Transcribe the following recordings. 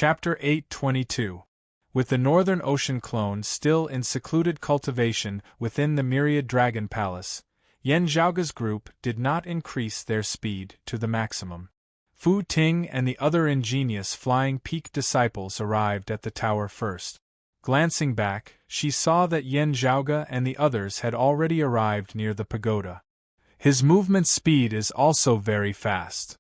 Chapter 822. With the Northern Ocean clone still in secluded cultivation within the myriad dragon palace, Yan Zhaoge's group did not increase their speed to the maximum. Fu Ting and the other ingenious flying peak disciples arrived at the tower first. Glancing back, she saw that Yan Zhaoge and the others had already arrived near the pagoda. His movement speed is also very fast.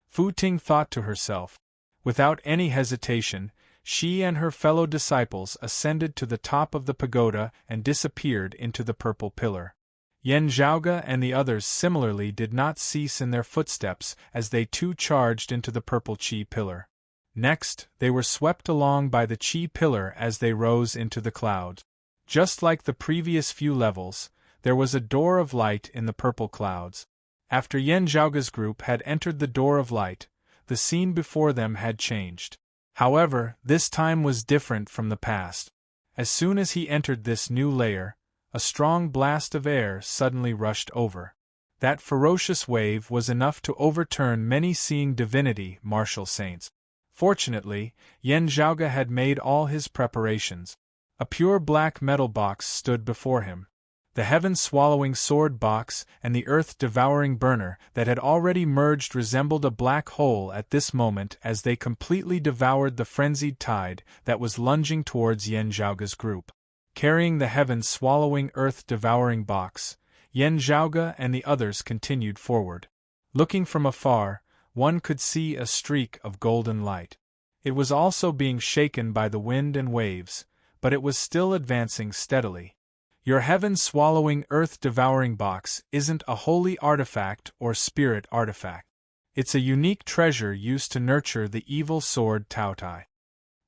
Fu Ting thought to herself. Without any hesitation, she and her fellow disciples ascended to the top of the pagoda and disappeared into the purple pillar. Yan Zhaoge and the others similarly did not cease in their footsteps as they too charged into the purple Qi pillar. Next, they were swept along by the Qi pillar as they rose into the clouds. Just like the previous few levels, there was a door of light in the purple clouds. After Yan Zhaoge's group had entered the door of light, the scene before them had changed. However, this time was different from the past. As soon as he entered this new layer, a strong blast of air suddenly rushed over. That ferocious wave was enough to overturn many seeing divinity martial saints. Fortunately, Yan Zhaoge had made all his preparations. A pure black metal box stood before him. The heaven-swallowing sword box and the earth-devouring burner that had already merged resembled a black hole at this moment as they completely devoured the frenzied tide that was lunging towards Yan Zhaoge's group. Carrying the heaven-swallowing earth-devouring box, Yan Zhaoge and the others continued forward. Looking from afar, one could see a streak of golden light. It was also being shaken by the wind and waves, but it was still advancing steadily. Your heaven-swallowing earth-devouring box isn't a holy artifact or spirit artifact. It's a unique treasure used to nurture the evil sword Tao Tai.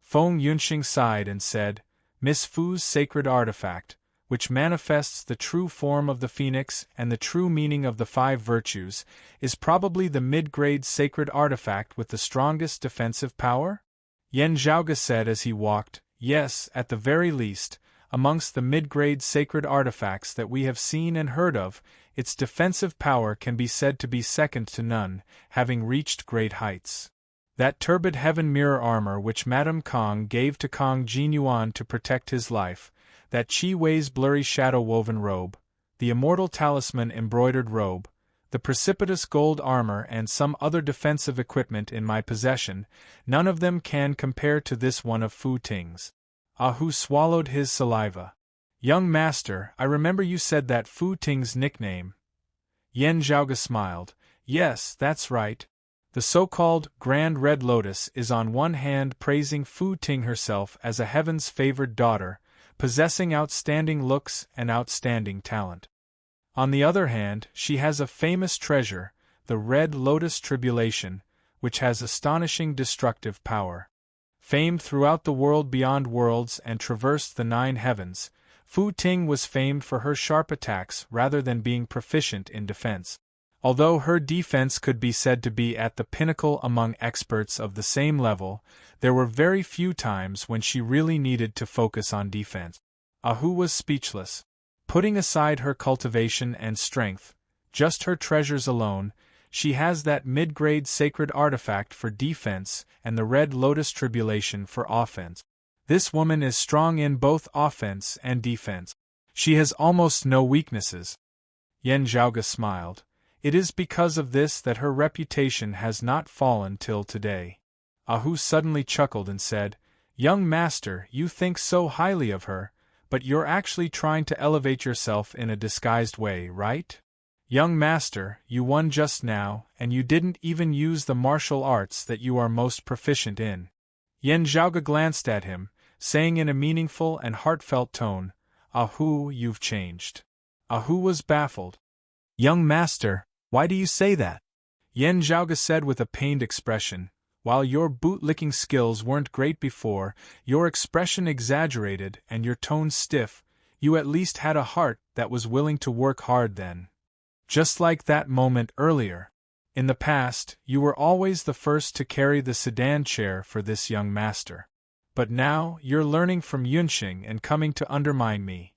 Feng Yunxing sighed and said, Miss Fu's sacred artifact, which manifests the true form of the phoenix and the true meaning of the five virtues, is probably the mid-grade sacred artifact with the strongest defensive power? Yan Zhaoge said as he walked, yes, at the very least, amongst the mid-grade sacred artifacts that we have seen and heard of, its defensive power can be said to be second to none, having reached great heights. That turbid heaven mirror armor which Madame Kong gave to Kong Jinyuan to protect his life, that Qi Wei's blurry shadow-woven robe, the immortal talisman embroidered robe, the precipitous gold armor and some other defensive equipment in my possession, none of them can compare to this one of Fu Ting's. Hu swallowed his saliva. Young master, I remember you said that Fu Ting's nickname. Yan Zhaoge smiled. Yes, that's right. The so-called Grand Red Lotus is on one hand praising Fu Ting herself as a heaven's favored daughter, possessing outstanding looks and outstanding talent. On the other hand, she has a famous treasure, the Red Lotus Tribulation, which has astonishing destructive power. Famed throughout the world beyond worlds and traversed the 9 heavens, Fu Ting was famed for her sharp attacks rather than being proficient in defense. Although her defense could be said to be at the pinnacle among experts of the same level, there were very few times when she really needed to focus on defense. Hu was speechless. Putting aside her cultivation and strength, just her treasures alone, she has that mid-grade sacred artifact for defense and the Red Lotus Tribulation for offense. This woman is strong in both offense and defense. She has almost no weaknesses. Yan Zhaoge smiled. It is because of this that her reputation has not fallen till today. Hu suddenly chuckled and said, Young master, you think so highly of her, but you're actually trying to elevate yourself in a disguised way, right? Young master, you won just now, and you didn't even use the martial arts that you are most proficient in. Yan Zhaoge glanced at him, saying in a meaningful and heartfelt tone, Hu, you've changed. Hu was baffled. Young master, why do you say that? Yan Zhaoge said with a pained expression, while your boot-licking skills weren't great before, your expression exaggerated and your tone stiff, you at least had a heart that was willing to work hard then. Just like that moment earlier. In the past, you were always the first to carry the sedan chair for this young master. But now, you're learning from Yunxing and coming to undermine me.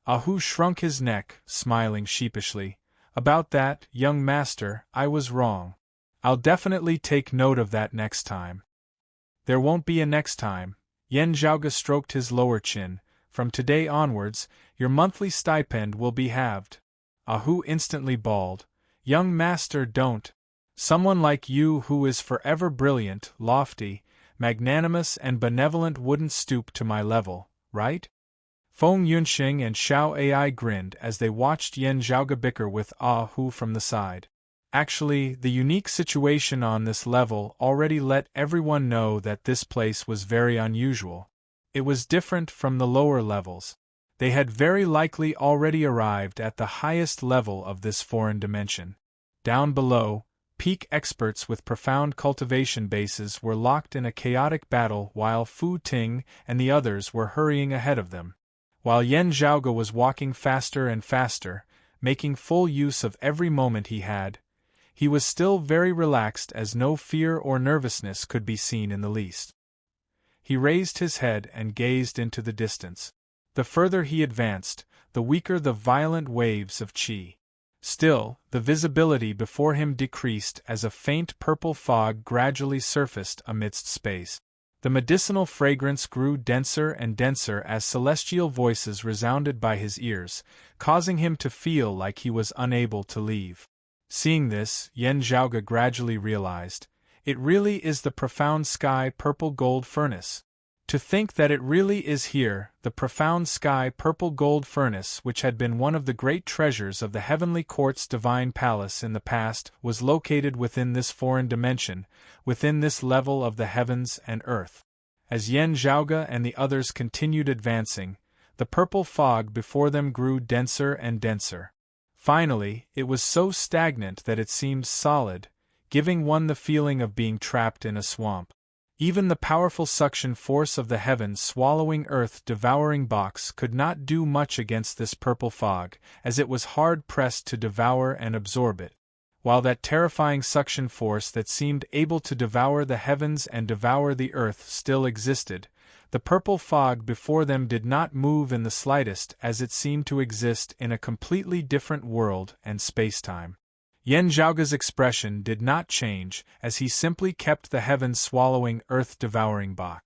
Hu shrunk his neck, smiling sheepishly. About that, young master, I was wrong. I'll definitely take note of that next time. There won't be a next time. Yen Zhaoge stroked his lower chin. From today onwards, your monthly stipend will be halved. Ah Hu instantly bawled. Young master, don't. Someone like you who is forever brilliant, lofty, magnanimous and benevolent wouldn't stoop to my level, right? Feng Yunxing and Xiao Ai grinned as they watched Yen Zhaoge bicker with Ah Hu from the side. Actually, the unique situation on this level already let everyone know that this place was very unusual. It was different from the lower levels. They had very likely already arrived at the highest level of this foreign dimension. Down below, peak experts with profound cultivation bases were locked in a chaotic battle while Fu Ting and the others were hurrying ahead of them. While Yen Zhaoge was walking faster and faster, making full use of every moment he had, he was still very relaxed as no fear or nervousness could be seen in the least. He raised his head and gazed into the distance. The further he advanced, the weaker the violent waves of qi. Still, the visibility before him decreased as a faint purple fog gradually surfaced amidst space. The medicinal fragrance grew denser and denser as celestial voices resounded by his ears, causing him to feel like he was unable to leave. Seeing this, Yen Zhaoge gradually realized, it really is the profound sky purple gold furnace. To think that it really is here, the profound sky purple gold furnace which had been one of the great treasures of the Heavenly Court's divine palace in the past was located within this foreign dimension, within this level of the heavens and earth. As Yen Zhaoge and the others continued advancing, the purple fog before them grew denser and denser. Finally, it was so stagnant that it seemed solid, giving one the feeling of being trapped in a swamp. Even the powerful suction force of the heaven-swallowing earth-devouring box could not do much against this purple fog, as it was hard-pressed to devour and absorb it. While that terrifying suction force that seemed able to devour the heavens and devour the earth still existed, the purple fog before them did not move in the slightest as it seemed to exist in a completely different world and space-time. Yen Zhaoge's expression did not change as he simply kept the heaven-swallowing earth-devouring box.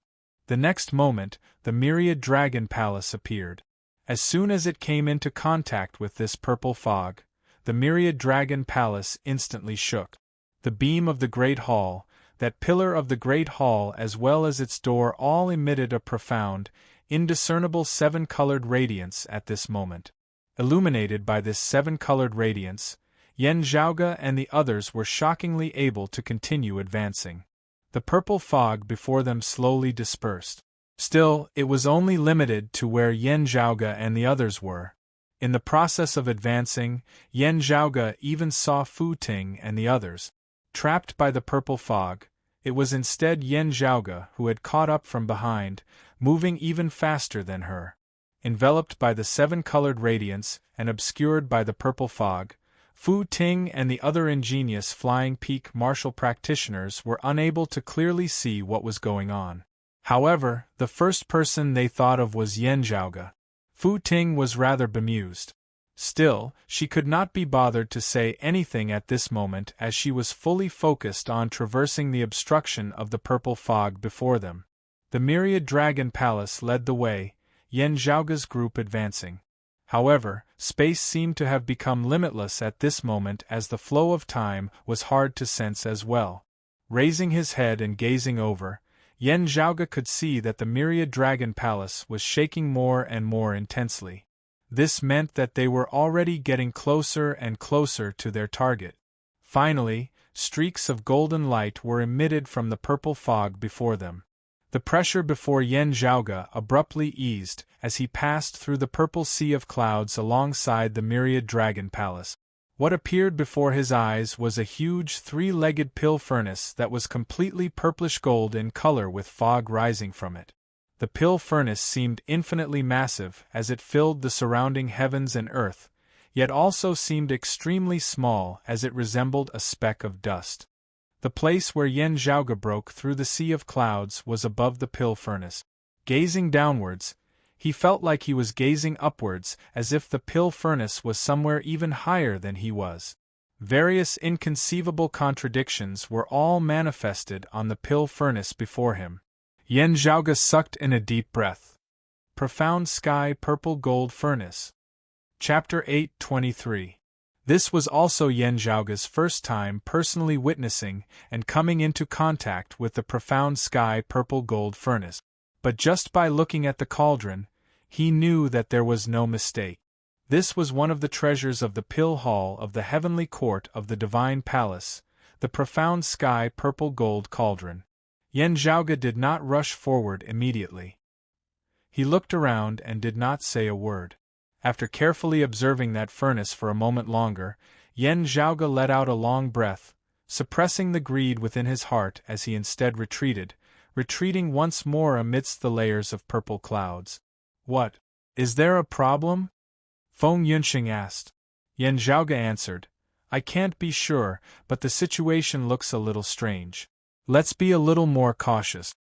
The next moment, the myriad dragon palace appeared. As soon as it came into contact with this purple fog, the myriad dragon palace instantly shook. The beam of the great hall, that pillar of the great hall as well as its door all emitted a profound, indiscernible seven-colored radiance at this moment. Illuminated by this seven-colored radiance, Yen Zhaoge and the others were shockingly able to continue advancing. The purple fog before them slowly dispersed. Still, it was only limited to where Yen Zhaoge and the others were. In the process of advancing, Yen Zhaoge even saw Fu Ting and the others. Trapped by the purple fog, it was instead Yen Zhaoge who had caught up from behind, moving even faster than her. Enveloped by the seven-colored radiance and obscured by the purple fog, Fu Ting and the other ingenious flying peak martial practitioners were unable to clearly see what was going on. However, the first person they thought of was Yen Zhaoge. Fu Ting was rather bemused. Still, she could not be bothered to say anything at this moment as she was fully focused on traversing the obstruction of the purple fog before them. The myriad dragon palace led the way, Yen Zhaoge's group advancing. However, space seemed to have become limitless at this moment as the flow of time was hard to sense as well. Raising his head and gazing over, Yen Zhaoge could see that the myriad dragon palace was shaking more and more intensely. This meant that they were already getting closer and closer to their target. Finally, streaks of golden light were emitted from the purple fog before them. The pressure before Yen Zhaoge abruptly eased as he passed through the purple sea of clouds alongside the myriad dragon palace. What appeared before his eyes was a huge three-legged pill furnace that was completely purplish gold in color with fog rising from it. The pill furnace seemed infinitely massive as it filled the surrounding heavens and earth, yet also seemed extremely small as it resembled a speck of dust. The place where Yen Zhaoge broke through the sea of clouds was above the pill furnace. Gazing downwards, he felt like he was gazing upwards as if the pill furnace was somewhere even higher than he was. Various inconceivable contradictions were all manifested on the pill furnace before him. Yen Zhaoge sucked in a deep breath. Profound Sky Purple Gold Furnace. Chapter 8:23. This was also Yen Zhaoge's first time personally witnessing and coming into contact with the Profound Sky Purple Gold Furnace. But just by looking at the cauldron, he knew that there was no mistake. This was one of the treasures of the Pill Hall of the Heavenly Court of the Divine Palace, the Profound Sky Purple Gold Cauldron. Yen Zhaoge did not rush forward immediately. He looked around and did not say a word. After carefully observing that furnace for a moment longer, Yen Zhaoge let out a long breath, suppressing the greed within his heart as he instead retreating once more amidst the layers of purple clouds. "What? Is there a problem?" Feng Yunxing asked. Yen Zhaoge answered, "I can't be sure, but the situation looks a little strange. Let's be a little more cautious."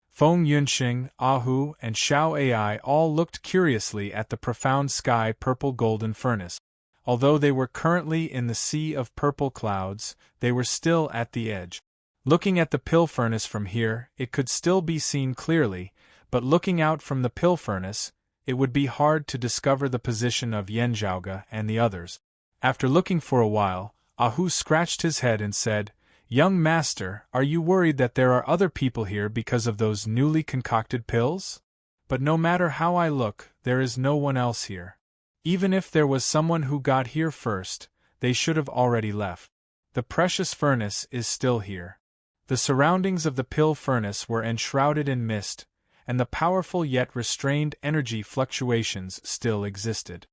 Feng Yunxing, Ahu, and Xiao Ai all looked curiously at the Profound Sky Purple Golden Furnace. Although they were currently in the sea of purple clouds, they were still at the edge. Looking at the pill furnace from here, it could still be seen clearly, but looking out from the pill furnace, it would be hard to discover the position of Yen Zhaoge and the others. After looking for a while, Ahu scratched his head and said, "Young master, are you worried that there are other people here because of those newly concocted pills? But no matter how I look, there is no one else here. Even if there was someone who got here first, they should have already left. The precious furnace is still here." The surroundings of the pill furnace were enshrouded in mist, and the powerful yet restrained energy fluctuations still existed.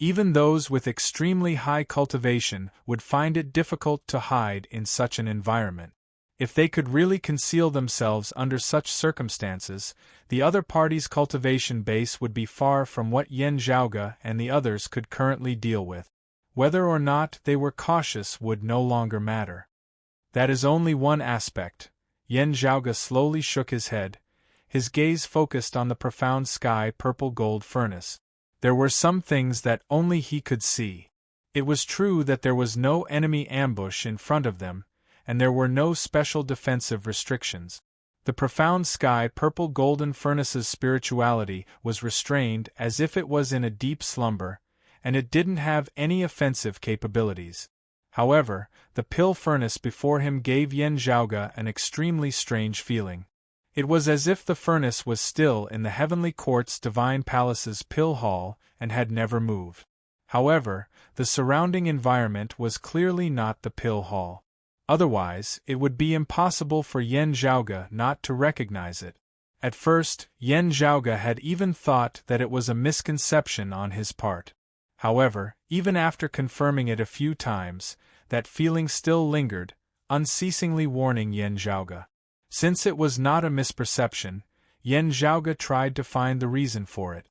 Even those with extremely high cultivation would find it difficult to hide in such an environment. If they could really conceal themselves under such circumstances, the other party's cultivation base would be far from what Yen Zhaoge and the others could currently deal with. Whether or not they were cautious would no longer matter. That is only one aspect. Yen Zhaoge slowly shook his head, his gaze focused on the Profound Sky Purple Gold Furnace. There were some things that only he could see. It was true that there was no enemy ambush in front of them, and there were no special defensive restrictions. The Profound Sky Purple Golden Furnace's spirituality was restrained as if it was in a deep slumber, and it didn't have any offensive capabilities. However, the pill furnace before him gave Yen Zhaoge an extremely strange feeling. It was as if the furnace was still in the Heavenly Court's Divine Palace's pill hall and had never moved. However, the surrounding environment was clearly not the pill hall. Otherwise, it would be impossible for Yen Zhaoge not to recognize it. At first, Yen Zhaoge had even thought that it was a misconception on his part. However, even after confirming it a few times, that feeling still lingered, unceasingly warning Yen Zhaoge. Since it was not a misperception, Yen Zhaoge tried to find the reason for it.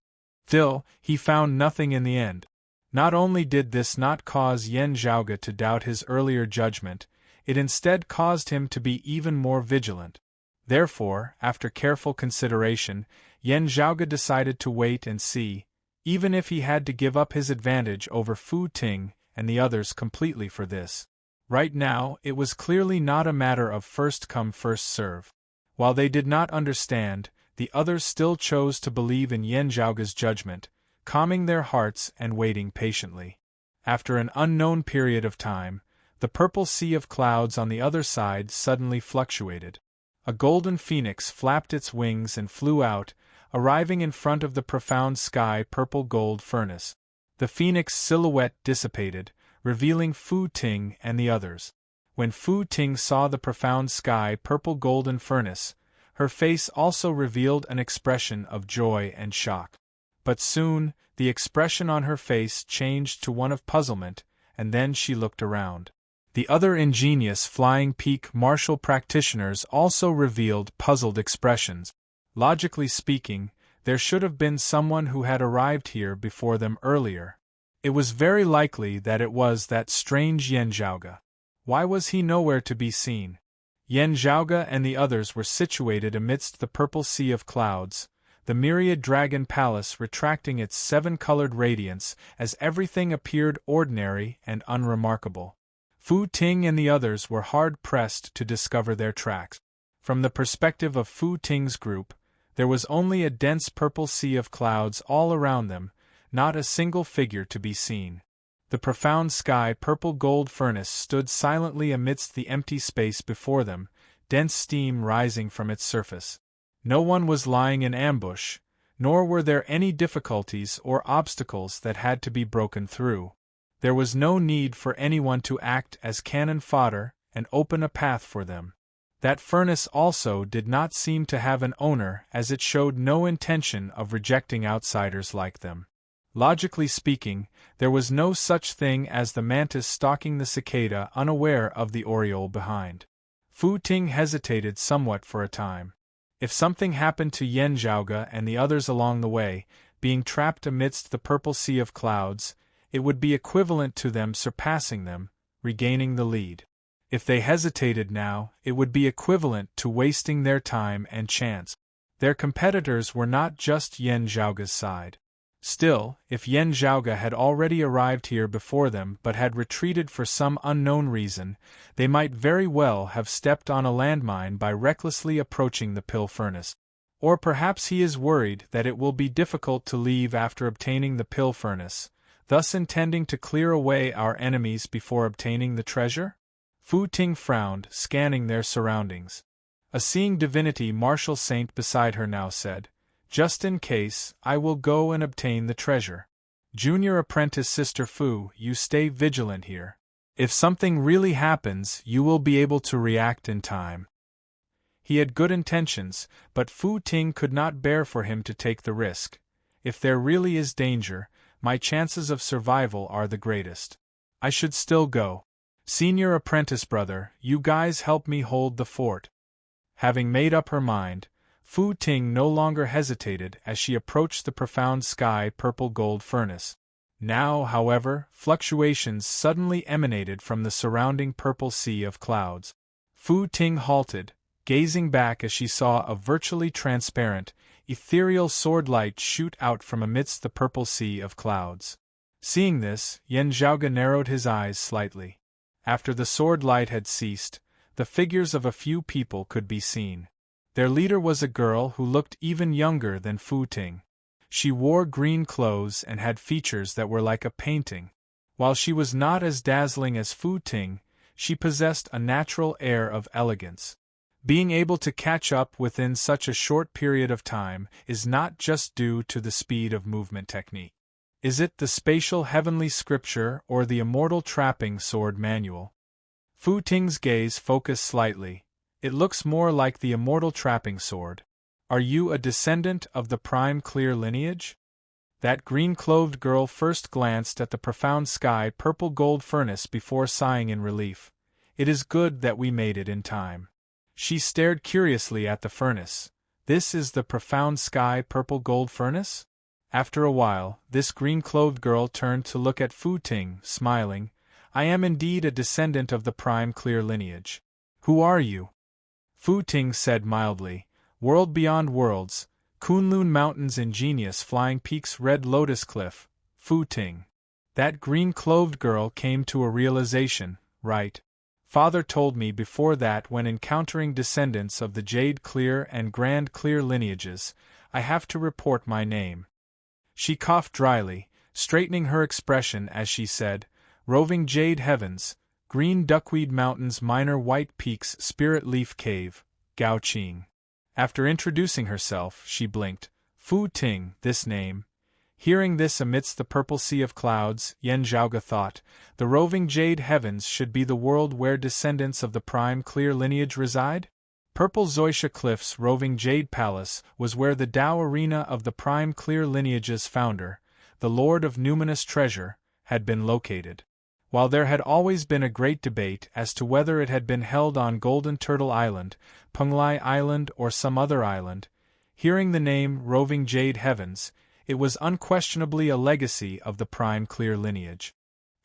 Still, he found nothing in the end. Not only did this not cause Yen Zhaoge to doubt his earlier judgment, it instead caused him to be even more vigilant. Therefore, after careful consideration, Yen Zhaoge decided to wait and see, even if he had to give up his advantage over Fu Ting and the others completely for this. Right now, it was clearly not a matter of first come first serve. While they did not understand, the others still chose to believe in Yen Zhaoge's judgment, calming their hearts and waiting patiently. After an unknown period of time, the purple sea of clouds on the other side suddenly fluctuated. A golden phoenix flapped its wings and flew out, arriving in front of the Profound Sky Purple Gold Furnace. The phoenix silhouette dissipated, revealing Fu Ting and the others. When Fu Ting saw the Profound Sky Purple Golden Furnace, her face also revealed an expression of joy and shock. But soon, the expression on her face changed to one of puzzlement, and then she looked around. The other ingenious Flying Peak martial practitioners also revealed puzzled expressions. Logically speaking, there should have been someone who had arrived here before them earlier. It was very likely that it was that strange Yen Zhaoge. Why was he nowhere to be seen? Yen Zhaoge and the others were situated amidst the purple sea of clouds, the myriad dragon palace retracting its seven-colored radiance as everything appeared ordinary and unremarkable. Fu Ting and the others were hard-pressed to discover their tracks. From the perspective of Fu Ting's group, there was only a dense purple sea of clouds all around them, not a single figure to be seen. The profound sky purple gold furnace stood silently amidst the empty space before them, dense steam rising from its surface. No one was lying in ambush, nor were there any difficulties or obstacles that had to be broken through. There was no need for anyone to act as cannon fodder and open a path for them. That furnace also did not seem to have an owner, as it showed no intention of rejecting outsiders like them. Logically speaking, there was no such thing as the mantis stalking the cicada unaware of the oriole behind. Fu Ting hesitated somewhat for a time. If something happened to Yen Zhaoge and the others along the way, being trapped amidst the purple sea of clouds, it would be equivalent to them surpassing them, regaining the lead. If they hesitated now, it would be equivalent to wasting their time and chance. Their competitors were not just Yen Zhaoge's side. Still, if Yen Zhaoge had already arrived here before them but had retreated for some unknown reason, they might very well have stepped on a landmine by recklessly approaching the pill furnace. Or perhaps he is worried that it will be difficult to leave after obtaining the pill furnace, thus intending to clear away our enemies before obtaining the treasure? Fu Ting frowned, scanning their surroundings. A seeing divinity martial saint beside her now said, "Just in case, I will go and obtain the treasure. Junior apprentice Sister Fu, you stay vigilant here. If something really happens, you will be able to react in time." He had good intentions, but Fu Ting could not bear for him to take the risk. If there really is danger, my chances of survival are the greatest. I should still go. Senior apprentice brother, you guys help me hold the fort. Having made up her mind, Fu Ting no longer hesitated as she approached the profound sky purple gold furnace. Now, however, fluctuations suddenly emanated from the surrounding purple sea of clouds. Fu Ting halted, gazing back as she saw a virtually transparent, ethereal sword light shoot out from amidst the purple sea of clouds. Seeing this, Yen Zhaoge narrowed his eyes slightly. After the sword light had ceased, the figures of a few people could be seen. Their leader was a girl who looked even younger than Fu Ting. She wore green clothes and had features that were like a painting. While she was not as dazzling as Fu Ting, she possessed a natural air of elegance. Being able to catch up within such a short period of time is not just due to the speed of movement technique. Is it the spatial heavenly scripture or the immortal trapping sword manual? Fu Ting's gaze focused slightly. It looks more like the immortal trapping sword. Are you a descendant of the prime clear lineage? That green-clothed girl first glanced at the profound sky purple gold furnace before sighing in relief. It is good that we made it in time. She stared curiously at the furnace. This is the profound sky purple gold furnace? After a while, this green-clothed girl turned to look at Fu Ting, smiling. I am indeed a descendant of the prime clear lineage. Who are you? Fu Ting said mildly, World beyond worlds, Kunlun Mountains ingenious flying peaks red lotus cliff, Fu Ting. That green-clothed girl came to a realization, right? Father told me before that when encountering descendants of the Jade Clear and Grand Clear lineages, I have to report my name. She coughed dryly, straightening her expression as she said, Roving Jade Heavens, Green Duckweed Mountains Minor White Peaks Spirit Leaf Cave, Gao Qing. After introducing herself, she blinked. Fu Ting, this name. Hearing this amidst the purple sea of clouds, Yen Zhaoge thought, the roving Jade Heavens should be the world where descendants of the prime clear lineage reside? Purple Zoisha Cliff's roving Jade Palace was where the Tao Arena of the prime clear lineage's founder, the Lord of Numinous Treasure, had been located. While there had always been a great debate as to whether it had been held on Golden Turtle Island, Penglai Island or some other island, hearing the name Roving Jade Heavens, it was unquestionably a legacy of the prime clear lineage.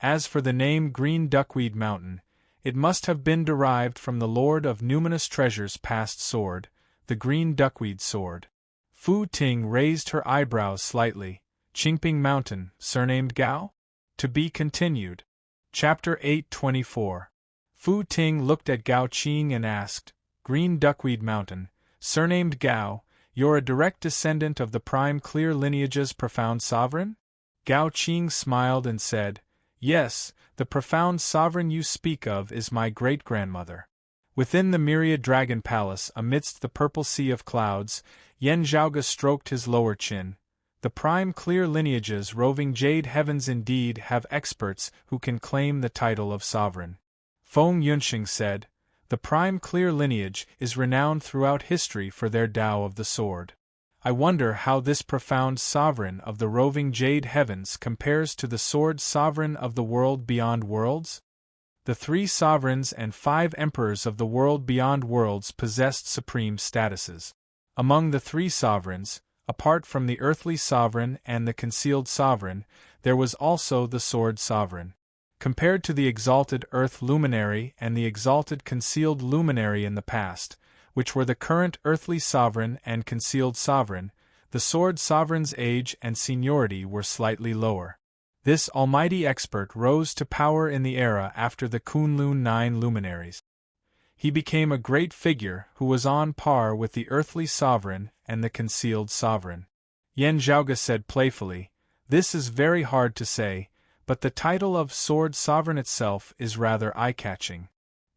As for the name Green Duckweed Mountain, it must have been derived from the Lord of Numinous Treasure's past sword, the Green Duckweed Sword. Fu Ting raised her eyebrows slightly. Qingping Mountain, surnamed Gao? To be continued. Chapter 824. Fu Ting looked at Gao Qing and asked, Green Duckweed Mountain, surnamed Gao, you're a direct descendant of the prime clear lineage's profound sovereign? Gao Qing smiled and said, Yes, the profound sovereign you speak of is my great-grandmother. Within the myriad dragon palace, amidst the purple sea of clouds, Yan Zhaoge stroked his lower chin. The prime clear lineage's roving jade heavens indeed have experts who can claim the title of sovereign. Feng Yunxing said, The prime clear lineage is renowned throughout history for their Tao of the Sword. I wonder how this profound sovereign of the roving jade heavens compares to the sword sovereign of the world beyond worlds? The 3 sovereigns and 5 emperors of the world beyond worlds possessed supreme statuses. Among the 3 sovereigns, apart from the earthly sovereign and the concealed sovereign, there was also the sword sovereign. Compared to the exalted earth luminary and the exalted concealed luminary in the past, which were the current earthly sovereign and concealed sovereign, the sword sovereign's age and seniority were slightly lower. This almighty expert rose to power in the era after the Kunlun 9 luminaries. He became a great figure who was on par with the earthly sovereign and the concealed sovereign. Yan Zhaoge said playfully, This is very hard to say, but the title of sword sovereign itself is rather eye-catching.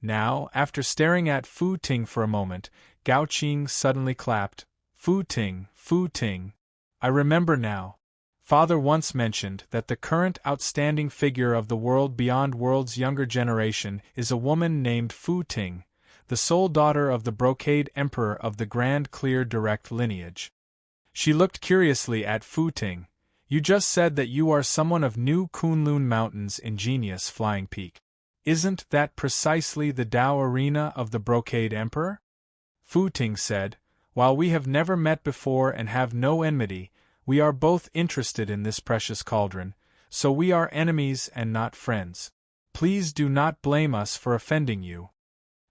Now, after staring at Fu Ting for a moment, Gao Qing suddenly clapped, Fu Ting, Fu Ting. I remember now. Father once mentioned that the current outstanding figure of the world beyond world's younger generation is a woman named Fu Ting, the sole daughter of the Brocade Emperor of the Grand Clear Direct lineage. She looked curiously at Fu Ting. You just said that you are someone of New Kunlun Mountain's ingenious flying peak. Isn't that precisely the Tao arena of the Brocade Emperor? Fu Ting said, While we have never met before and have no enmity, we are both interested in this precious cauldron, so we are enemies and not friends. Please do not blame us for offending you.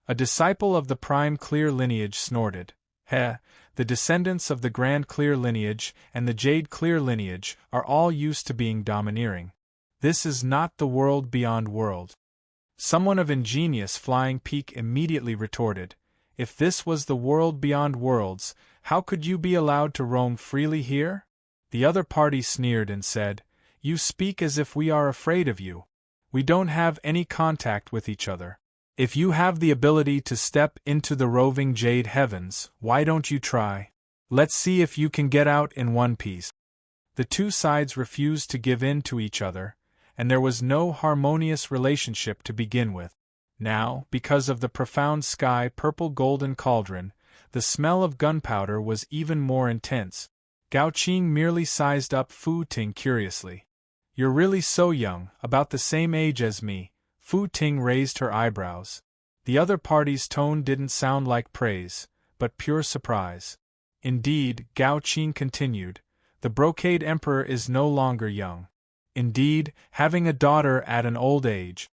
A disciple of the prime clear lineage snorted. The descendants of the Grand Clear lineage and the Jade Clear lineage are all used to being domineering. This is not the world beyond world. Someone of ingenious flying peak immediately retorted, If this was the world beyond worlds, how could you be allowed to roam freely here? The other party sneered and said, You speak as if we are afraid of you. We don't have any contact with each other. If you have the ability to step into the roving jade heavens, why don't you try? Let's see if you can get out in one piece. The 2 sides refused to give in to each other, and there was no harmonious relationship to begin with. Now, because of the profound sky purple golden cauldron, the smell of gunpowder was even more intense. Gao Qing merely sized up Fu Ting curiously. You're really so young, about the same age as me. Fu Ting raised her eyebrows. The other party's tone didn't sound like praise, but pure surprise. Indeed, Gao Qing continued, the Brocade Emperor is no longer young. Indeed, having a daughter at an old age.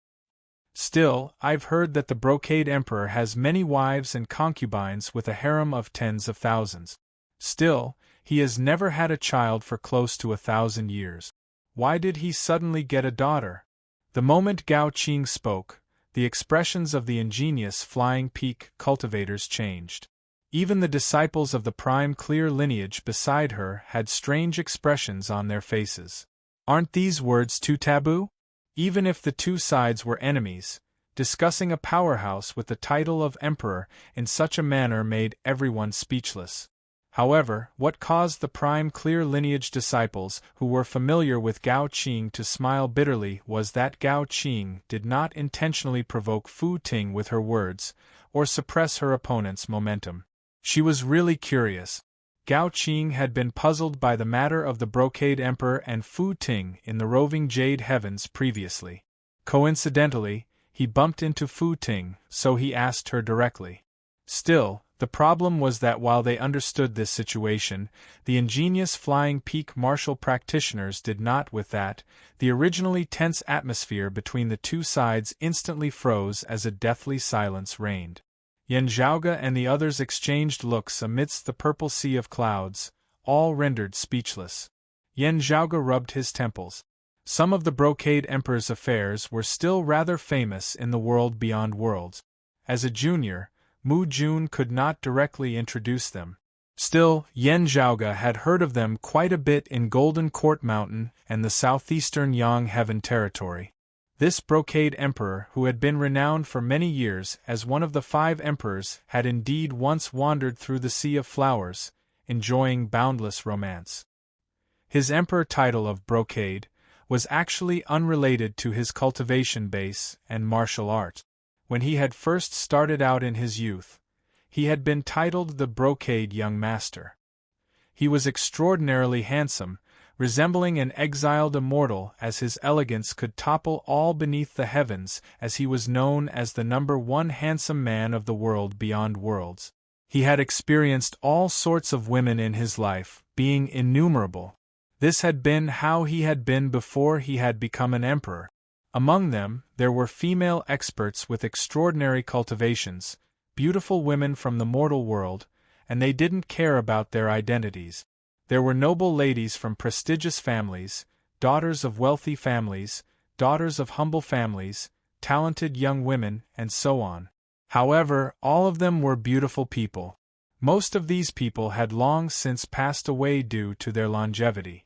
Still, I've heard that the Brocade Emperor has many wives and concubines with a harem of tens of thousands. Still, he has never had a child for close to 1,000 years. Why did he suddenly get a daughter? The moment Gao Qing spoke, the expressions of the ingenious flying peak cultivators changed. Even the disciples of the prime clear lineage beside her had strange expressions on their faces. Aren't these words too taboo? Even if the 2 sides were enemies, discussing a powerhouse with the title of emperor in such a manner made everyone speechless. However, what caused the prime clear lineage disciples who were familiar with Gao Qing to smile bitterly was that Gao Qing did not intentionally provoke Fu Ting with her words, or suppress her opponent's momentum. She was really curious. Gao Qing had been puzzled by the matter of the Brocade Emperor and Fu Ting in the roving jade heavens previously. Coincidentally, he bumped into Fu Ting, so he asked her directly. Still, the problem was that while they understood this situation, the ingenious flying peak martial practitioners did not with that. The originally tense atmosphere between the 2 sides instantly froze as a deathly silence reigned. Yan Zhaoge and the others exchanged looks amidst the purple sea of clouds, all rendered speechless. Yan Zhaoge rubbed his temples. Some of the Brocade Emperor's affairs were still rather famous in the world beyond worlds. As a junior, Mu Jun could not directly introduce them. Still, Yan Zhaoge had heard of them quite a bit in Golden Court Mountain and the southeastern Yang Heaven territory. This brocade emperor, who had been renowned for many years as one of the 5 emperors, had indeed once wandered through the Sea of Flowers, enjoying boundless romance. His emperor title of brocade was actually unrelated to his cultivation base and martial art. When he had first started out in his youth, he had been titled the Brocade Young Master. He was extraordinarily handsome, resembling an exiled immortal, as his elegance could topple all beneath the heavens, as he was known as the #1 handsome man of the world beyond worlds. He had experienced all sorts of women in his life, being innumerable. This had been how he had been before he had become an emperor. Among them, there were female experts with extraordinary cultivations, beautiful women from the mortal world, and they didn't care about their identities. There were noble ladies from prestigious families, daughters of wealthy families, daughters of humble families, talented young women, and so on. However, all of them were beautiful people. Most of these people had long since passed away due to their longevity.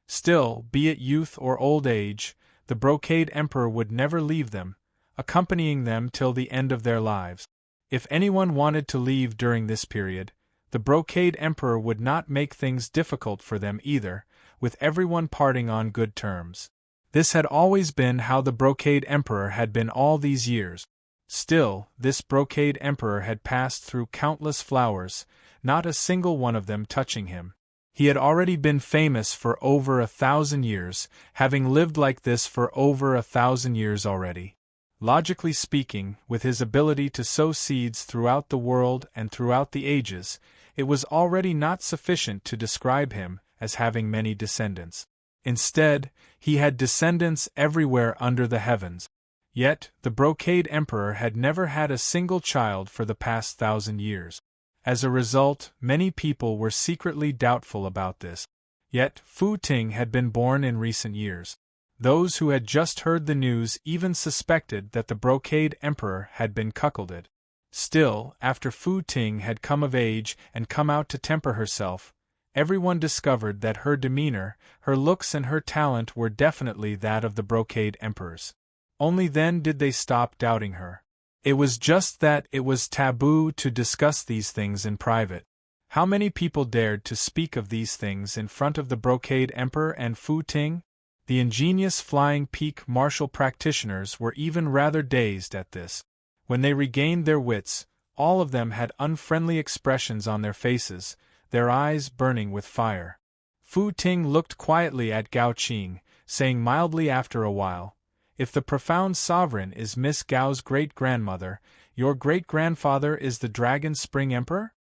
Still, be it youth or old age, the Brocade Emperor would never leave them, accompanying them till the end of their lives. If anyone wanted to leave during this period, the Brocade Emperor would not make things difficult for them either, with everyone parting on good terms. This had always been how the Brocade Emperor had been all these years. Still, this Brocade Emperor had passed through countless flowers, not a single one of them touching him. He had already been famous for over 1,000 years, having lived like this for over 1,000 years already. Logically speaking, with his ability to sow seeds throughout the world and throughout the ages, it was already not sufficient to describe him as having many descendants. Instead, he had descendants everywhere under the heavens. Yet, the Brocade Emperor had never had a single child for the past 1,000 years. As a result, many people were secretly doubtful about this. Yet, Fu Ting had been born in recent years. Those who had just heard the news even suspected that the Brocade Emperor had been cuckolded. Still, after Fu Ting had come of age and come out to temper herself, everyone discovered that her demeanor, her looks and her talent were definitely that of the Brocade Emperor's. Only then did they stop doubting her. It was just that it was taboo to discuss these things in private. How many people dared to speak of these things in front of the Brocade Emperor and Fu Ting? The ingenious flying peak martial practitioners were even rather dazed at this. When they regained their wits, all of them had unfriendly expressions on their faces, their eyes burning with fire. Fu Ting looked quietly at Gao Qing, saying mildly after a while, "If the profound sovereign is Miss Gao's great-grandmother, your great-grandfather is the Dragon Spring Emperor?"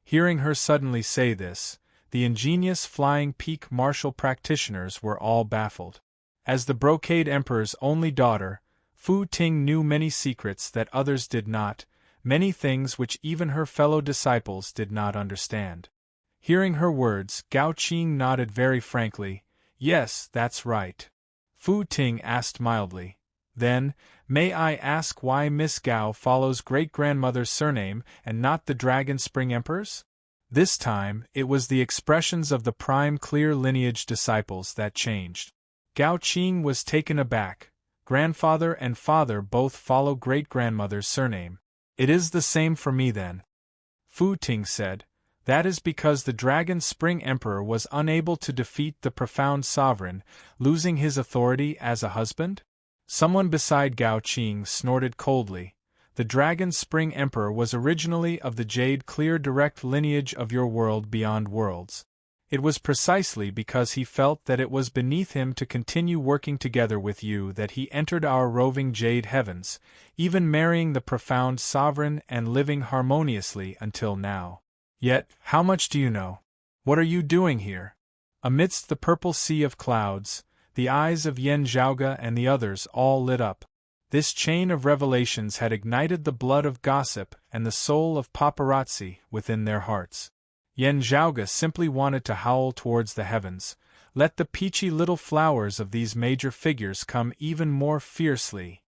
Hearing her suddenly say this, the ingenious flying peak martial practitioners were all baffled. As the Brocade Emperor's only daughter, Fu Ting knew many secrets that others did not, many things which even her fellow disciples did not understand. Hearing her words, Gao Qing nodded very frankly. "Yes, that's right." Fu Ting asked mildly, "Then, may I ask why Miss Gao follows great-grandmother's surname and not the Dragon Spring Emperor's?" This time, it was the expressions of the prime clear lineage disciples that changed. Gao Qing was taken aback. Grandfather and father both follow great-grandmother's surname. "It is the same for me then," Fu Ting said. "That is because the Dragon Spring Emperor was unable to defeat the profound sovereign, losing his authority as a husband?" Someone beside Gao Qing snorted coldly. "The Dragon Spring Emperor was originally of the Jade Clear direct lineage of your world beyond worlds. It was precisely because he felt that it was beneath him to continue working together with you that he entered our roving Jade Heavens, even marrying the profound sovereign and living harmoniously until now. Yet, how much do you know? What are you doing here?" Amidst the purple sea of clouds, the eyes of Yan Zhaoge and the others all lit up. This chain of revelations had ignited the blood of gossip and the soul of paparazzi within their hearts. Yan Zhaoge simply wanted to howl towards the heavens, "Let the peachy little flowers of these major figures come even more fiercely."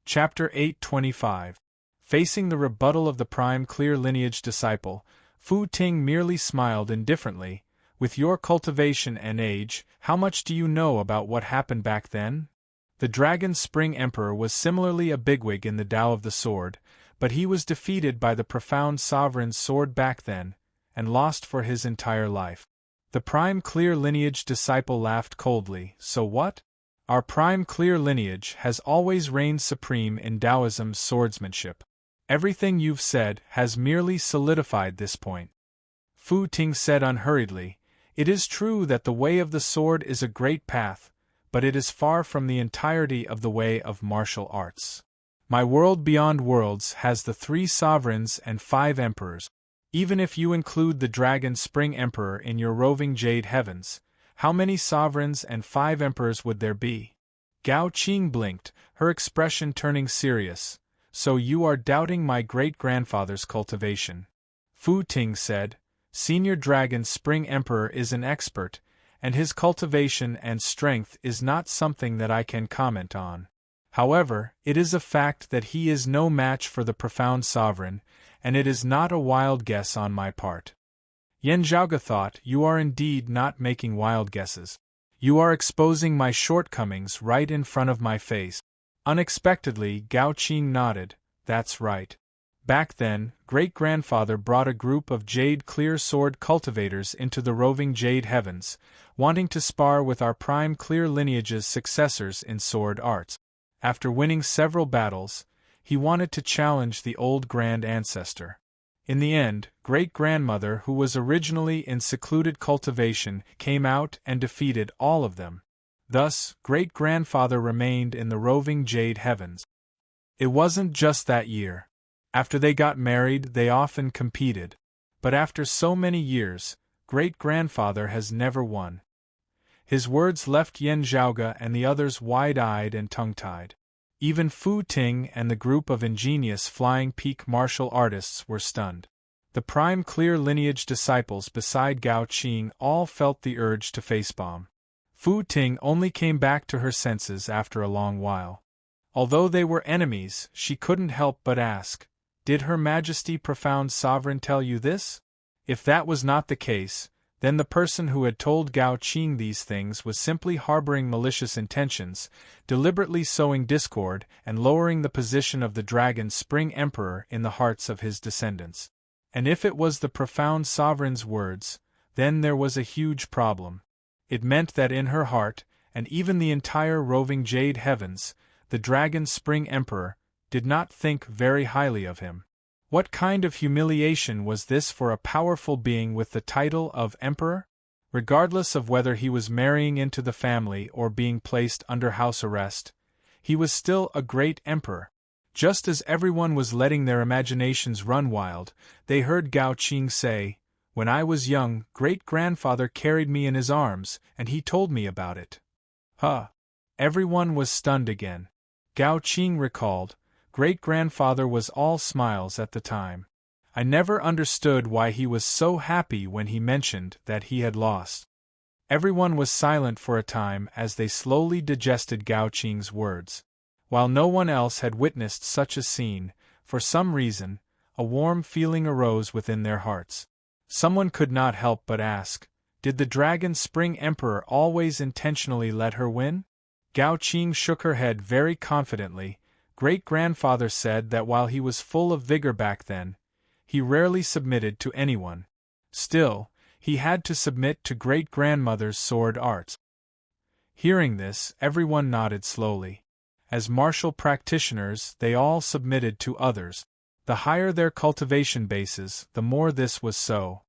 Chapter 825. Facing the rebuttal of the prime clear lineage disciple, Fu Ting merely smiled indifferently. With your cultivation and age, how much do you know about what happened back then? The Dragon Spring Emperor was similarly a bigwig in the Tao of the Sword, but he was defeated by the profound sovereign's sword back then, and lost for his entire life. The prime clear lineage disciple laughed coldly. So what? Our prime clear lineage has always reigned supreme in Taoism's swordsmanship. Everything you've said has merely solidified this point. Fu Ting said unhurriedly, it is true that the way of the sword is a great path, but it is far from the entirety of the way of martial arts. My world beyond worlds has the 3 sovereigns and 5 emperors. Even if you include the Dragon Spring Emperor in your roving jade heavens, how many sovereigns and 5 emperors would there be? Gao Qing blinked, her expression turning serious. So you are doubting my great-grandfather's cultivation? Fu Ting said, Senior Dragon Spring Emperor is an expert, and his cultivation and strength is not something that I can comment on. However, it is a fact that he is no match for the profound sovereign, and it is not a wild guess on my part. Yan Zhaoge thought, you are indeed not making wild guesses. You are exposing my shortcomings right in front of my face. Unexpectedly, Gao Qing nodded, that's right. Back then, great-grandfather brought a group of jade clear sword cultivators into the roving jade heavens, wanting to spar with our prime clear lineage's successors in sword arts. After winning several battles, he wanted to challenge the old grand ancestor. In the end, great-grandmother, who was originally in secluded cultivation, came out and defeated all of them. Thus, great-grandfather remained in the roving jade heavens. It wasn't just that year. After they got married, they often competed. But after so many years, great-grandfather has never won. His words left Yan Zhaoge and the others wide-eyed and tongue-tied. Even Fu Ting and the group of ingenious flying peak martial artists were stunned. The prime clear lineage disciples beside Gao Qing all felt the urge to facepalm. Fu Ting only came back to her senses after a long while. Although they were enemies, she couldn't help but ask, did Her Majesty Profound Sovereign tell you this? If that was not the case, then the person who had told Gao Qing these things was simply harboring malicious intentions, deliberately sowing discord and lowering the position of the Dragon Spring Emperor in the hearts of his descendants. And if it was the Profound Sovereign's words, then there was a huge problem. It meant that in her heart, and even the entire roving jade heavens, the Dragon Spring Emperor did not think very highly of him. What kind of humiliation was this for a powerful being with the title of Emperor? Regardless of whether he was marrying into the family or being placed under house arrest, he was still a great emperor. Just as everyone was letting their imaginations run wild, they heard Gao Qing say, when I was young, great-grandfather carried me in his arms, and he told me about it. Huh! Everyone was stunned again. Gao Qing recalled, great-grandfather was all smiles at the time. I never understood why he was so happy when he mentioned that he had lost. Everyone was silent for a time as they slowly digested Gao Qing's words. While no one else had witnessed such a scene, for some reason, a warm feeling arose within their hearts. Someone could not help but ask, did the Dragon Spring Emperor always intentionally let her win? Gao Qing shook her head very confidently. Great-grandfather said that while he was full of vigor back then, he rarely submitted to anyone. Still, he had to submit to great-grandmother's sword arts. Hearing this, everyone nodded slowly. As martial practitioners, they all submitted to others. The higher their cultivation bases, the more this was so.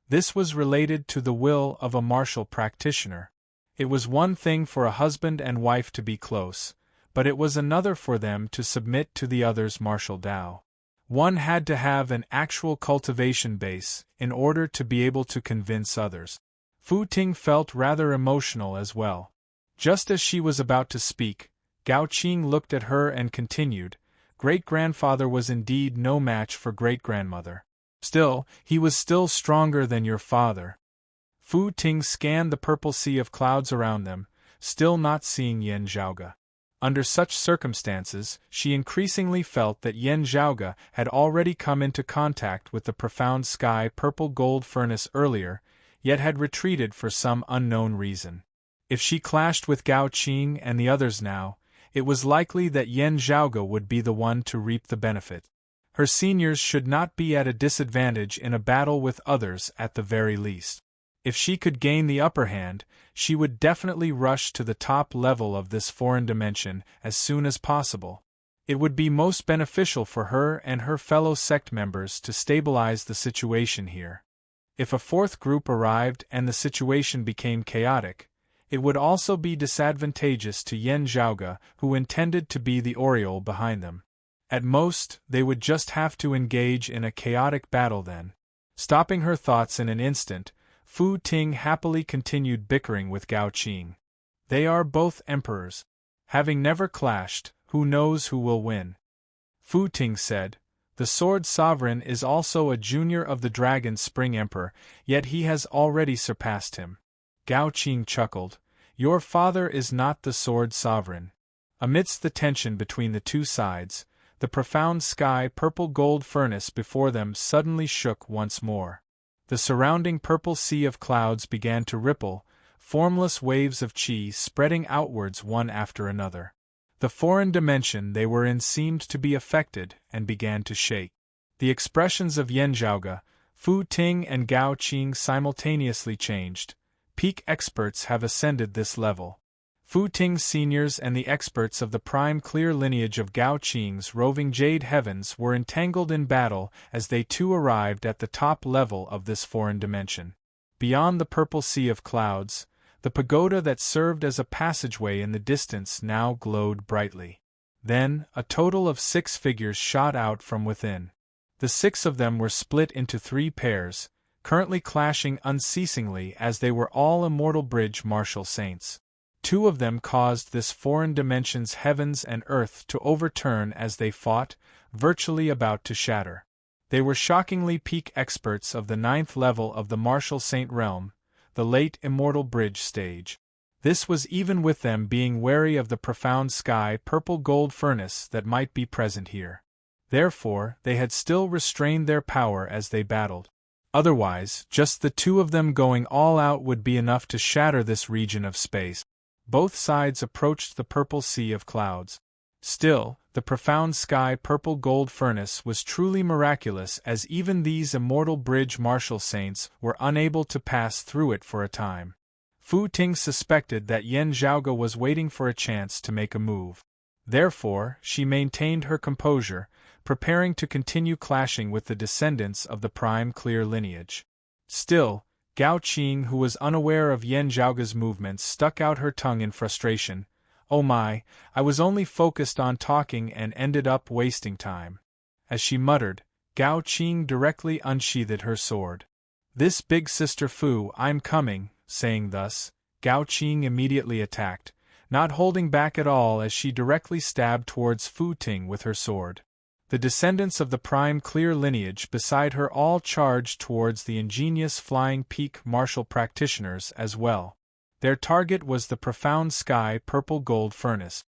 This was related to the will of a martial practitioner. It was one thing for a husband and wife to be close, but it was another for them to submit to the other's martial Tao. One had to have an actual cultivation base in order to be able to convince others. Fu Ting felt rather emotional as well. Just as she was about to speak, Gao Qing looked at her and continued, great-grandfather was indeed no match for great-grandmother. Still, he was still stronger than your father. Fu Ting scanned the purple sea of clouds around them, still not seeing Yan Zhaoge. Under such circumstances, she increasingly felt that Yan Zhaoge had already come into contact with the profound sky purple-gold furnace earlier, yet had retreated for some unknown reason. If she clashed with Gao Qing and the others now, it was likely that Yan Zhaoge would be the one to reap the benefit. Her seniors should not be at a disadvantage in a battle with others at the very least. If she could gain the upper hand, she would definitely rush to the top level of this foreign dimension as soon as possible. It would be most beneficial for her and her fellow sect members to stabilize the situation here. If a fourth group arrived and the situation became chaotic, it would also be disadvantageous to Yan Zhaoge, who intended to be the aureole behind them. At most, they would just have to engage in a chaotic battle then. Stopping her thoughts in an instant, Fu Ting happily continued bickering with Gao Qing. They are both emperors. Having never clashed, who knows who will win? Fu Ting said, the Sword Sovereign is also a junior of the Dragon Spring Emperor, yet he has already surpassed him. Gao Qing chuckled, your father is not the Sword Sovereign. Amidst the tension between the two sides, the profound sky purple-gold furnace before them suddenly shook once more. The surrounding purple sea of clouds began to ripple, formless waves of qi spreading outwards one after another. The foreign dimension they were in seemed to be affected and began to shake. The expressions of Yan Zhaoge, Fu Ting and Gao Qing simultaneously changed. Peak experts have ascended this level. Fu Ting's seniors and the experts of the prime clear lineage of Gao Qing's roving Jade Heavens were entangled in battle as they too arrived at the top level of this foreign dimension. Beyond the purple sea of clouds, the pagoda that served as a passageway in the distance now glowed brightly. Then, a total of 6 figures shot out from within. The 6 of them were split into 3 pairs, currently clashing unceasingly as they were all immortal bridge martial saints. 2 of them caused this foreign dimension's heavens and earth to overturn as they fought, virtually about to shatter. They were shockingly peak experts of the 9th level of the martial saint realm, the late immortal bridge stage. This was even with them being wary of the profound sky purple-gold furnace that might be present here. Therefore, they had still restrained their power as they battled. Otherwise, just the 2 of them going all out would be enough to shatter this region of space. Both sides approached the purple sea of clouds. Still, the profound sky purple-gold furnace was truly miraculous as even these immortal bridge martial saints were unable to pass through it for a time. Fu Ting suspected that Yan Zhaoge was waiting for a chance to make a move. Therefore, she maintained her composure, preparing to continue clashing with the descendants of the prime clear lineage. Still, Gao Qing, who was unaware of Yan Zhaoge's movements, stuck out her tongue in frustration. Oh my, I was only focused on talking and ended up wasting time. As she muttered, Gao Qing directly unsheathed her sword. This big sister Fu, I'm coming. Saying thus, Gao Qing immediately attacked, not holding back at all as she directly stabbed towards Fu Ting with her sword. The descendants of the prime clear lineage beside her all charged towards the ingenious flying peak martial practitioners as well. Their target was the profound sky purple-gold furnace.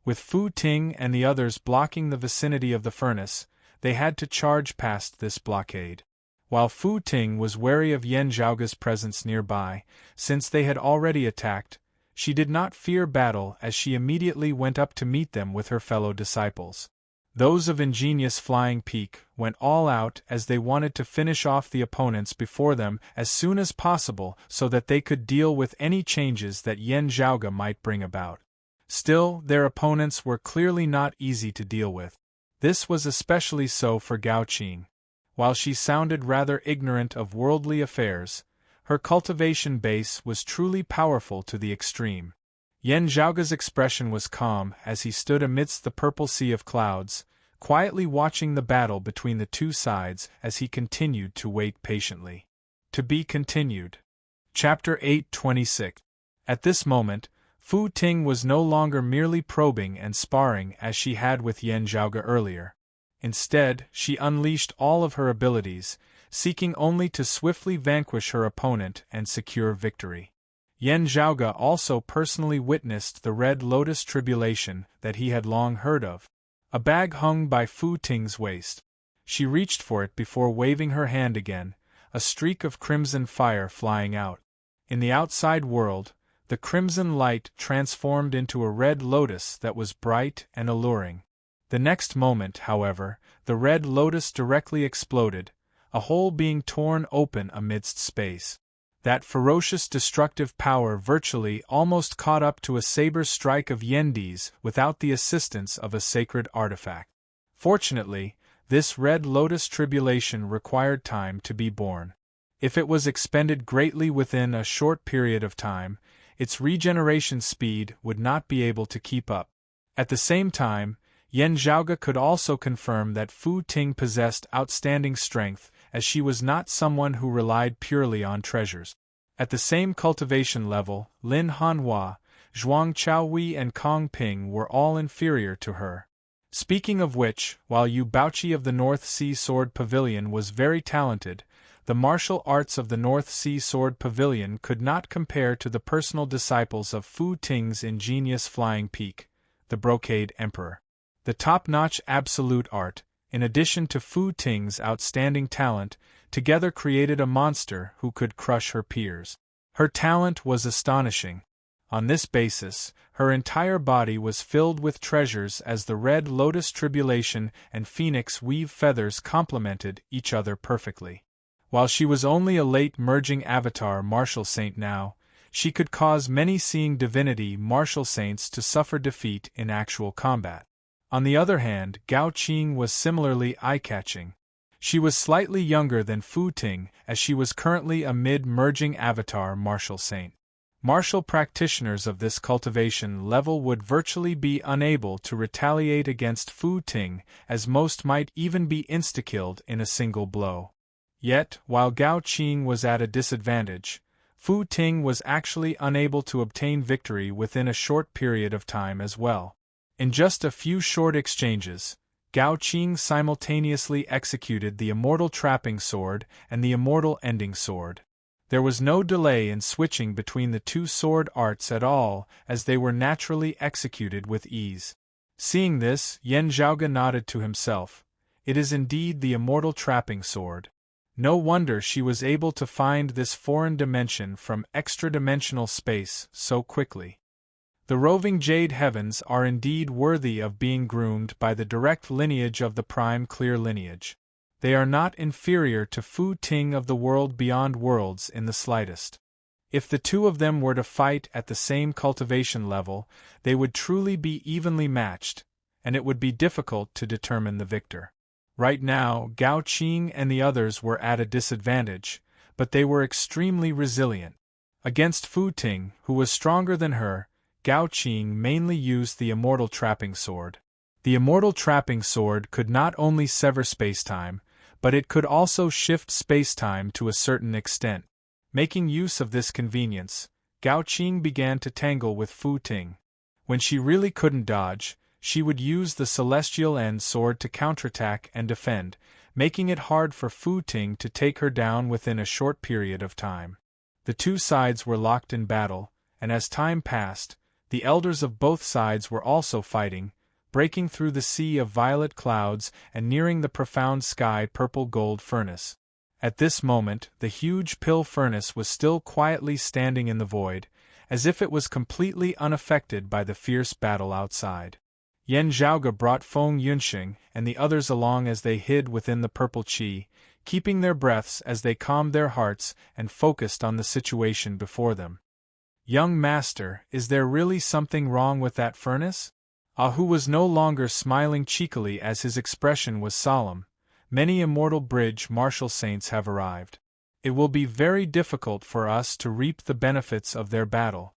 With Fu Ting and the others blocking the vicinity of the furnace, they had to charge past this blockade. While Fu Ting was wary of Yan Zhaoge's presence nearby, since they had already attacked, she did not fear battle as she immediately went up to meet them with her fellow disciples. Those of ingenious flying peak went all out as they wanted to finish off the opponents before them as soon as possible so that they could deal with any changes that Yan Zhaoge might bring about. Still, their opponents were clearly not easy to deal with. This was especially so for Gao Qing. While she sounded rather ignorant of worldly affairs, her cultivation base was truly powerful to the extreme. Yan Zhaoge's expression was calm as he stood amidst the purple sea of clouds, quietly watching the battle between the two sides as he continued to wait patiently. To be continued. Chapter 8:26. At this moment, Fu Ting was no longer merely probing and sparring as she had with Yan Zhaoge earlier. Instead, she unleashed all of her abilities, seeking only to swiftly vanquish her opponent and secure victory. Yen Zhaoge also personally witnessed the Red Lotus tribulation that he had long heard of. A bag hung by Fu Ting's waist. She reached for it before waving her hand again, a streak of crimson fire flying out. In the outside world, the crimson light transformed into a red lotus that was bright and alluring. The next moment, however, the red lotus directly exploded, a hole being torn open amidst space. That ferocious destructive power virtually almost caught up to a saber strike of Yendi's without the assistance of a sacred artifact. Fortunately, this red lotus tribulation required time to be born. If it was expended greatly within a short period of time, its regeneration speed would not be able to keep up. At the same time, Yen Zhaoge could also confirm that Fu Ting possessed outstanding strength, as she was not someone who relied purely on treasures. At the same cultivation level, Lin Hanhua, Zhuang Chaohui and Kong Ping were all inferior to her. Speaking of which, while Yu Baoqi of the North Sea Sword Pavilion was very talented, the martial arts of the North Sea Sword Pavilion could not compare to the personal disciples of Fu Ting's ingenious flying peak, the Brocade Emperor. The top-notch absolute art, in addition to Fu Ting's outstanding talent, together created a monster who could crush her peers. Her talent was astonishing. On this basis, her entire body was filled with treasures as the Red Lotus Tribulation and Phoenix Weave feathers complemented each other perfectly. While she was only a late merging avatar martial saint now, she could cause many seeing divinity martial saints to suffer defeat in actual combat. On the other hand, Gao Qing was similarly eye-catching. She was slightly younger than Fu Ting, as she was currently a mid-merging avatar martial saint. Martial practitioners of this cultivation level would virtually be unable to retaliate against Fu Ting, as most might even be insta-killed in a single blow. Yet, while Gao Qing was at a disadvantage, Fu Ting was actually unable to obtain victory within a short period of time as well. In just a few short exchanges, Gao Qing simultaneously executed the Immortal Trapping Sword and the Immortal Ending Sword. There was no delay in switching between the two sword arts at all, as they were naturally executed with ease. Seeing this, Yen Zhaoge nodded to himself. It is indeed the Immortal Trapping Sword. No wonder she was able to find this foreign dimension from extra-dimensional space so quickly. The roving Jade Heavens are indeed worthy of being groomed by the direct lineage of the Prime Clear lineage. They are not inferior to Fu Ting of the World Beyond Worlds in the slightest. If the two of them were to fight at the same cultivation level, they would truly be evenly matched, and it would be difficult to determine the victor. Right now, Gao Qing and the others were at a disadvantage, but they were extremely resilient. Against Fu Ting, who was stronger than her, Gao Qing mainly used the Immortal Trapping Sword. The Immortal Trapping Sword could not only sever spacetime, but it could also shift spacetime to a certain extent. Making use of this convenience, Gao Qing began to tangle with Fu Ting. When she really couldn't dodge, she would use the Celestial End Sword to counterattack and defend, making it hard for Fu Ting to take her down within a short period of time. The two sides were locked in battle, and as time passed, the elders of both sides were also fighting, breaking through the sea of violet clouds and nearing the profound sky purple-gold furnace. At this moment, the huge pill furnace was still quietly standing in the void, as if it was completely unaffected by the fierce battle outside. Yen Zhaoge brought Feng Yunxing and the others along as they hid within the purple qi, keeping their breaths as they calmed their hearts and focused on the situation before them. "Young master, is there really something wrong with that furnace?" Hu was no longer smiling cheekily as his expression was solemn. "Many Immortal Bridge martial saints have arrived. It will be very difficult for us to reap the benefits of their battle."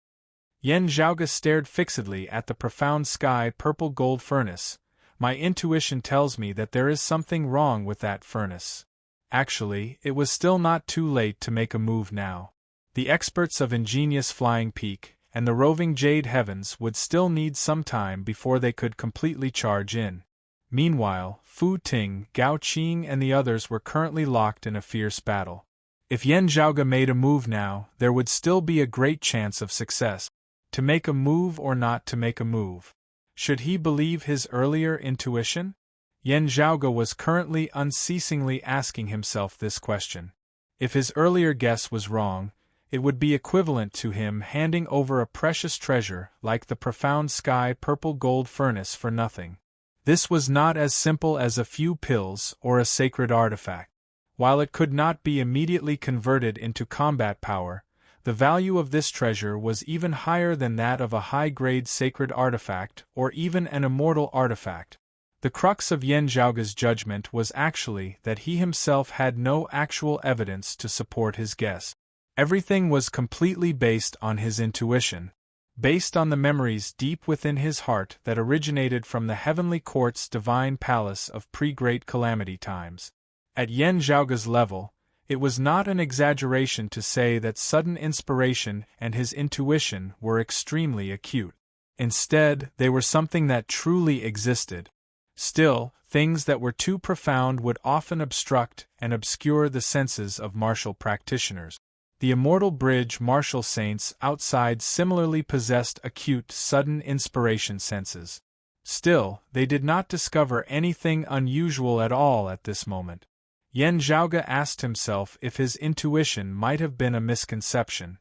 Yen Zhaoge stared fixedly at the profound sky purple-gold furnace. "My intuition tells me that there is something wrong with that furnace." Actually, it was still not too late to make a move now. The experts of Ingenious Flying Peak and the roving Jade Heavens would still need some time before they could completely charge in. Meanwhile, Fu Ting, Gao Qing and the others were currently locked in a fierce battle. If Yen Zhaoge made a move now, there would still be a great chance of success. To make a move or not to make a move? Should he believe his earlier intuition? Yen Zhaoge was currently unceasingly asking himself this question. If his earlier guess was wrong, it would be equivalent to him handing over a precious treasure like the profound sky purple gold furnace for nothing. This was not as simple as a few pills or a sacred artifact. While it could not be immediately converted into combat power, the value of this treasure was even higher than that of a high-grade sacred artifact or even an immortal artifact. The crux of Yen Zhaoge's judgment was actually that he himself had no actual evidence to support his guess. Everything was completely based on his intuition, based on the memories deep within his heart that originated from the heavenly court's divine palace of pre-great calamity times. At Yen Zhaoge's level, it was not an exaggeration to say that sudden inspiration and his intuition were extremely acute. Instead, they were something that truly existed. Still, things that were too profound would often obstruct and obscure the senses of martial practitioners. The immortal bridge martial saints outside similarly possessed acute, sudden inspiration senses. Still, they did not discover anything unusual at all at this moment. Yen Zhaoge asked himself if his intuition might have been a misconception.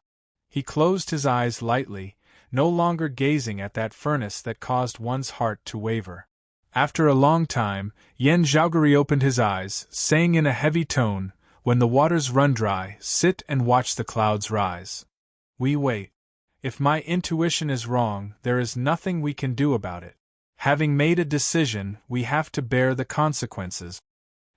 He closed his eyes lightly, no longer gazing at that furnace that caused one's heart to waver. After a long time, Yen Zhaoge reopened his eyes, saying in a heavy tone, "When the waters run dry, sit and watch the clouds rise. We wait. If my intuition is wrong, there is nothing we can do about it. Having made a decision, we have to bear the consequences."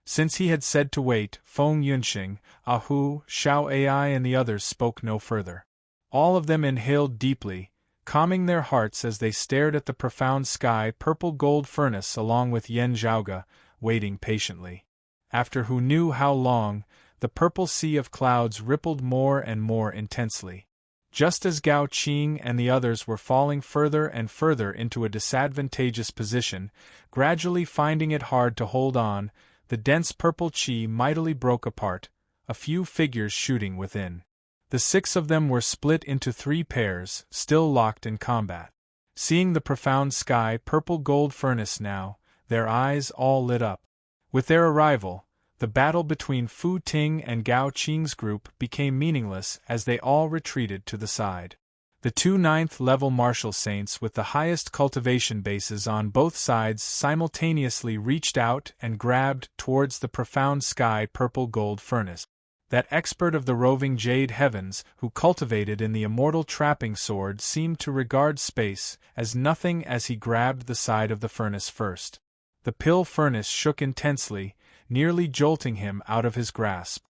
Since he had said to wait, Feng Yunxing, Ahu, Xiao Ai and the others spoke no further. All of them inhaled deeply, calming their hearts as they stared at the profound sky purple gold furnace along with Yen Zhaoge, waiting patiently. After who knew how long, the purple sea of clouds rippled more and more intensely. Just as Gao Qing and the others were falling further and further into a disadvantageous position, gradually finding it hard to hold on, the dense purple qi mightily broke apart, a few figures shooting within. The 6 of them were split into 3 pairs, still locked in combat. Seeing the profound sky purple gold furnace now, their eyes all lit up. With their arrival, the battle between Fu Ting and Gao Qing's group became meaningless as they all retreated to the side. The 2 9th-level martial saints with the highest cultivation bases on both sides simultaneously reached out and grabbed towards the profound sky purple gold furnace. That expert of the roving jade heavens who cultivated in the immortal trapping sword seemed to regard space as nothing as he grabbed the side of the furnace first. The pill furnace shook intensely, nearly jolting him out of his grasp.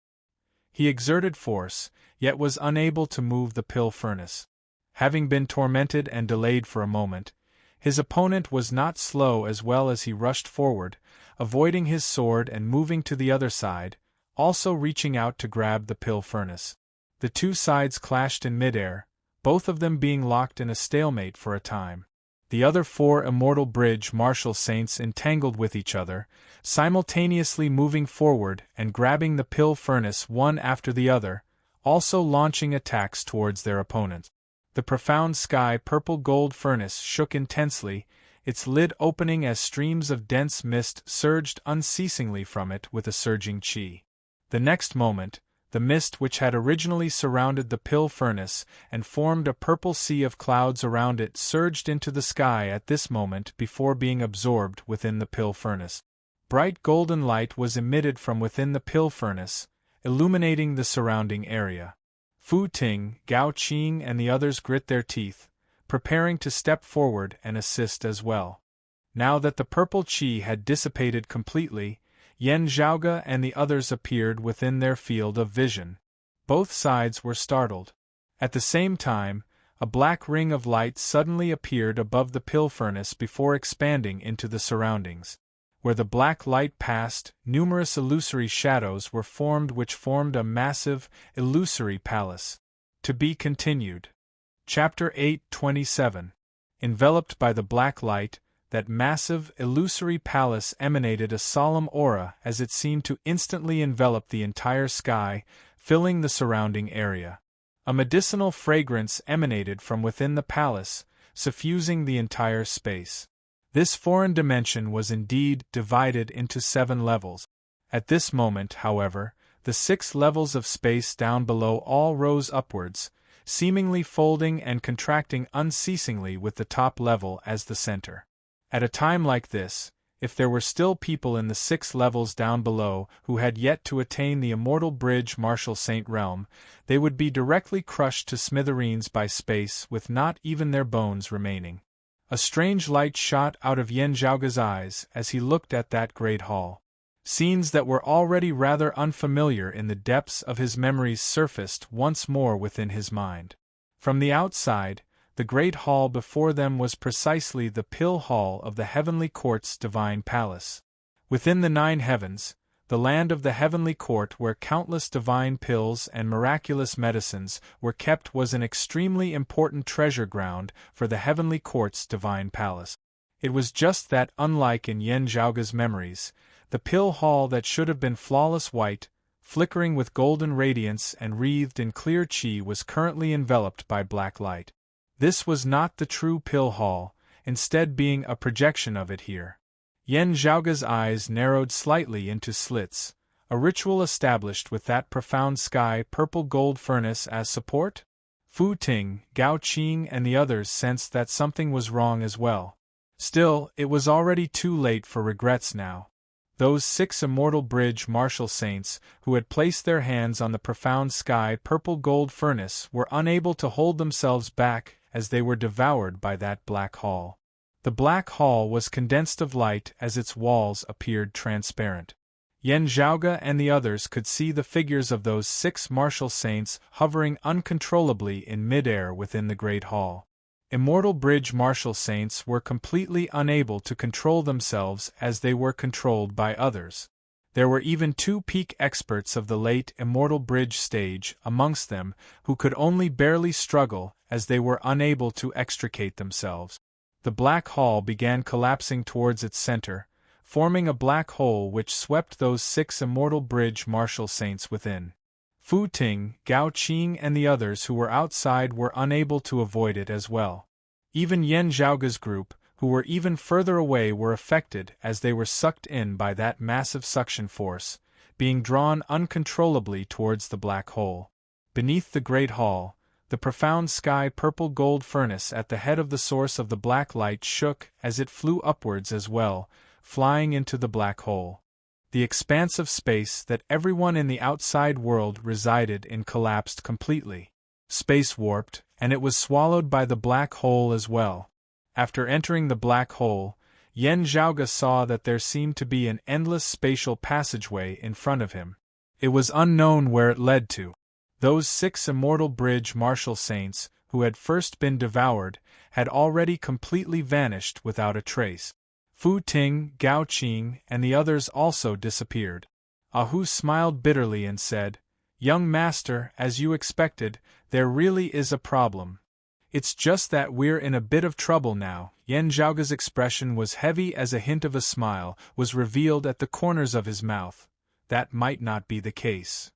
He exerted force, yet was unable to move the pill furnace. Having been tormented and delayed for a moment, his opponent was not slow as well as he rushed forward, avoiding his sword and moving to the other side, also reaching out to grab the pill furnace. The 2 sides clashed in midair, both of them being locked in a stalemate for a time. The other 4 immortal bridge martial saints entangled with each other, simultaneously moving forward and grabbing the pill furnace one after the other, also launching attacks towards their opponents. The profound sky purple gold furnace shook intensely, its lid opening as streams of dense mist surged unceasingly from it with a surging qi. The next moment, the mist which had originally surrounded the pill furnace and formed a purple sea of clouds around it surged into the sky at this moment before being absorbed within the pill furnace. Bright golden light was emitted from within the pill furnace, illuminating the surrounding area. Fu Ting, Gao Qing and the others grit their teeth, preparing to step forward and assist as well. Now that the purple qi had dissipated completely, Yen Zhaoge and the others appeared within their field of vision. Both sides were startled. At the same time, a black ring of light suddenly appeared above the pill furnace before expanding into the surroundings. Where the black light passed, numerous illusory shadows were formed which formed a massive, illusory palace. To be continued. Chapter 8:27. Enveloped by the black light, that massive, illusory palace emanated a solemn aura as it seemed to instantly envelop the entire sky, filling the surrounding area. A medicinal fragrance emanated from within the palace, suffusing the entire space. This foreign dimension was indeed divided into 7 levels. At this moment, however, the 6 levels of space down below all rose upwards, seemingly folding and contracting unceasingly with the top level as the center. At a time like this, if there were still people in the 6 levels down below who had yet to attain the immortal bridge Marshal Saint realm, they would be directly crushed to smithereens by space with not even their bones remaining. A strange light shot out of Yen Zhaoge's eyes as he looked at that great hall. Scenes that were already rather unfamiliar in the depths of his memories surfaced once more within his mind. From the outside, the great hall before them was precisely the pill hall of the heavenly court's divine palace. Within the 9 heavens, the land of the heavenly court where countless divine pills and miraculous medicines were kept was an extremely important treasure ground for the heavenly court's divine palace. It was just that, unlike in Yen Zhaoge's memories, the pill hall that should have been flawless white, flickering with golden radiance and wreathed in clear qi was currently enveloped by black light. This was not the true pill hall, instead being a projection of it here. Yen Zhaoge's eyes narrowed slightly into slits, a ritual established with that profound sky purple gold furnace as support? Fu Ting, Gao Qing and the others sensed that something was wrong as well. Still, it was already too late for regrets now. Those 6 immortal bridge martial saints who had placed their hands on the profound sky purple gold furnace were unable to hold themselves back as they were devoured by that black hall. The black hall was condensed of light as its walls appeared transparent. Yen Zhaoge and the others could see the figures of those 6 martial saints hovering uncontrollably in midair within the great hall. Immortal bridge martial saints were completely unable to control themselves as they were controlled by others. There were even 2 peak experts of the late immortal bridge stage amongst them who could only barely struggle as they were unable to extricate themselves. The black hall began collapsing towards its center, forming a black hole which swept those 6 immortal bridge martial saints within. Fu Ting, Gao Qing and the others who were outside were unable to avoid it as well. Even Yen Zhaoge's group, who were even further away, were affected as they were sucked in by that massive suction force, being drawn uncontrollably towards the black hole. Beneath the great hall, the profound sky purple gold furnace at the head of the source of the black light shook as it flew upwards as well, flying into the black hole. The expanse of space that everyone in the outside world resided in collapsed completely. Space warped, and it was swallowed by the black hole as well. After entering the black hole, Yen Zhaoge saw that there seemed to be an endless spatial passageway in front of him. It was unknown where it led to. Those 6 immortal bridge martial saints, who had first been devoured, had already completely vanished without a trace. Fu Ting, Gao Qing, and the others also disappeared. Ahu smiled bitterly and said, "Young master, as you expected, there really is a problem. It's just that we're in a bit of trouble now." Yen Zhaoge's expression was heavy as a hint of a smile was revealed at the corners of his mouth. That might not be the case.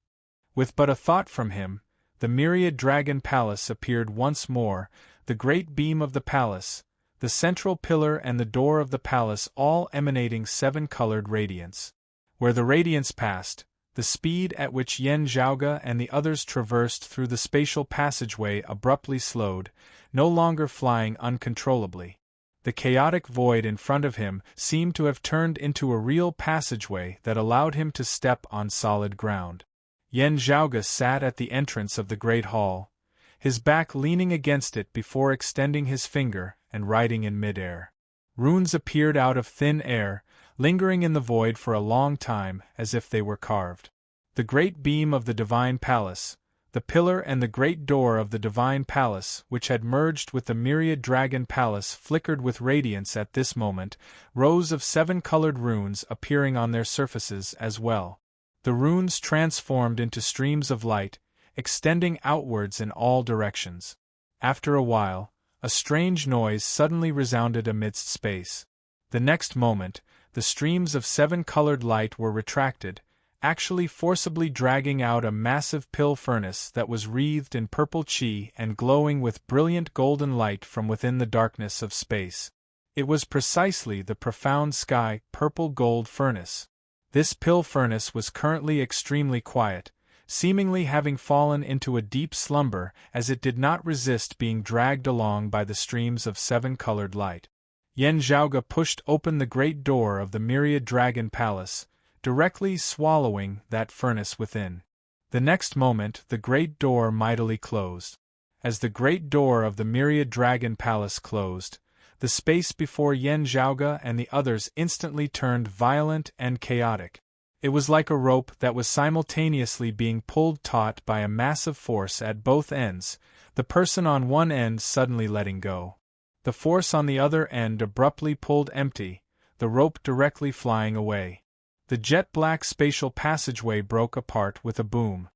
With but a thought from him, the myriad dragon palace appeared once more, the great beam of the palace, the central pillar and the door of the palace all emanating 7-colored radiance. Where the radiance passed, the speed at which Yen Zhaoge and the others traversed through the spatial passageway abruptly slowed, no longer flying uncontrollably. The chaotic void in front of him seemed to have turned into a real passageway that allowed him to step on solid ground. Yen Zhaoge sat at the entrance of the great hall, his back leaning against it before extending his finger and writing in midair. Runes appeared out of thin air, lingering in the void for a long time as if they were carved. The great beam of the divine palace, the pillar and the great door of the divine palace which had merged with the myriad dragon palace flickered with radiance at this moment, rows of 7-colored runes appearing on their surfaces as well. The runes transformed into streams of light, extending outwards in all directions. After a while, a strange noise suddenly resounded amidst space. The next moment, the streams of 7-colored light were retracted, actually forcibly dragging out a massive pill furnace that was wreathed in purple chi and glowing with brilliant golden light from within the darkness of space. It was precisely the profound sky purple gold furnace. This pill furnace was currently extremely quiet, seemingly having fallen into a deep slumber as it did not resist being dragged along by the streams of seven-colored light. Yen Zhaoge pushed open the great door of the Myriad Dragon Palace, directly swallowing that furnace within. The next moment the great door mightily closed. As the great door of the Myriad Dragon Palace closed, the space before Yen Zhaoge and the others instantly turned violent and chaotic. It was like a rope that was simultaneously being pulled taut by a massive force at both ends, the person on one end suddenly letting go. The force on the other end abruptly pulled empty, the rope directly flying away. The jet-black spatial passageway broke apart with a boom.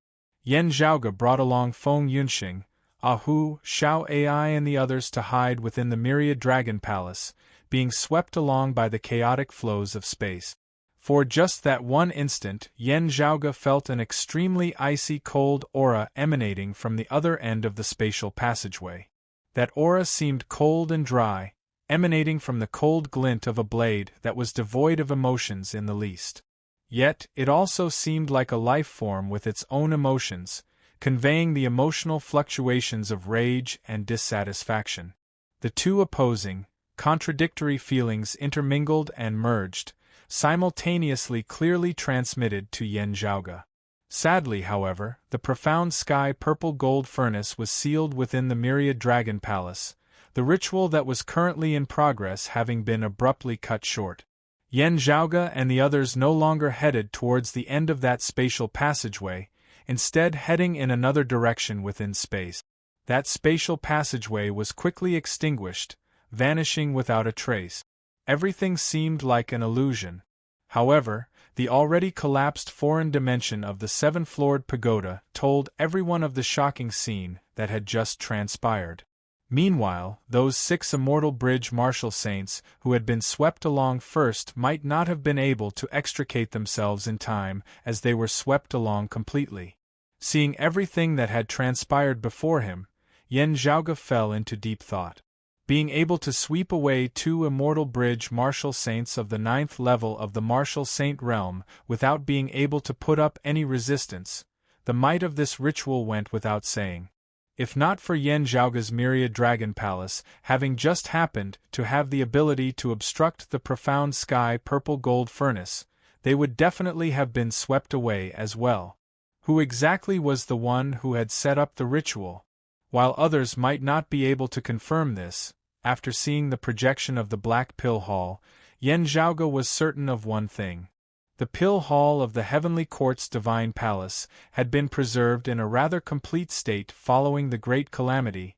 Yen Zhaoge brought along Feng Yunxing, Ahu, Xiao Ai and the others to hide within the Myriad Dragon Palace, being swept along by the chaotic flows of space. For just that one instant, Yen Zhaoge felt an extremely icy cold aura emanating from the other end of the spatial passageway. That aura seemed cold and dry, emanating from the cold glint of a blade that was devoid of emotions in the least. Yet, it also seemed like a life form with its own emotions, conveying the emotional fluctuations of rage and dissatisfaction. The two opposing, contradictory feelings intermingled and merged, simultaneously clearly transmitted to Yen Zhaoge. Sadly, however, the profound sky purple gold furnace was sealed within the Myriad Dragon Palace, the ritual that was currently in progress having been abruptly cut short. Yen Zhaoge and the others no longer headed towards the end of that spatial passageway, instead heading in another direction within space. That spatial passageway was quickly extinguished, vanishing without a trace. Everything seemed like an illusion. However, the already collapsed foreign dimension of the seven-floored pagoda told everyone of the shocking scene that had just transpired. Meanwhile, those 6 immortal bridge martial saints who had been swept along first might not have been able to extricate themselves in time as they were swept along completely. Seeing everything that had transpired before him, Yen Zhaoge fell into deep thought. Being able to sweep away 2 immortal bridge martial saints of the 9th level of the martial saint realm without being able to put up any resistance, the might of this ritual went without saying. If not for Yen Zhaoge's Myriad Dragon Palace having just happened to have the ability to obstruct the profound sky purple gold furnace, they would definitely have been swept away as well. Who exactly was the one who had set up the ritual? While others might not be able to confirm this, after seeing the projection of the Black Pill Hall, Yen Zhaoge was certain of one thing. The Pill Hall of the Heavenly Court's Divine Palace had been preserved in a rather complete state following the Great Calamity,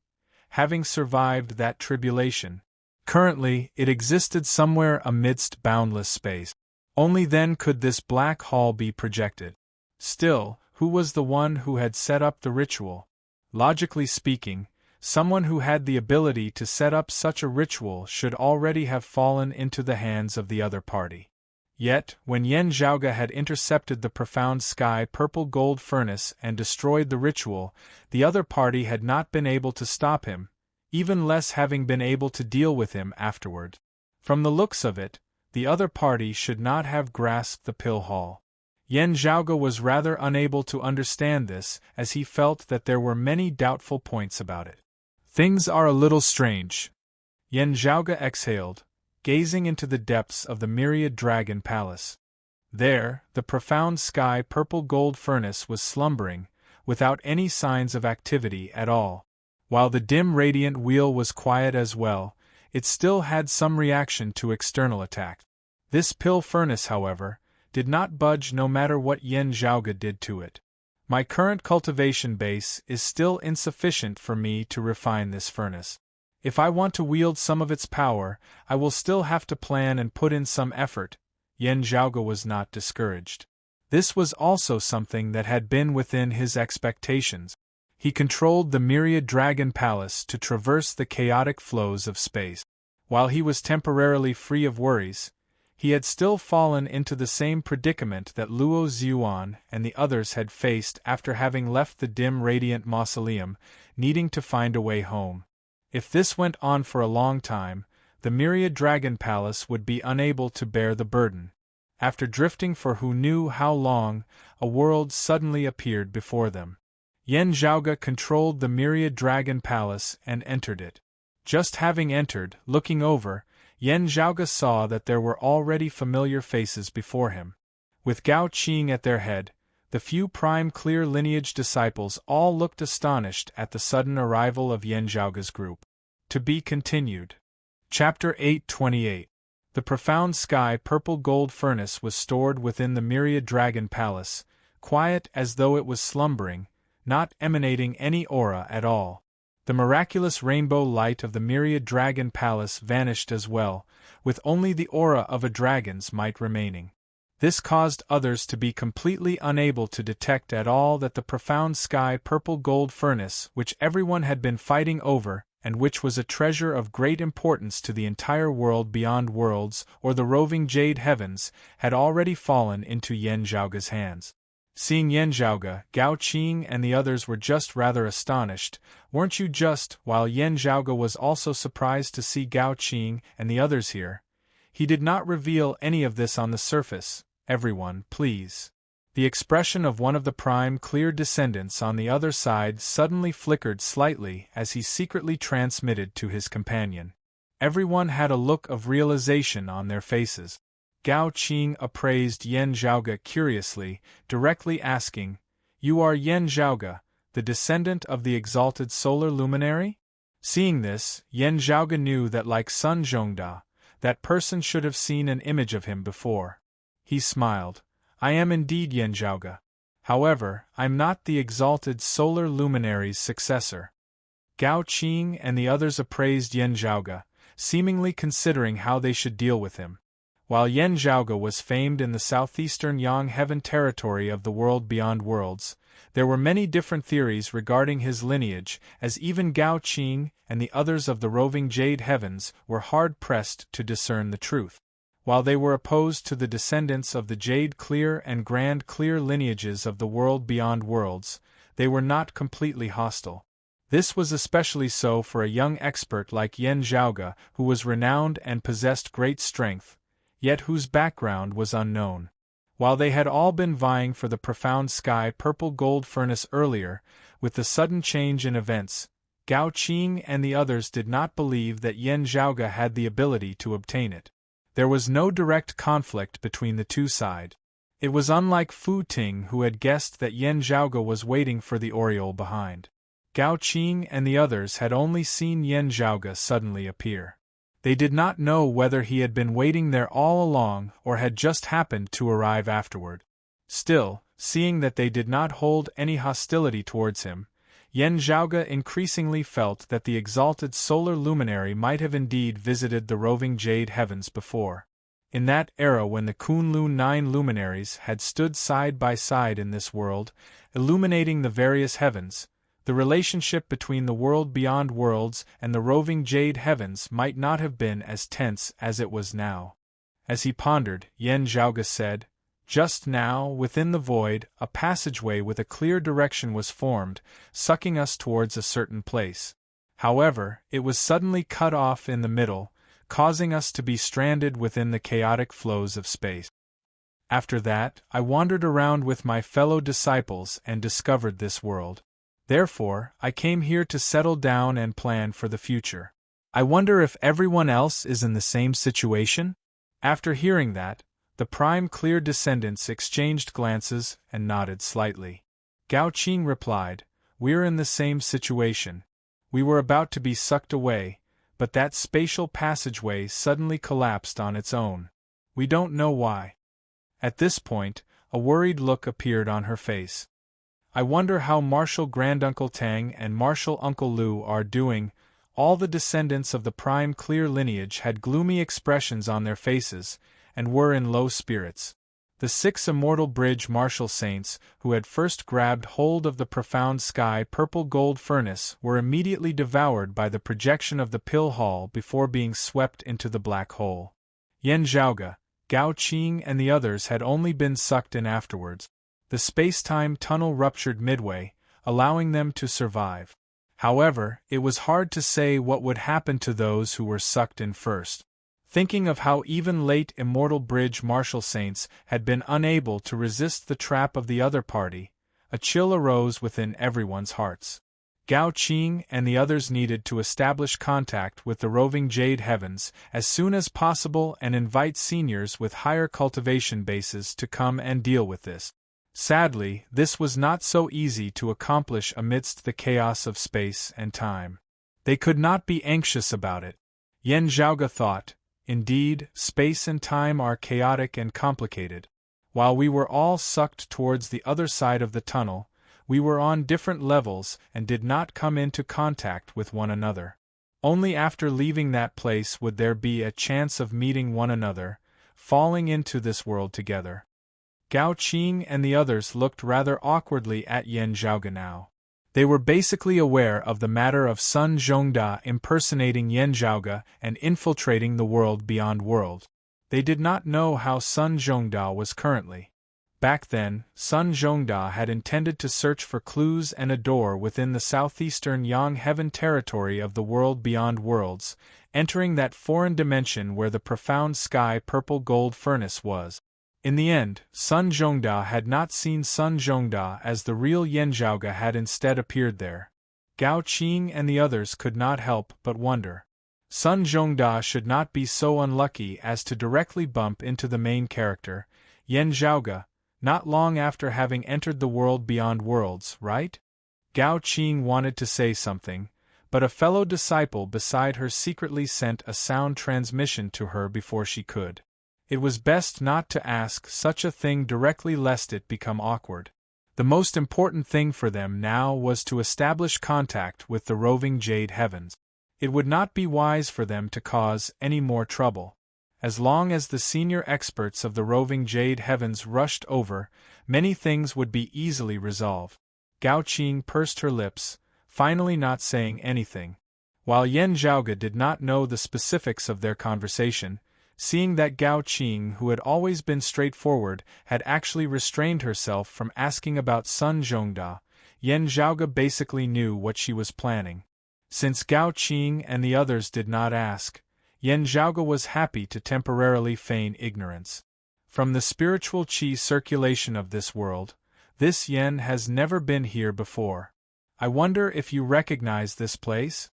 having survived that tribulation. Currently, it existed somewhere amidst boundless space. Only then could this Black Hall be projected. Still, who was the one who had set up the ritual? Logically speaking, someone who had the ability to set up such a ritual should already have fallen into the hands of the other party. Yet, when Yen Zhaoge had intercepted the profound sky purple gold furnace and destroyed the ritual, the other party had not been able to stop him, even less having been able to deal with him afterward. From the looks of it, the other party should not have grasped the Pill Hall. Yen Zhaoge was rather unable to understand this, as he felt that there were many doubtful points about it. Things are a little strange. Yen Zhaoge exhaled, gazing into the depths of the Myriad Dragon Palace. There, the profound sky purple gold furnace was slumbering, without any signs of activity at all. While the dim radiant wheel was quiet as well, it still had some reaction to external attack. This pill furnace, however, did not budge no matter what Yen Zhaoge did to it. My current cultivation base is still insufficient for me to refine this furnace. If I want to wield some of its power, I will still have to plan and put in some effort. Yen Zhaoge was not discouraged. This was also something that had been within his expectations. He controlled the Myriad Dragon Palace to traverse the chaotic flows of space. While he was temporarily free of worries, He had still fallen into the same predicament that Luo Xuan and the others had faced after having left the dim radiant mausoleum, needing to find a way home. If this went on for a long time, the Myriad Dragon Palace would be unable to bear the burden. After drifting for who knew how long, a world suddenly appeared before them. Yen Zhaoge controlled the Myriad Dragon Palace and entered it. Just having entered, looking over, Yen Zhaoge saw that there were already familiar faces before him. With Gao Qing at their head, the few prime clear lineage disciples all looked astonished at the sudden arrival of Yen Zhaoge's group. To be continued. Chapter 828. The profound sky purple gold furnace was stored within the Myriad Dragon Palace, quiet as though it was slumbering, not emanating any aura at all. The miraculous rainbow light of the Myriad Dragon Palace vanished as well, with only the aura of a dragon's might remaining. This caused others to be completely unable to detect at all that the profound sky purple gold furnace which everyone had been fighting over, and which was a treasure of great importance to the entire world beyond worlds or the roving jade heavens, had already fallen into Yen Zhaoge's hands. Seeing Yen Zhaoge, Gao Qing and the others were just rather astonished, weren't you just, while Yen Zhaoge was also surprised to see Gao Qing and the others here. He did not reveal any of this on the surface. Everyone, please. The expression of one of the prime clear descendants on the other side suddenly flickered slightly as he secretly transmitted to his companion. Everyone had a look of realization on their faces. Gao Qing appraised Yen Zhaoge curiously, directly asking, "You are Yen Zhaoge, the descendant of the exalted solar luminary?" Seeing this, Yen Zhaoge knew that like Sun Zhongda, that person should have seen an image of him before. He smiled. "I am indeed Yen Zhaoge. However, I'm not the exalted solar luminary's successor." Gao Qing and the others appraised Yen Zhaoge, seemingly considering how they should deal with him. While Yen Zhaoge was famed in the southeastern Yang Heaven territory of the world beyond worlds, there were many different theories regarding his lineage, as even Gao Qing and the others of the roving Jade Heavens were hard-pressed to discern the truth. While they were opposed to the descendants of the Jade Clear and Grand Clear lineages of the world beyond worlds, they were not completely hostile. This was especially so for a young expert like Yen Zhaoge, who was renowned and possessed great strength, yet whose background was unknown. While they had all been vying for the profound sky purple gold furnace earlier, with the sudden change in events, Gao Qing and the others did not believe that Yen Zhaoge had the ability to obtain it. There was no direct conflict between the two sides. It was unlike Fu Ting, who had guessed that Yen Zhaoge was waiting for the aureole behind. Gao Qing and the others had only seen Yen Zhaoge suddenly appear. They did not know whether he had been waiting there all along or had just happened to arrive afterward. Still, seeing that they did not hold any hostility towards him, Yen Zhaoge increasingly felt that the exalted solar luminary might have indeed visited the roving jade heavens before. In that era when the Kunlun 9 luminaries had stood side by side in this world, illuminating the various heavens, the relationship between the world beyond worlds and the roving jade heavens might not have been as tense as it was now. As he pondered, Yen Zhaoge said, "Just now, within the void, a passageway with a clear direction was formed, sucking us towards a certain place. However, it was suddenly cut off in the middle, causing us to be stranded within the chaotic flows of space. After that, I wandered around with my fellow disciples and discovered this world. Therefore, I came here to settle down and plan for the future. I wonder if everyone else is in the same situation?" After hearing that, the prime clear descendants exchanged glances and nodded slightly. Gao Qing replied, "We're in the same situation. We were about to be sucked away, but that spatial passageway suddenly collapsed on its own. We don't know why." At this point, a worried look appeared on her face. "I wonder how Martial Granduncle Tang and Martial Uncle Lu are doing." All the descendants of the prime clear lineage had gloomy expressions on their faces, and were in low spirits. The 6 immortal bridge martial saints, who had first grabbed hold of the profound sky purple gold furnace, were immediately devoured by the projection of the pill hall before being swept into the black hole. Yen Zhaoge, Gao Qing and the others had only been sucked in afterwards. The space-time tunnel ruptured midway, allowing them to survive. However, it was hard to say what would happen to those who were sucked in first. Thinking of how even late Immortal Bridge Marshal Saints had been unable to resist the trap of the other party, a chill arose within everyone's hearts. Gao Qing and the others needed to establish contact with the roving Jade Heavens as soon as possible and invite seniors with higher cultivation bases to come and deal with this. Sadly, this was not so easy to accomplish amidst the chaos of space and time. They could not be anxious about it. Yen Zhaoge thought, indeed, space and time are chaotic and complicated. While we were all sucked towards the other side of the tunnel, we were on different levels and did not come into contact with one another. Only after leaving that place would there be a chance of meeting one another, falling into this world together. Gao Qing and the others looked rather awkwardly at Yen Zhaoge now. They were basically aware of the matter of Sun Zhongda impersonating Yen Zhaoge and infiltrating the world beyond world. They did not know how Sun Zhongda was currently. Back then, Sun Zhongda had intended to search for clues and a door within the southeastern Yang Heaven territory of the world beyond worlds, entering that foreign dimension where the profound sky purple gold furnace was. In the end, Sun Zhongda had not seen Sun Zhongda as the real Yen Zhaoge had instead appeared there. Gao Qing and the others could not help but wonder. Sun Zhongda should not be so unlucky as to directly bump into the main character, Yen Zhaoge, not long after having entered the world beyond worlds, right? Gao Qing wanted to say something, but a fellow disciple beside her secretly sent a sound transmission to her before she could. It was best not to ask such a thing directly lest it become awkward. The most important thing for them now was to establish contact with the roving Jade Heavens. It would not be wise for them to cause any more trouble. As long as the senior experts of the roving Jade Heavens rushed over, many things would be easily resolved. Gao Qing pursed her lips, finally not saying anything. While Yen Zhaoge did not know the specifics of their conversation, seeing that Gao Qing, who had always been straightforward, had actually restrained herself from asking about Sun Zhongda, Yen Zhaoge basically knew what she was planning. Since Gao Qing and the others did not ask, Yen Zhaoge was happy to temporarily feign ignorance. From the spiritual qi circulation of this world, this Yen has never been here before. I wonder if you recognize this place?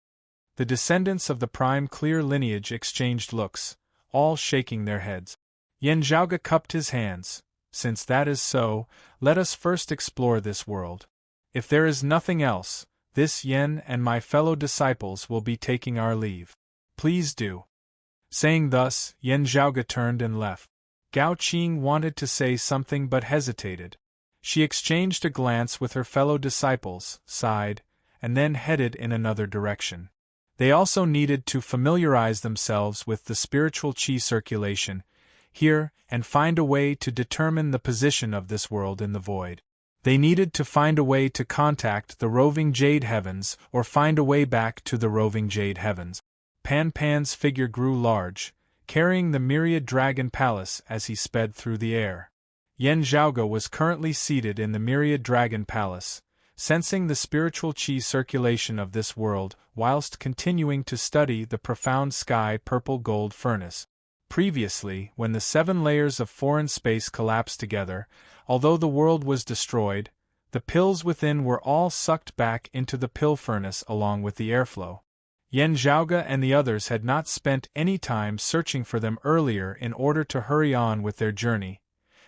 The descendants of the prime clear lineage exchanged looks, all shaking their heads. Yen Zhaoge cupped his hands. Since that is so, let us first explore this world. If there is nothing else, this Yen and my fellow disciples will be taking our leave. Please do. Saying thus, Yen Zhaoge turned and left. Gao Qing wanted to say something but hesitated. She exchanged a glance with her fellow disciples, sighed, and then headed in another direction. They also needed to familiarize themselves with the spiritual qi circulation here and find a way to determine the position of this world in the void. They needed to find a way to contact the roving Jade Heavens or find a way back to the roving Jade Heavens. Pan Pan's figure grew large, carrying the myriad dragon palace as he sped through the air. Yen Zhaoge was currently seated in the myriad dragon palace, sensing the spiritual qi circulation of this world whilst continuing to study the profound sky purple gold furnace. Previously, when the 7 layers of foreign space collapsed together, although the world was destroyed, the pills within were all sucked back into the pill furnace along with the airflow. Yen Zhaoge and the others had not spent any time searching for them earlier in order to hurry on with their journey,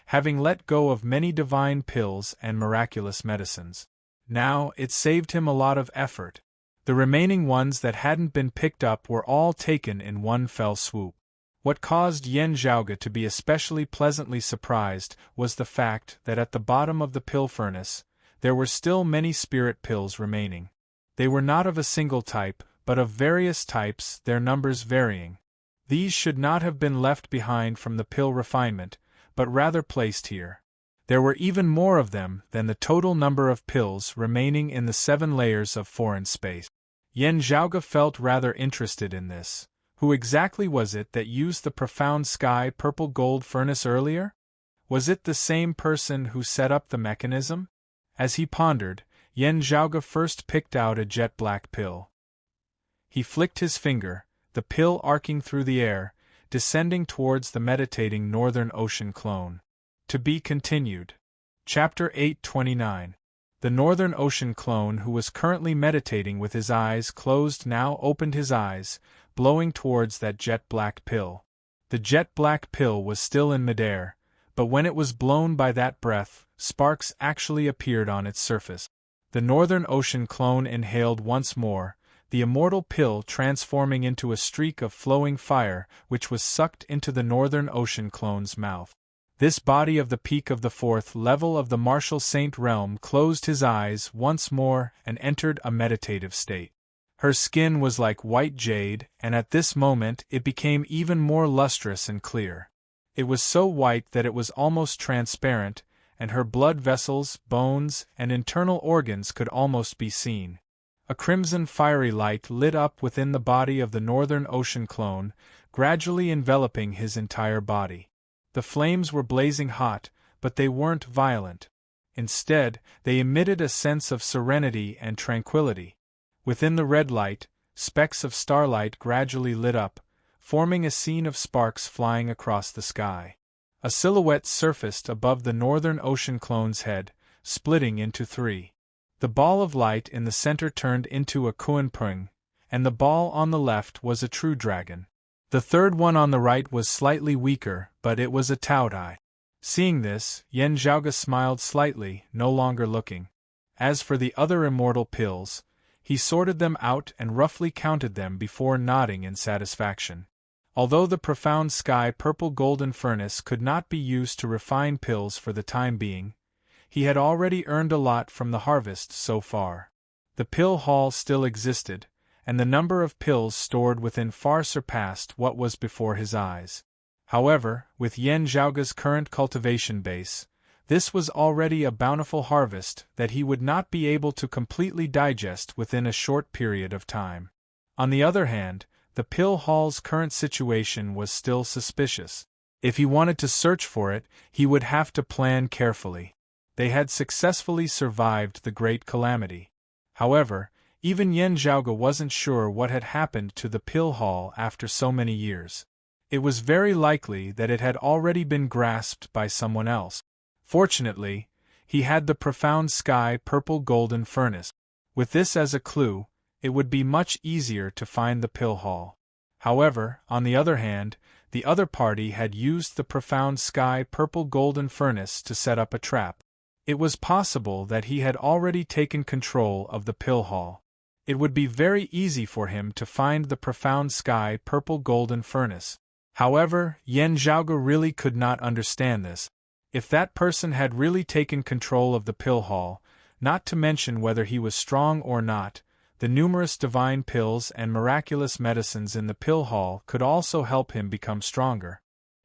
having let go of many divine pills and miraculous medicines. Now, it saved him a lot of effort. The remaining ones that hadn't been picked up were all taken in one fell swoop. What caused Yen Zhaoge to be especially pleasantly surprised was the fact that at the bottom of the pill furnace, there were still many spirit pills remaining. They were not of a single type, but of various types, their numbers varying. These should not have been left behind from the pill refinement, but rather placed here. There were even more of them than the total number of pills remaining in the 7 layers of foreign space. Yen Zhaoge felt rather interested in this. Who exactly was it that used the profound sky purple gold furnace earlier? Was it the same person who set up the mechanism? As he pondered, Yen Zhaoge first picked out a jet-black pill. He flicked his finger, the pill arcing through the air, descending towards the meditating Northern Ocean clone. To be continued. Chapter 829. The Northern Ocean clone who was currently meditating with his eyes closed now opened his eyes, blowing towards that jet-black pill. The jet-black pill was still in midair, but when it was blown by that breath, sparks actually appeared on its surface. The Northern Ocean clone inhaled once more, the immortal pill transforming into a streak of flowing fire which was sucked into the Northern Ocean clone's mouth. This body of the peak of the fourth level of the martial saint realm closed his eyes once more and entered a meditative state. Her skin was like white jade, and at this moment it became even more lustrous and clear. It was so white that it was almost transparent, and her blood vessels, bones, and internal organs could almost be seen. A crimson fiery light lit up within the body of the Northern Ocean clone, gradually enveloping his entire body. The flames were blazing hot, but they weren't violent. Instead, they emitted a sense of serenity and tranquility. Within the red light, specks of starlight gradually lit up, forming a scene of sparks flying across the sky. A silhouette surfaced above the Northern Ocean clone's head, splitting into three. The ball of light in the center turned into a Kuan-Pung, and the ball on the left was a true dragon. The third one on the right was slightly weaker, but it was a Taodai. Seeing this, Yen Zhaoge smiled slightly, no longer looking. As for the other immortal pills, he sorted them out and roughly counted them before nodding in satisfaction. Although the profound sky purple golden furnace could not be used to refine pills for the time being, he had already earned a lot from the harvest so far. The pill hall still existed, and the number of pills stored within far surpassed what was before his eyes. However, with Yen Zhaoge's current cultivation base, this was already a bountiful harvest that he would not be able to completely digest within a short period of time. On the other hand, the pill hall's current situation was still suspicious. If he wanted to search for it, he would have to plan carefully. They had successfully survived the great calamity. However, even Yen Zhaoge wasn't sure what had happened to the pill hall after so many years. It was very likely that it had already been grasped by someone else. Fortunately, he had the profound sky purple golden furnace. With this as a clue, it would be much easier to find the pill hall. However, on the other hand, the other party had used the profound sky purple golden furnace to set up a trap. It was possible that he had already taken control of the pill hall. It would be very easy for him to find the profound sky purple golden furnace. However, Yen Zhaoge really could not understand this. If that person had really taken control of the pill hall, not to mention whether he was strong or not, the numerous divine pills and miraculous medicines in the pill hall could also help him become stronger.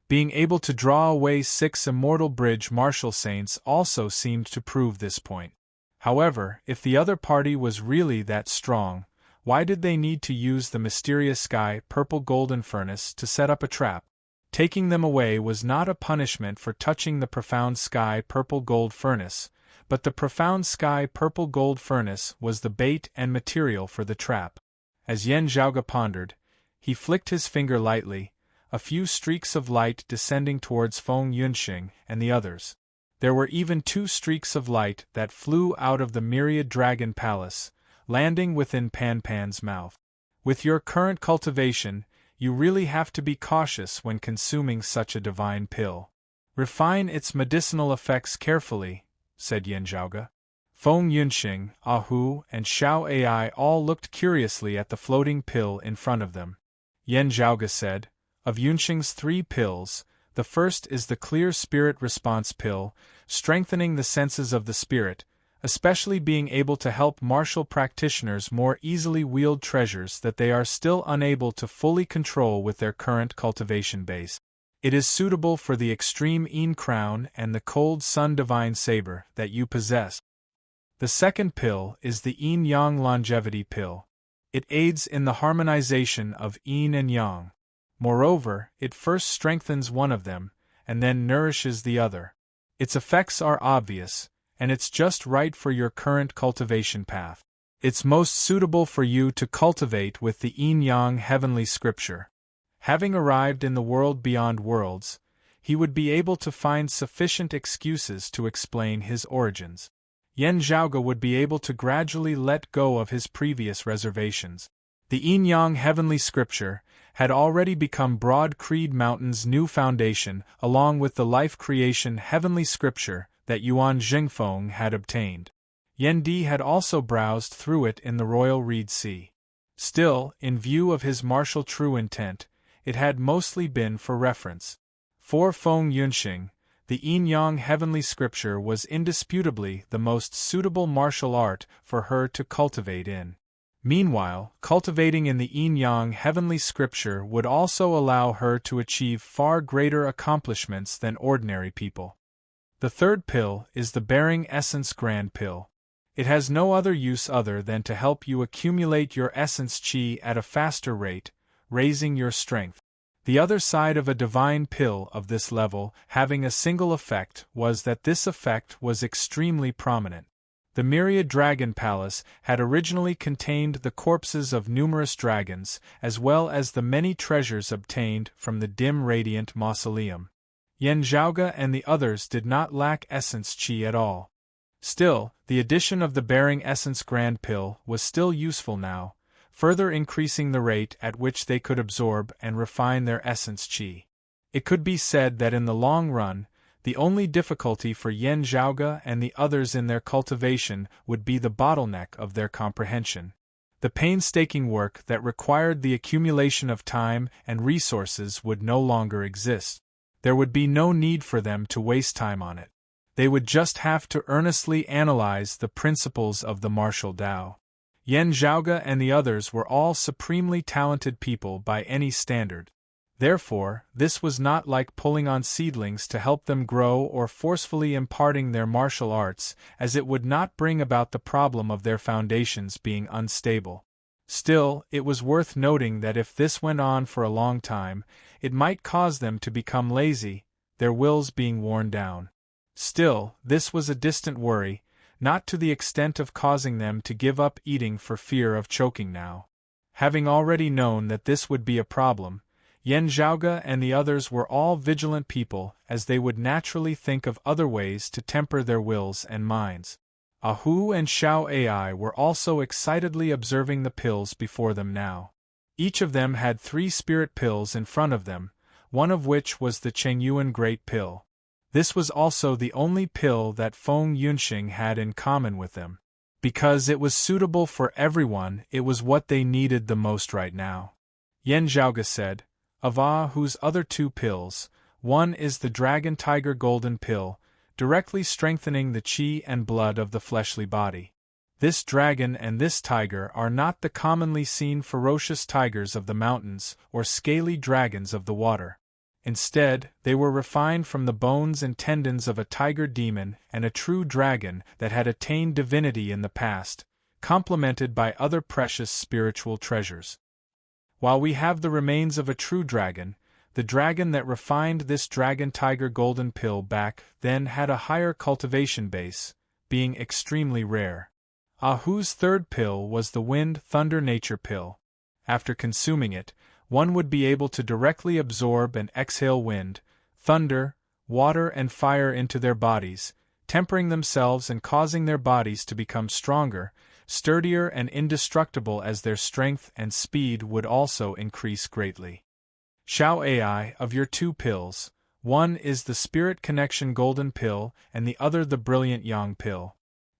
Being able to draw away 6 immortal bridge martial saints also seemed to prove this point. However, if the other party was really that strong, why did they need to use the mysterious sky purple golden furnace to set up a trap? Taking them away was not a punishment for touching the profound sky purple gold furnace, but the profound sky purple gold furnace was the bait and material for the trap. As Yen Zhaoge pondered, he flicked his finger lightly, a few streaks of light descending towards Feng Yunxing and the others. There were even 2 streaks of light that flew out of the myriad dragon palace, landing within Pan Pan's mouth. With your current cultivation, you really have to be cautious when consuming such a divine pill. Refine its medicinal effects carefully, said Yen Zhaoge. Feng Yunxing, Ahu, and Xiao Ai all looked curiously at the floating pill in front of them. Yen Zhaoge said, of Yunxing's 3 pills, the first is the clear spirit response pill, strengthening the senses of the spirit, especially being able to help martial practitioners more easily wield treasures that they are still unable to fully control with their current cultivation base. It is suitable for the extreme Yin Crown and the Cold Sun Divine Saber that you possess. The second pill is the Yin Yang Longevity Pill. It aids in the harmonization of yin and yang. Moreover, it first strengthens one of them, and then nourishes the other. Its effects are obvious, and it's just right for your current cultivation path. It's most suitable for you to cultivate with the yin-yang heavenly scripture. Having arrived in the world beyond worlds, he would be able to find sufficient excuses to explain his origins. Yan Zhaoge would be able to gradually let go of his previous reservations. The yin-yang heavenly scripture had already become Broad Creed Mountain's new foundation, along with the life creation heavenly scripture that Yuan Jingfeng had obtained. Yan Di had also browsed through it in the Royal Reed Sea. Still, in view of his martial true intent, it had mostly been for reference. For Feng Yunxing, the yin-yang heavenly scripture was indisputably the most suitable martial art for her to cultivate in. Meanwhile, cultivating in the yin-yang heavenly scripture would also allow her to achieve far greater accomplishments than ordinary people. The third pill is the Bearing Essence Grand Pill. It has no other use other than to help you accumulate your essence qi at a faster rate, raising your strength. The other side of a divine pill of this level having a single effect was that this effect was extremely prominent. The Myriad Dragon Palace had originally contained the corpses of numerous dragons, as well as the many treasures obtained from the dim radiant mausoleum. Yan Zhaoge and the others did not lack essence qi at all. Still, the addition of the Bearing Essence Grand Pill was still useful now, further increasing the rate at which they could absorb and refine their essence qi. It could be said that in the long run, the only difficulty for Yan Zhaoge and the others in their cultivation would be the bottleneck of their comprehension. The painstaking work that required the accumulation of time and resources would no longer exist. There would be no need for them to waste time on it. They would just have to earnestly analyze the principles of the martial Tao. Yan Zhaoge and the others were all supremely talented people by any standard. Therefore, this was not like pulling on seedlings to help them grow or forcefully imparting their martial arts, as it would not bring about the problem of their foundations being unstable. Still, it was worth noting that if this went on for a long time, it might cause them to become lazy, their wills being worn down. Still, this was a distant worry, not to the extent of causing them to give up eating for fear of choking now. Having already known that this would be a problem, Yan Zhaoge and the others were all vigilant people, as they would naturally think of other ways to temper their wills and minds. Ahu and Xiao Ai were also excitedly observing the pills before them now. Each of them had 3 spirit pills in front of them, one of which was the Chengyuan Great Pill. This was also the only pill that Feng Yunxing had in common with them. Because it was suitable for everyone, it was what they needed the most right now. Yan Zhaoge said, of Ahu's other 2 pills, one is the Dragon Tiger Golden Pill, directly strengthening the qi and blood of the fleshly body. This dragon and this tiger are not the commonly seen ferocious tigers of the mountains or scaly dragons of the water. Instead, they were refined from the bones and tendons of a tiger demon and a true dragon that had attained divinity in the past, complemented by other precious spiritual treasures. While we have the remains of a true dragon, the dragon that refined this Dragon Tiger Golden Pill back then had a higher cultivation base, being extremely rare. Ahu's third pill was the Wind Thunder Nature Pill. After consuming it, one would be able to directly absorb and exhale wind, thunder, water and fire into their bodies, tempering themselves and causing their bodies to become stronger, sturdier and indestructible, as their strength and speed would also increase greatly. Xiao Ai, of your 2 pills, one is the Spirit Connection Golden Pill and the other the Brilliant Yang Pill.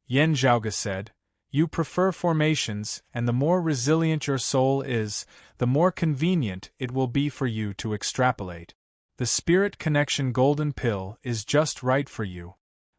Yan Zhaoge said, you prefer formations, and the more resilient your soul is, the more convenient it will be for you to extrapolate. The Spirit Connection Golden Pill is just right for you.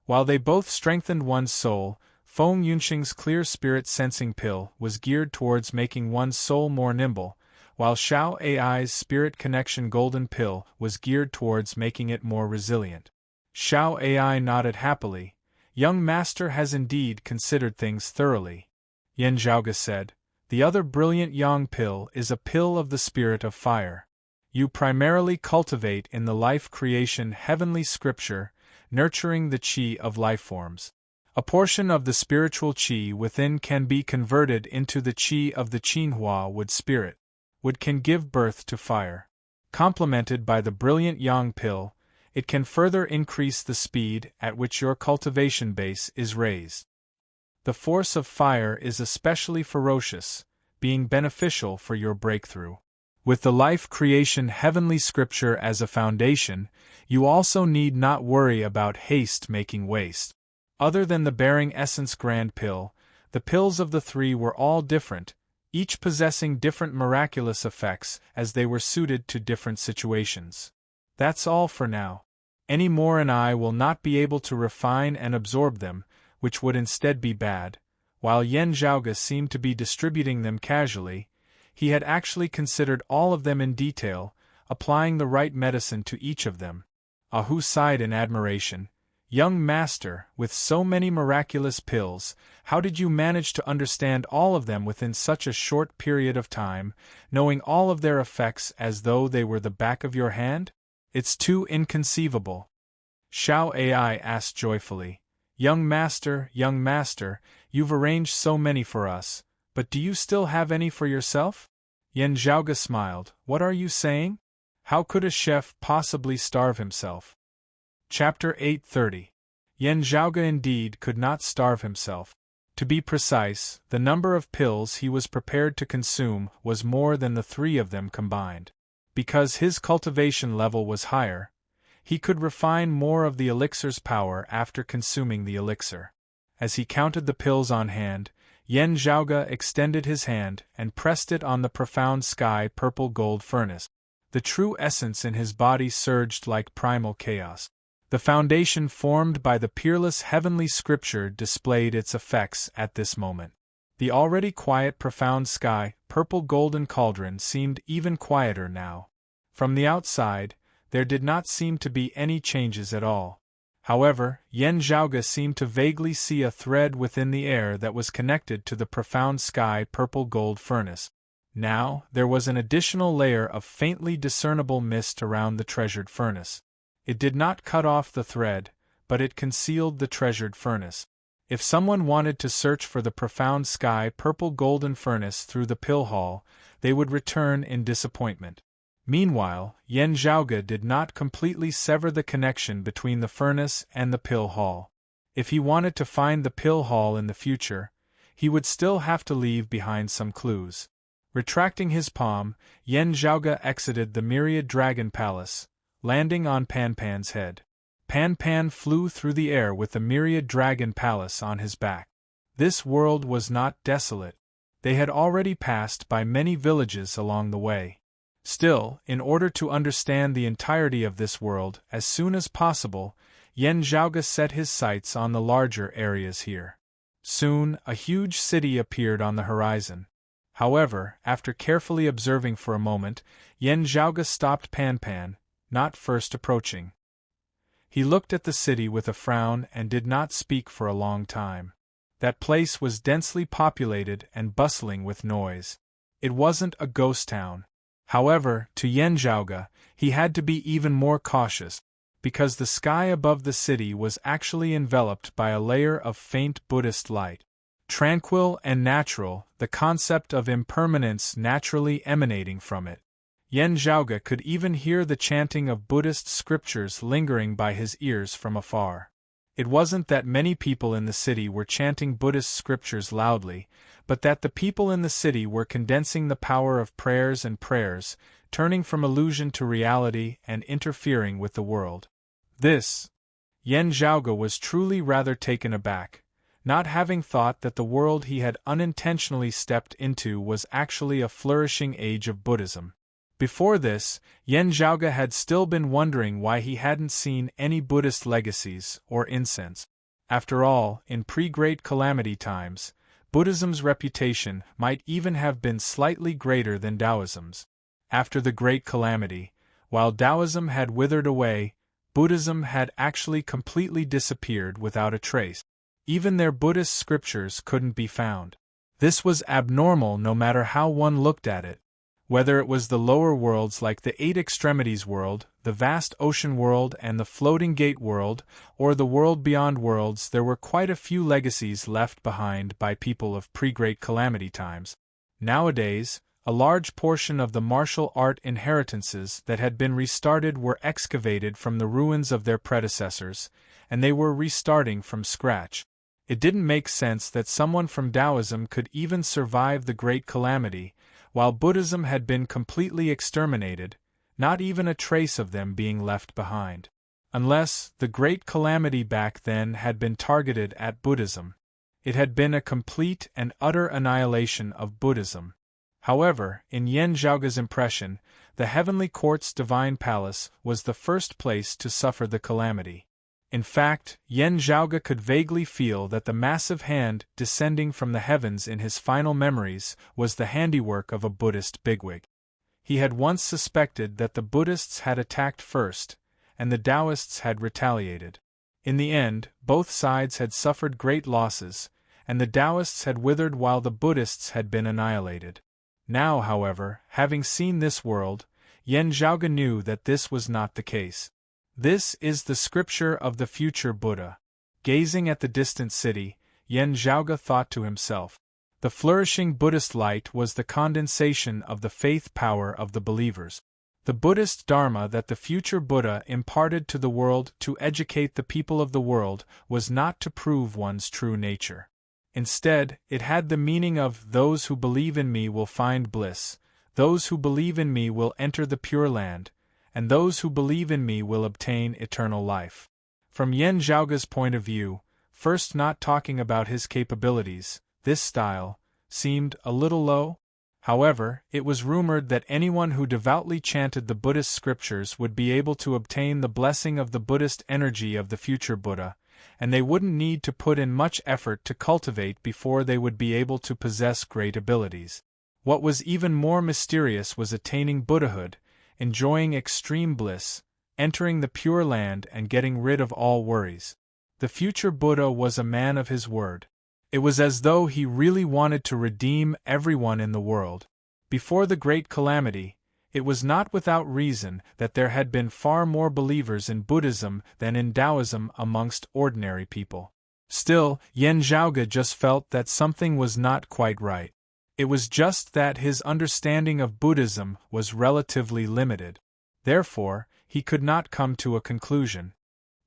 While they both strengthened one's soul, Feng Yunxing's Clear Spirit Sensing Pill was geared towards making one's soul more nimble, while Xiao Ai's Spirit Connection Golden Pill was geared towards making it more resilient. Xiao Ai nodded happily. Young master has indeed considered things thoroughly. Yan Zhaoge said, The other brilliant yang pill is a pill of the spirit of fire. You primarily cultivate in the life creation heavenly scripture, nurturing the qi of life forms. A portion of the spiritual qi within can be converted into the qi of the Qinhua wood spirit. Wood can give birth to fire. Complemented by the brilliant yang pill, it can further increase the speed at which your cultivation base is raised. The force of fire is especially ferocious, being beneficial for your breakthrough. With the life creation heavenly scripture as a foundation, you also need not worry about haste making waste. Other than the bearing essence grand pill, the pills of the three were all different, each possessing different miraculous effects as they were suited to different situations. That's all for now. Any more and I will not be able to refine and absorb them, which would instead be bad. While Yen Zhaoge seemed to be distributing them casually, he had actually considered all of them in detail, applying the right medicine to each of them. Ah Hu sighed in admiration. Young master, with so many miraculous pills, how did you manage to understand all of them within such a short period of time, knowing all of their effects as though they were the back of your hand? It's too inconceivable. Xiao Ai asked joyfully. Young master, you've arranged so many for us, but do you still have any for yourself? Yen Zhaoge smiled. What are you saying? How could a chef possibly starve himself? Chapter 830. Yen Zhaoge indeed could not starve himself. To be precise, the number of pills he was prepared to consume was more than the three of them combined. Because his cultivation level was higher, he could refine more of the elixir's power after consuming the elixir. As he counted the pills on hand, Yen Zhaoge extended his hand and pressed it on the profound sky purple gold furnace. The true essence in his body surged like primal chaos. The foundation formed by the peerless heavenly scripture displayed its effects at this moment. The already quiet profound sky purple golden cauldron seemed even quieter now. From the outside, there did not seem to be any changes at all. However, Yen Zhaoge seemed to vaguely see a thread within the air that was connected to the profound sky purple gold furnace. Now, there was an additional layer of faintly discernible mist around the treasured furnace. It did not cut off the thread, but it concealed the treasured furnace. If someone wanted to search for the profound sky purple golden furnace through the pill hall, they would return in disappointment. Meanwhile, Yen Zhaoge did not completely sever the connection between the furnace and the pill hall. If he wanted to find the pill hall in the future, he would still have to leave behind some clues. Retracting his palm, Yen Zhaoge exited the myriad dragon palace, landing on Pan's head. Pan flew through the air with the myriad dragon palace on his back. This world was not desolate. They had already passed by many villages along the way. Still, in order to understand the entirety of this world as soon as possible, Yen Zhaoge set his sights on the larger areas here. Soon, a huge city appeared on the horizon. However, after carefully observing for a moment, Yen Zhaoge stopped Pan, not first approaching. He looked at the city with a frown and did not speak for a long time. That place was densely populated and bustling with noise. It wasn't a ghost town. However, to Yen Zhaoge, he had to be even more cautious, because the sky above the city was actually enveloped by a layer of faint Buddhist light. Tranquil and natural, the concept of impermanence naturally emanating from it. Yen Zhaoge could even hear the chanting of Buddhist scriptures lingering by his ears from afar. It wasn't that many people in the city were chanting Buddhist scriptures loudly, but that the people in the city were condensing the power of prayers, turning from illusion to reality and interfering with the world. Yen Zhaoge was truly rather taken aback, not having thought that the world he had unintentionally stepped into was actually a flourishing age of Buddhism. Before this, Yen Zhaoge had still been wondering why he hadn't seen any Buddhist legacies or incense. After all, in pre-Great Calamity times, Buddhism's reputation might even have been slightly greater than Taoism's. After the Great Calamity, while Taoism had withered away, Buddhism had actually completely disappeared without a trace. Even their Buddhist scriptures couldn't be found. This was abnormal no matter how one looked at it. Whether it was the lower worlds like the Eight Extremities world, the vast ocean world and the floating gate world, or the world beyond worlds, there were quite a few legacies left behind by people of pre-Great Calamity times. Nowadays, a large portion of the martial art inheritances that had been restarted were excavated from the ruins of their predecessors, and they were restarting from scratch. It didn't make sense that someone from Taoism could even survive the Great Calamity, while Buddhism had been completely exterminated, not even a trace of them being left behind. Unless the Great Calamity back then had been targeted at Buddhism. It had been a complete and utter annihilation of Buddhism. However, in Yen Zhaoge's impression, the Heavenly Court's Divine Palace was the first place to suffer the calamity. In fact, Yen Zhaoge could vaguely feel that the massive hand descending from the heavens in his final memories was the handiwork of a Buddhist bigwig. He had once suspected that the Buddhists had attacked first, and the Taoists had retaliated. In the end, both sides had suffered great losses, and the Taoists had withered while the Buddhists had been annihilated. Now, however, having seen this world, Yen Zhaoge knew that this was not the case. This is the scripture of the future Buddha. Gazing at the distant city, Yen Zhaoge thought to himself. The flourishing Buddhist light was the condensation of the faith power of the believers. The Buddhist Dharma that the future Buddha imparted to the world to educate the people of the world was not to prove one's true nature. Instead, it had the meaning of, those who believe in me will find bliss, those who believe in me will enter the Pure Land, and those who believe in me will obtain eternal life. From Yen Zhaoge's point of view, first not talking about his capabilities, this style seemed a little low. However, it was rumored that anyone who devoutly chanted the Buddhist scriptures would be able to obtain the blessing of the Buddhist energy of the future Buddha, and they wouldn't need to put in much effort to cultivate before they would be able to possess great abilities. What was even more mysterious was attaining Buddhahood, enjoying extreme bliss, entering the Pure Land and getting rid of all worries. The future Buddha was a man of his word. It was as though he really wanted to redeem everyone in the world. Before the Great Calamity, it was not without reason that there had been far more believers in Buddhism than in Taoism amongst ordinary people. Still, Yen Zhaoge just felt that something was not quite right. It was just that his understanding of Buddhism was relatively limited. Therefore, he could not come to a conclusion.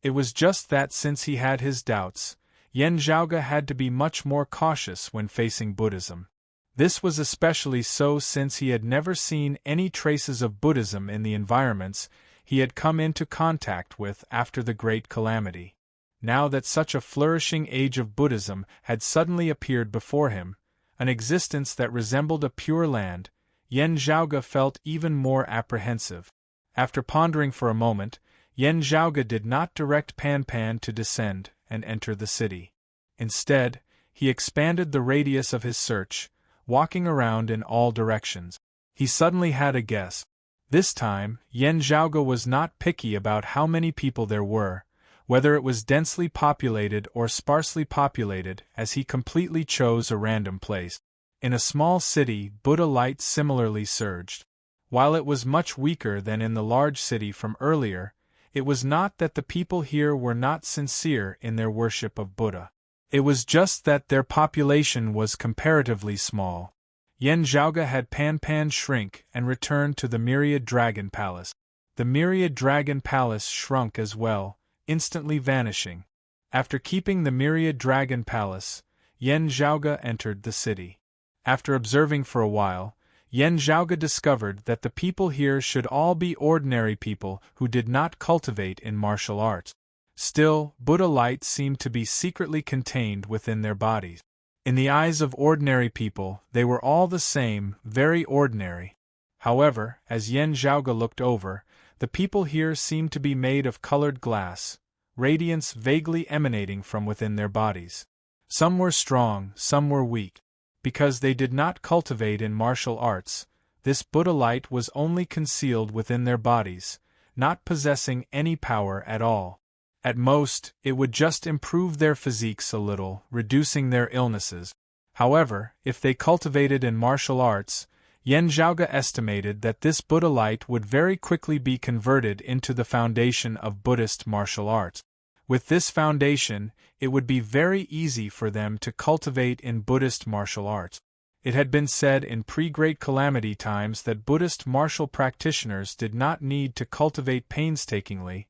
It was just that since he had his doubts, Yen Zhaoge had to be much more cautious when facing Buddhism. This was especially so since he had never seen any traces of Buddhism in the environments he had come into contact with after the Great Calamity. Now that such a flourishing age of Buddhism had suddenly appeared before him, an existence that resembled a pure land, Yen Zhaoge felt even more apprehensive. After pondering for a moment, Yen Zhaoge did not direct Pan Pan to descend and enter the city. Instead, he expanded the radius of his search, walking around in all directions. He suddenly had a guess. This time, Yen Zhaoge was not picky about how many people there were, whether it was densely populated or sparsely populated, as he completely chose a random place. In a small city, Buddha light similarly surged. While it was much weaker than in the large city from earlier, it was not that the people here were not sincere in their worship of Buddha. It was just that their population was comparatively small. Yen Zhaoge had Pan Pan shrink and return to the Myriad Dragon Palace. The Myriad Dragon Palace shrunk as well, instantly vanishing. After keeping the Myriad Dragon Palace, Yen Zhaoge entered the city. After observing for a while, Yen Zhaoge discovered that the people here should all be ordinary people who did not cultivate in martial arts. Still, Buddha light seemed to be secretly contained within their bodies. In the eyes of ordinary people, they were all the same, very ordinary. However, as Yen Zhaoge looked over, the people here seemed to be made of colored glass, radiance vaguely emanating from within their bodies. Some were strong, some were weak. Because they did not cultivate in martial arts, this Buddha light was only concealed within their bodies, not possessing any power at all. At most, it would just improve their physiques a little, reducing their illnesses. However, if they cultivated in martial arts, Yen Zhaoge estimated that this Buddha light would very quickly be converted into the foundation of Buddhist martial arts. With this foundation, it would be very easy for them to cultivate in Buddhist martial arts. It had been said in pre-Great Calamity times that Buddhist martial practitioners did not need to cultivate painstakingly,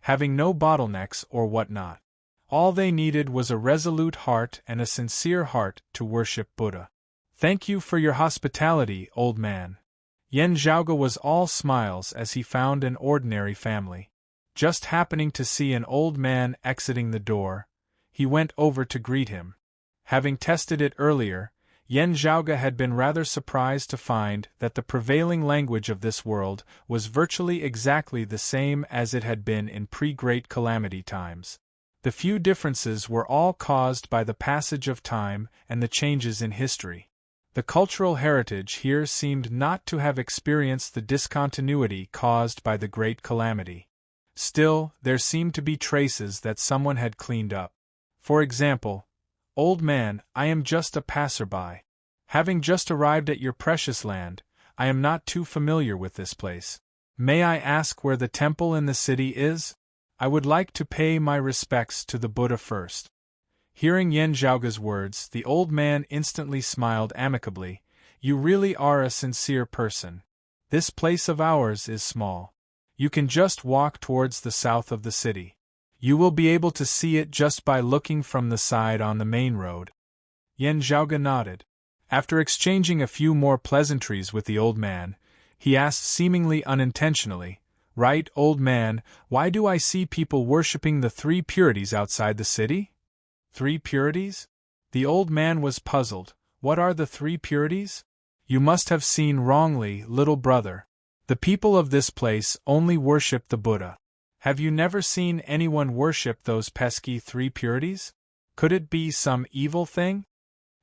having no bottlenecks or whatnot. All they needed was a resolute heart and a sincere heart to worship Buddha. "Thank you for your hospitality, old man." Yen Zhaoge was all smiles as he found an ordinary family. Just happening to see an old man exiting the door, he went over to greet him. Having tested it earlier, Yen Zhaoge had been rather surprised to find that the prevailing language of this world was virtually exactly the same as it had been in pre-Great Calamity times. The few differences were all caused by the passage of time and the changes in history. The cultural heritage here seemed not to have experienced the discontinuity caused by the Great Calamity. Still, there seemed to be traces that someone had cleaned up. For example, "Old man, I am just a passerby. Having just arrived at your precious land, I am not too familiar with this place. May I ask where the temple in the city is? I would like to pay my respects to the Buddha first." Hearing Yen Zhaoge's words, the old man instantly smiled amicably. "You really are a sincere person. This place of ours is small. You can just walk towards the south of the city. You will be able to see it just by looking from the side on the main road." Yen Zhaoge nodded. After exchanging a few more pleasantries with the old man, he asked seemingly unintentionally, "Right, old man, why do I see people worshipping the three purities outside the city?" "Three purities?" The old man was puzzled. "What are the three purities?" "You must have seen wrongly, little brother. The people of this place only worship the Buddha. Have you never seen anyone worship those pesky three purities? Could it be some evil thing?"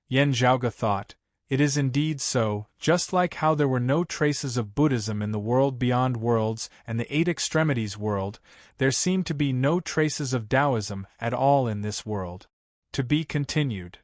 Yen Zhaoge thought, "It is indeed so, just like how there were no traces of Buddhism in the world beyond worlds and the Eight Extremities world, there seemed to be no traces of Taoism at all in this world." To be continued.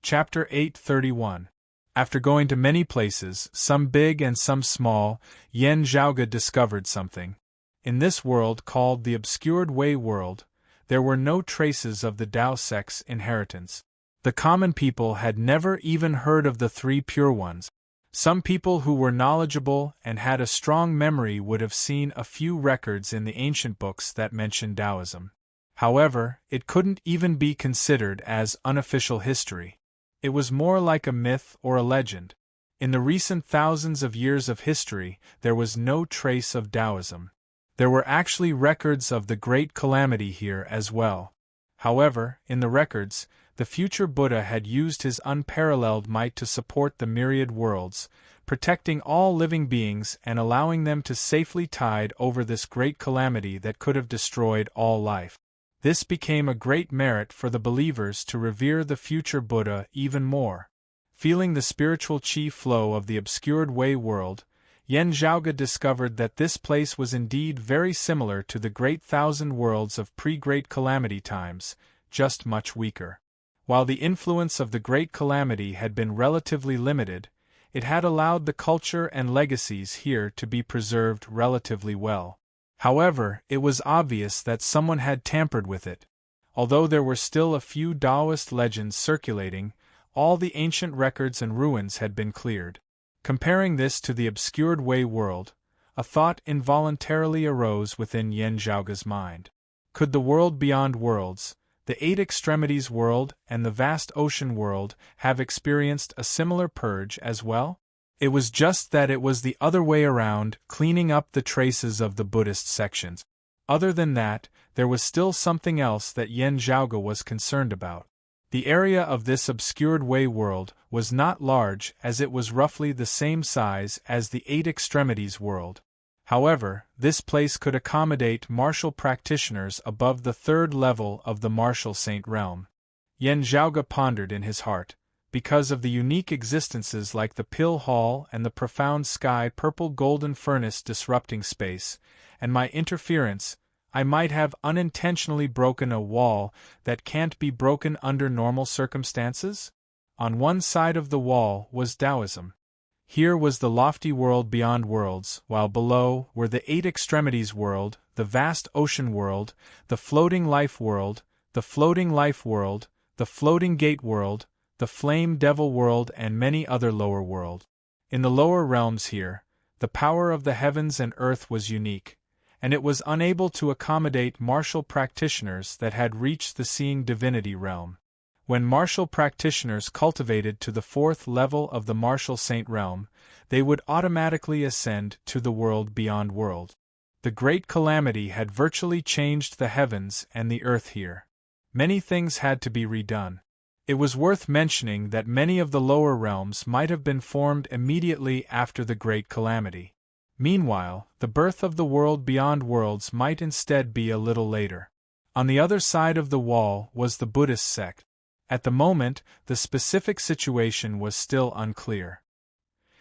Chapter 831. After going to many places, some big and some small, Yen Zhaoge discovered something. In this world called the Obscured Way world, there were no traces of the Tao sect's inheritance. The common people had never even heard of the three pure ones. Some people who were knowledgeable and had a strong memory would have seen a few records in the ancient books that mentioned Taoism. However, it couldn't even be considered as unofficial history. It was more like a myth or a legend. In the recent thousands of years of history, there was no trace of Taoism. There were actually records of the Great Calamity here as well. However, in the records, the future Buddha had used his unparalleled might to support the myriad worlds, protecting all living beings and allowing them to safely tide over this great calamity that could have destroyed all life. This became a great merit for the believers to revere the future Buddha even more. Feeling the spiritual chi flow of the Obscured Way world, Yen Zhaoge discovered that this place was indeed very similar to the Great Thousand Worlds of pre-Great Calamity times, just much weaker. While the influence of the Great Calamity had been relatively limited, it had allowed the culture and legacies here to be preserved relatively well. However, it was obvious that someone had tampered with it. Although there were still a few Taoist legends circulating, all the ancient records and ruins had been cleared. Comparing this to the Obscured Way world, a thought involuntarily arose within Yen Zhaoge's mind. Could the world beyond worlds, the Eight Extremities world and the vast ocean world have experienced a similar purge as well? It was just that it was the other way around, cleaning up the traces of the Buddhist sections. Other than that, there was still something else that Yen Zhaoge was concerned about. The area of this Obscured Way world was not large, as it was roughly the same size as the Eight Extremities world. However, this place could accommodate martial practitioners above the third level of the martial saint realm. Yen Zhaoge pondered in his heart. Because of the unique existences like the Pill Hall and the profound sky purple golden furnace disrupting space, and my interference, I might have unintentionally broken a wall that can't be broken under normal circumstances? on one side of the wall was Taoism. Here was the lofty world beyond worlds, while below were the eight extremities world, the vast ocean world, the floating life world, the floating life world, the floating gate world, the flame devil world, and many other lower worlds. In the lower realms here, the power of the heavens and earth was unique, and it was unable to accommodate martial practitioners that had reached the seeing divinity realm. When martial practitioners cultivated to the fourth level of the martial saint realm, they would automatically ascend to the world beyond world. The great calamity had virtually changed the heavens and the earth here. Many things had to be redone. It was worth mentioning that many of the lower realms might have been formed immediately after the great calamity. Meanwhile, the birth of the world beyond worlds might instead be a little later. On the other side of the wall was the Buddhist sect. At the moment, the specific situation was still unclear.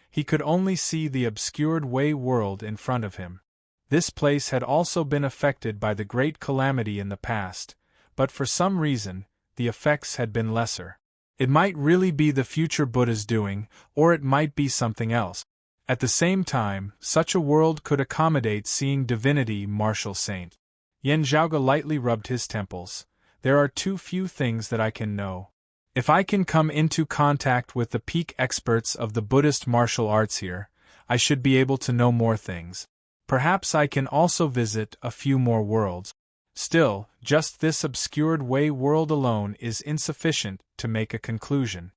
He could only see the obscured way world in front of him. This place had also been affected by the great calamity in the past, but for some reason, the effects had been lesser. It might really be the future Buddha's doing, or it might be something else. At the same time, such a world could accommodate seeing divinity martial saint. Yen Zhaoge lightly rubbed his temples. There are too few things that I can know. If I can come into contact with the peak experts of the Buddhist martial arts here, I should be able to know more things. Perhaps I can also visit a few more worlds. Still, just this obscured way world alone is insufficient to make a conclusion.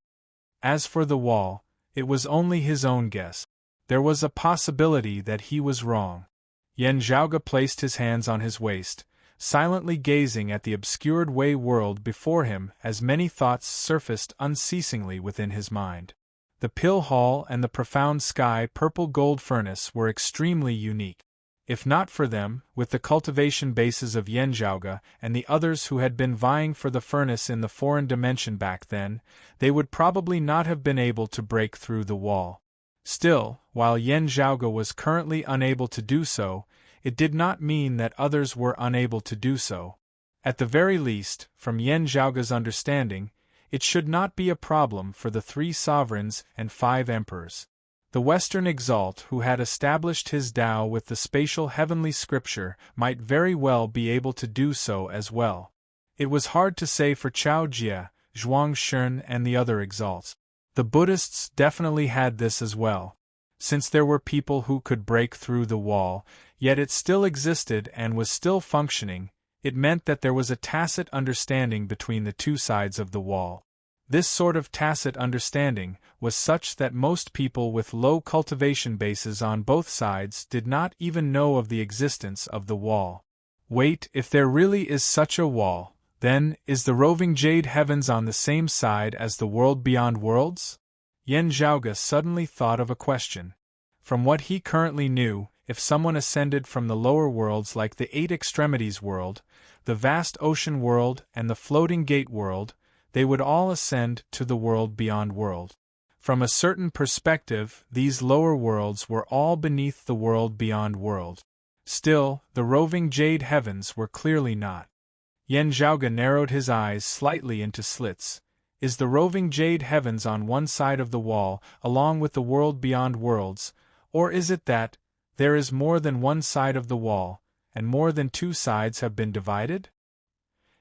As for the wall, it was only his own guess. There was a possibility that he was wrong. Yen Zhaoge placed his hands on his waist, silently gazing at the obscured way world before him as many thoughts surfaced unceasingly within his mind. The pill hall and the profound sky purple gold furnace were extremely unique. If not for them, with the cultivation bases of Yen Zhaoge and the others who had been vying for the furnace in the foreign dimension back then, they would probably not have been able to break through the wall. Still, while Yen Zhaoge was currently unable to do so, it did not mean that others were unable to do so. At the very least, from Yen Zhaoge's understanding, it should not be a problem for the 3 sovereigns and 5 emperors. The Western exalt who had established his Tao with the spatial heavenly scripture might very well be able to do so as well. It was hard to say for Chao Jie, Zhuang Shun and the other exalts. The Buddhists definitely had this as well. Since there were people who could break through the wall, yet it still existed and was still functioning, it meant that there was a tacit understanding between the 2 sides of the wall. This sort of tacit understanding was such that most people with low cultivation bases on both sides did not even know of the existence of the wall. Wait, if there really is such a wall, then, is the roving jade heavens on the same side as the world beyond worlds? Yen Zhaoge suddenly thought of a question. From what he currently knew, if someone ascended from the lower worlds like the 8 extremities world, the vast ocean world and the floating gate world, they would all ascend to the world beyond world. From a certain perspective, these lower worlds were all beneath the world beyond world. Still, the roving jade heavens were clearly not. Yen Zhaoge narrowed his eyes slightly into slits. Is the roving jade heavens on one side of the wall, along with the world beyond worlds, or is it that there is more than one side of the wall, and more than 2 sides have been divided?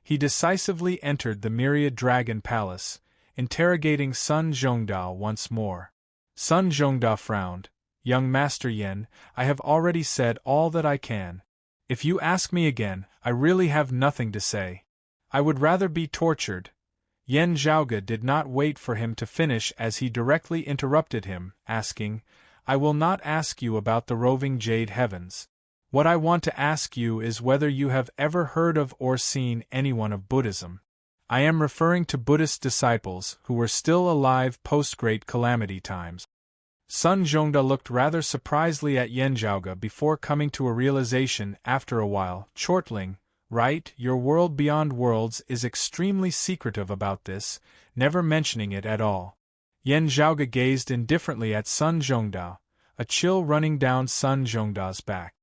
He decisively entered the myriad dragon palace, interrogating Sun Zhongda once more. Sun Zhongda frowned. Young Master Yen, I have already said all that I can. If you ask me again, I really have nothing to say. I would rather be tortured. Yen Zhaoge did not wait for him to finish as he directly interrupted him, asking, I will not ask you about the roving jade heavens. What I want to ask you is whether you have ever heard of or seen anyone of Buddhism. I am referring to Buddhist disciples who were still alive post-Great Calamity times. Sun Zhongda looked rather surprisedly at Yen Zhaoge before coming to a realization after a while. Chortling, right, your world beyond worlds is extremely secretive about this, never mentioning it at all. Yen Zhaoge gazed indifferently at Sun Zhongda, a chill running down Sun Zhongda's back.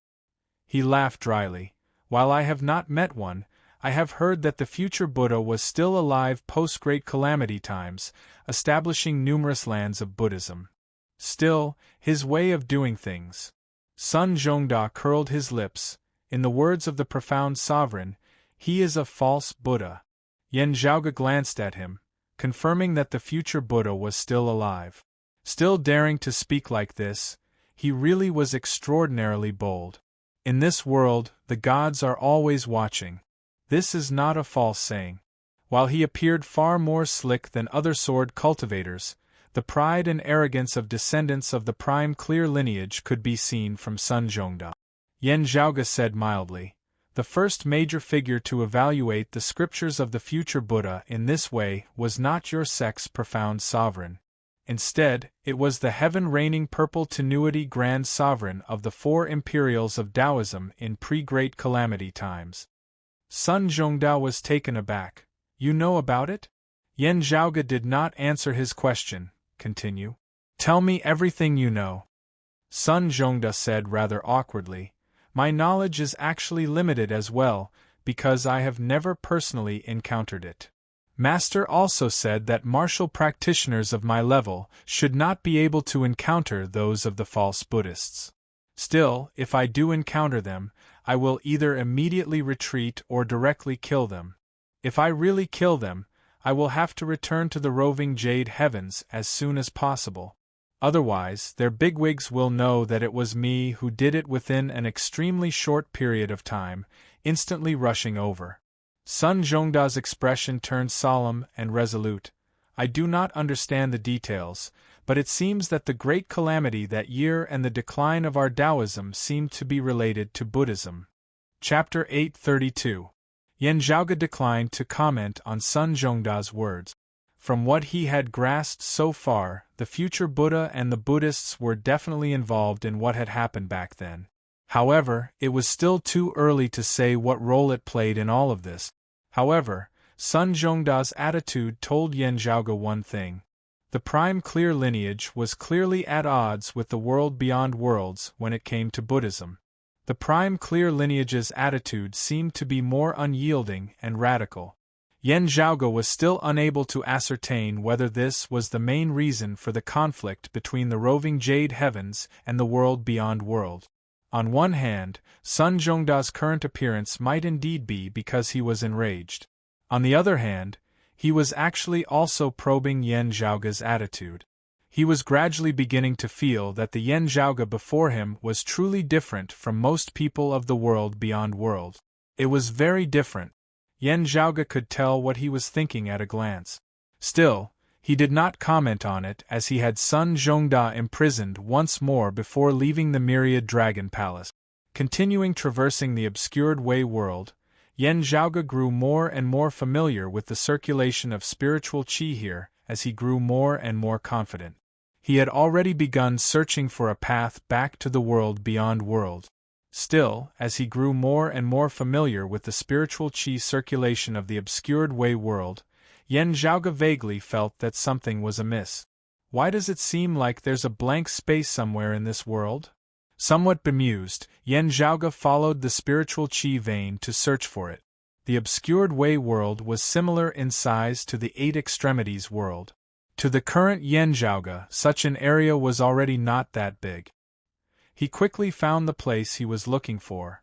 He laughed dryly. While I have not met one, I have heard that the future Buddha was still alive post-Great Calamity times, establishing numerous lands of Buddhism. Still, his way of doing things. Sun Zhongda curled his lips. In the words of the profound sovereign, he is a false Buddha. Yan Zhaoge glanced at him, confirming that the future Buddha was still alive. Still daring to speak like this, he really was extraordinarily bold. In this world, the gods are always watching. This is not a false saying. While he appeared far more slick than other sword cultivators, the pride and arrogance of descendants of the prime clear lineage could be seen from Sun Zhongda. Yan Zhaoge said mildly, "The first major figure to evaluate the scriptures of the future Buddha in this way was not your sect's profound sovereign. Instead, it was the heaven-reigning purple tenuity grand sovereign of the four imperials of Taoism in pre-Great Calamity times." Sun Zhongda was taken aback. "You know about it?" Yan Zhaoge did not answer his question. Continue. "Tell me everything you know." Sun Zhongda said rather awkwardly, "My knowledge is actually limited as well, because I have never personally encountered it. Master also said that martial practitioners of my level should not be able to encounter those of the false Buddhists. Still, if I do encounter them, I will either immediately retreat or directly kill them. If I really kill them, I will have to return to the roving Jade Heavens as soon as possible. Otherwise, their bigwigs will know that it was me who did it within an extremely short period of time, instantly rushing over." Sun Zhongda's expression turned solemn and resolute. "I do not understand the details, but it seems that the great calamity that year and the decline of our Taoism seemed to be related to Buddhism." Chapter 832. Yan Zhaoge declined to comment on Sun Zhongda's words. From what he had grasped so far, the future Buddha and the Buddhists were definitely involved in what had happened back then. However, it was still too early to say what role it played in all of this. However, Sun Zhongda's attitude told Yan Zhaoge one thing. The prime clear lineage was clearly at odds with the world beyond worlds when it came to Buddhism. The prime clear lineage's attitude seemed to be more unyielding and radical. Yan Zhaoge was still unable to ascertain whether this was the main reason for the conflict between the roving Jade Heavens and the world beyond world. On one hand, Sun Zhongda's current appearance might indeed be because he was enraged. On the other hand, he was actually also probing Yan Zhaoge's attitude. He was gradually beginning to feel that the Yan Zhaoge before him was truly different from most people of the world beyond world. It was very different. Yan Zhaoge could tell what he was thinking at a glance. Still, he did not comment on it as he had Sun Zhongda imprisoned once more before leaving the Myriad Dragon Palace. Continuing traversing the obscured Way world, Yan Zhaoge grew more and more familiar with the circulation of spiritual qi here as he grew more and more confident. He had already begun searching for a path back to the world beyond world. Still, as he grew more and more familiar with the spiritual qi circulation of the obscured Way world, Yan Zhaoge vaguely felt that something was amiss. Why does it seem like there's a blank space somewhere in this world? Somewhat bemused, Yan Zhaoge followed the spiritual qi vein to search for it. The obscured Way world was similar in size to the Eight Extremities world. To the current Yan Zhaoge, such an area was already not that big. He quickly found the place he was looking for.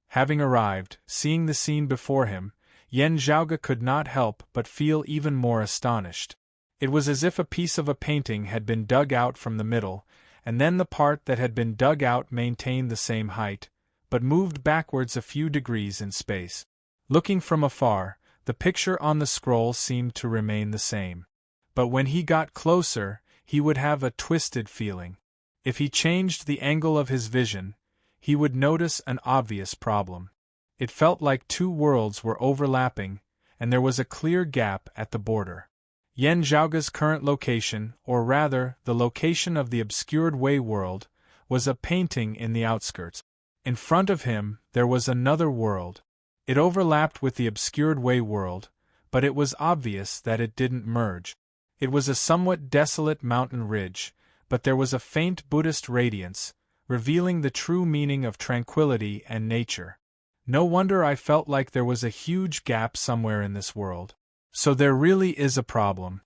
Having arrived, seeing the scene before him, Yan Zhaoge could not help but feel even more astonished. It was as if a piece of a painting had been dug out from the middle, and then the part that had been dug out maintained the same height, but moved backwards a few degrees in space. Looking from afar, the picture on the scroll seemed to remain the same. But when he got closer, he would have a twisted feeling. If he changed the angle of his vision, he would notice an obvious problem. It felt like two worlds were overlapping, and there was a clear gap at the border. Yan Zhaoge's current location, or rather, the location of the obscured Way world, was a painting in the outskirts. In front of him, there was another world. It overlapped with the obscured Way world, but it was obvious that it didn't merge. It was a somewhat desolate mountain ridge, but there was a faint Buddhist radiance, revealing the true meaning of tranquility and nature. No wonder I felt like there was a huge gap somewhere in this world. So there really is a problem.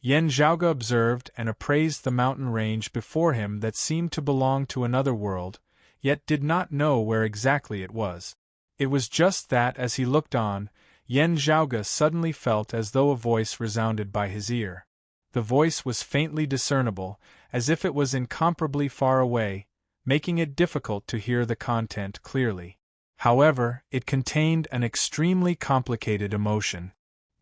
Yen Zhaoge observed and appraised the mountain range before him that seemed to belong to another world, yet did not know where exactly it was. It was just that as he looked on, Yen Zhaoge suddenly felt as though a voice resounded by his ear. The voice was faintly discernible, as if it was incomparably far away, making it difficult to hear the content clearly. However, it contained an extremely complicated emotion.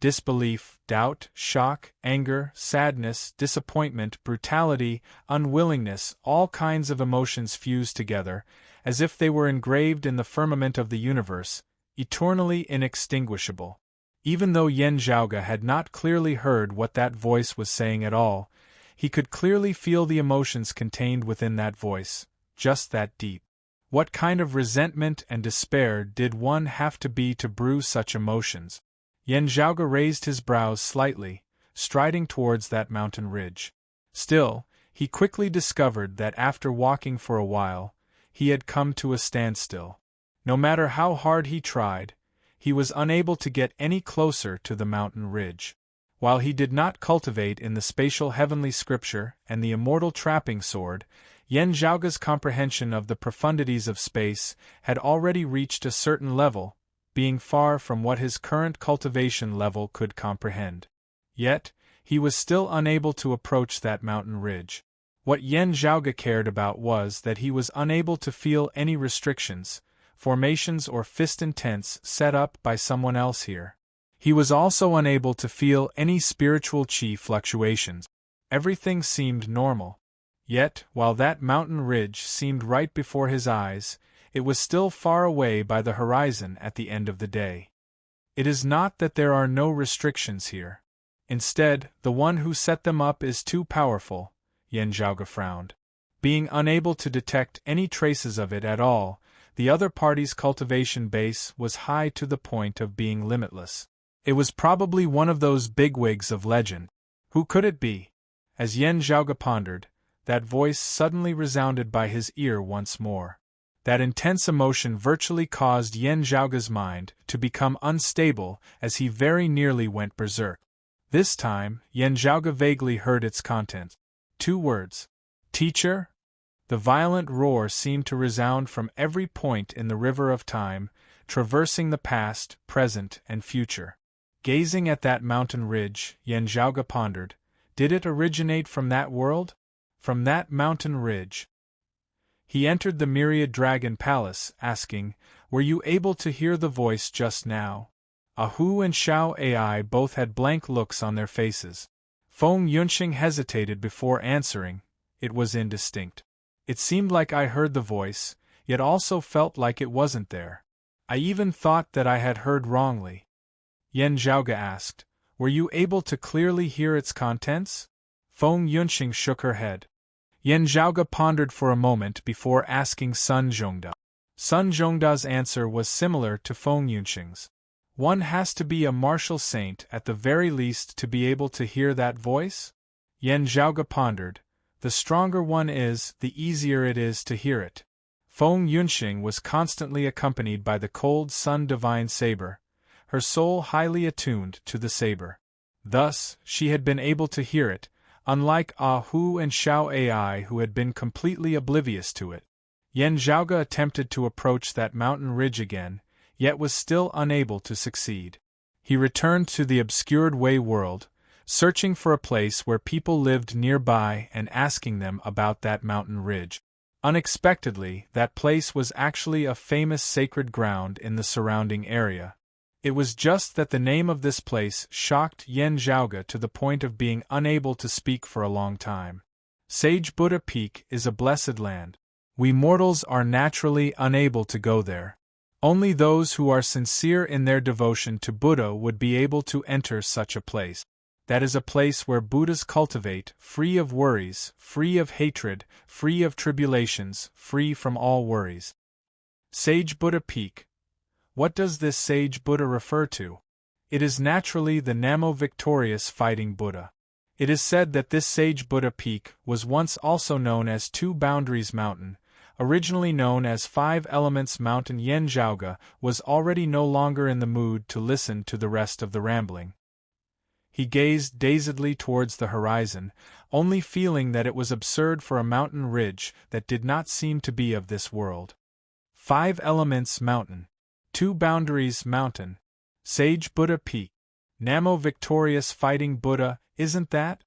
Disbelief, doubt, shock, anger, sadness, disappointment, brutality, unwillingness, all kinds of emotions fused together, as if they were engraved in the firmament of the universe, eternally inextinguishable. Even though Yen Zhaoge had not clearly heard what that voice was saying at all, he could clearly feel the emotions contained within that voice, just that deep. What kind of resentment and despair did one have to be to brew such emotions? Yen Zhaoge raised his brows slightly, striding towards that mountain ridge. Still, he quickly discovered that after walking for a while, he had come to a standstill. No matter how hard he tried, he was unable to get any closer to the mountain ridge. While he did not cultivate in the spatial heavenly scripture and the immortal trapping sword, Yen Zhaoge's comprehension of the profundities of space had already reached a certain level, being far from what his current cultivation level could comprehend. Yet, he was still unable to approach that mountain ridge. What Yen Zhaoge cared about was that he was unable to feel any restrictions, formations or fist intents set up by someone else here. He was also unable to feel any spiritual chi fluctuations. Everything seemed normal. Yet, while that mountain ridge seemed right before his eyes, it was still far away by the horizon at the end of the day. It is not that there are no restrictions here. Instead, the one who set them up is too powerful, Yen Zhaoge frowned. Being unable to detect any traces of it at all, the other party's cultivation base was high to the point of being limitless. It was probably one of those bigwigs of legend. Who could it be? As Yen Zhaoge pondered, that voice suddenly resounded by his ear once more. That intense emotion virtually caused Yen Zhaoge's mind to become unstable as he very nearly went berserk. This time, Yen Zhaoge vaguely heard its content. 2 words. Teacher? The violent roar seemed to resound from every point in the river of time, traversing the past, present, and future. Gazing at that mountain ridge, Yen Zhaoge pondered, did it originate from that world? From that mountain ridge? He entered the Myriad Dragon Palace, asking, "Were you able to hear the voice just now?" Ahu and Xiao Ai both had blank looks on their faces. Feng Yunxing hesitated before answering. It was indistinct. It seemed like I heard the voice, yet also felt like it wasn't there. I even thought that I had heard wrongly. Yen Zhaoge asked, "Were you able to clearly hear its contents?" Feng Yunxing shook her head. Yen Zhaoge pondered for a moment before asking Sun Zhongda. Sun Zhongda's answer was similar to Feng Yunxing's. One has to be a martial saint at the very least to be able to hear that voice? Yen Zhaoge pondered. The stronger one is, the easier it is to hear it. Feng Yunxing was constantly accompanied by the cold sun divine saber, her soul highly attuned to the saber. Thus, she had been able to hear it, unlike Ahu and Xiao Ai who had been completely oblivious to it. Yen Zhaoge attempted to approach that mountain ridge again, yet was still unable to succeed. He returned to the obscured Wei world, searching for a place where people lived nearby and asking them about that mountain ridge. Unexpectedly, that place was actually a famous sacred ground in the surrounding area. It was just that the name of this place shocked Yen Zhaoge to the point of being unable to speak for a long time. Sage Buddha Peak is a blessed land. We mortals are naturally unable to go there. Only those who are sincere in their devotion to Buddha would be able to enter such a place. That is a place where Buddhas cultivate, free of worries, free of hatred, free of tribulations, free from all worries. Sage Buddha Peak. What does this sage Buddha refer to? It is naturally the Namo-victorious fighting Buddha. It is said that this sage Buddha Peak was once also known as Two Boundaries Mountain, originally known as Five Elements Mountain, Yan Zhaoge was already no longer in the mood to listen to the rest of the rambling. He gazed dazedly towards the horizon, only feeling that it was absurd for a mountain ridge that did not seem to be of this world. Five Elements Mountain. Two Boundaries Mountain. Sage Buddha Peak. Namo Victorious Fighting Buddha, isn't that?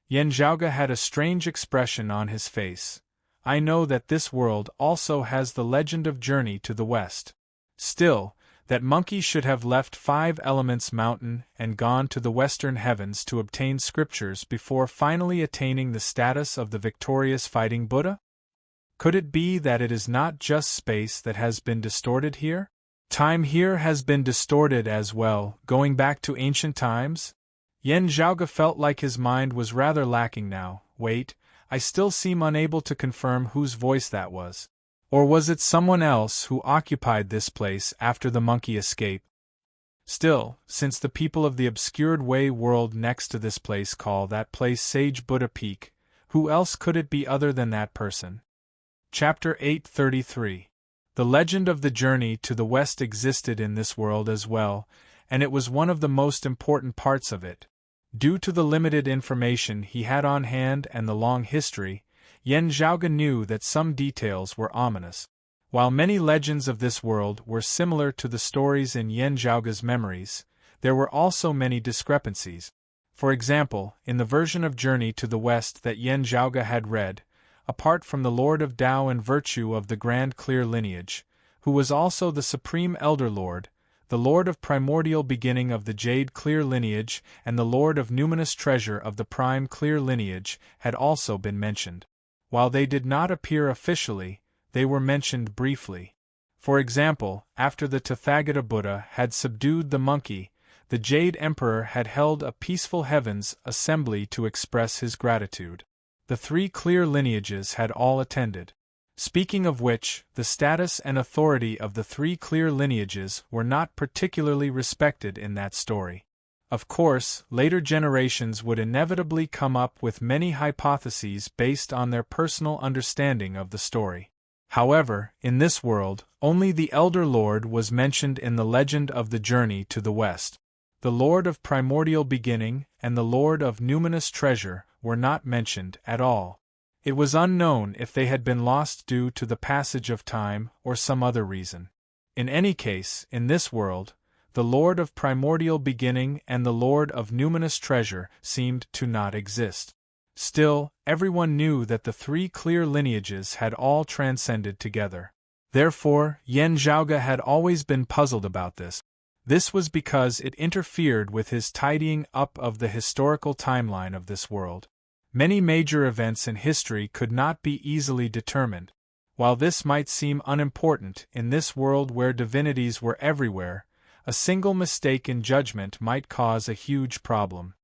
Yan Zhaoge had a strange expression on his face. I know that this world also has the legend of Journey to the West. Still, that monkey should have left Five Elements Mountain and gone to the western heavens to obtain scriptures before finally attaining the status of the victorious fighting Buddha? Could it be that it is not just space that has been distorted here? Time here has been distorted as well, going back to ancient times? Yan Zhaoge felt like his mind was rather lacking now. Wait, I still seem unable to confirm whose voice that was. Or was it someone else who occupied this place after the monkey escape? Still, since the people of the obscured way world next to this place call that place Sage Buddha Peak, who else could it be other than that person? Chapter 833. The legend of the journey to the west existed in this world as well, and it was one of the most important parts of it. Due to the limited information he had on hand and the long history, Yan Zhaoge knew that some details were ominous. While many legends of this world were similar to the stories in Yan Zhaoge's memories, there were also many discrepancies. For example, in the version of Journey to the West that Yan Zhaoge had read, apart from the Lord of Tao and Virtue of the Grand Clear Lineage, who was also the Supreme Elder Lord, the Lord of Primordial Beginning of the Jade Clear Lineage and the Lord of Numinous Treasure of the Prime Clear Lineage had also been mentioned. While they did not appear officially, they were mentioned briefly. For example, after the Tathagata Buddha had subdued the monkey, the Jade Emperor had held a peaceful heavens assembly to express his gratitude. The three clear lineages had all attended. Speaking of which, the status and authority of the three clear lineages were not particularly respected in that story. Of course, later generations would inevitably come up with many hypotheses based on their personal understanding of the story. However, in this world, only the Elder Lord was mentioned in the legend of the journey to the west. The Lord of Primordial Beginning and the Lord of Numinous Treasure were not mentioned at all. It was unknown if they had been lost due to the passage of time or some other reason. In any case, in this world, the Lord of Primordial Beginning and the Lord of Numinous Treasure seemed to not exist. Still, everyone knew that the three clear lineages had all transcended together. Therefore, Yan Zhaoge had always been puzzled about this. This was because it interfered with his tidying up of the historical timeline of this world. Many major events in history could not be easily determined. While this might seem unimportant in this world where divinities were everywhere, a single mistake in judgment might cause a huge problem.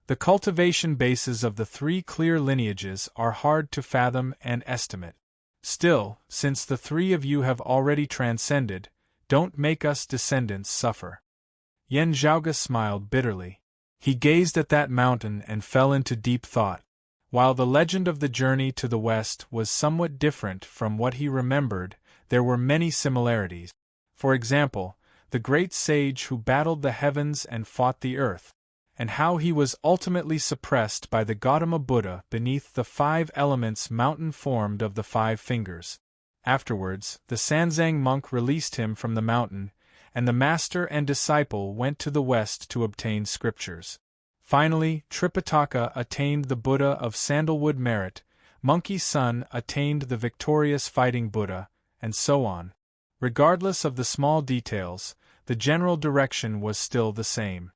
The cultivation bases of the three clear lineages are hard to fathom and estimate. Still, since the three of you have already transcended, don't make us descendants suffer. Yan Zhaoge smiled bitterly. He gazed at that mountain and fell into deep thought. While the legend of the journey to the west was somewhat different from what he remembered, there were many similarities. For example, the great sage who battled the heavens and fought the earth, and how he was ultimately suppressed by the Gautama Buddha beneath the Five Elements mountain formed of the 5 fingers. Afterwards, the Sanzang monk released him from the mountain, and the master and disciple went to the west to obtain scriptures. Finally, Tripitaka attained the Buddha of Sandalwood Merit, Monkey's son attained the victorious fighting Buddha, and so on. Regardless of the small details, the general direction was still the same.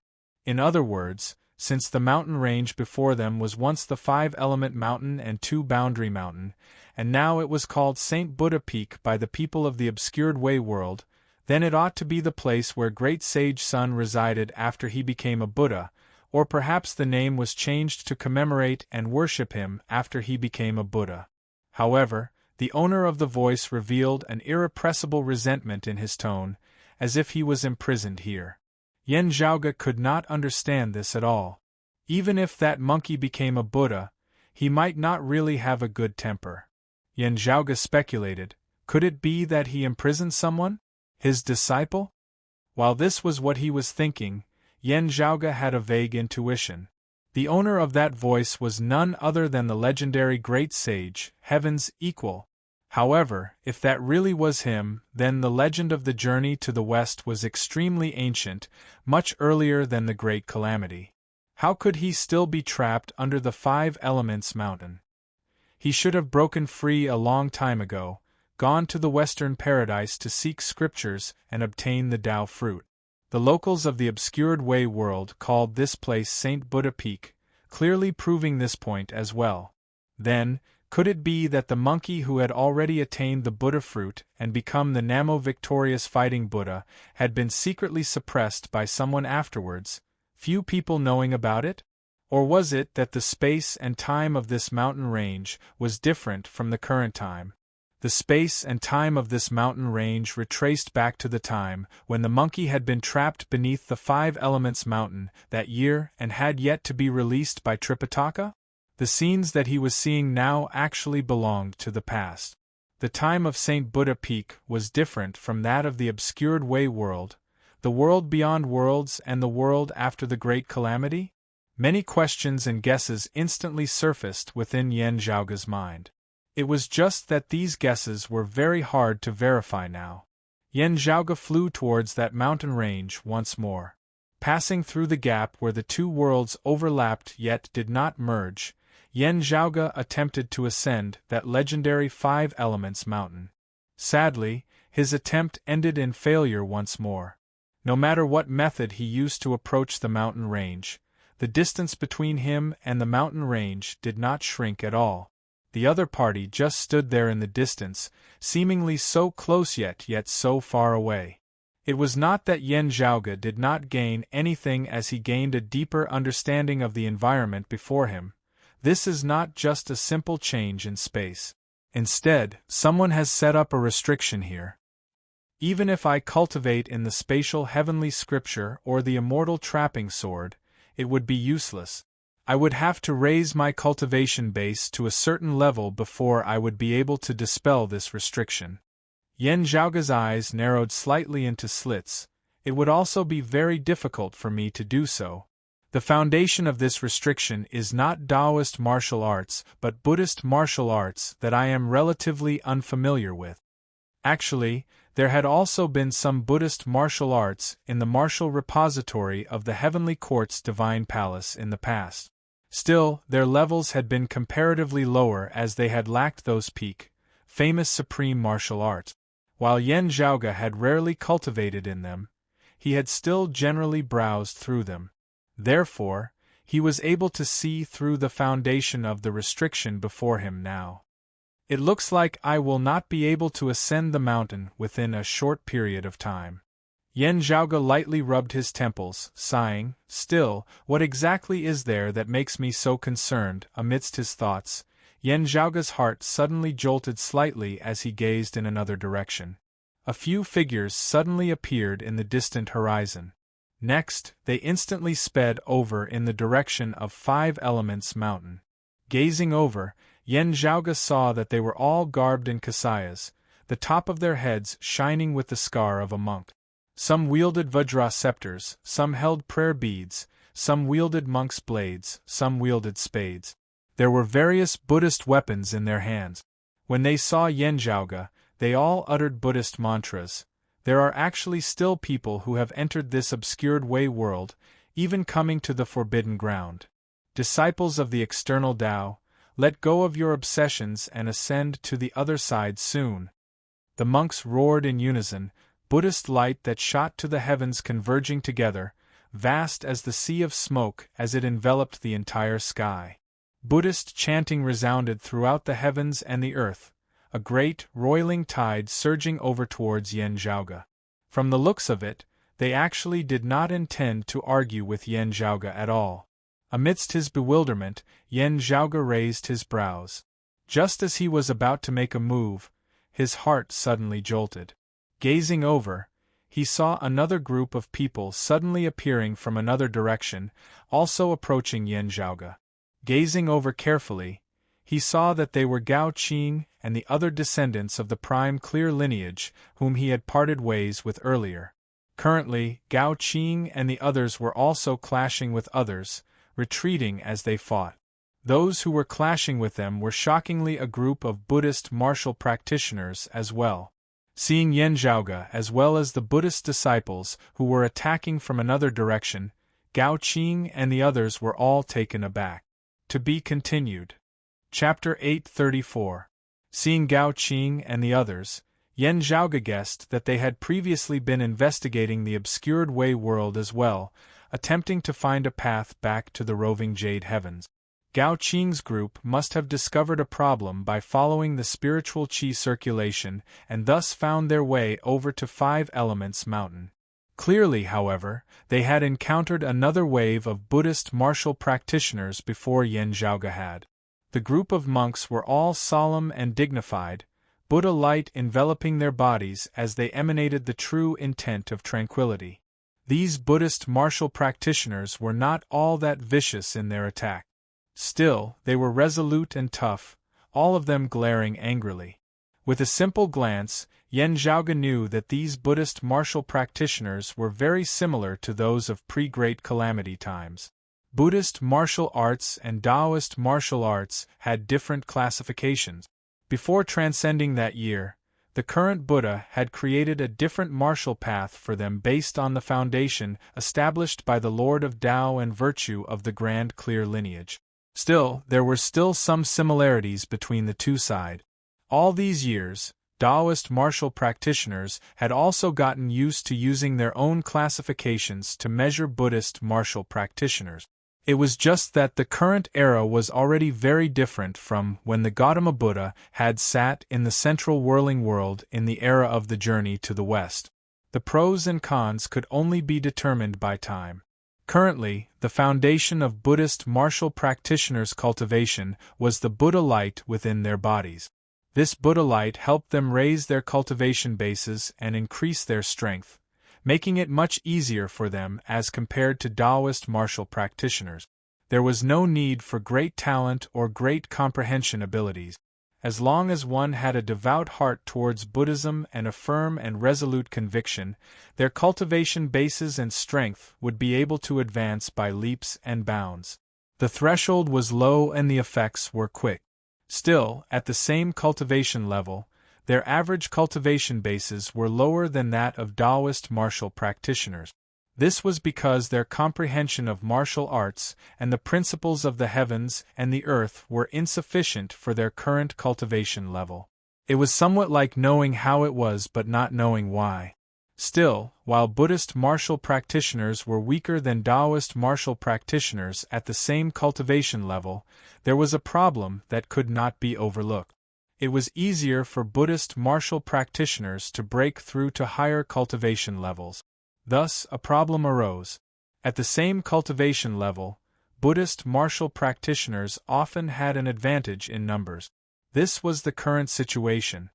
In other words, since the mountain range before them was once the 5-element mountain and 2-boundary mountain, and now it was called St. Buddha Peak by the people of the obscured way world, then it ought to be the place where great sage Sun resided after he became a Buddha, or perhaps the name was changed to commemorate and worship him after he became a Buddha. However, the owner of the voice revealed an irrepressible resentment in his tone, as if he was imprisoned here. Yan Zhaoge could not understand this at all. Even if that monkey became a Buddha, he might not really have a good temper. Yen Zhaoge speculated. Could it be that he imprisoned someone? His disciple? While this was what he was thinking, Yen Zhaoge had a vague intuition. The owner of that voice was none other than the legendary great sage, Heaven's equal. However, if that really was him, then the legend of the journey to the west was extremely ancient, much earlier than the Great Calamity. How could he still be trapped under the Five Elements mountain? He should have broken free a long time ago, gone to the Western Paradise to seek scriptures and obtain the Tao fruit. The locals of the obscured Way world called this place St. Buddha Peak, clearly proving this point as well. Then, could it be that the monkey who had already attained the Buddha fruit and become the Namo-victorious fighting Buddha had been secretly suppressed by someone afterwards, few people knowing about it? Or was it that the space and time of this mountain range was different from the current time? The space and time of this mountain range retraced back to the time when the monkey had been trapped beneath the Five Elements mountain that year and had yet to be released by Tripitaka? The scenes that he was seeing now actually belonged to the past. The time of St. Buddha Peak was different from that of the obscured Way world, the world beyond worlds and the world after the Great Calamity? Many questions and guesses instantly surfaced within Yen Zhaoge's mind. It was just that these guesses were very hard to verify now. Yen Zhaoge flew towards that mountain range once more. Passing through the gap where the two worlds overlapped yet did not merge, Yen Zhaoge attempted to ascend that legendary Five Elements mountain. Sadly, his attempt ended in failure once more. No matter what method he used to approach the mountain range, the distance between him and the mountain range did not shrink at all. The other party just stood there in the distance, seemingly so close yet so far away. It was not that Yen Zhaoge did not gain anything as he gained a deeper understanding of the environment before him. This is not just a simple change in space. Instead, someone has set up a restriction here. Even if I cultivate in the spatial heavenly scripture or the immortal trapping sword, it would be useless. I would have to raise my cultivation base to a certain level before I would be able to dispel this restriction. Yen Zhaoge's eyes narrowed slightly into slits. It would also be very difficult for me to do so. The foundation of this restriction is not Taoist martial arts but Buddhist martial arts that I am relatively unfamiliar with. Actually, there had also been some Buddhist martial arts in the martial repository of the Heavenly Court's Divine Palace in the past. Still, their levels had been comparatively lower as they had lacked those peak, famous supreme martial arts. While Yen Zhaoge had rarely cultivated in them, he had still generally browsed through them. Therefore, he was able to see through the foundation of the restriction before him now. It looks like I will not be able to ascend the mountain within a short period of time. Yen Zhaoge lightly rubbed his temples, sighing. Still, what exactly is there that makes me so concerned? Amidst his thoughts, Yen Zhaoge's heart suddenly jolted slightly as he gazed in another direction. A few figures suddenly appeared in the distant horizon. Next, they instantly sped over in the direction of Five Elements Mountain. Gazing over, Yen Zhaoge saw that they were all garbed in kasayas, the top of their heads shining with the scar of a monk. Some wielded vajra scepters, some held prayer beads, some wielded monk's blades, some wielded spades. There were various Buddhist weapons in their hands. When they saw Yen Zhaoge, they all uttered Buddhist mantras. There are actually still people who have entered this obscured Way world, even coming to the forbidden ground. Disciples of the external Tao, let go of your obsessions and ascend to the other side soon. The monks roared in unison, Buddhist light that shot to the heavens converging together, vast as the sea of smoke as it enveloped the entire sky. Buddhist chanting resounded throughout the heavens and the earth, a great, roiling tide surging over towards Yen Zhaoge. From the looks of it, they actually did not intend to argue with Yen Zhaoge at all. Amidst his bewilderment, Yen Zhaoge raised his brows. Just as he was about to make a move, his heart suddenly jolted. Gazing over, he saw another group of people suddenly appearing from another direction, also approaching Yen Zhaoge. Gazing over carefully, he saw that they were Gao Qing and the other descendants of the prime clear lineage whom he had parted ways with earlier. Currently, Gao Qing and the others were also clashing with others, retreating as they fought. Those who were clashing with them were shockingly a group of Buddhist martial practitioners as well. Seeing Yan Zhaoge as well as the Buddhist disciples who were attacking from another direction, Gao Qing and the others were all taken aback. To be continued. Chapter 834. Seeing Gao Qing and the others, Yan Zhaoge guessed that they had previously been investigating the obscured Wei world as well, attempting to find a path back to the roving Jade Heavens. Gao Qing's group must have discovered a problem by following the spiritual qi circulation and thus found their way over to Five Elements Mountain. Clearly, however, they had encountered another wave of Buddhist martial practitioners before Yan Zhaoge had. The group of monks were all solemn and dignified, Buddha light enveloping their bodies as they emanated the true intent of tranquility. These Buddhist martial practitioners were not all that vicious in their attack. Still, they were resolute and tough, all of them glaring angrily. With a simple glance, Yan Zhaoge knew that these Buddhist martial practitioners were very similar to those of pre-Great Calamity times. Buddhist martial arts and Taoist martial arts had different classifications. Before transcending that year, the current Buddha had created a different martial path for them based on the foundation established by the Lord of Tao and virtue of the Grand Clear lineage. Still, there were still some similarities between the two sides. All these years, Taoist martial practitioners had also gotten used to using their own classifications to measure Buddhist martial practitioners. It was just that the current era was already very different from when the Gautama Buddha had sat in the central whirling world in the era of the journey to the west. The pros and cons could only be determined by time. Currently, the foundation of Buddhist martial practitioners' cultivation was the Buddha light within their bodies. This Buddha light helped them raise their cultivation bases and increase their strength, making it much easier for them as compared to Taoist martial practitioners. There was no need for great talent or great comprehension abilities. As long as one had a devout heart towards Buddhism and a firm and resolute conviction, their cultivation bases and strength would be able to advance by leaps and bounds. The threshold was low and the effects were quick. Still, at the same cultivation level, their average cultivation bases were lower than that of Taoist martial practitioners. This was because their comprehension of martial arts and the principles of the heavens and the earth were insufficient for their current cultivation level. It was somewhat like knowing how it was but not knowing why. Still, while Buddhist martial practitioners were weaker than Taoist martial practitioners at the same cultivation level, there was a problem that could not be overlooked. It was easier for Buddhist martial practitioners to break through to higher cultivation levels. Thus, a problem arose. At the same cultivation level, Buddhist martial practitioners often had an advantage in numbers. This was the current situation.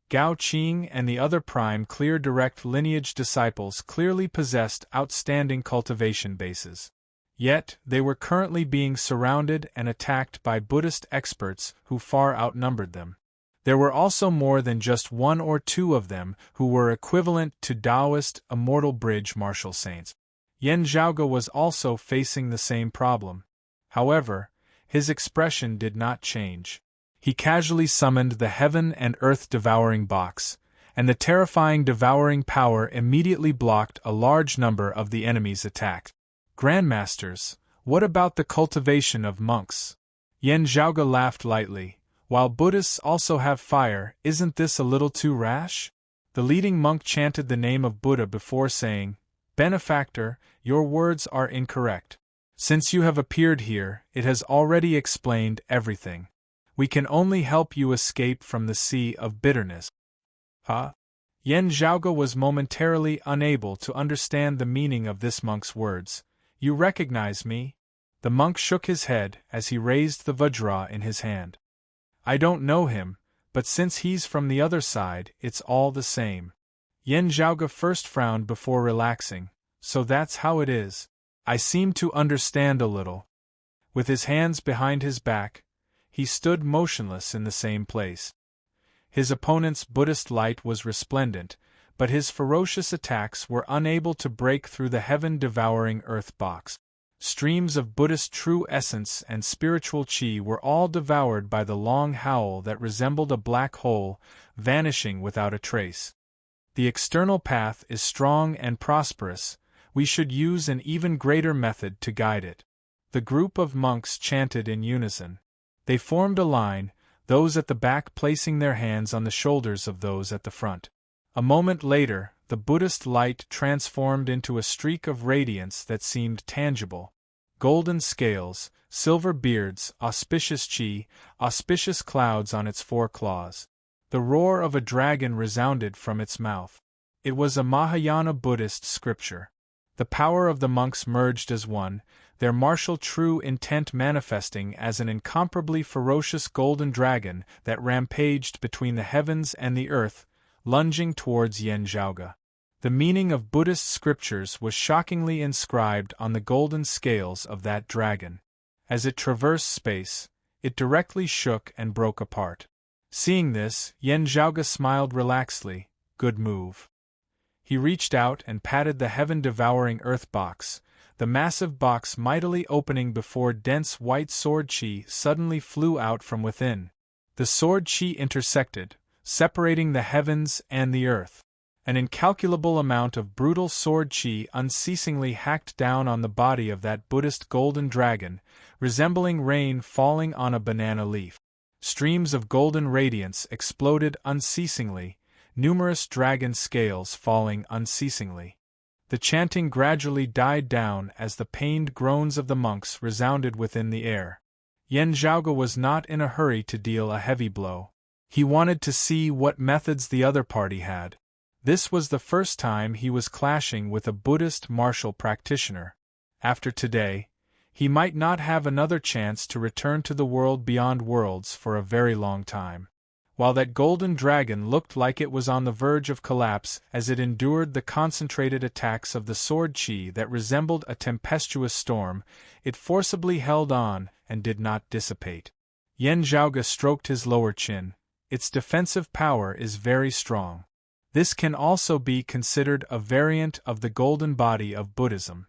Gao Qing and the other prime clear direct lineage disciples clearly possessed outstanding cultivation bases. Yet, they were currently being surrounded and attacked by Buddhist experts who far outnumbered them. There were also more than just one or two of them who were equivalent to Taoist immortal bridge martial saints. Yan Zhaoge was also facing the same problem. However, his expression did not change. He casually summoned the heaven and earth devouring box, and the terrifying devouring power immediately blocked a large number of the enemy's attacks. Grandmasters, what about the cultivation of monks? Yan Zhaoge laughed lightly. While Buddhists also have fire, isn't this a little too rash? The leading monk chanted the name of Buddha before saying, "Benefactor, your words are incorrect. Since you have appeared here, it has already explained everything. We can only help you escape from the sea of bitterness." Huh? Yan Zhaoge was momentarily unable to understand the meaning of this monk's words. "You recognize me?" The monk shook his head as he raised the vajra in his hand. "I don't know him, but since he's from the other side, it's all the same." Yan Zhaoge first frowned before relaxing. "So that's how it is. I seem to understand a little." With his hands behind his back, He stood motionless in the same place. His opponent's Buddhist light was resplendent, but his ferocious attacks were unable to break through the heaven-devouring earth box. Streams of Buddhist true essence and spiritual chi were all devoured by the long howl that resembled a black hole, vanishing without a trace. The external path is strong and prosperous. We should use an even greater method to guide it. The group of monks chanted in unison. They formed a line, those at the back placing their hands on the shoulders of those at the front. A moment later, the Buddhist light transformed into a streak of radiance that seemed tangible. Golden scales, silver beards, auspicious chi, auspicious clouds on its 4 claws. The roar of a dragon resounded from its mouth. It was a Mahayana Buddhist scripture. The power of the monks merged as one, their martial true intent manifesting as an incomparably ferocious golden dragon that rampaged between the heavens and the earth, lunging towards Yen Zhaoge. The meaning of Buddhist scriptures was shockingly inscribed on the golden scales of that dragon. As it traversed space, it directly shook and broke apart. Seeing this, Yen Zhaoge smiled relaxedly. Good move. He reached out and patted the heaven-devouring earth box, the massive box mightily opening before dense white sword chi suddenly flew out from within. The sword chi intersected, separating the heavens and the earth. An incalculable amount of brutal sword chi unceasingly hacked down on the body of that Buddhist golden dragon, resembling rain falling on a banana leaf. Streams of golden radiance exploded unceasingly, numerous dragon scales falling unceasingly. The chanting gradually died down as the pained groans of the monks resounded within the air. Yen Zhaoge was not in a hurry to deal a heavy blow. He wanted to see what methods the other party had. This was the first time he was clashing with a Buddhist martial practitioner. After today, he might not have another chance to return to the world beyond worlds for a very long time. While that golden dragon looked like it was on the verge of collapse as it endured the concentrated attacks of the sword chi that resembled a tempestuous storm, it forcibly held on and did not dissipate. Yen Zhaoge stroked his lower chin. Its defensive power is very strong. This can also be considered a variant of the golden body of Buddhism.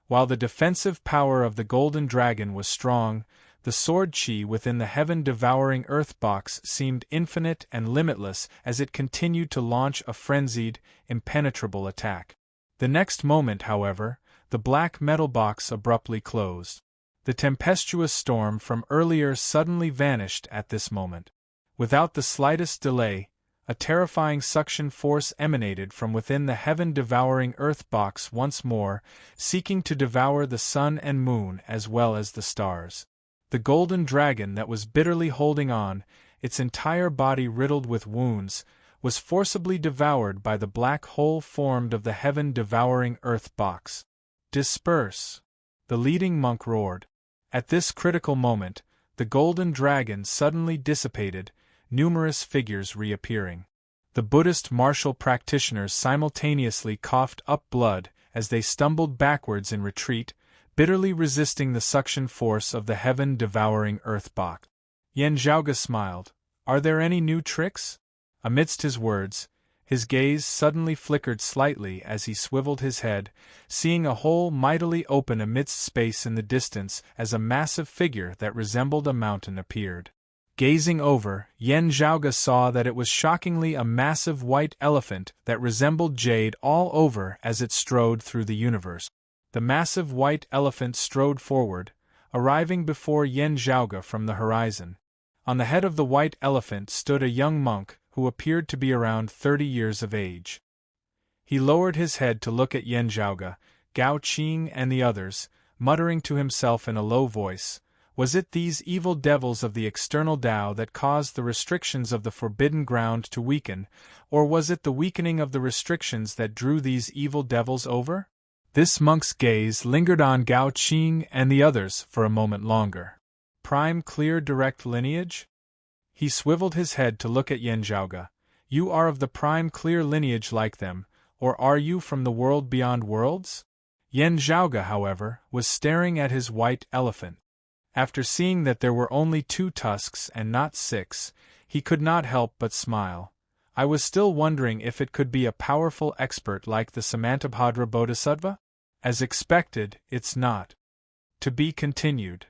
While the defensive power of the golden dragon was strong, the sword chi within the heaven-devouring earth box seemed infinite and limitless as it continued to launch a frenzied, impenetrable attack. The next moment, however, the black metal box abruptly closed. The tempestuous storm from earlier suddenly vanished at this moment. Without the slightest delay, a terrifying suction force emanated from within the heaven-devouring earth box once more, seeking to devour the sun and moon as well as the stars. The golden dragon that was bitterly holding on, its entire body riddled with wounds, was forcibly devoured by the black hole formed of the heaven-devouring earth box. "Disperse!" the leading monk roared. At this critical moment, the golden dragon suddenly dissipated, numerous figures reappearing. The Buddhist martial practitioners simultaneously coughed up blood as they stumbled backwards in retreat, bitterly resisting the suction force of the heaven-devouring earth box. Yen Zhaoge smiled. "Are there any new tricks?" Amidst his words, his gaze suddenly flickered slightly as he swiveled his head, seeing a hole mightily open amidst space in the distance as a massive figure that resembled a mountain appeared. Gazing over, Yen Zhaoge saw that it was shockingly a massive white elephant that resembled jade all over as it strode through the universe. The massive white elephant strode forward, arriving before Yen Zhaoge from the horizon. On the head of the white elephant stood a young monk who appeared to be around 30 years of age. He lowered his head to look at Yen Zhaoge, Gao Qing and the others, muttering to himself in a low voice. Was it these evil devils of the external Tao that caused the restrictions of the forbidden ground to weaken, or was it the weakening of the restrictions that drew these evil devils over? This monk's gaze lingered on Gao Qing and the others for a moment longer. Prime clear direct lineage? He swiveled his head to look at Yen Zhaoge. You are of the prime clear lineage like them, or are you from the world beyond worlds? Yen Zhaoge, however, was staring at his white elephant. After seeing that there were only 2 tusks and not 6, he could not help but smile. I was still wondering if it could be a powerful expert like the Samantabhadra Bodhisattva? As expected, it's not. To be continued.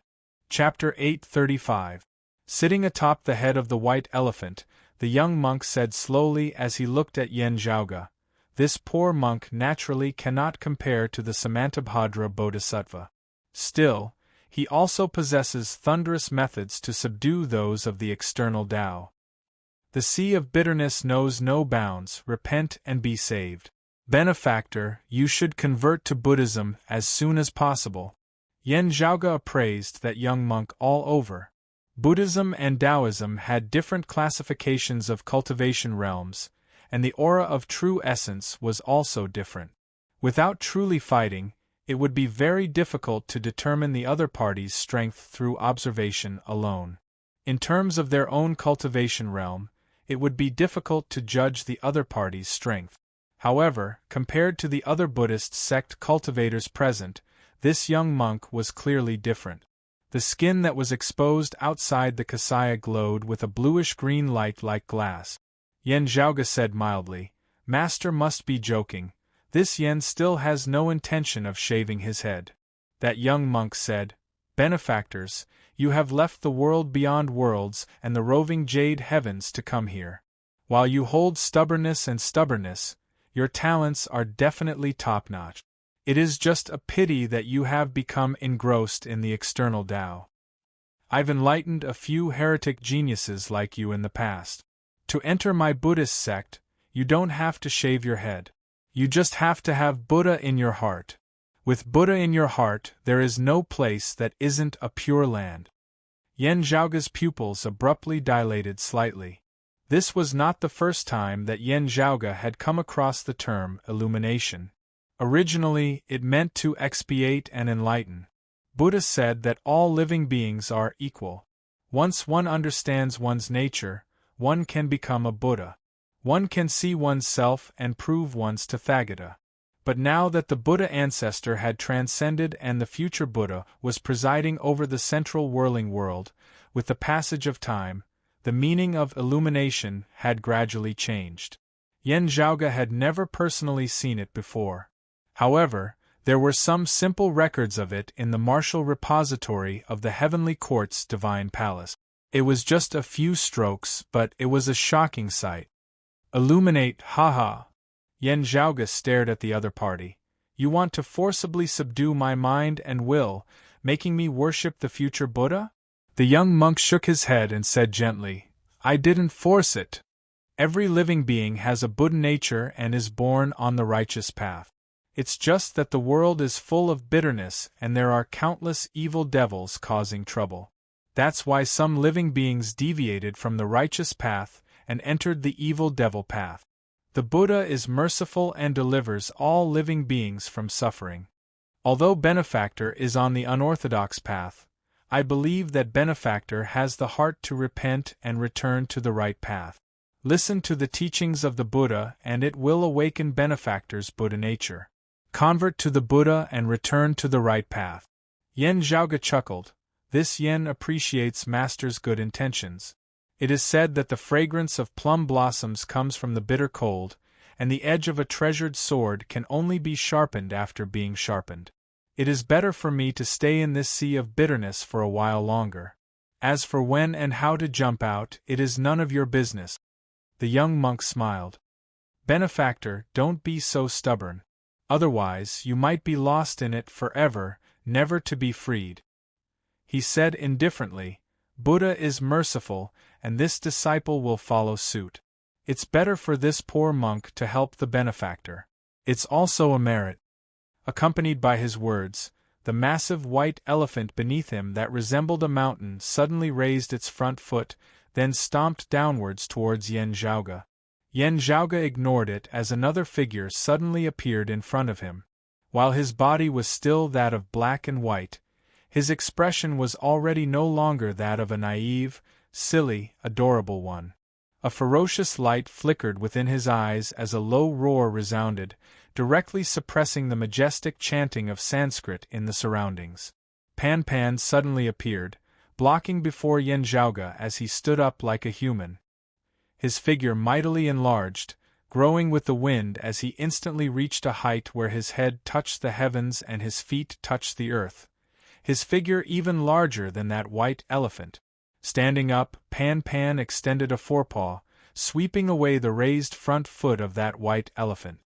Chapter 835. Sitting atop the head of the white elephant, the young monk said slowly as he looked at Yen Zhaoge, "This poor monk naturally cannot compare to the Samantabhadra Bodhisattva. Still, he also possesses thunderous methods to subdue those of the external Tao. The sea of bitterness knows no bounds. Repent and be saved. Benefactor, you should convert to Buddhism as soon as possible." Yen Zhaoge appraised that young monk all over. Buddhism and Taoism had different classifications of cultivation realms, and the aura of true essence was also different. Without truly fighting, it would be very difficult to determine the other party's strength through observation alone. In terms of their own cultivation realm, it would be difficult to judge the other party's strength. However, compared to the other Buddhist sect cultivators present, this young monk was clearly different. The skin that was exposed outside the kasaya glowed with a bluish-green light like glass. Yen Zhaoge said mildly, "Master must be joking. This Yen still has no intention of shaving his head." That young monk said, "Benefactors, you have left the world beyond worlds and the roving jade heavens to come here. While you hold stubbornness, your talents are definitely top-notch. It is just a pity that you have become engrossed in the external Tao. I've enlightened a few heretic geniuses like you in the past. To enter my Buddhist sect, you don't have to shave your head. You just have to have Buddha in your heart. With Buddha in your heart, there is no place that isn't a pure land." Yen Zhaoge's pupils abruptly dilated slightly. This was not the first time that Yen Zhaoge had come across the term illumination. Originally, it meant to expiate and enlighten. Buddha said that all living beings are equal. Once one understands one's nature, one can become a Buddha. One can see oneself and prove one's Tathagata. But now that the Buddha ancestor had transcended and the future Buddha was presiding over the central whirling world, with the passage of time, the meaning of illumination had gradually changed. Yen Zhaoge had never personally seen it before. However, there were some simple records of it in the martial repository of the Heavenly Court's Divine Palace. It was just a few strokes, but it was a shocking sight. "Illuminate, haha." Yen Zhaoge stared at the other party. "You want to forcibly subdue my mind and will, making me worship the future Buddha?" The young monk shook his head and said gently, "I didn't force it. Every living being has a Buddha nature and is born on the righteous path. It's just that the world is full of bitterness and there are countless evil devils causing trouble. That's why some living beings deviated from the righteous path and entered the evil devil path. The Buddha is merciful and delivers all living beings from suffering. Although Benefactor is on the unorthodox path, I believe that Benefactor has the heart to repent and return to the right path. Listen to the teachings of the Buddha and it will awaken Benefactor's Buddha nature. Convert to the Buddha and return to the right path." Yen Zhaoge chuckled. This Yen appreciates Master's good intentions. It is said that the fragrance of plum blossoms comes from the bitter cold, and the edge of a treasured sword can only be sharpened after being sharpened. It is better for me to stay in this sea of bitterness for a while longer. As for when and how to jump out, it is none of your business. The young monk smiled. "Benefactor, don't be so stubborn. Otherwise, you might be lost in it forever, never to be freed." He said indifferently, "Buddha is merciful, and this disciple will follow suit. It's better for this poor monk to help the Benefactor. It's also a merit." Accompanied by his words, the massive white elephant beneath him that resembled a mountain suddenly raised its front foot, then stomped downwards towards Yen Zhaoge. Yen Zhaoge ignored it as another figure suddenly appeared in front of him. While his body was still that of black and white, his expression was already no longer that of a naive, silly, adorable one. A ferocious light flickered within his eyes as a low roar resounded, directly suppressing the majestic chanting of Sanskrit in the surroundings. Pan Pan suddenly appeared, blocking before Yen Zhaoge as he stood up like a human. His figure mightily enlarged, growing with the wind as he instantly reached a height where his head touched the heavens and his feet touched the earth. His figure even larger than that white elephant. Standing up, Pan Pan extended a forepaw, sweeping away the raised front foot of that white elephant.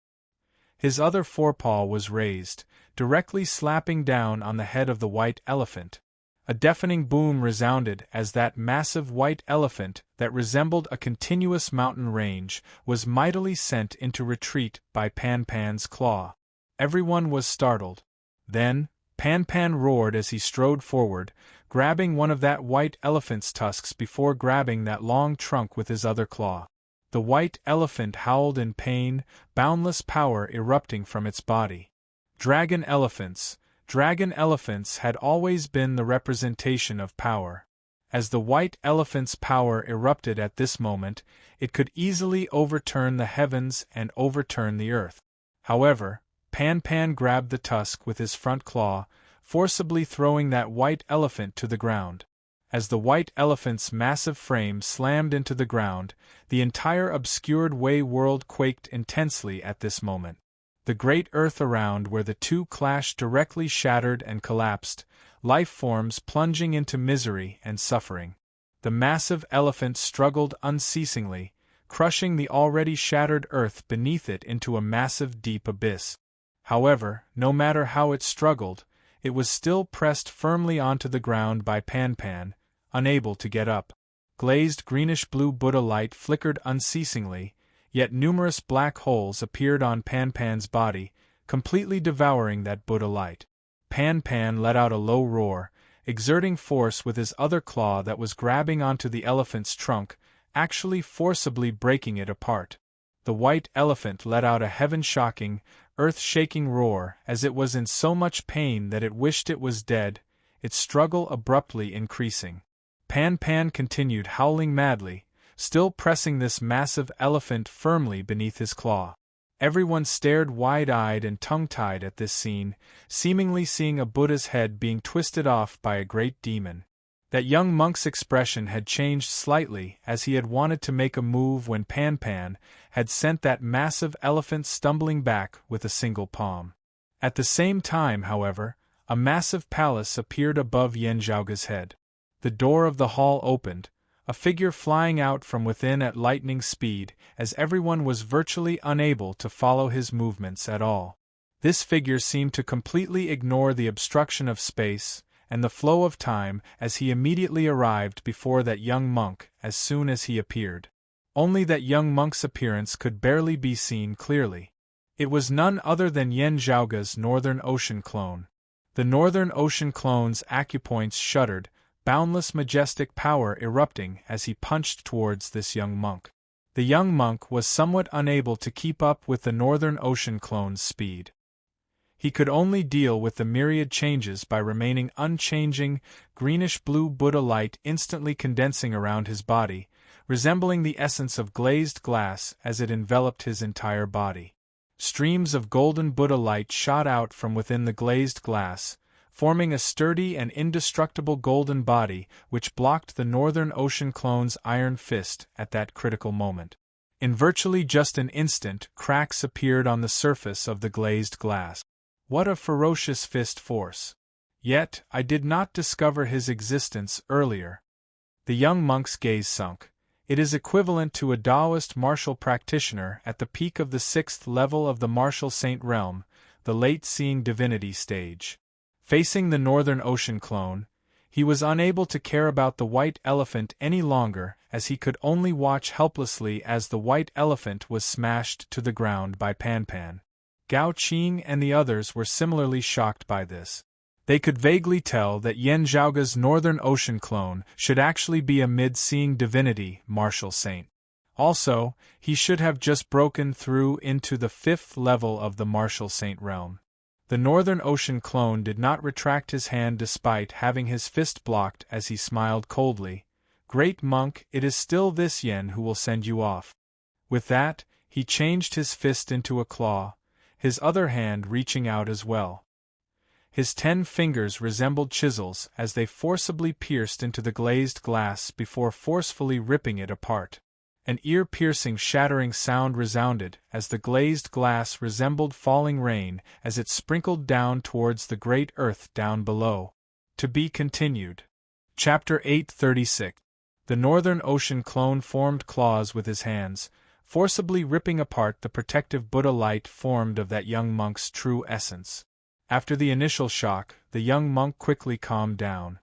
His other forepaw was raised, directly slapping down on the head of the white elephant. A deafening boom resounded as that massive white elephant, that resembled a continuous mountain range, was mightily sent into retreat by Pan Pan's claw. Everyone was startled. Then, Pan Pan roared as he strode forward, grabbing one of that white elephant's tusks before grabbing that long trunk with his other claw. The white elephant howled in pain, boundless power erupting from its body. Dragon elephants had always been the representation of power. As the white elephant's power erupted at this moment, it could easily overturn the heavens and overturn the earth. However, Pan Pan grabbed the tusk with his front claw, forcibly throwing that white elephant to the ground. As the white elephant's massive frame slammed into the ground, the entire obscured way world quaked intensely at this moment. The great earth around where the two clashed directly shattered and collapsed, life forms plunging into misery and suffering. The massive elephant struggled unceasingly, crushing the already shattered earth beneath it into a massive deep abyss. However, no matter how it struggled, it was still pressed firmly onto the ground by Pan Pan, unable to get up. Glazed greenish-blue Buddha light flickered unceasingly, yet numerous black holes appeared on Pan Pan's body, completely devouring that Buddha light. Pan Pan let out a low roar, exerting force with his other claw that was grabbing onto the elephant's trunk, actually forcibly breaking it apart. The white elephant let out a heaven-shocking, earth-shaking roar as it was in so much pain that it wished it was dead, its struggle abruptly increasing. Pan Pan continued howling madly, still pressing this massive elephant firmly beneath his claw. Everyone stared wide-eyed and tongue-tied at this scene, seemingly seeing a Buddha's head being twisted off by a great demon. That young monk's expression had changed slightly as he had wanted to make a move when Pan Pan had sent that massive elephant stumbling back with a single palm. At the same time, however, a massive palace appeared above Yen Zhaoge's head. The door of the hall opened, a figure flying out from within at lightning speed as everyone was virtually unable to follow his movements at all. This figure seemed to completely ignore the obstruction of space and the flow of time as he immediately arrived before that young monk as soon as he appeared. Only that young monk's appearance could barely be seen clearly. It was none other than Yen Zhaoge's Northern Ocean clone. The Northern Ocean clone's acupoints shuddered, boundless majestic power erupting as he punched towards this young monk. The young monk was somewhat unable to keep up with the Northern Ocean clone's speed. He could only deal with the myriad changes by remaining unchanging, greenish-blue Buddha light instantly condensing around his body, resembling the essence of glazed glass as it enveloped his entire body. Streams of golden Buddha light shot out from within the glazed glass, forming a sturdy and indestructible golden body which blocked the Northern Ocean clone's iron fist at that critical moment. In virtually just an instant, cracks appeared on the surface of the glazed glass. What a ferocious fist force! Yet, I did not discover his existence earlier. The young monk's gaze sunk. It is equivalent to a Taoist martial practitioner at the peak of the 6th level of the martial saint realm, the late-seeing divinity stage. Facing the Northern Ocean clone, he was unable to care about the white elephant any longer as he could only watch helplessly as the white elephant was smashed to the ground by Pan Pan. Gao Qing and the others were similarly shocked by this. They could vaguely tell that Yen Zhaoge's Northern Ocean clone should actually be a mid-seeing divinity martial saint. Also, he should have just broken through into the 5th level of the martial saint realm. The Northern Ocean clone did not retract his hand despite having his fist blocked as he smiled coldly. "Great monk, it is still this Yen who will send you off." With that, he changed his fist into a claw, his other hand reaching out as well. His 10 fingers resembled chisels as they forcibly pierced into the glazed glass before forcefully ripping it apart. An ear-piercing shattering sound resounded as the glazed glass resembled falling rain as it sprinkled down towards the great earth down below. To be continued. Chapter 836. The Northern Ocean clone formed claws with his hands, forcibly ripping apart the protective Buddha light formed of that young monk's true essence. After the initial shock, the young monk quickly calmed down.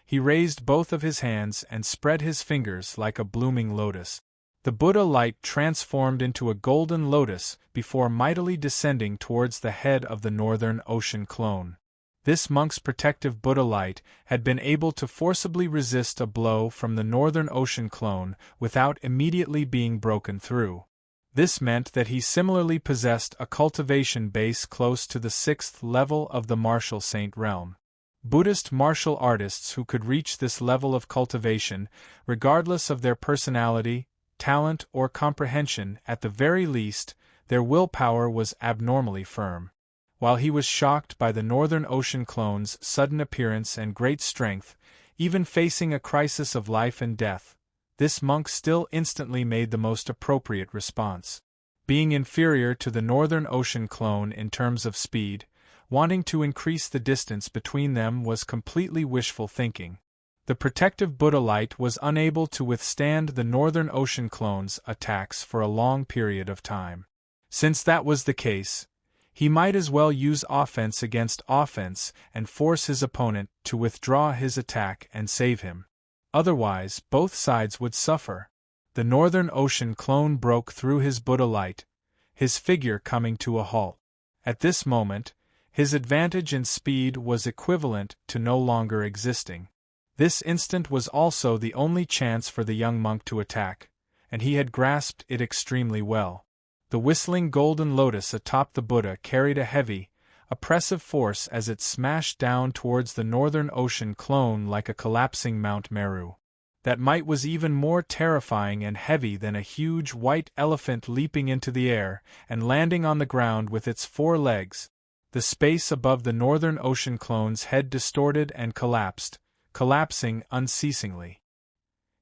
He raised both of his hands and spread his fingers like a blooming lotus. The Buddha light transformed into a golden lotus before mightily descending towards the head of the Northern Ocean clone. This monk's protective Buddha light had been able to forcibly resist a blow from the Northern Ocean clone without immediately being broken through. This meant that he similarly possessed a cultivation base close to the 6th level of the martial saint realm. Buddhist martial artists who could reach this level of cultivation, regardless of their personality, talent, or comprehension, at the very least, their willpower was abnormally firm. While he was shocked by the Northern Ocean clone's sudden appearance and great strength, even facing a crisis of life and death, this monk still instantly made the most appropriate response. Being inferior to the Northern Ocean clone in terms of speed, wanting to increase the distance between them was completely wishful thinking. The protective Buddha light was unable to withstand the Northern Ocean clone's attacks for a long period of time. Since that was the case, he might as well use offense against offense and force his opponent to withdraw his attack and save him. Otherwise, both sides would suffer. The Northern Ocean clone broke through his Buddha light, his figure coming to a halt. At this moment, his advantage in speed was equivalent to no longer existing. This instant was also the only chance for the young monk to attack, and he had grasped it extremely well. The whistling golden lotus atop the Buddha carried a heavy, oppressive force as it smashed down towards the Northern Ocean clone like a collapsing Mount Meru. That might was even more terrifying and heavy than a huge white elephant leaping into the air and landing on the ground with its 4 legs. The space above the Northern Ocean clone's head distorted and collapsed, collapsing unceasingly.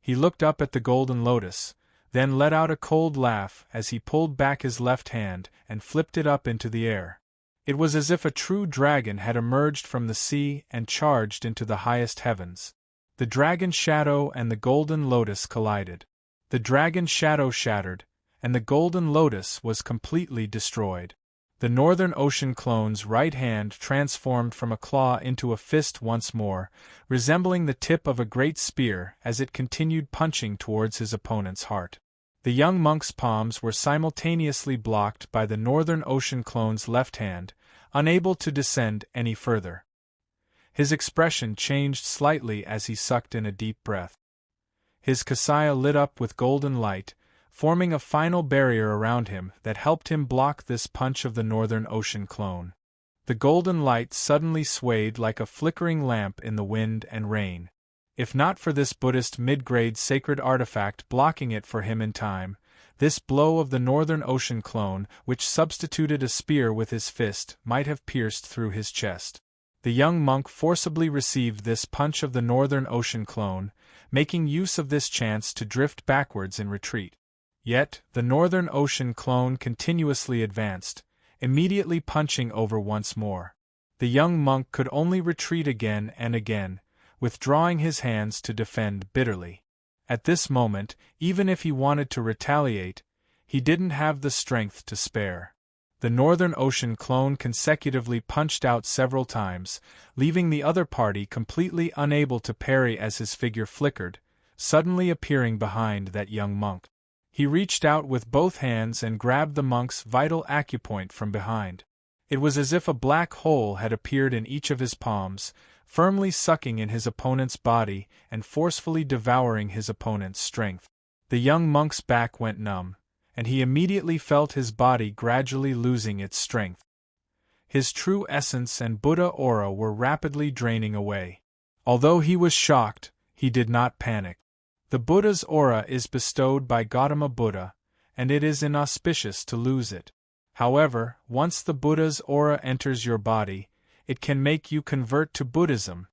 He looked up at the golden lotus, then let out a cold laugh as he pulled back his left hand and flipped it up into the air. It was as if a true dragon had emerged from the sea and charged into the highest heavens. The dragon shadow and the golden lotus collided. The dragon shadow shattered, and the golden lotus was completely destroyed. The Northern Ocean clone's right hand transformed from a claw into a fist once more, resembling the tip of a great spear as it continued punching towards his opponent's heart. The young monk's palms were simultaneously blocked by the Northern Ocean clone's left hand, unable to descend any further. His expression changed slightly as he sucked in a deep breath. His kasaya lit up with golden light, forming a final barrier around him that helped him block this punch of the Northern Ocean clone. The golden light suddenly swayed like a flickering lamp in the wind and rain. If not for this Buddhist mid-grade sacred artifact blocking it for him in time, this blow of the Northern Ocean clone, which substituted a spear with his fist, might have pierced through his chest. The young monk forcibly received this punch of the Northern Ocean clone, making use of this chance to drift backwards in retreat. Yet, the Northern Ocean clone continuously advanced, immediately punching over once more. The young monk could only retreat again and again, withdrawing his hands to defend bitterly. At this moment, even if he wanted to retaliate, he didn't have the strength to spare. The Northern Ocean clone consecutively punched out several times, leaving the other party completely unable to parry as his figure flickered, suddenly appearing behind that young monk. He reached out with both hands and grabbed the monk's vital acupoint from behind. It was as if a black hole had appeared in each of his palms, firmly sucking in his opponent's body and forcefully devouring his opponent's strength. The young monk's back went numb, and he immediately felt his body gradually losing its strength. His true essence and Buddha aura were rapidly draining away. Although he was shocked, he did not panic. The Buddha's aura is bestowed by Gautama Buddha, and it is inauspicious to lose it. However, once the Buddha's aura enters your body, it can make you convert to Buddhism.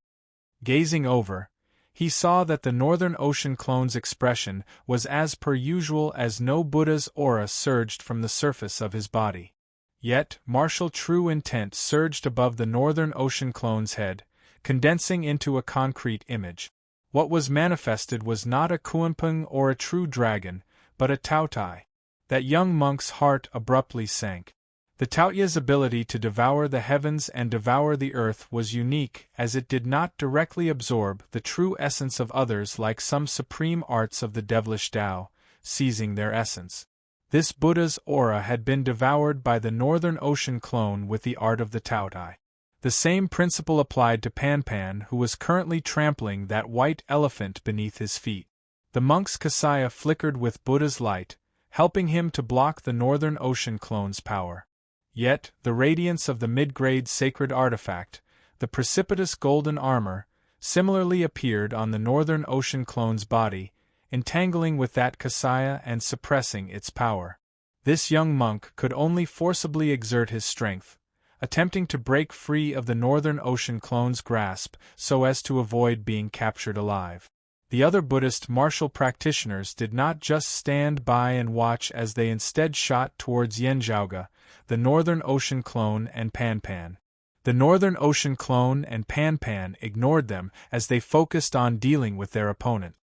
Gazing over, he saw that the Northern Ocean clone's expression was as per usual as no Buddha's aura surged from the surface of his body. Yet, martial true intent surged above the Northern Ocean clone's head, condensing into a concrete image. What was manifested was not a kuanping or a true dragon, but a Taotai. That young monk's heart abruptly sank. The Taoya's ability to devour the heavens and devour the earth was unique, as it did not directly absorb the true essence of others like some supreme arts of the devilish Tao, seizing their essence. This Buddha's aura had been devoured by the Northern Ocean clone with the art of the Taotai. The same principle applied to Pan, who was currently trampling that white elephant beneath his feet. The monk's kasaya flickered with Buddha's light, helping him to block the Northern Ocean clone's power. Yet, the radiance of the mid-grade sacred artifact, the precipitous golden armor, similarly appeared on the Northern Ocean clone's body, entangling with that kasaya and suppressing its power. This young monk could only forcibly exert his strength, attempting to break free of the Northern Ocean clone's grasp so as to avoid being captured alive. The other Buddhist martial practitioners did not just stand by and watch as they instead shot towards Zhaoge, the Northern Ocean clone and Pan. The Northern Ocean clone and Pan ignored them as they focused on dealing with their opponent.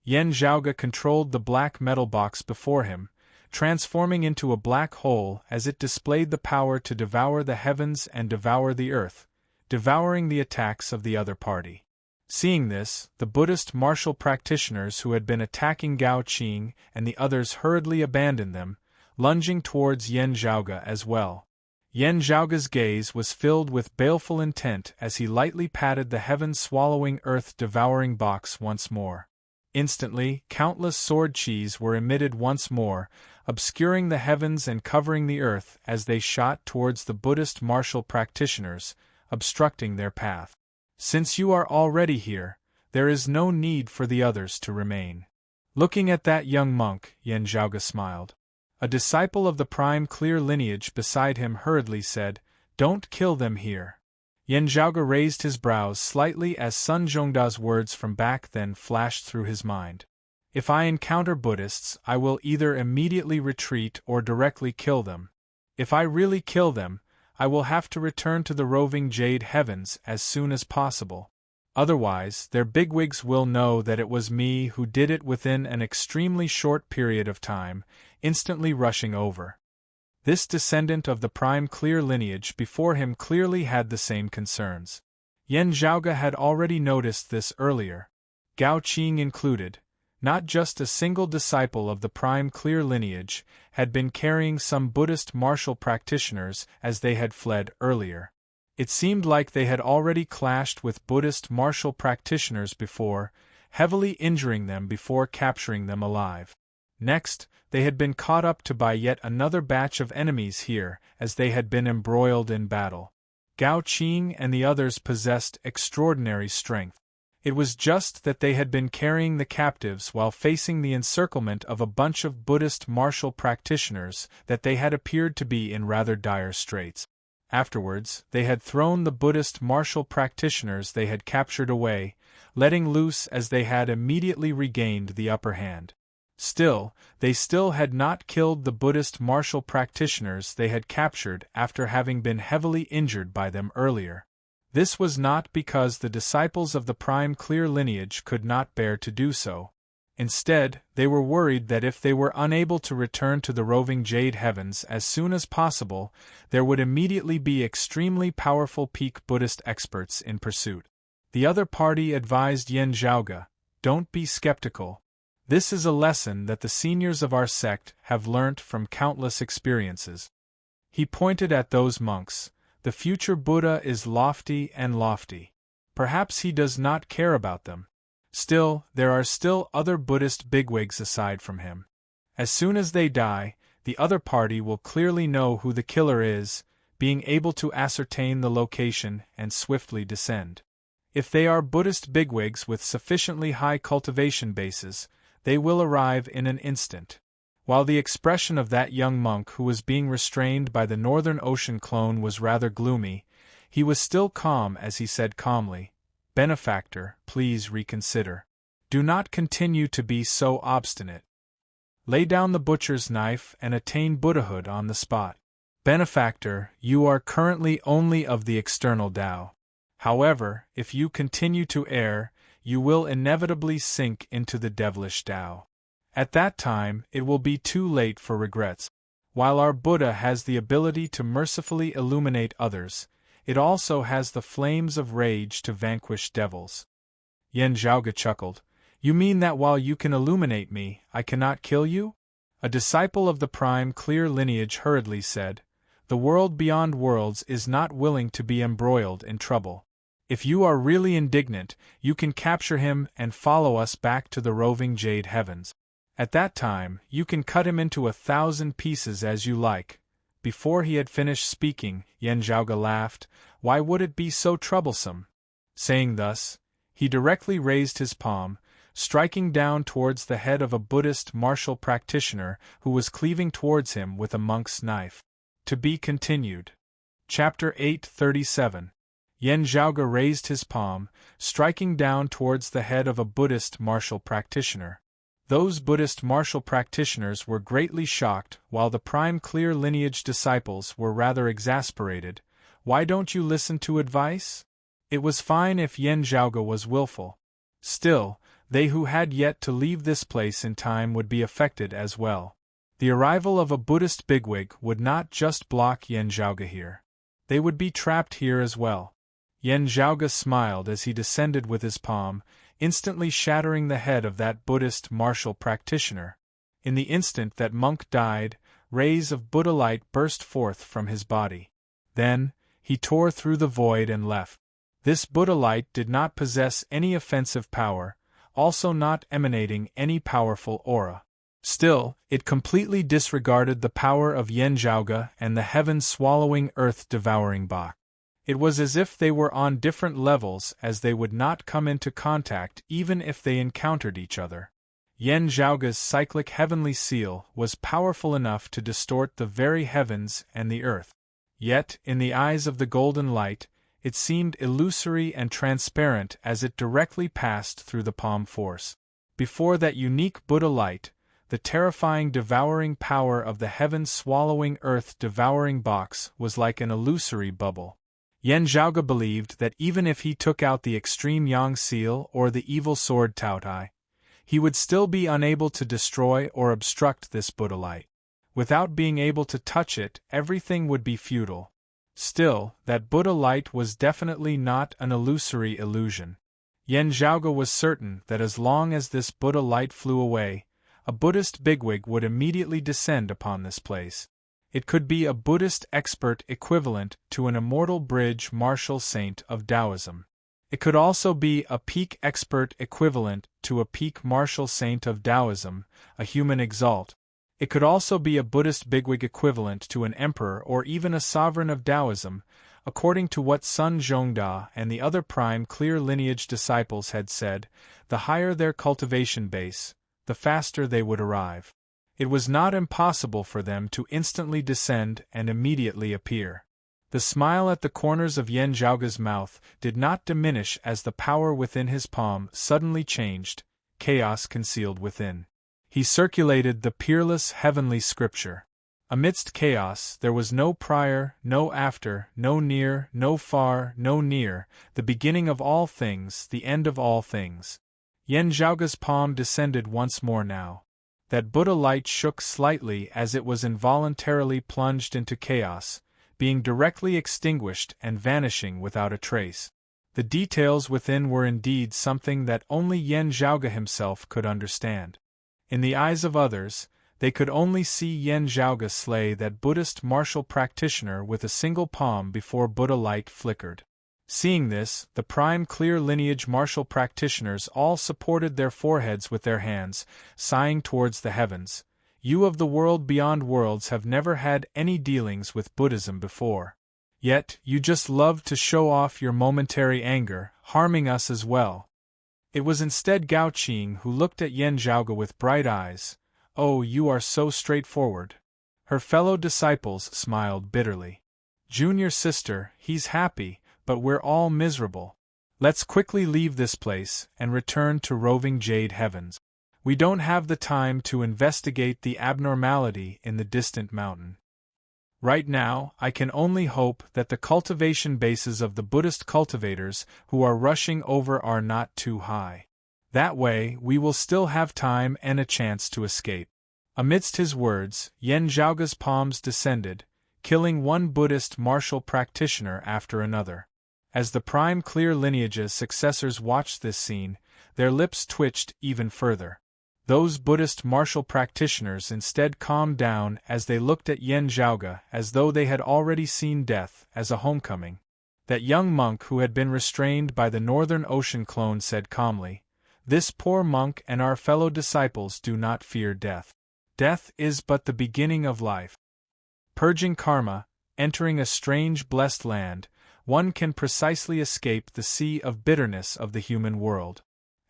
Zhaoge controlled the black metal box before him, transforming into a black hole as it displayed the power to devour the heavens and devour the earth, devouring the attacks of the other party. Seeing this, the Buddhist martial practitioners who had been attacking Gao Qing and the others hurriedly abandoned them, lunging towards Zhaoge as well. Zhaoge's gaze was filled with baleful intent as he lightly patted the heaven-swallowing earth-devouring box once more. Instantly, countless sword qis were emitted once more, obscuring the heavens and covering the earth as they shot towards the Buddhist martial practitioners, obstructing their path. Since you are already here, there is no need for the others to remain. Looking at that young monk, Zhaoge smiled. A disciple of the prime clear lineage beside him hurriedly said, "Don't kill them here." Zhaoge raised his brows slightly as Sun Zhongda's words from back then flashed through his mind. If I encounter Buddhists, I will either immediately retreat or directly kill them. If I really kill them, I will have to return to the roving Jade Heavens as soon as possible. Otherwise, their bigwigs will know that it was me who did it within an extremely short period of time, instantly rushing over. This descendant of the prime clear lineage before him clearly had the same concerns. Zhaoge had already noticed this earlier, Gao Qing included. Not just a single disciple of the prime clear lineage had been carrying some Buddhist martial practitioners as they had fled earlier. It seemed like they had already clashed with Buddhist martial practitioners before, heavily injuring them before capturing them alive. Next, they had been caught up to by yet another batch of enemies here as they had been embroiled in battle. Gao Qing and the others possessed extraordinary strength. It was just that they had been carrying the captives while facing the encirclement of a bunch of Buddhist martial practitioners that they had appeared to be in rather dire straits. Afterwards, they had thrown the Buddhist martial practitioners they had captured away, letting loose as they had immediately regained the upper hand. Still, they still had not killed the Buddhist martial practitioners they had captured after having been heavily injured by them earlier. This was not because the disciples of the prime clear lineage could not bear to do so. Instead, they were worried that if they were unable to return to the roving Jade Heavens as soon as possible, there would immediately be extremely powerful peak Buddhist experts in pursuit. The other party advised Zhaoge, "Don't be skeptical. This is a lesson that the seniors of our sect have learnt from countless experiences." He pointed at those monks. The future Buddha is lofty and lofty. Perhaps he does not care about them. Still, there are still other Buddhist bigwigs aside from him. As soon as they die, the other party will clearly know who the killer is, being able to ascertain the location and swiftly descend. If they are Buddhist bigwigs with sufficiently high cultivation bases, they will arrive in an instant. While the expression of that young monk who was being restrained by the Northern Ocean clone was rather gloomy, He was still calm as he said calmly, "Benefactor, please reconsider. Do not continue to be so obstinate. Lay down the butcher's knife and attain Buddhahood on the spot. Benefactor, you are currently only of the external Tao. However, if you continue to err, you will inevitably sink into the devilish Tao. At that time, it will be too late for regrets. While our Buddha has the ability to mercifully illuminate others, it also has the flames of rage to vanquish devils." Yen Zhaoge chuckled. "You mean that while you can illuminate me, I cannot kill you?" A disciple of the prime clear lineage hurriedly said, "The world beyond worlds is not willing to be embroiled in trouble. If you are really indignant, you can capture him and follow us back to the roving jade heavens. At that time, you can cut him into 1,000 pieces as you like." Before he had finished speaking, Yen Zhaoge laughed. "Why would it be so troublesome?" Saying thus, he directly raised his palm, striking down towards the head of a Buddhist martial practitioner who was cleaving towards him with a monk's knife. To be continued. Chapter 837. Yen Zhaoge raised his palm, striking down towards the head of a Buddhist martial practitioner. Those Buddhist martial practitioners were greatly shocked, while the prime clear lineage disciples were rather exasperated. "Why don't you listen to advice?" It was fine if Yen Zhaoge was willful. Still, they who had yet to leave this place in time would be affected as well. The arrival of a Buddhist bigwig would not just block Yen Zhaoge here. They would be trapped here as well. Yen Zhaoge smiled as he descended with his palm, instantly shattering the head of that Buddhist martial practitioner. In the instant that monk died, rays of Buddha light burst forth from his body. Then, he tore through the void and left. This Buddha light did not possess any offensive power, also not emanating any powerful aura. Still, it completely disregarded the power of Yen Zhaoge and the heaven-swallowing earth-devouring Bach. It was as if they were on different levels, as they would not come into contact even if they encountered each other. Yen Zhaoge's cyclic heavenly seal was powerful enough to distort the very heavens and the earth. Yet, in the eyes of the golden light, it seemed illusory and transparent as it directly passed through the palm force. Before that unique Buddha light, the terrifying devouring power of the heaven-swallowing earth-devouring box was like an illusory bubble. Yen Zhaoge believed that even if he took out the extreme Yang seal or the evil sword Taotai, he would still be unable to destroy or obstruct this Buddha light. Without being able to touch it, everything would be futile. Still, that Buddha light was definitely not an illusory illusion. Yen Zhaoge was certain that as long as this Buddha light flew away, a Buddhist bigwig would immediately descend upon this place. It could be a Buddhist expert equivalent to an immortal bridge martial saint of Taoism. It could also be a peak expert equivalent to a peak martial saint of Taoism, a human exalt. It could also be a Buddhist bigwig equivalent to an emperor or even a sovereign of Taoism, according to what Sun Zhongda and the other prime clear lineage disciples had said. The higher their cultivation base, the faster they would arrive. It was not impossible for them to instantly descend and immediately appear. The smile at the corners of Yen Zhaoge's mouth did not diminish as the power within his palm suddenly changed, chaos concealed within. He circulated the peerless heavenly scripture. Amidst chaos there was no prior, no after, no near, no far, no near, the beginning of all things, the end of all things. Yen Zhaoge's palm descended once more now. That Buddha light shook slightly as it was involuntarily plunged into chaos, being directly extinguished and vanishing without a trace. The details within were indeed something that only Yen Zhaoge himself could understand. In the eyes of others, they could only see Yen Zhaoge slay that Buddhist martial practitioner with a single palm before Buddha light flickered. Seeing this, the prime clear lineage martial practitioners all supported their foreheads with their hands, sighing towards the heavens. You of the world beyond worlds have never had any dealings with Buddhism before. Yet, you just love to show off your momentary anger, harming us as well. It was instead Gao Qing who looked at Yen Zhaoge with bright eyes. Oh, you are so straightforward. Her fellow disciples smiled bitterly. Junior sister, he's happy, but we're all miserable. Let's quickly leave this place and return to roving Jade Heavens. We don't have the time to investigate the abnormality in the distant mountain. Right now, I can only hope that the cultivation bases of the Buddhist cultivators who are rushing over are not too high. That way, we will still have time and a chance to escape." Amidst his words, Yen Zhaoge's palms descended, killing one Buddhist martial practitioner after another. As the prime clear lineage's successors watched this scene, their lips twitched even further. Those Buddhist martial practitioners instead calmed down as they looked at Yen Zhaoge as though they had already seen death as a homecoming. That young monk who had been restrained by the Northern Ocean clone said calmly, "This poor monk and our fellow disciples do not fear death. Death is but the beginning of life. Purging karma, entering a strange blessed land, one can precisely escape the sea of bitterness of the human world.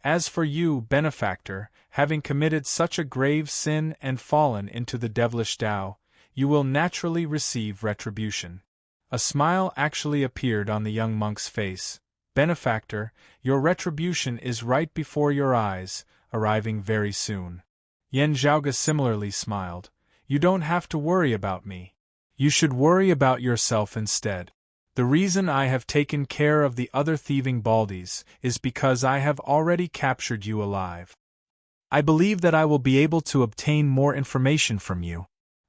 As for you, benefactor, having committed such a grave sin and fallen into the devilish Tao, you will naturally receive retribution." A smile actually appeared on the young monk's face. "Benefactor, your retribution is right before your eyes, arriving very soon." Yen Zhaoge similarly smiled. "You don't have to worry about me. You should worry about yourself instead. The reason I have taken care of the other thieving Baldies is because I have already captured you alive. I believe that I will be able to obtain more information from you.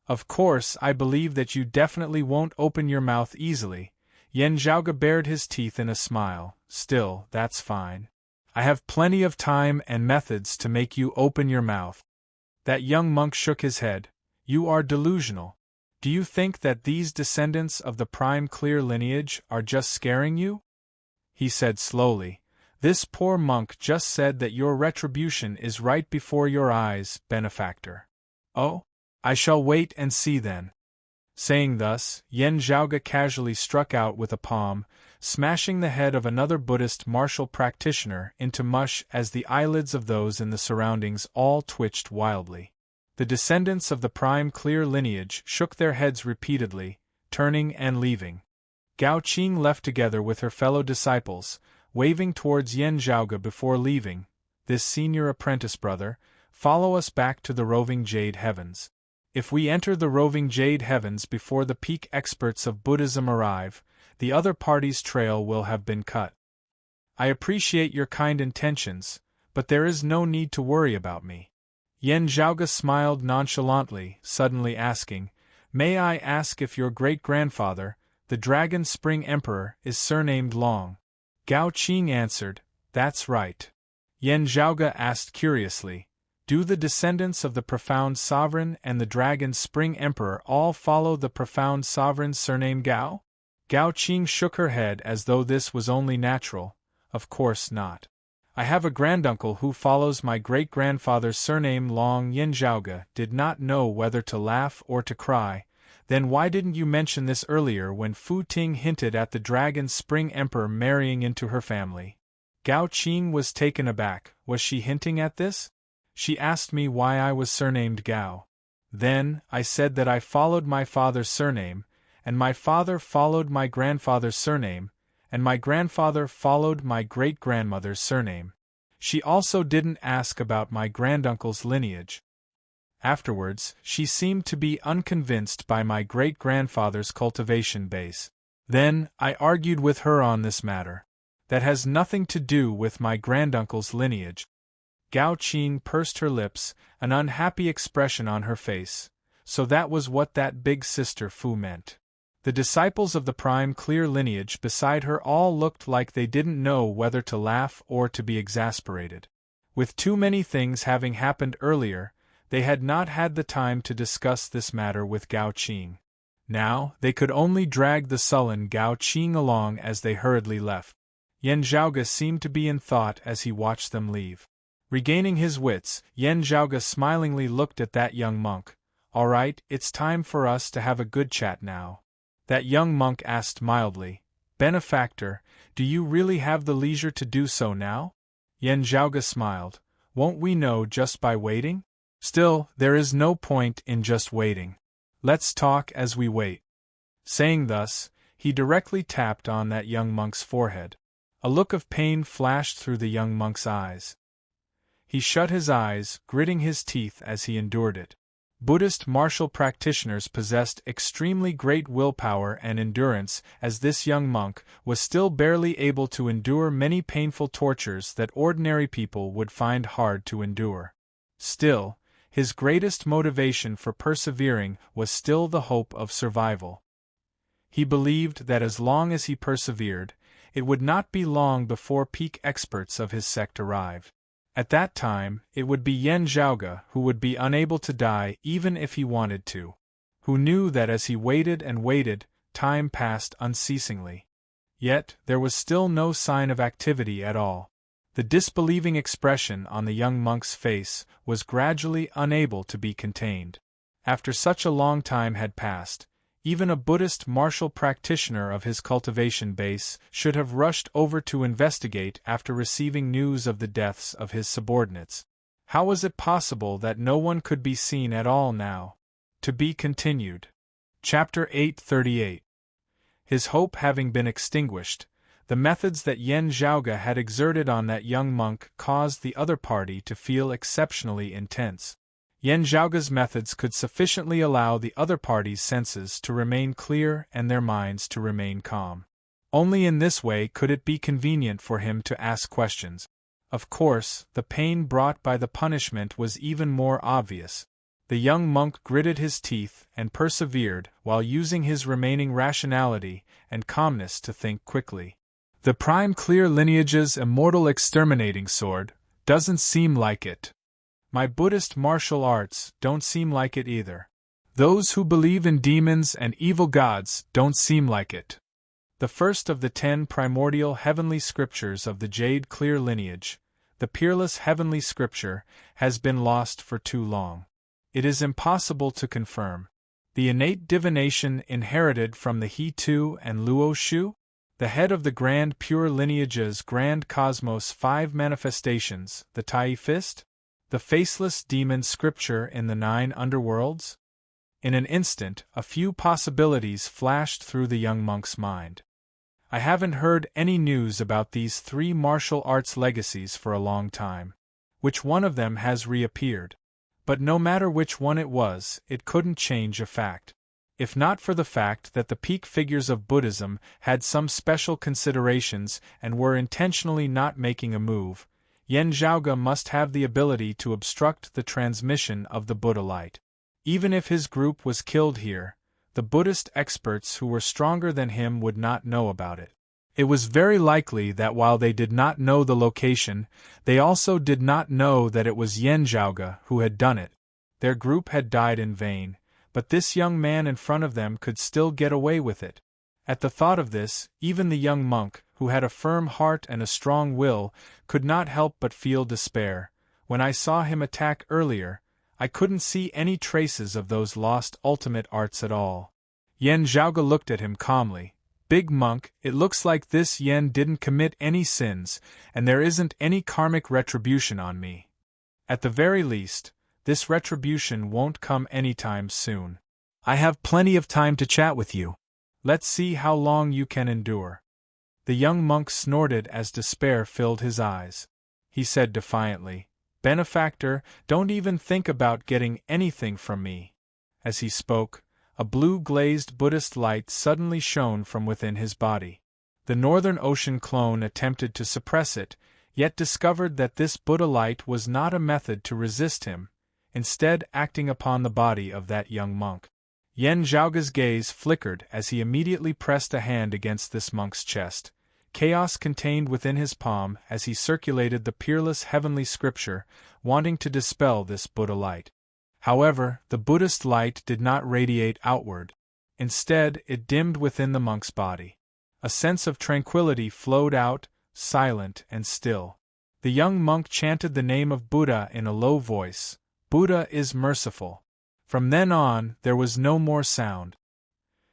Of course, I believe that you definitely won't open your mouth easily." Yen Zhaoge bared his teeth in a smile. "Still, that's fine. I have plenty of time and methods to make you open your mouth." That young monk shook his head. "You are delusional. Do you think that these descendants of the prime clear lineage are just scaring you?" He said slowly, "This poor monk just said that your retribution is right before your eyes, benefactor." "Oh? I shall wait and see then." Saying thus, Yen Zhaoge casually struck out with a palm, smashing the head of another Buddhist martial practitioner into mush as the eyelids of those in the surroundings all twitched wildly. The descendants of the prime clear lineage shook their heads repeatedly, turning and leaving. Gao Qing left together with her fellow disciples, waving towards Yen Zhaoge before leaving. "This senior apprentice brother, follow us back to the roving Jade Heavens. If we enter the roving Jade Heavens before the peak experts of Buddhism arrive, the other party's trail will have been cut. I appreciate your kind intentions, but there is no need to worry about me." Yen Zhaoge smiled nonchalantly, suddenly asking, "May I ask if your great-grandfather, the Dragon Spring Emperor, is surnamed Long?" Gao Qing answered, "That's right." Yen Zhaoge asked curiously, "Do the descendants of the Profound Sovereign and the Dragon Spring Emperor all follow the Profound Sovereign's surname Gao?" Gao Qing shook her head as though this was only natural. "Of course not. I have a granduncle who follows my great-grandfather's surname Long." Yen Zhaoge did not know whether to laugh or to cry. "Then why didn't you mention this earlier when Fu Ting hinted at the Dragon Spring Emperor marrying into her family?" Gao Qing was taken aback. Was she hinting at this? "She asked me why I was surnamed Gao. Then, I said that I followed my father's surname, and my father followed my grandfather's surname, and my grandfather followed my great-grandmother's surname. She also didn't ask about my granduncle's lineage. Afterwards, she seemed to be unconvinced by my great-grandfather's cultivation base. Then, I argued with her on this matter. That has nothing to do with my granduncle's lineage." Gao Qing pursed her lips, an unhappy expression on her face. So that was what that big sister Fu meant. The disciples of the prime clear lineage beside her all looked like they didn't know whether to laugh or to be exasperated. With too many things having happened earlier, they had not had the time to discuss this matter with Gao Qing. Now, they could only drag the sullen Gao Qing along as they hurriedly left. Yen Zhaoge seemed to be in thought as he watched them leave. Regaining his wits, Yen Zhaoge smilingly looked at that young monk. "All right, it's time for us to have a good chat now." That young monk asked mildly, "Benefactor, do you really have the leisure to do so now?" Yen Zhaoge smiled. "Won't we know just by waiting? Still, there is no point in just waiting. Let's talk as we wait." Saying thus, He directly tapped on that young monk's forehead. A look of pain flashed through the young monk's eyes. He shut his eyes, gritting his teeth as he endured it. Buddhist martial practitioners possessed extremely great willpower and endurance, as this young monk was still barely able to endure many painful tortures that ordinary people would find hard to endure. Still, his greatest motivation for persevering was still the hope of survival. He believed that as long as he persevered, it would not be long before peak experts of his sect arrived. At that time, it would be Yen Zhaoge who would be unable to die even if he wanted to. Who knew that as he waited and waited, time passed unceasingly. Yet, there was still no sign of activity at all. The disbelieving expression on the young monk's face was gradually unable to be contained. After such a long time had passed, even a Buddhist martial practitioner of his cultivation base should have rushed over to investigate after receiving news of the deaths of his subordinates. How was it possible that no one could be seen at all now? To be continued. Chapter 838. His hope having been extinguished, the methods that Yen Zhaoge had exerted on that young monk caused the other party to feel exceptionally intense. Yen Zhaoge's methods could sufficiently allow the other party's senses to remain clear and their minds to remain calm. Only in this way could it be convenient for him to ask questions. Of course, the pain brought by the punishment was even more obvious. The young monk gritted his teeth and persevered while using his remaining rationality and calmness to think quickly. The prime clear lineage's immortal exterminating sword doesn't seem like it. My Buddhist martial arts don't seem like it either. Those who believe in demons and evil gods don't seem like it. The first of the 10 primordial heavenly scriptures of the Jade Clear lineage, the peerless heavenly scripture, has been lost for too long. It is impossible to confirm. The innate divination inherited from the He-Tu and Luo Shu? The head of the grand pure lineage's grand cosmos 5 manifestations, the Tai Fist? The faceless demon scripture in the 9 underworlds? In an instant, a few possibilities flashed through the young monk's mind. I haven't heard any news about these 3 martial arts legacies for a long time. Which one of them has reappeared? But no matter which one it was, it couldn't change a fact. If not for the fact that the peak figures of Buddhism had some special considerations and were intentionally not making a move, Yen Zhaoge must have the ability to obstruct the transmission of the Buddha light. Even if his group was killed here, the Buddhist experts who were stronger than him would not know about it. It was very likely that while they did not know the location, they also did not know that it was Yen Zhaoge who had done it. Their group had died in vain, but this young man in front of them could still get away with it. At the thought of this, even the young monk, who had a firm heart and a strong will, could not help but feel despair. When I saw him attack earlier, I couldn't see any traces of those lost ultimate arts at all. Yen Zhaoge looked at him calmly. Big monk, it looks like this Yen didn't commit any sins, and there isn't any karmic retribution on me. At the very least, this retribution won't come anytime soon. I have plenty of time to chat with you. Let's see how long you can endure. The young monk snorted as despair filled his eyes. He said defiantly, "Benefactor, don't even think about getting anything from me." As he spoke, a blue-glazed Buddhist light suddenly shone from within his body. The Northern Ocean clone attempted to suppress it, yet discovered that this Buddha light was not a method to resist him, instead acting upon the body of that young monk. Yen Zhaoge's gaze flickered as he immediately pressed a hand against this monk's chest. Chaos contained within his palm as he circulated the peerless heavenly scripture, wanting to dispel this Buddha light. However, the Buddhist light did not radiate outward. Instead, it dimmed within the monk's body. A sense of tranquility flowed out, silent and still. The young monk chanted the name of Buddha in a low voice. Buddha is merciful. From then on, there was no more sound.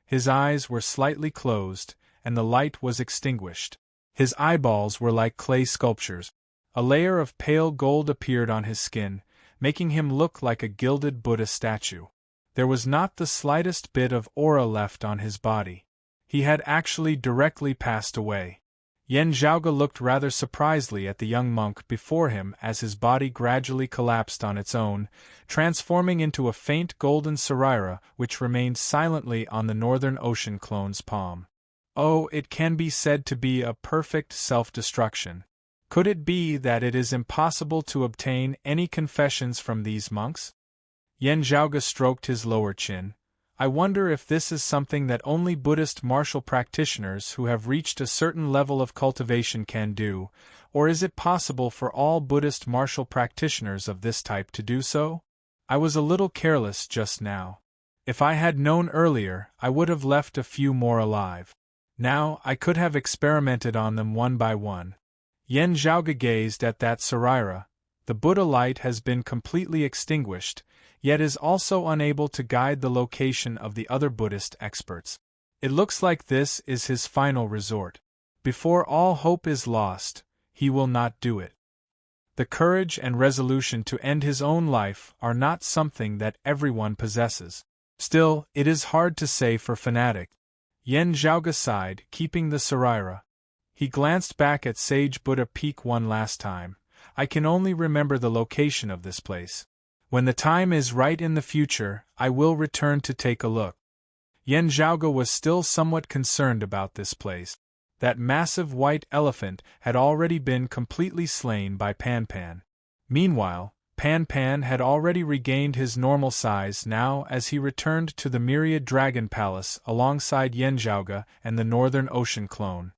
His eyes were slightly closed, and the light was extinguished. His eyeballs were like clay sculptures. A layer of pale gold appeared on his skin, making him look like a gilded Buddha statue. There was not the slightest bit of aura left on his body. He had actually directly passed away. Yen Zhaoge looked rather surprisedly at the young monk before him as his body gradually collapsed on its own, transforming into a faint golden sarira which remained silently on the Northern Ocean clone's palm. Oh, it can be said to be a perfect self-destruction. Could it be that it is impossible to obtain any confessions from these monks? Yen Zhaoge stroked his lower chin. I wonder if this is something that only Buddhist martial practitioners who have reached a certain level of cultivation can do, or is it possible for all Buddhist martial practitioners of this type to do so? I was a little careless just now. If I had known earlier, I would have left a few more alive. Now, I could have experimented on them one by one. Yen Zhaoge gazed at that sarira. The Buddha light has been completely extinguished, yet is also unable to guide the location of the other Buddhist experts. It looks like this is his final resort. Before all hope is lost, he will not do it. The courage and resolution to end his own life are not something that everyone possesses. Still, it is hard to say for fanatic. Yen Zhaoge sighed, keeping the sarira. He glanced back at Sage Buddha Peak one last time. I can only remember the location of this place. When the time is right in the future, I will return to take a look. Yen Zhaoge was still somewhat concerned about this place. That massive white elephant had already been completely slain by Pan Pan. Meanwhile, Pan Pan had already regained his normal size now as he returned to the Myriad Dragon Palace alongside Yen Zhaoge and the Northern Ocean clone.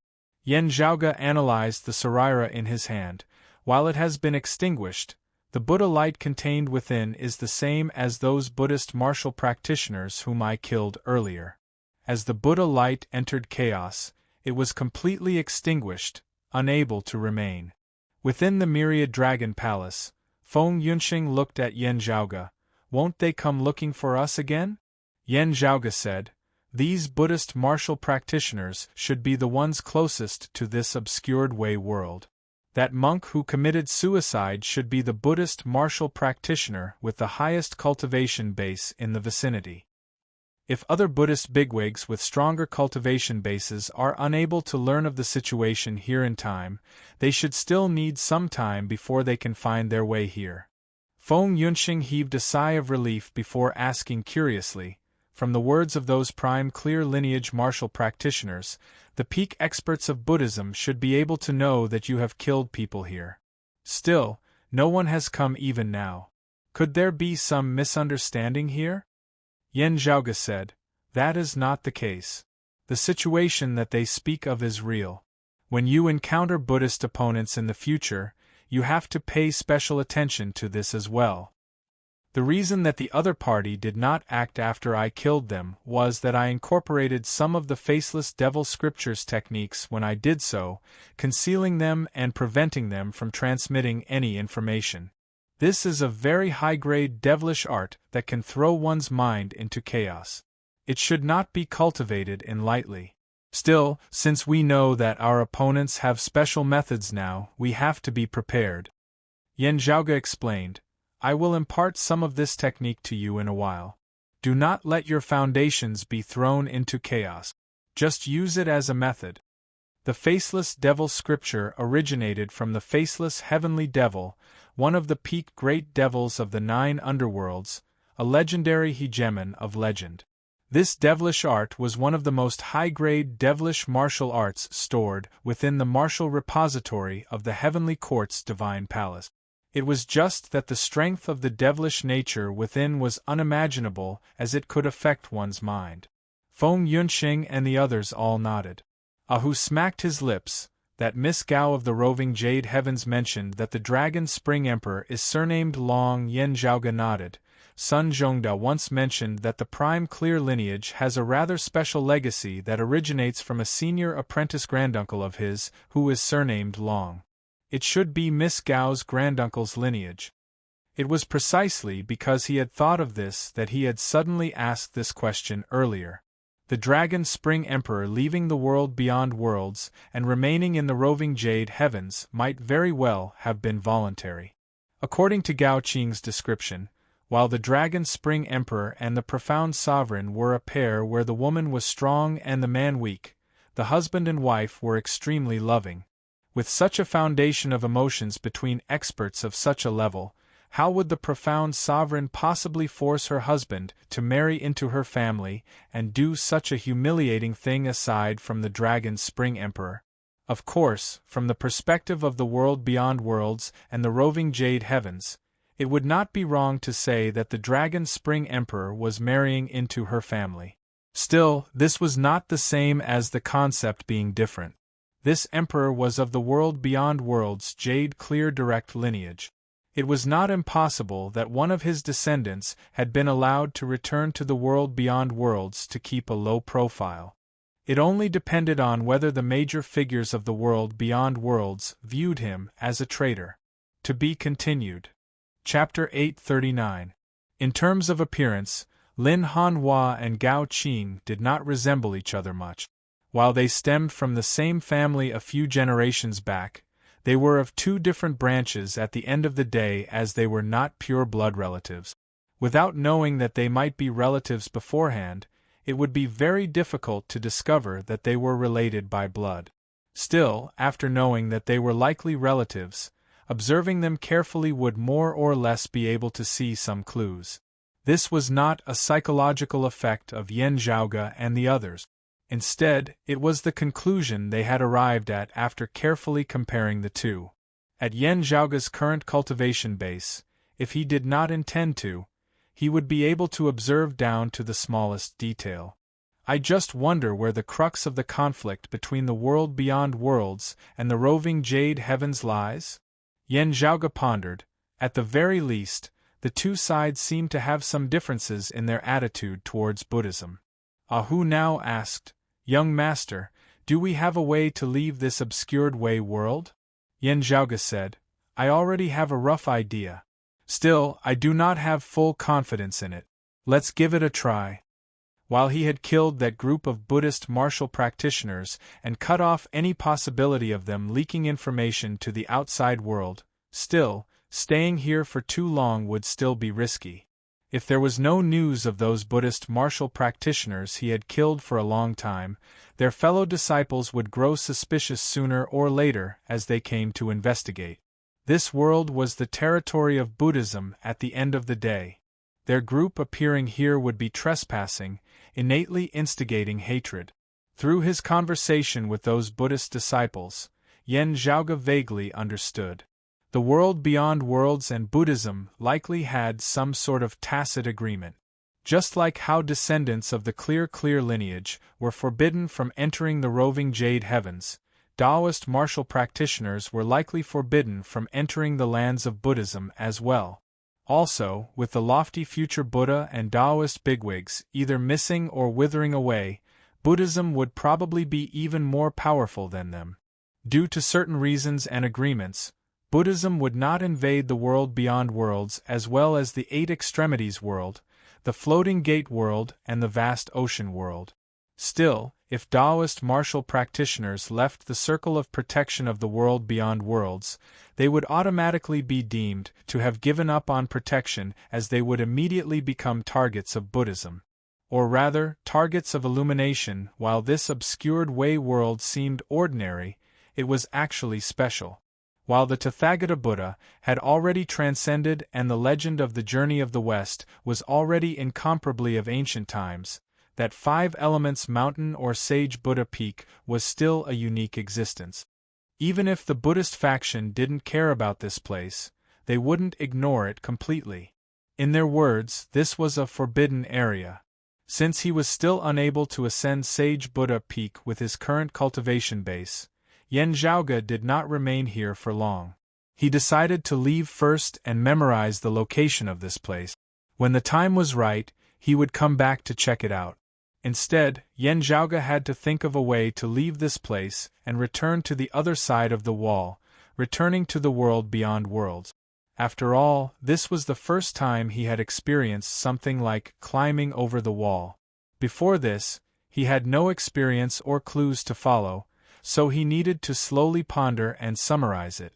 Yen Zhaoge analyzed the sarira in his hand. While it has been extinguished, the Buddha light contained within is the same as those Buddhist martial practitioners whom I killed earlier. As the Buddha light entered chaos, it was completely extinguished, unable to remain. Within the Myriad Dragon Palace, Feng Yunxing looked at Yen Zhaoge. Won't they come looking for us again? Yen Zhaoge said, these Buddhist martial practitioners should be the ones closest to this obscured way world. That monk who committed suicide should be the Buddhist martial practitioner with the highest cultivation base in the vicinity. If other Buddhist bigwigs with stronger cultivation bases are unable to learn of the situation here in time, they should still need some time before they can find their way here. Feng Yunxing heaved a sigh of relief before asking curiously, from the words of those prime clear lineage martial practitioners, the peak experts of Buddhism should be able to know that you have killed people here. Still, no one has come even now. Could there be some misunderstanding here? Yen Zhaoge said, that is not the case. The situation that they speak of is real. When you encounter Buddhist opponents in the future, you have to pay special attention to this as well. The reason that the other party did not act after I killed them was that I incorporated some of the faceless devil scriptures techniques when I did so, concealing them and preventing them from transmitting any information. This is a very high-grade devilish art that can throw one's mind into chaos. It should not be cultivated in lightly. Still, since we know that our opponents have special methods now, we have to be prepared. Yen Zhaoge explained, I will impart some of this technique to you in a while. Do not let your foundations be thrown into chaos. Just use it as a method. The faceless devil scripture originated from the faceless heavenly devil, one of the peak great devils of the 9 underworlds, a legendary hegemon of legend. This devilish art was one of the most high-grade devilish martial arts stored within the martial repository of the Heavenly Court's Divine Palace. It was just that the strength of the devilish nature within was unimaginable as it could affect one's mind. Feng Yunxing and the others all nodded. Ahu smacked his lips. That Miss Gao of the roving Jade Heavens mentioned that the Dragon Spring Emperor is surnamed Long. Yen Zhaoge nodded. Sun Zhongda once mentioned that the prime clear lineage has a rather special legacy that originates from a senior apprentice granduncle of his, who is surnamed Long. It should be Miss Gao's granduncle's lineage. It was precisely because he had thought of this that he had suddenly asked this question earlier. The Dragon Spring Emperor leaving the world beyond worlds and remaining in the roving Jade Heavens might very well have been voluntary. According to Gao Qing's description, while the Dragon Spring Emperor and the Profound Sovereign were a pair where the woman was strong and the man weak. The husband and wife were extremely loving. With such a foundation of emotions between experts of such a level, how would the Profound Sovereign possibly force her husband to marry into her family and do such a humiliating thing aside from the Dragon Spring Emperor? Of course, from the perspective of the world beyond worlds and the roving Jade Heavens, it would not be wrong to say that the Dragon Spring Emperor was marrying into her family. Still, this was not the same as the concept being different. This emperor was of the world beyond worlds Jade Clear direct lineage. It was not impossible that one of his descendants had been allowed to return to the world beyond worlds to keep a low profile. It only depended on whether the major figures of the world beyond worlds viewed him as a traitor. To be continued. Chapter 839. In terms of appearance, Lin Hanhua and Gao Qing did not resemble each other much. While they stemmed from the same family a few generations back, they were of two different branches at the end of the day, as they were not pure blood relatives. Without knowing that they might be relatives beforehand, it would be very difficult to discover that they were related by blood. Still, after knowing that they were likely relatives, observing them carefully would more or less be able to see some clues. This was not a psychological effect of Yan Zhaoge and the others. Instead, it was the conclusion they had arrived at after carefully comparing the two. At Yan Zhaoge's current cultivation base, if he did not intend to, he would be able to observe down to the smallest detail. I just wonder where the crux of the conflict between the world beyond worlds and the roving Jade Heavens lies? Yan Zhaoge pondered. At the very least, the two sides seemed to have some differences in their attitude towards Buddhism. Ahu now asked, "Young master, do we have a way to leave this obscured way world?" Yan Zhaoge said, "I already have a rough idea. Still, I do not have full confidence in it. Let's give it a try." While he had killed that group of Buddhist martial practitioners and cut off any possibility of them leaking information to the outside world, still, staying here for too long would still be risky. If there was no news of those Buddhist martial practitioners he had killed for a long time, their fellow disciples would grow suspicious sooner or later as they came to investigate. This world was the territory of Buddhism at the end of the day. Their group appearing here would be trespassing, innately instigating hatred. Through his conversation with those Buddhist disciples, Yan Zhaoge vaguely understood. The world beyond worlds and Buddhism likely had some sort of tacit agreement. Just like how descendants of the Clear lineage were forbidden from entering the roving Jade Heavens, Taoist martial practitioners were likely forbidden from entering the lands of Buddhism as well. Also, with the lofty future Buddha and Taoist bigwigs either missing or withering away, Buddhism would probably be even more powerful than them. Due to certain reasons and agreements, Buddhism would not invade the world beyond worlds as well as the Eight Extremities world, the Floating Gate world and the Vast Ocean world. Still, if Taoist martial practitioners left the circle of protection of the world beyond worlds, they would automatically be deemed to have given up on protection, as they would immediately become targets of Buddhism. Or rather, targets of illumination. While this obscured way world seemed ordinary, it was actually special. While the Tathagata Buddha had already transcended and the legend of the Journey of the West was already incomparably of ancient times, that 5 Elements Mountain or Sage Buddha Peak was still a unique existence. Even if the Buddhist faction didn't care about this place, they wouldn't ignore it completely. In their words, this was a forbidden area. Since he was still unable to ascend Sage Buddha Peak with his current cultivation base, Yan Zhaoge did not remain here for long. He decided to leave first and memorize the location of this place. When the time was right, he would come back to check it out. Instead, Yan Zhaoge had to think of a way to leave this place and return to the other side of the wall, returning to the world beyond worlds. After all, this was the first time he had experienced something like climbing over the wall. Before this, he had no experience or clues to follow, so he needed to slowly ponder and summarize it.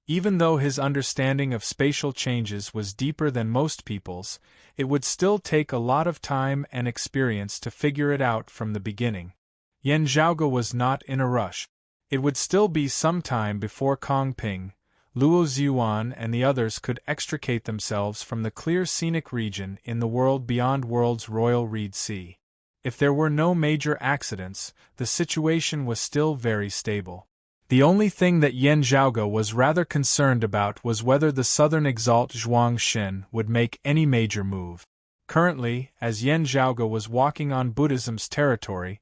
Even though his understanding of spatial changes was deeper than most people's, it would still take a lot of time and experience to figure it out from the beginning. Yan Zhaoge was not in a rush. It would still be some time before Kong Ping, Luo Ziyuan and the others could extricate themselves from the clear scenic region in the world beyond world's royal reed sea. If there were no major accidents, the situation was still very stable. The only thing that Yan Zhaoge was rather concerned about was whether the southern exalt Zhuang Xin would make any major move. Currently, as Yan Zhaoge was walking on Buddhism's territory,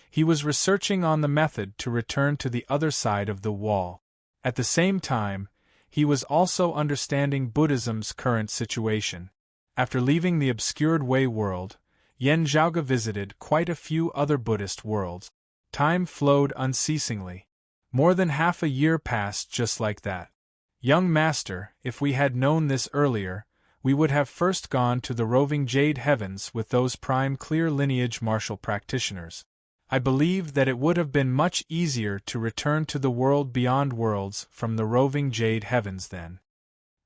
he was researching on the method to return to the other side of the wall. At the same time, he was also understanding Buddhism's current situation. After leaving the obscured Wei world, Yan Zhaoge visited quite a few other Buddhist worlds. Time flowed unceasingly. More than half a year passed just like that. Young master, if we had known this earlier, we would have first gone to the roving Jade Heavens with those prime clear lineage martial practitioners. I believe that it would have been much easier to return to the world beyond worlds from the roving Jade Heavens then.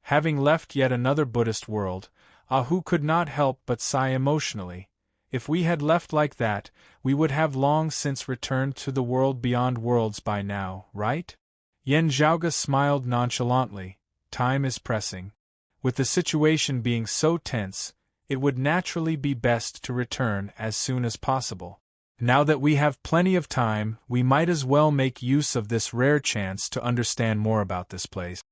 Having left yet another Buddhist world, Ahu could not help but sigh emotionally. If we had left like that, we would have long since returned to the world beyond worlds by now, right? Yan Zhaoge smiled nonchalantly. Time is pressing. With the situation being so tense, it would naturally be best to return as soon as possible. Now that we have plenty of time, we might as well make use of this rare chance to understand more about this place.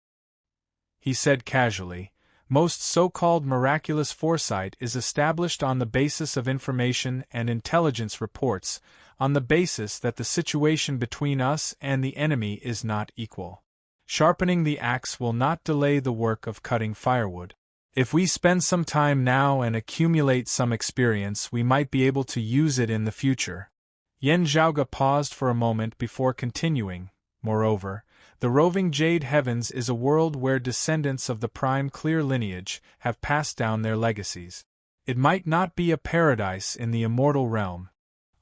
He said casually. Most so-called miraculous foresight is established on the basis of information and intelligence reports, on the basis that the situation between us and the enemy is not equal. Sharpening the axe will not delay the work of cutting firewood. If we spend some time now and accumulate some experience, we might be able to use it in the future. Yan Zhaoge paused for a moment before continuing. Moreover, the roving Jade Heavens is a world where descendants of the prime clear lineage have passed down their legacies. It might not be a paradise in the immortal realm.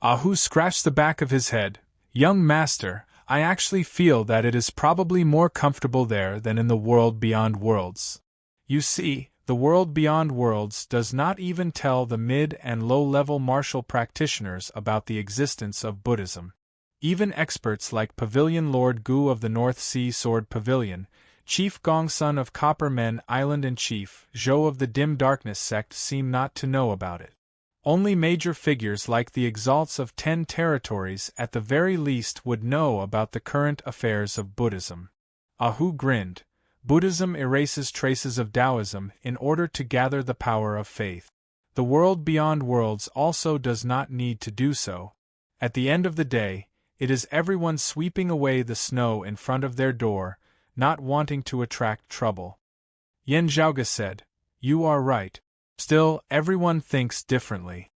Ahu scratched the back of his head. Young master, I actually feel that it is probably more comfortable there than in the world beyond worlds. You see, the world beyond worlds does not even tell the mid- and low-level martial practitioners about the existence of Buddhism. Even experts like Pavilion Lord Gu of the North Sea Sword Pavilion, Chief Gongsun of Copper Men Island and Chief Zhou of the Dim Darkness sect seem not to know about it. Only major figures like the exalts of 10 territories at the very least would know about the current affairs of Buddhism. Ahu grinned. Buddhism erases traces of Taoism in order to gather the power of faith. The world beyond worlds also does not need to do so. At the end of the day, it is everyone sweeping away the snow in front of their door, not wanting to attract trouble. Yan Zhaoge said, You are right. Still, everyone thinks differently.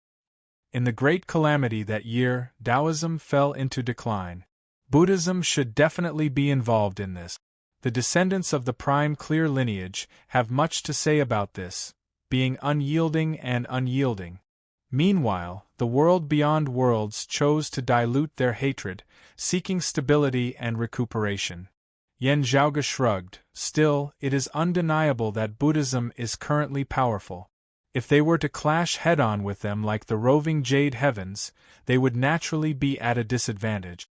In the great calamity that year, Taoism fell into decline. Buddhism should definitely be involved in this. The descendants of the prime clear lineage have much to say about this, being unyielding and unyielding. Meanwhile, the world beyond worlds chose to dilute their hatred, seeking stability and recuperation. Yan Zhaoge shrugged. Still, it is undeniable that Buddhism is currently powerful. If they were to clash head-on with them like the roving Jade Heavens, they would naturally be at a disadvantage.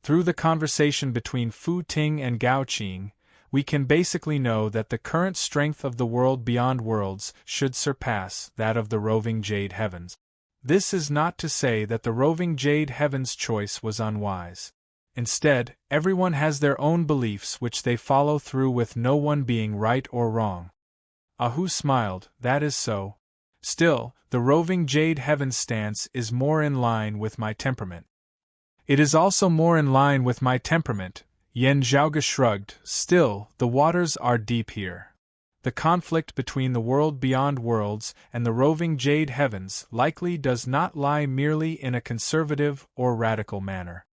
Through the conversation between Fu Ting and Gao Qing, we can basically know that the current strength of the world beyond worlds should surpass that of the roving Jade Heavens. This is not to say that the roving Jade Heavens choice was unwise. Instead, everyone has their own beliefs which they follow through with, no one being right or wrong. Ahu smiled. That is so. Still, the roving Jade Heavens stance is more in line with my temperament. It is also more in line with my temperament. Yan Zhaoge shrugged. Still, the waters are deep here. The conflict between the world beyond worlds and the roving Jade Heavens likely does not lie merely in a conservative or radical manner.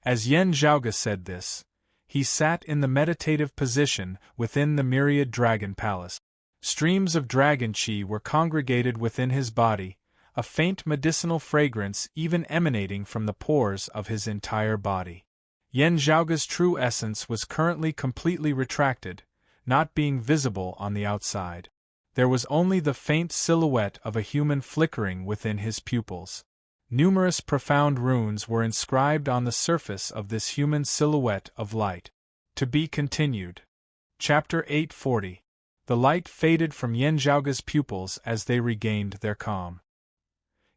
As Yan Zhaoge said this, he sat in the meditative position within the myriad dragon palace. Streams of dragon chi were congregated within his body, a faint medicinal fragrance even emanating from the pores of his entire body. Yan Zhaoge's true essence was currently completely retracted, not being visible on the outside. There was only the faint silhouette of a human flickering within his pupils. Numerous profound runes were inscribed on the surface of this human silhouette of light. To be continued. Chapter 840. The light faded from Yen Zhaoge's pupils as they regained their calm.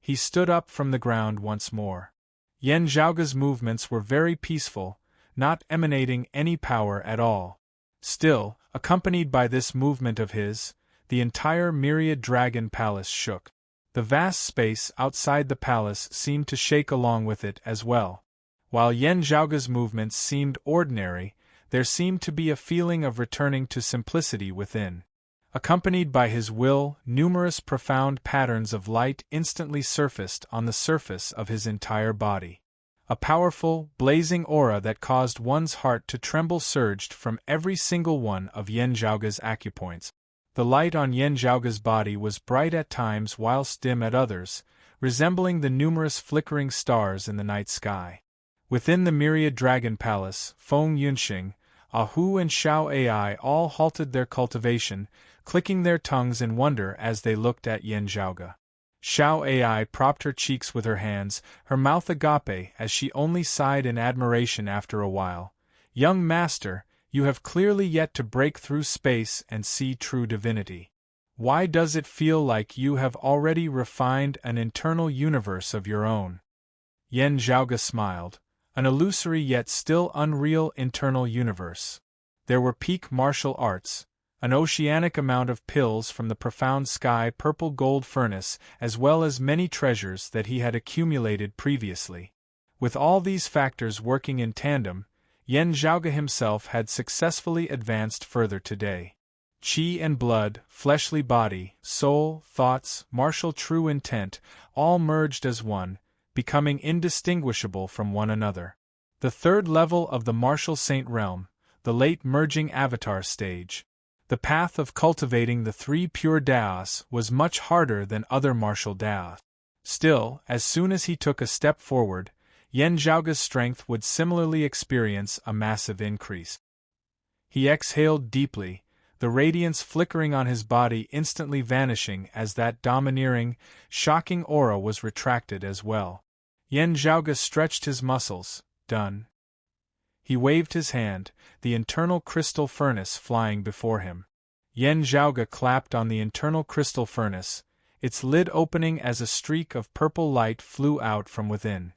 He stood up from the ground once more. Yen Zhaoge's movements were very peaceful, not emanating any power at all. Still, accompanied by this movement of his, the entire myriad dragon palace shook. The vast space outside the palace seemed to shake along with it as well. While Yen Zhaoge's movements seemed ordinary, there seemed to be a feeling of returning to simplicity within. Accompanied by his will, numerous profound patterns of light instantly surfaced on the surface of his entire body. A powerful, blazing aura that caused one's heart to tremble surged from every single one of Yen Zhaoge's acupoints. The light on Yen Zhaoge's body was bright at times whilst dim at others, resembling the numerous flickering stars in the night sky. Within the myriad dragon palace, Feng Yunxing, Ahu and Xiao Ai all halted their cultivation, clicking their tongues in wonder as they looked at Yen Zhaoge. Xiao Ai propped her cheeks with her hands, her mouth agape as she only sighed in admiration after a while. "Young master, you have clearly yet to break through space and see true divinity. Why does it feel like you have already refined an internal universe of your own?" Yen Zhaoge smiled. An illusory yet still unreal internal universe. There were peak martial arts, an oceanic amount of pills from the profound sky purple gold furnace, as well as many treasures that he had accumulated previously. With all these factors working in tandem, Yen Zhaoge himself had successfully advanced further today. Qi and blood, fleshly body, soul, thoughts, martial true intent, all merged as one, becoming indistinguishable from one another. The third level of the martial saint realm, the late merging avatar stage. The path of cultivating the three pure Daos was much harder than other martial Daos. Still, as soon as he took a step forward, Yen Zhaoge's strength would similarly experience a massive increase. He exhaled deeply, the radiance flickering on his body instantly vanishing as that domineering, shocking aura was retracted as well. Yen Zhaoge stretched his muscles. Done. He waved his hand, the internal crystal furnace flying before him. Yen Zhaoge clapped on the internal crystal furnace, its lid opening as a streak of purple light flew out from within.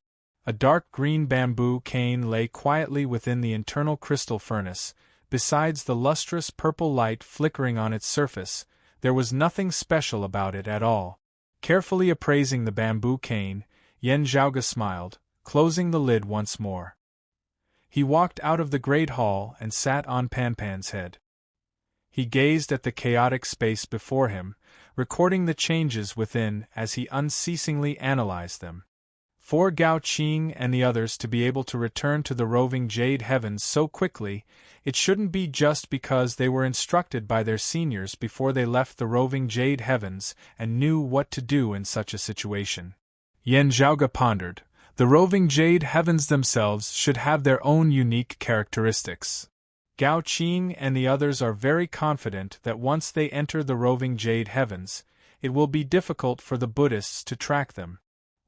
A dark green bamboo cane lay quietly within the internal crystal furnace. Besides the lustrous purple light flickering on its surface, there was nothing special about it at all. Carefully appraising the bamboo cane, Yen Zhaoge smiled, closing the lid once more. He walked out of the great hall and sat on Panpan's head. He gazed at the chaotic space before him, recording the changes within as he unceasingly analyzed them. For Gao Qing and the others to be able to return to the roving Jade Heavens so quickly, it shouldn't be just because they were instructed by their seniors before they left the roving Jade Heavens and knew what to do in such a situation. Yen Zhaoge pondered. The roving Jade Heavens themselves should have their own unique characteristics. Gao Qing and the others are very confident that once they enter the roving Jade Heavens, it will be difficult for the Buddhists to track them.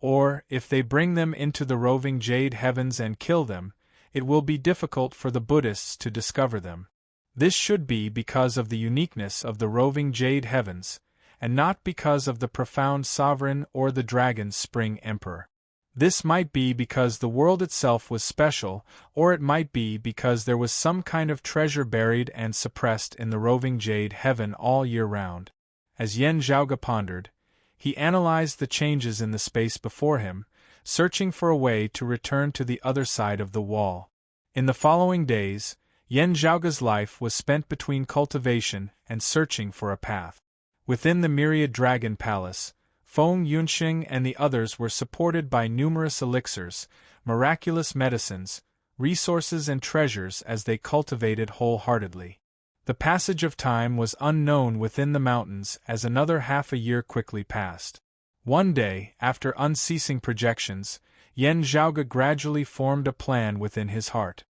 Or, if they bring them into the roving Jade Heavens and kill them, it will be difficult for the Buddhists to discover them. This should be because of the uniqueness of the roving Jade Heavens, and not because of the profound sovereign or the dragon spring emperor. This might be because the world itself was special, or it might be because there was some kind of treasure buried and suppressed in the roving Jade Heaven all year round. As Yen Zhaoge pondered, he analyzed the changes in the space before him, searching for a way to return to the other side of the wall. In the following days, Yen Zhaoge's life was spent between cultivation and searching for a path. Within the myriad dragon palace, Feng Yunxing and the others were supported by numerous elixirs, miraculous medicines, resources and treasures as they cultivated wholeheartedly. The passage of time was unknown within the mountains as another half a year quickly passed. One day, after unceasing projections, Yen Zhaoge gradually formed a plan within his heart.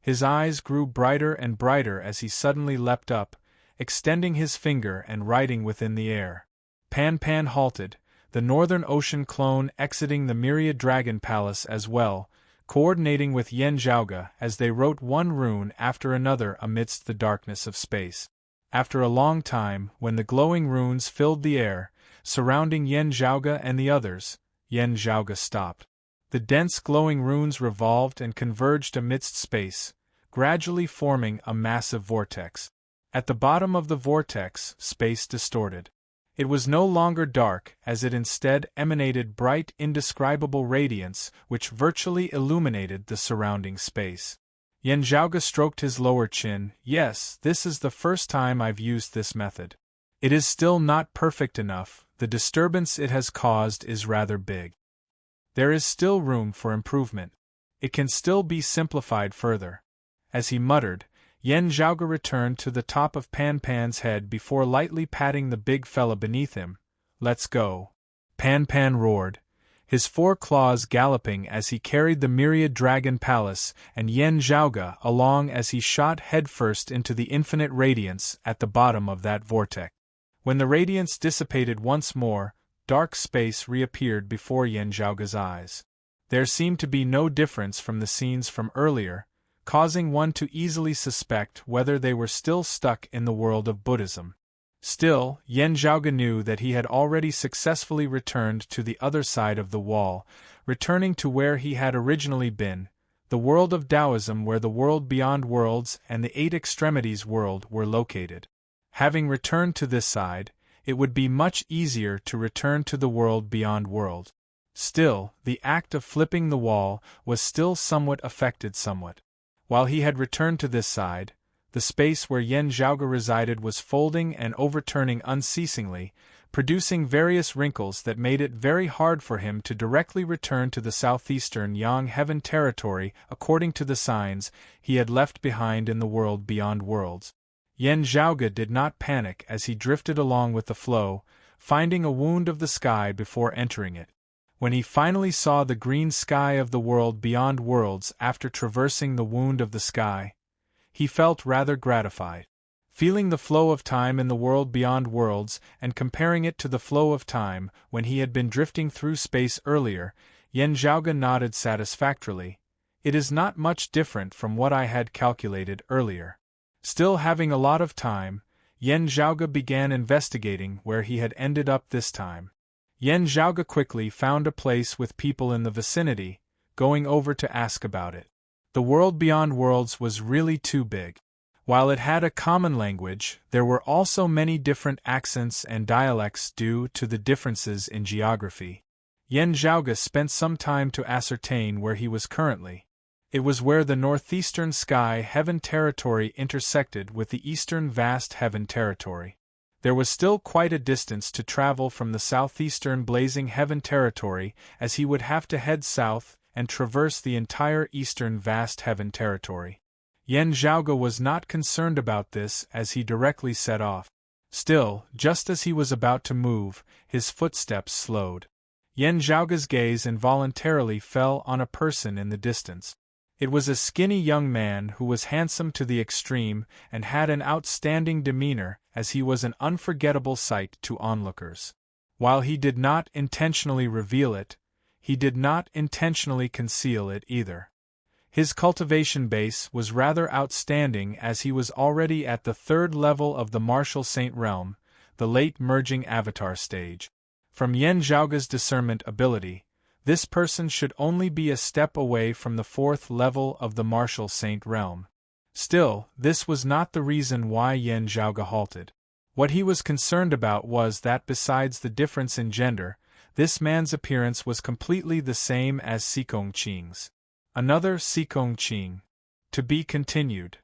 His eyes grew brighter and brighter as he suddenly leapt up, extending his finger and writing within the air. Pan Pan halted, the Northern Ocean clone exiting the Myriad Dragon Palace as well, coordinating with Yen Zhaoge as they wrote one rune after another amidst the darkness of space. After a long time, when the glowing runes filled the air, surrounding Yen Zhaoge and the others, Yen Zhaoge stopped. The dense glowing runes revolved and converged amidst space, gradually forming a massive vortex. At the bottom of the vortex, space distorted. It was no longer dark, as it instead emanated bright, indescribable radiance which virtually illuminated the surrounding space. Yen Zhaoge stroked his lower chin. Yes, this is the first time I've used this method. It is still not perfect enough, the disturbance it has caused is rather big. There is still room for improvement. It can still be simplified further. As he muttered, Yen Zhaoge returned to the top of Pan Pan's head before lightly patting the big fella beneath him. Let's go. Pan Pan roared, his 4 claws galloping as he carried the Myriad Dragon Palace and Yen Zhaoge along as he shot headfirst into the infinite radiance at the bottom of that vortex. When the radiance dissipated once more, dark space reappeared before Yen Zhaoge's eyes. There seemed to be no difference from the scenes from earlier, causing one to easily suspect whether they were still stuck in the world of Buddhism. Still, Yen Zhaoge knew that he had already successfully returned to the other side of the wall, returning to where he had originally been, the world of Taoism where the world beyond worlds and the 8 extremities world were located. Having returned to this side, it would be much easier to return to the world beyond world. Still, the act of flipping the wall was still somewhat affected. While he had returned to this side, the space where Yen Zhaoge resided was folding and overturning unceasingly, producing various wrinkles that made it very hard for him to directly return to the southeastern Yang Heaven territory according to the signs he had left behind in the world beyond worlds. Yen Zhaoge did not panic as he drifted along with the flow, finding a wound of the sky before entering it. When he finally saw the green sky of the world beyond worlds after traversing the wound of the sky, he felt rather gratified. Feeling the flow of time in the world beyond worlds and comparing it to the flow of time when he had been drifting through space earlier, Yen Zhaoge nodded satisfactorily. It is not much different from what I had calculated earlier. Still having a lot of time, Yen Zhaoge began investigating where he had ended up this time. Yen Zhaoge quickly found a place with people in the vicinity, going over to ask about it. The world beyond worlds was really too big. While it had a common language, there were also many different accents and dialects due to the differences in geography. Yen Zhaoge spent some time to ascertain where he was currently. It was where the northeastern sky heaven territory intersected with the eastern vast heaven territory. There was still quite a distance to travel from the southeastern blazing heaven territory, as he would have to head south and traverse the entire eastern vast heaven territory. Yen Zhaoge was not concerned about this as he directly set off. Still, just as he was about to move, his footsteps slowed. Yen Zhaoge's gaze involuntarily fell on a person in the distance. It was a skinny young man who was handsome to the extreme and had an outstanding demeanor, as he was an unforgettable sight to onlookers. While he did not intentionally reveal it, he did not intentionally conceal it either. His cultivation base was rather outstanding as he was already at the 3rd level of the Martial Saint realm, the late merging avatar stage. From Yen Zhaoge's discernment ability, this person should only be a step away from the 4th level of the Martial Saint realm. Still, this was not the reason why Yen Zhaoge halted. What he was concerned about was that besides the difference in gender, this man's appearance was completely the same as Sikong Qing's. Another Sikong Qing. To be continued.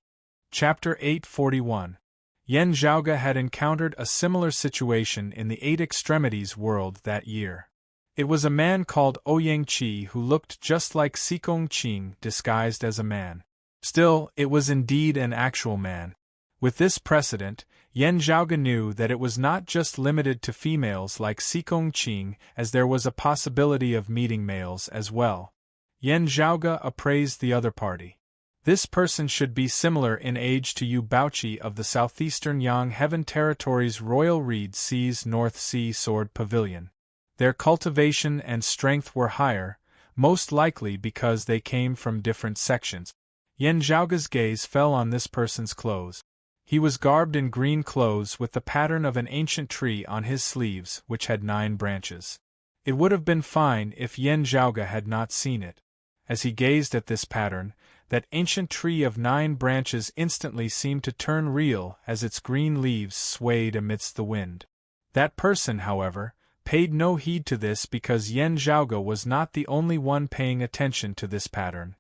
Chapter 841. Yen Zhaoge had encountered a similar situation in the 8 extremities world that year. It was a man called Ouyang Qi who looked just like Sikong Qing disguised as a man. Still, it was indeed an actual man. With this precedent, Yen Zhaoge knew that it was not just limited to females like Sikong Qing, as there was a possibility of meeting males as well. Yen Zhaoge appraised the other party. This person should be similar in age to Yu Baoqi of the southeastern Yang Heaven Territory's Royal Reed Sea's North Sea Sword Pavilion. Their cultivation and strength were higher, most likely because they came from different sections. Yan Zhaoge's gaze fell on this person's clothes. He was garbed in green clothes with the pattern of an ancient tree on his sleeves, which had 9 branches. It would have been fine if Yan Zhaoge had not seen it. As he gazed at this pattern, that ancient tree of 9 branches instantly seemed to turn real as its green leaves swayed amidst the wind. That person, however, paid no heed to this because Yan Zhaoge was not the only one paying attention to this pattern.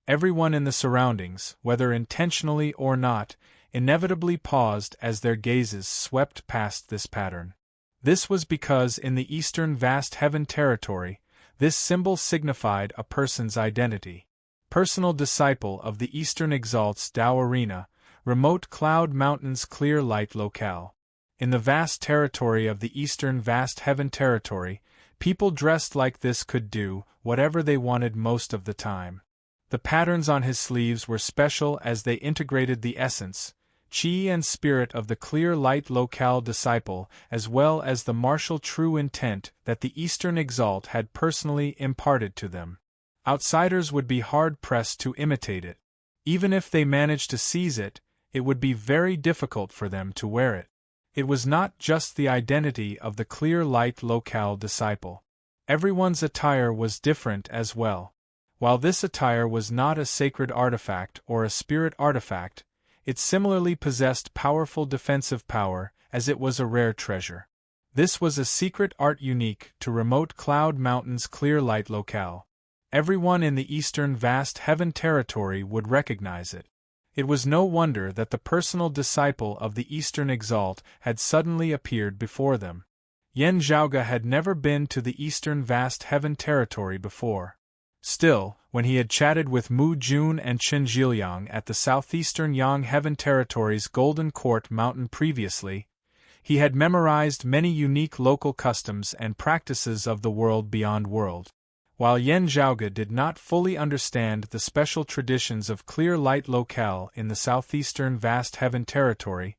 Everyone in the surroundings, whether intentionally or not, inevitably paused as their gazes swept past this pattern. This was because in the eastern vast heaven territory, this symbol signified a person's identity. Personal disciple of the Eastern Exalt's Tao Arena, remote cloud mountains clear light locale. In the vast territory of the Eastern Vast Heaven Territory, people dressed like this could do whatever they wanted most of the time. The patterns on his sleeves were special as they integrated the essence, chi and spirit of the clear light locale disciple as well as the martial true intent that the Eastern Exalt had personally imparted to them. Outsiders would be hard-pressed to imitate it. Even if they managed to seize it, it would be very difficult for them to wear it. It was not just the identity of the clear light locale disciple. Everyone's attire was different as well. While this attire was not a sacred artifact or a spirit artifact, it similarly possessed powerful defensive power, as it was a rare treasure. This was a secret art unique to remote Cloud Mountain's clear light locale. Everyone in the Eastern Vast Heaven Territory would recognize it. It was no wonder that the personal disciple of the Eastern Exalt had suddenly appeared before them. Yan Zhaoge had never been to the Eastern Vast Heaven Territory before. Still, when he had chatted with Mu Jun and Chen Zhiliang at the southeastern Yang Heaven Territory's Golden Court Mountain previously, he had memorized many unique local customs and practices of the world beyond world. While Yan Zhaoge did not fully understand the special traditions of clear light locale in the southeastern Vast Heaven Territory,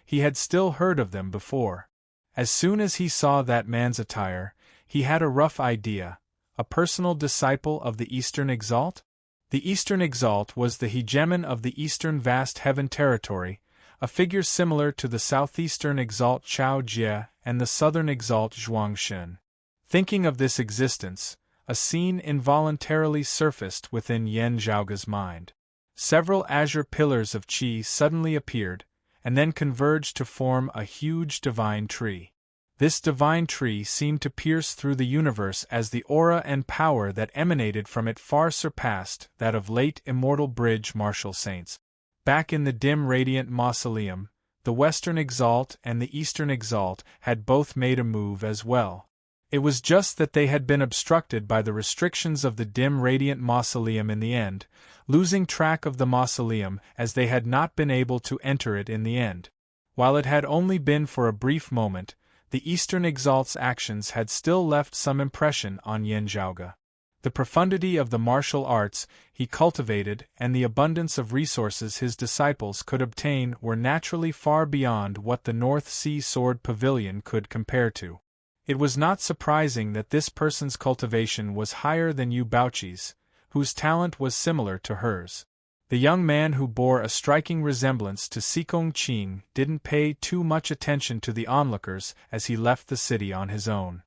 he had still heard of them before. As soon as he saw that man's attire, he had a rough idea. A personal disciple of the Eastern Exalt? The Eastern Exalt was the hegemon of the Eastern Vast Heaven Territory, a figure similar to the Southeastern Exalt Chao Jie and the Southern Exalt Zhuang Xun. Thinking of this existence, a scene involuntarily surfaced within Yan Zhaoge's mind. Several azure pillars of qi suddenly appeared, and then converged to form a huge divine tree. This divine tree seemed to pierce through the universe as the aura and power that emanated from it far surpassed that of late immortal bridge martial saints. Back in the dim radiant mausoleum, the Western Exalt and the Eastern Exalt had both made a move as well. It was just that they had been obstructed by the restrictions of the dim radiant mausoleum in the end, losing track of the mausoleum as they had not been able to enter it in the end. While it had only been for a brief moment, the Eastern Exalt's actions had still left some impression on Yan Zhaoge. The profundity of the martial arts he cultivated and the abundance of resources his disciples could obtain were naturally far beyond what the North Sea Sword Pavilion could compare to. It was not surprising that this person's cultivation was higher than Yu Baoqi's, whose talent was similar to hers. The young man who bore a striking resemblance to Sikong Qing didn't pay too much attention to the onlookers as he left the city on his own.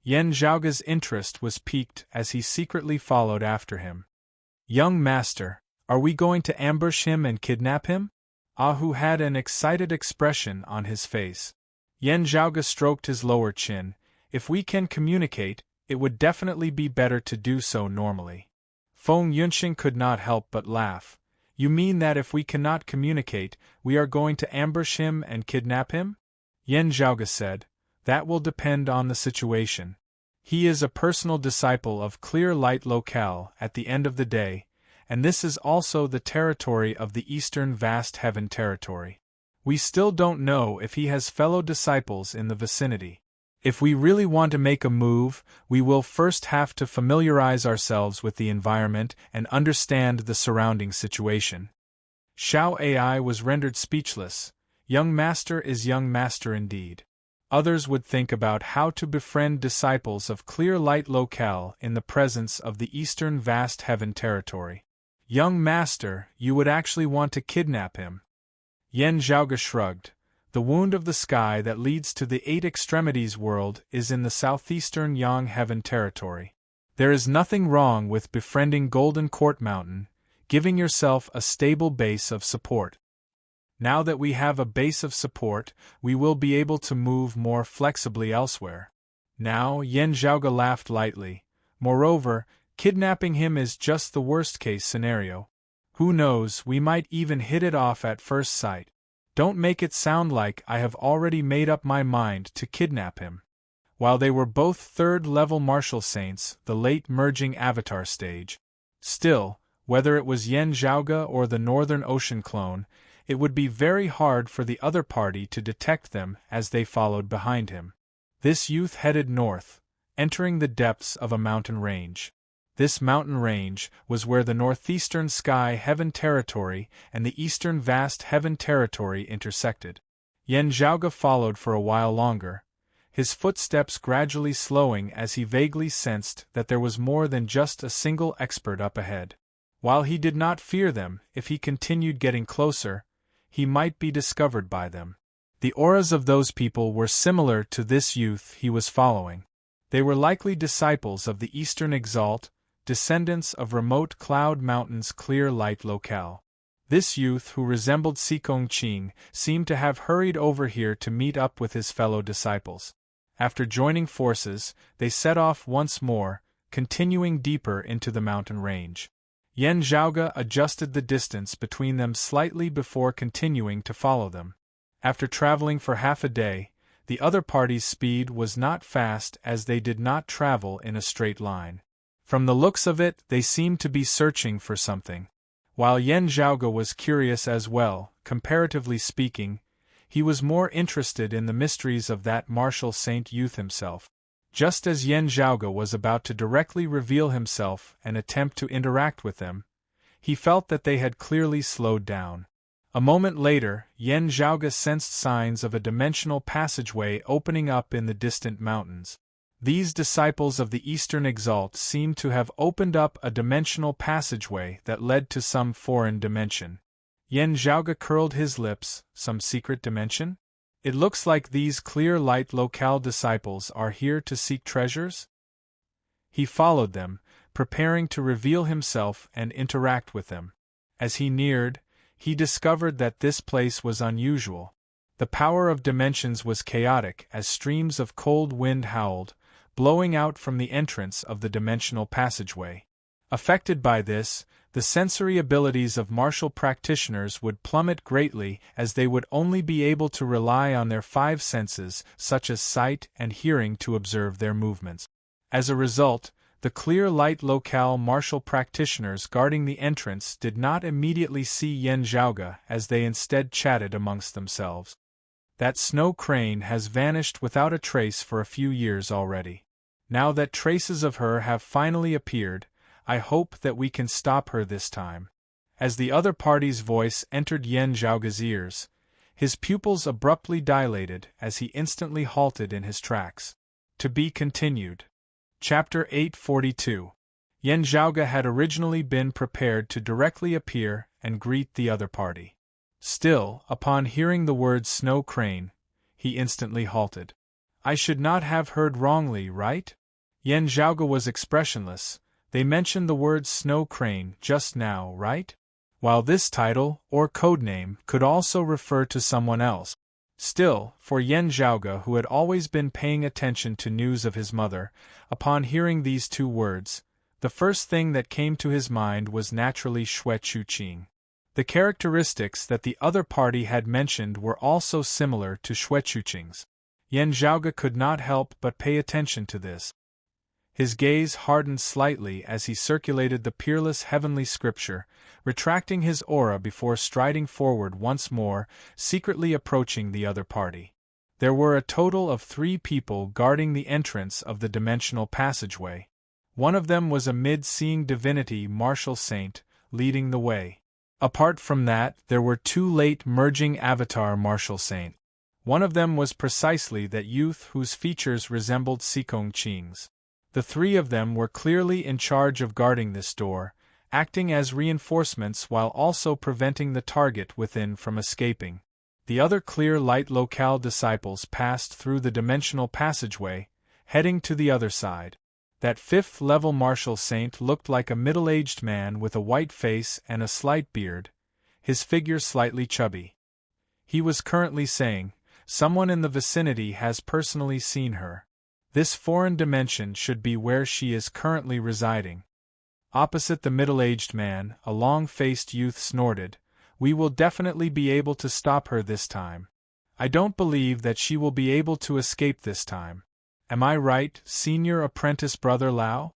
Yan Zhaoge's interest was piqued as he secretly followed after him. "Young master, are we going to ambush him and kidnap him?" Ahu had an excited expression on his face. Yan Zhaoge stroked his lower chin. "If we can communicate, it would definitely be better to do so normally." Feng Yunxing could not help but laugh. "You mean that if we cannot communicate, we are going to ambush him and kidnap him?" Yan Zhaoge said, "That will depend on the situation. He is a personal disciple of clear light locale at the end of the day, and this is also the territory of the Eastern Vast Heaven Territory. We still don't know if he has fellow disciples in the vicinity. If we really want to make a move, we will first have to familiarize ourselves with the environment and understand the surrounding situation. Xiao AI was rendered speechless. Young master is young master indeed. Others would think about how to befriend disciples of clear light locale in the presence of the eastern vast heaven territory. Young master, you would actually want to kidnap him. Yan Zhaoge shrugged. The wound of the sky that leads to the Eight Extremities world is in the southeastern Yang Heaven territory. There is nothing wrong with befriending Golden Court Mountain, giving yourself a stable base of support. Now that we have a base of support, we will be able to move more flexibly elsewhere. Now, Yan Zhaoge laughed lightly. Moreover, kidnapping him is just the worst-case scenario. Who knows, we might even hit it off at first sight. Don't make it sound like I have already made up my mind to kidnap him. While they were both third-level martial saints, the late merging avatar stage. Still, whether it was Yan Zhaoge or the Northern Ocean clone, it would be very hard for the other party to detect them as they followed behind him. This youth headed north, entering the depths of a mountain range. This mountain range was where the northeastern sky heaven territory and the eastern vast heaven territory intersected. Yan Zhaoge followed for a while longer, his footsteps gradually slowing as he vaguely sensed that there was more than just a single expert up ahead. While he did not fear them, if he continued getting closer, he might be discovered by them. The auras of those people were similar to this youth he was following. They were likely disciples of the Eastern Exalt, descendants of remote Cloud Mountain's clear light locale. This youth, who resembled Sikong Qing, seemed to have hurried over here to meet up with his fellow disciples. After joining forces, they set off once more, continuing deeper into the mountain range. Yan Zhaoge adjusted the distance between them slightly before continuing to follow them. After traveling for half a day, the other party's speed was not fast as they did not travel in a straight line. From the looks of it, they seemed to be searching for something. While Yan Zhaoge was curious as well, comparatively speaking, he was more interested in the mysteries of that martial saint youth himself. Just as Yan Zhaoge was about to directly reveal himself and attempt to interact with them, he felt that they had clearly slowed down. A moment later, Yan Zhaoge sensed signs of a dimensional passageway opening up in the distant mountains. These disciples of the Eastern Exalt seemed to have opened up a dimensional passageway that led to some foreign dimension. Yan Zhaoge curled his lips. Some secret dimension? It looks like these clear light locale disciples are here to seek treasures? He followed them, preparing to reveal himself and interact with them. As he neared, he discovered that this place was unusual. The power of dimensions was chaotic as streams of cold wind howled, blowing out from the entrance of the dimensional passageway. Affected by this, the sensory abilities of martial practitioners would plummet greatly as they would only be able to rely on their five senses, such as sight and hearing, to observe their movements. As a result, the clear light locale martial practitioners guarding the entrance did not immediately see Yan Zhaoge as they instead chatted amongst themselves. That snow crane has vanished without a trace for a few years already. Now that traces of her have finally appeared, I hope that we can stop her this time. As the other party's voice entered Yan Zhaoge's ears, his pupils abruptly dilated as he instantly halted in his tracks. To be continued. Chapter 842. Yan Zhaoge had originally been prepared to directly appear and greet the other party. Still, upon hearing the word snow crane, he instantly halted. I should not have heard wrongly, right? Yan Zhaoge was expressionless. They mentioned the word snow crane just now, right? While this title, or codename, could also refer to someone else. Still, for Yan Zhaoge, who had always been paying attention to news of his mother, upon hearing these two words, the first thing that came to his mind was naturally Xue Chuqing. The characteristics that the other party had mentioned were also similar to Xue Chuqing's. Yan Zhaoge could not help but pay attention to this. His gaze hardened slightly as he circulated the peerless heavenly scripture, retracting his aura before striding forward once more, secretly approaching the other party. There were a total of 3 people guarding the entrance of the dimensional passageway. One of them was a mid-seeing divinity martial saint, leading the way. Apart from that, there were 2 late-merging avatar martial saints. One of them was precisely that youth whose features resembled Sikong Qing's. The 3 of them were clearly in charge of guarding this door, acting as reinforcements while also preventing the target within from escaping. The other clear light locale disciples passed through the dimensional passageway, heading to the other side. That 5th-level martial saint looked like a middle-aged man with a white face and a slight beard, his figure slightly chubby. He was currently saying, "Someone in the vicinity has personally seen her. This foreign dimension should be where she is currently residing." Opposite the middle-aged man, a long-faced youth snorted, "We will definitely be able to stop her this time. I don't believe that she will be able to escape this time. Am I right, Senior Apprentice Brother Lao?"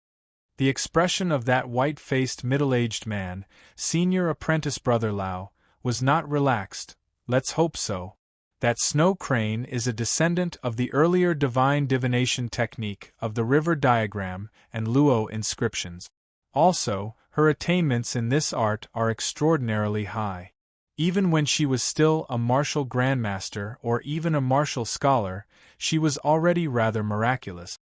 The expression of that white-faced middle-aged man, Senior Apprentice Brother Lao, was not relaxed. "Let's hope so. That snow crane is a descendant of the earlier divine divination technique of the river diagram and Luo inscriptions. Also, her attainments in this art are extraordinarily high. Even when she was still a martial grandmaster or even a martial scholar, she was already rather miraculous.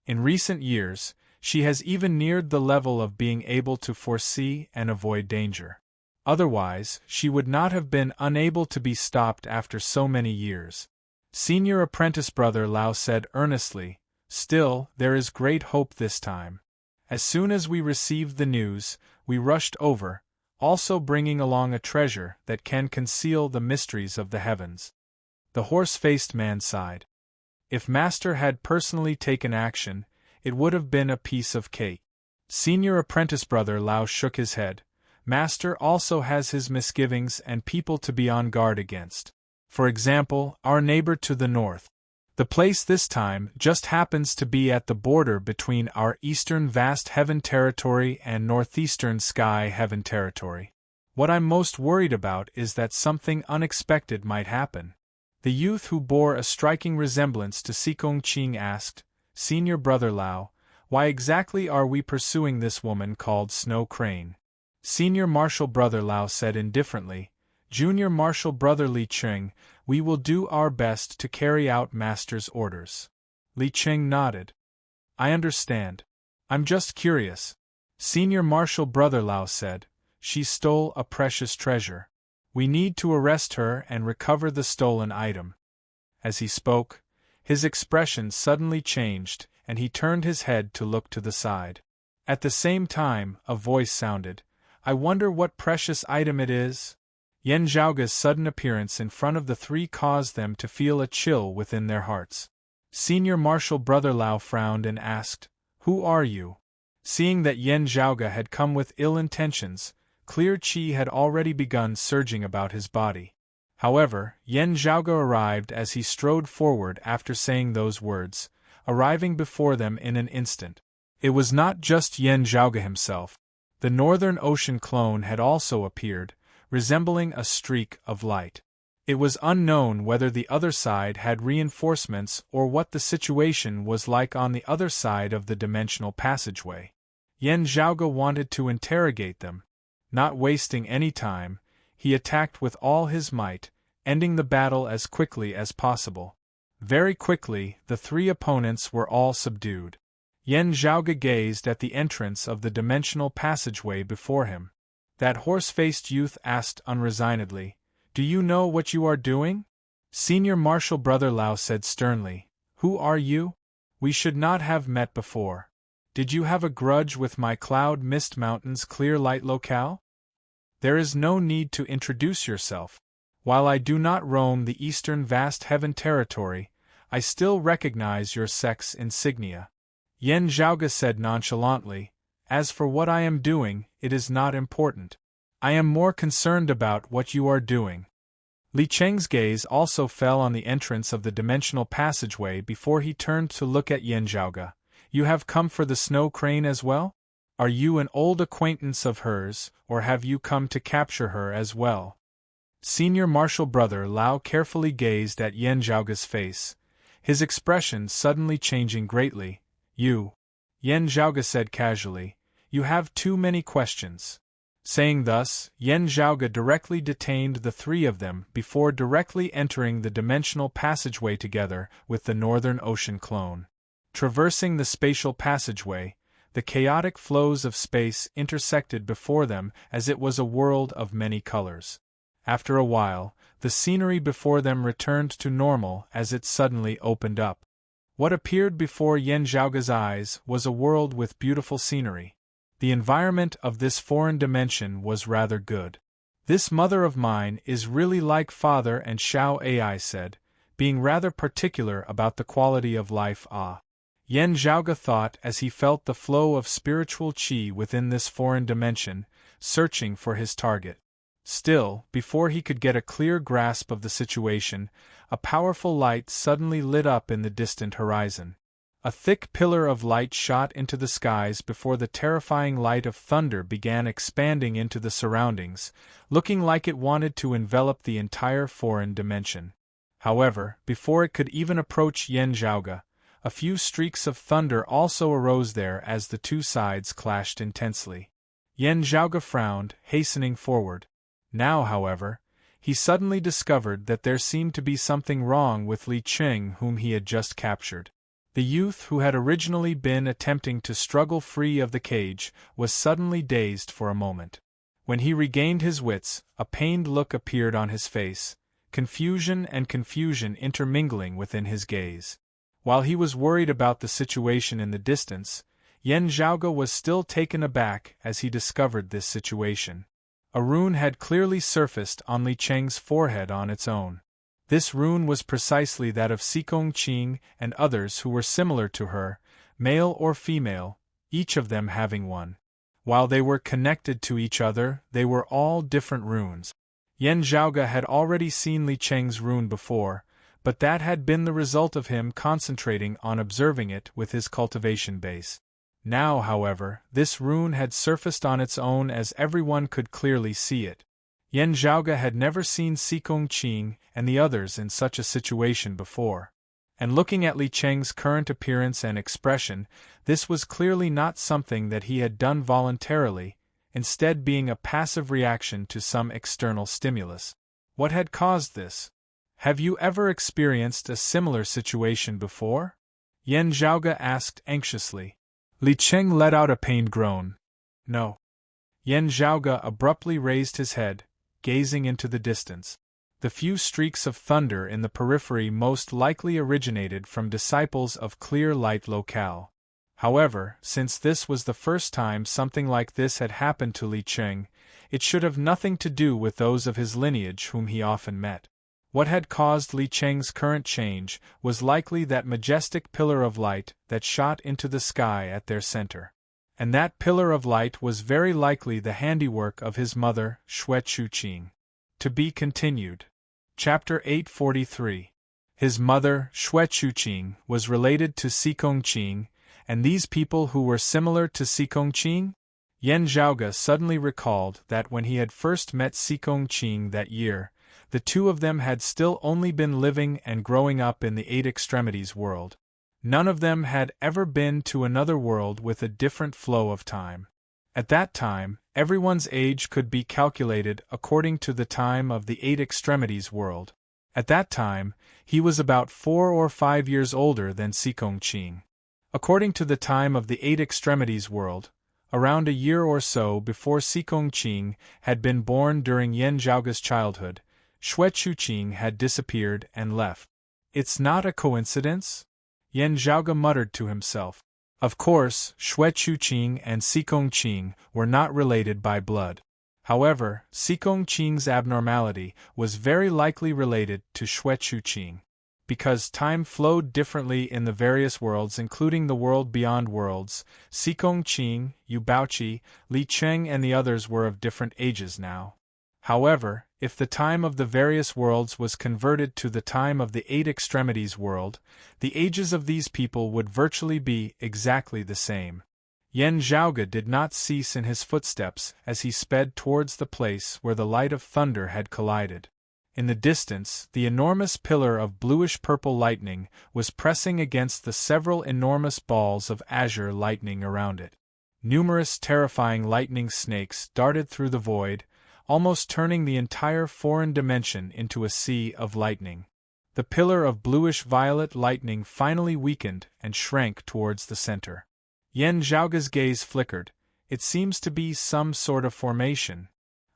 In recent years, she has even neared the level of being able to foresee and avoid danger. Otherwise, she would not have been unable to be stopped after so many years." Senior Apprentice Brother Lao said earnestly, "Still, there is great hope this time. As soon as we received the news, we rushed over, also bringing along a treasure that can conceal the mysteries of the heavens." The horse-faced man sighed. If Master had personally taken action, it would have been a piece of cake. Senior Apprentice Brother Lao shook his head. "Master also has his misgivings and people to be on guard against. For example, our neighbor to the north. The place this time just happens to be at the border between our eastern vast heaven territory and northeastern sky heaven territory. What I'm most worried about is that something unexpected might happen." The youth who bore a striking resemblance to Sikong Qing asked, "Senior Brother Lao, why exactly are we pursuing this woman called Snow Crane?" Senior Martial Brother Lao said indifferently, "Junior Martial Brother Li Cheng, we will do our best to carry out Master's orders." Li Cheng nodded. "I understand. I'm just curious." Senior Martial Brother Lao said, "She stole a precious treasure. We need to arrest her and recover the stolen item." As he spoke, his expression suddenly changed, and he turned his head to look to the side. At the same time, a voice sounded, "I wonder what precious item it is?" Yen Zhaoga's sudden appearance in front of the 3 caused them to feel a chill within their hearts. Senior Martial Brother Lao frowned and asked, "Who are you?" Seeing that Yen Zhaoga had come with ill intentions, clear qi had already begun surging about his body. However, Yen Zhaoga arrived as he strode forward after saying those words, arriving before them in an instant. It was not just Yen Zhaoga himself. The Northern Ocean clone had also appeared, resembling a streak of light. It was unknown whether the other side had reinforcements or what the situation was like on the other side of the dimensional passageway. Yen Zhaoga wanted to interrogate them. Not wasting any time, he attacked with all his might, ending the battle as quickly as possible. Very quickly, the 3 opponents were all subdued. Yen Zhaoga gazed at the entrance of the dimensional passageway before him. That horse-faced youth asked unresignedly, "Do you know what you are doing?" Senior Martial Brother Lao said sternly, "Who are you? We should not have met before. Did you have a grudge with my Cloud Mist Mountain's clear light locale? There is no need to introduce yourself. While I do not roam the eastern vast heaven territory, I still recognize your sex insignia." Yen Zhaoga said nonchalantly, "As for what I am doing, it is not important. I am more concerned about what you are doing." Li Cheng's gaze also fell on the entrance of the dimensional passageway before he turned to look at Yen Zhaoga. "You have come for the Snow Crane as well? Are you an old acquaintance of hers, or have you come to capture her as well?" Senior martial brother Lao carefully gazed at Yan Zhaoga's face, his expression suddenly changing greatly. Yan Zhaoga said casually, you have too many questions. Saying thus, Yan Zhaoga directly detained the three of them before directly entering the dimensional passageway together with the Northern Ocean clone. Traversing the spatial passageway, the chaotic flows of space intersected before them as it was a world of many colors. After a while, the scenery before them returned to normal as it suddenly opened up. What appeared before Yan Zhaoga's eyes was a world with beautiful scenery. The environment of this foreign dimension was rather good. This mother of mine is really like father, and Xiao Ai said, being rather particular about the quality of life. Yan Zhaoga thought as he felt the flow of spiritual qi within this foreign dimension, searching for his target. Still, before he could get a clear grasp of the situation, a powerful light suddenly lit up in the distant horizon. A thick pillar of light shot into the skies before the terrifying light of thunder began expanding into the surroundings, looking like it wanted to envelop the entire foreign dimension. However, before it could even approach Yan Zhaoga, a few streaks of thunder also arose there as the two sides clashed intensely. Yan Zhaoga frowned, hastening forward. Now, however, he suddenly discovered that there seemed to be something wrong with Li Cheng, whom he had just captured. The youth who had originally been attempting to struggle free of the cage was suddenly dazed for a moment. When he regained his wits, a pained look appeared on his face, confusion intermingling within his gaze. While he was worried about the situation in the distance, Yan Zhaoga was still taken aback as he discovered this situation. A rune had clearly surfaced on Li Cheng's forehead on its own. This rune was precisely that of Sikong Qing and others who were similar to her, male or female, each of them having one. While they were connected to each other, they were all different runes. Yan Zhaoga had already seen Li Cheng's rune before, but that had been the result of him concentrating on observing it with his cultivation base. Now, however, this rune had surfaced on its own as everyone could clearly see it. Yan Zhaoga had never seen Sikong Qing and the others in such a situation before. And looking at Li Cheng's current appearance and expression, this was clearly not something that he had done voluntarily, instead being a passive reaction to some external stimulus. What had caused this? Have you ever experienced a similar situation before? Yan Zhaoga asked anxiously. Li Cheng let out a pained groan. No. Yan Zhaoga abruptly raised his head, gazing into the distance. The few streaks of thunder in the periphery most likely originated from disciples of clear light locale. However, since this was the first time something like this had happened to Li Cheng, it should have nothing to do with those of his lineage whom he often met. What had caused Li Cheng's current change was likely that majestic pillar of light that shot into the sky at their center. And that pillar of light was very likely the handiwork of his mother, Xue Chuqing. To be continued. Chapter 843. His mother, Xue Chuqing, was related to Sikong Qing, and these people who were similar to Sikong Qing? Yan Zhaoga suddenly recalled that when he had first met Sikong Qing that year, the two of them had still only been living and growing up in the Eight Extremities world. None of them had ever been to another world with a different flow of time. At that time, everyone's age could be calculated according to the time of the Eight Extremities world. At that time, he was about 4 or 5 years older than Sikong Qing. According to the time of the Eight Extremities world, around a year or so before Sikong Qing had been born during Yan Zhaoga's childhood, Xue Chuqing had disappeared and left. It's not a coincidence? Yan Zhaoga muttered to himself. Of course, Xue Chuqing and Sikong Qing were not related by blood. However, Sikong Qing's abnormality was very likely related to Xue Chuqing. Because time flowed differently in the various worlds including the world beyond worlds, Sikong Qing, Yu Baoqi, Li Cheng and the others were of different ages now. However, if the time of the various worlds was converted to the time of the Eight Extremities world, the ages of these people would virtually be exactly the same. Yen Zhaoge did not cease in his footsteps as he sped towards the place where the light of thunder had collided. In the distance, the enormous pillar of bluish-purple lightning was pressing against the several enormous balls of azure lightning around it. Numerous terrifying lightning snakes darted through the void, almost turning the entire foreign dimension into a sea of lightning. The pillar of bluish-violet lightning finally weakened and shrank towards the center. Yen Zhaoge's gaze flickered. It seems to be some sort of formation.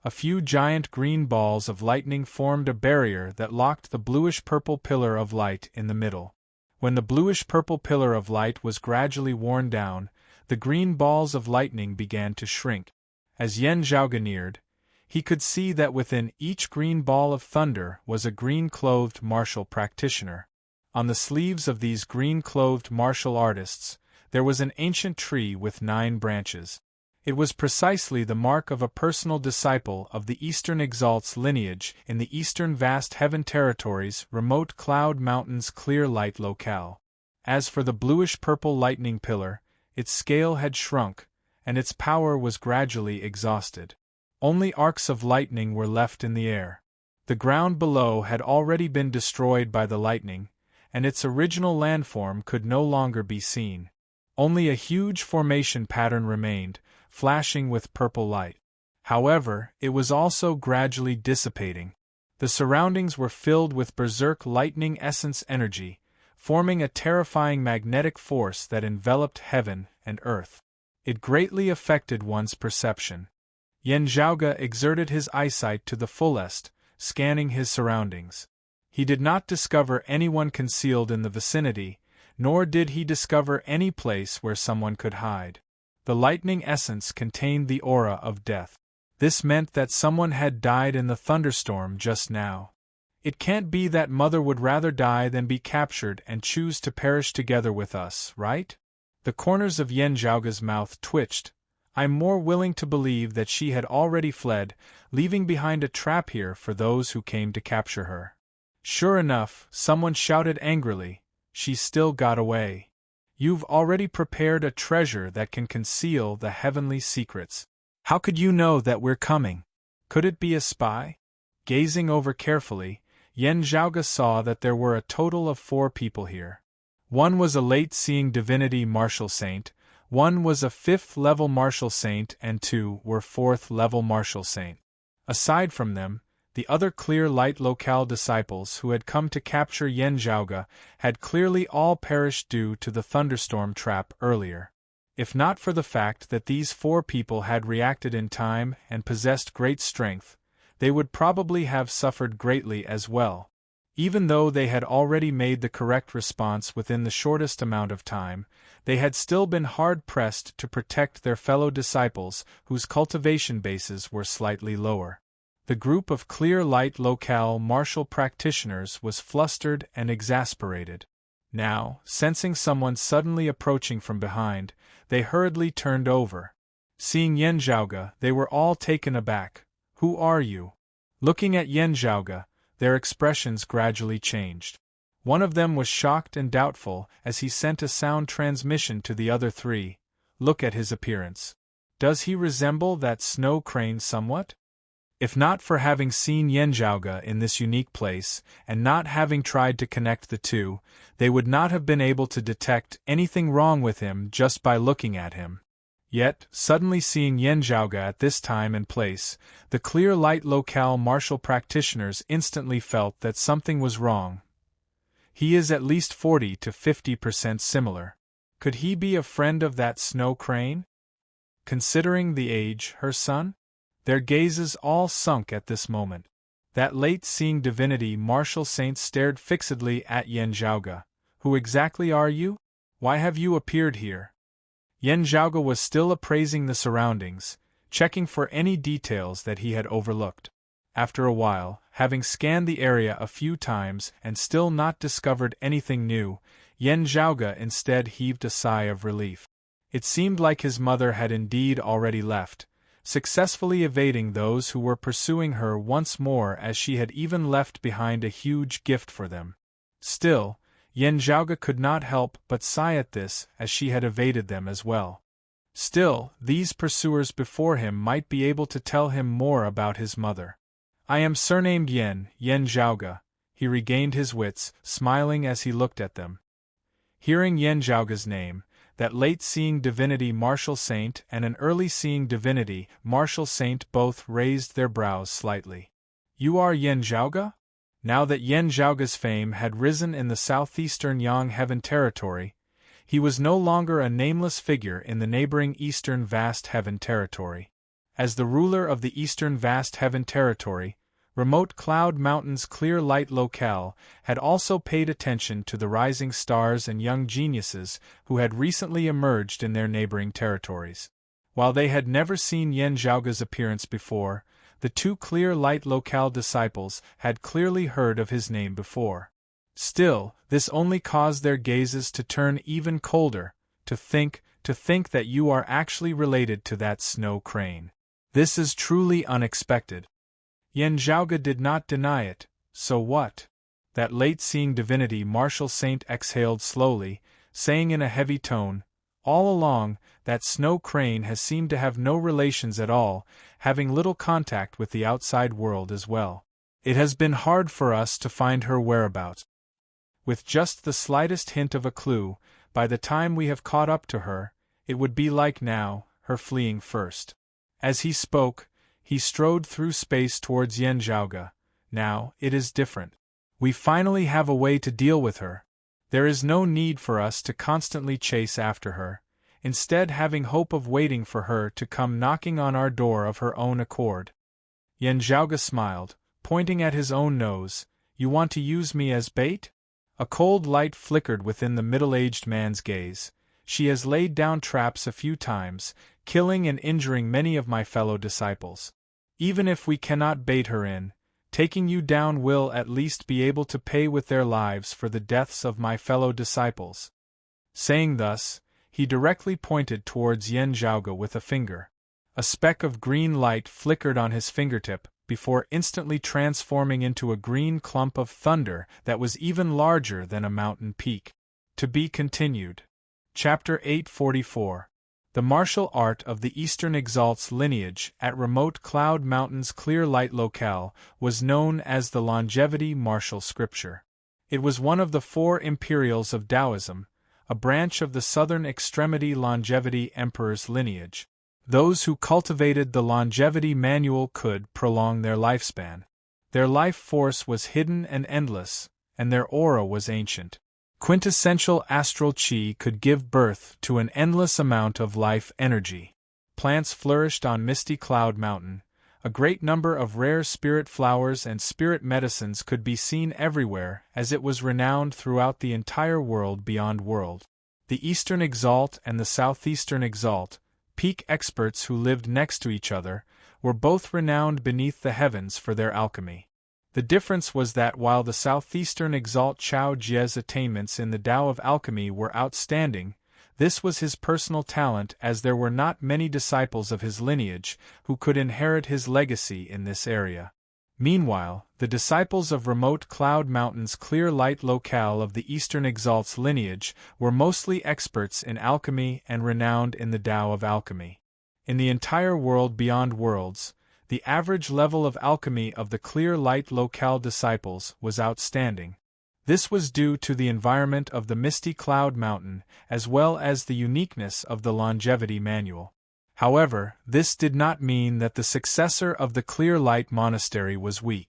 A few giant green balls of lightning formed a barrier that locked the bluish-purple pillar of light in the middle. When the bluish-purple pillar of light was gradually worn down, the green balls of lightning began to shrink. As Yen Zhaoge neared, he could see that within each green ball of thunder was a green-clothed martial practitioner. On the sleeves of these green-clothed martial artists, there was an ancient tree with 9 branches. It was precisely the mark of a personal disciple of the Eastern Exalt's lineage in the Eastern Vast Heaven Territories' remote Cloud Mountains clear light locale. As for the bluish-purple lightning pillar, its scale had shrunk, and its power was gradually exhausted. Only arcs of lightning were left in the air. The ground below had already been destroyed by the lightning, and its original landform could no longer be seen. Only a huge formation pattern remained, flashing with purple light. However, it was also gradually dissipating. The surroundings were filled with berserk lightning essence energy, forming a terrifying magnetic force that enveloped heaven and earth. It greatly affected one's perception. Yen Zhaoge exerted his eyesight to the fullest, scanning his surroundings. He did not discover anyone concealed in the vicinity, nor did he discover any place where someone could hide. The lightning essence contained the aura of death. This meant that someone had died in the thunderstorm just now. It can't be that Mother would rather die than be captured and choose to perish together with us, right? The corners of Yen Zhaoge's mouth twitched. I'm more willing to believe that she had already fled, leaving behind a trap here for those who came to capture her. Sure enough, someone shouted angrily, "She's still got away. You've already prepared a treasure that can conceal the heavenly secrets. How could you know that we're coming? Could it be a spy?" Gazing over carefully, Yen Zhaoge saw that there were a total of 4 people here. One was a late-seeing divinity martial saint, one was a 5th-level martial saint, and 2 were 4th-level martial saint. Aside from them, the other clear light locale disciples who had come to capture Yen Zhaoge had clearly all perished due to the thunderstorm trap earlier. If not for the fact that these 4 people had reacted in time and possessed great strength, they would probably have suffered greatly as well. Even though they had already made the correct response within the shortest amount of time, they had still been hard-pressed to protect their fellow disciples whose cultivation bases were slightly lower. The group of clear light locale martial practitioners was flustered and exasperated. Now, sensing someone suddenly approaching from behind, they hurriedly turned over. Seeing Yen Zhaoge, they were all taken aback. "Who are you?" Looking at Yen Zhaoge, their expressions gradually changed. One of them was shocked and doubtful as he sent a sound transmission to the other 3. "Look at his appearance. Does he resemble that snow crane somewhat?" If not for having seen Yen Zhaoge in this unique place, and not having tried to connect the 2, they would not have been able to detect anything wrong with him just by looking at him. Yet, suddenly seeing Yen Zhaoge at this time and place, the clear light locale martial practitioners instantly felt that something was wrong. He is at least 40 to 50% similar. Could he be a friend of that snow crane? Considering the age, her son? Their gazes all sunk at this moment. That late-seeing divinity martial saint stared fixedly at Yen Zhaoge. "Who exactly are you? Why have you appeared here?" Yen Zhaoge was still appraising the surroundings, checking for any details that he had overlooked. After a while, having scanned the area a few times and still not discovered anything new, Yen Zhaoge instead heaved a sigh of relief. It seemed like his mother had indeed already left, successfully evading those who were pursuing her once more, as she had even left behind a huge gift for them. Still, Yen Zhaoge could not help but sigh at this, as she had evaded them as well. Still, these pursuers before him might be able to tell him more about his mother. I am surnamed Yen Zhaoge. He regained his wits, smiling as he looked at them. Hearing Yen Zhaoge's name, that late-seeing divinity Martial Saint and an early-seeing divinity Martial Saint both raised their brows slightly. You are Yen Zhaoge? Now that Yen Zhaoge's fame had risen in the southeastern Yang Heaven territory, he was no longer a nameless figure in the neighboring Eastern Vast Heaven territory. As the ruler of the Eastern Vast Heaven territory, Remote Cloud Mountain's clear light locale had also paid attention to the rising stars and young geniuses who had recently emerged in their neighboring territories. While they had never seen Yen Zhaoge's appearance before, the two clear light locale disciples had clearly heard of his name before. Still, this only caused their gazes to turn even colder. To think that you are actually related to that snow crane. This is truly unexpected. Yen Zhaoge did not deny it. So what? That late-seeing divinity Martial Saint exhaled slowly, saying in a heavy tone, all along, that snow crane has seemed to have no relations at all, having little contact with the outside world as well. It has been hard for us to find her whereabouts. With just the slightest hint of a clue, by the time we have caught up to her, it would be like now, her fleeing first. As he spoke, he strode through space towards Yen Zhaoge. Now, it is different. We finally have a way to deal with her. There is no need for us to constantly chase after her, instead having hope of waiting for her to come knocking on our door of her own accord. Yen Zhaoge smiled, pointing at his own nose. You want to use me as bait? A cold light flickered within the middle-aged man's gaze. She has laid down traps a few times, killing and injuring many of my fellow disciples. Even if we cannot bait her in, taking you down will at least be able to pay with their lives for the deaths of my fellow disciples. Saying thus, he directly pointed towards Yen Zhaoge with a finger. A speck of green light flickered on his fingertip, before instantly transforming into a green clump of thunder that was even larger than a mountain peak. To be continued. Chapter 844. The martial art of the Eastern Exalt's lineage at Remote Cloud Mountain's clear light locale was known as the Longevity Martial Scripture. It was one of the four imperials of Taoism, a branch of the southern extremity Longevity Emperor's lineage. Those who cultivated the Longevity Manual could prolong their lifespan. Their life force was hidden and endless, and their aura was ancient. Quintessential astral chi could give birth to an endless amount of life energy. Plants flourished on Misty Cloud Mountain. A great number of rare spirit flowers and spirit medicines could be seen everywhere, as it was renowned throughout the entire world beyond world. The Eastern Exalt and the Southeastern Exalt, peak experts who lived next to each other, were both renowned beneath the heavens for their alchemy. The difference was that while the Southeastern Exalt Chao Jie's attainments in the Tao of alchemy were outstanding, this was his personal talent, as there were not many disciples of his lineage who could inherit his legacy in this area. Meanwhile, the disciples of Remote Cloud Mountain's clear light locale of the Eastern Exalt's lineage were mostly experts in alchemy and renowned in the Tao of alchemy. In the entire world beyond worlds, the average level of alchemy of the clear light locale disciples was outstanding. This was due to the environment of the Misty Cloud Mountain, as well as the uniqueness of the Longevity Manual. However, this did not mean that the successor of the Clear Light Monastery was weak.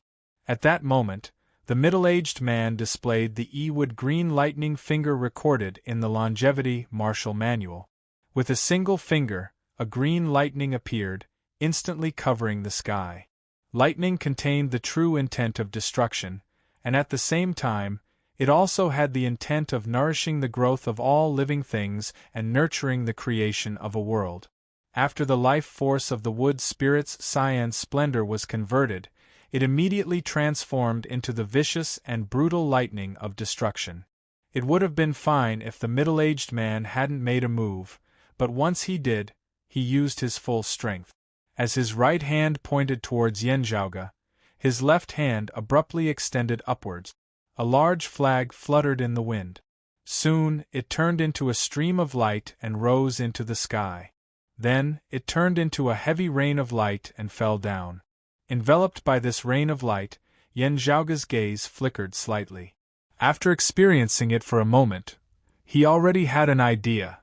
At that moment, the middle-aged man displayed the Ewood green lightning finger recorded in the Longevity Martial Manual. With a single finger, a green lightning appeared, instantly covering the sky. Lightning contained the true intent of destruction, and at the same time, it also had the intent of nourishing the growth of all living things and nurturing the creation of a world. After the life force of the wood spirit's cyan splendor was converted, it immediately transformed into the vicious and brutal lightning of destruction. It would have been fine if the middle-aged man hadn't made a move, but once he did, he used his full strength. As his right hand pointed towards Yen Zhaoge, his left hand abruptly extended upwards. A large flag fluttered in the wind. Soon, it turned into a stream of light and rose into the sky. Then, it turned into a heavy rain of light and fell down. Enveloped by this rain of light, Yen Zhaoge's gaze flickered slightly. After experiencing it for a moment, he already had an idea.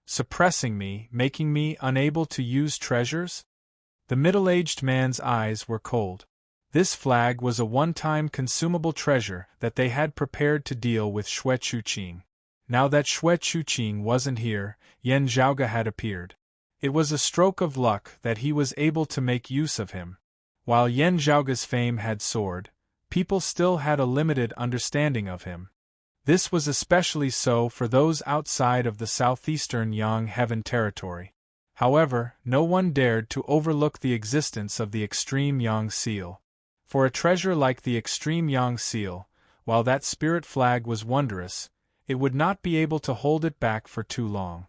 Suppressing me, making me unable to use treasures? The middle-aged man's eyes were cold. This flag was a one-time consumable treasure that they had prepared to deal with Xue Chuqing. Now that Xue Chuqing wasn't here, Yen Zhaoge had appeared. It was a stroke of luck that he was able to make use of him. While Yen Zhaoge's fame had soared, people still had a limited understanding of him. This was especially so for those outside of the southeastern Yang Heaven territory. However, no one dared to overlook the existence of the Extreme Yang Seal. For a treasure like the Extreme Yang Seal, while that spirit flag was wondrous, it would not be able to hold it back for too long.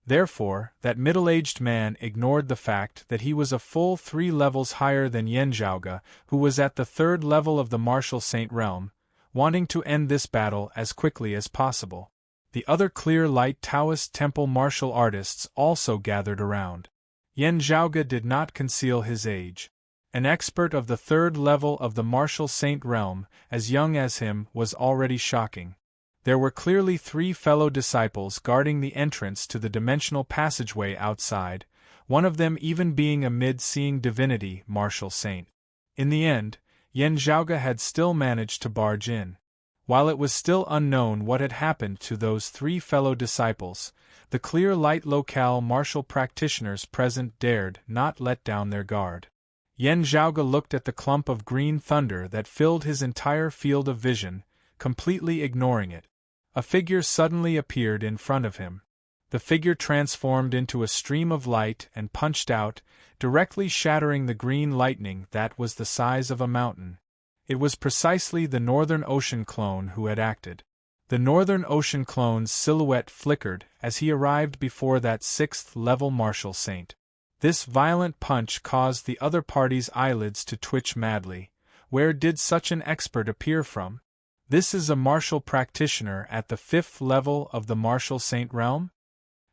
Therefore, that middle-aged man ignored the fact that he was a full 3 levels higher than Yen Zhaoge, who was at the 3rd level of the Martial Saint realm, wanting to end this battle as quickly as possible. The other Clear Light Taoist temple martial artists also gathered around. Yen Zhaoge did not conceal his age. An expert of the 3rd level of the Martial Saint realm, as young as him, was already shocking. There were clearly 3 fellow disciples guarding the entrance to the dimensional passageway outside, one of them even being a mid-seeing divinity martial saint. In the end, Yen Zhaoge had still managed to barge in. While it was still unknown what had happened to those 3 fellow disciples, the Clear Light locale martial practitioners present dared not let down their guard. Yen Zhaoge looked at the clump of green thunder that filled his entire field of vision, completely ignoring it. A figure suddenly appeared in front of him. The figure transformed into a stream of light and punched out, directly shattering the green lightning that was the size of a mountain. It was precisely the Northern Ocean clone who had acted. The Northern Ocean clone's silhouette flickered as he arrived before that 6th-level martial saint. This violent punch caused the other party's eyelids to twitch madly. Where did such an expert appear from? This is a martial practitioner at the 5th level of the Martial Saint realm?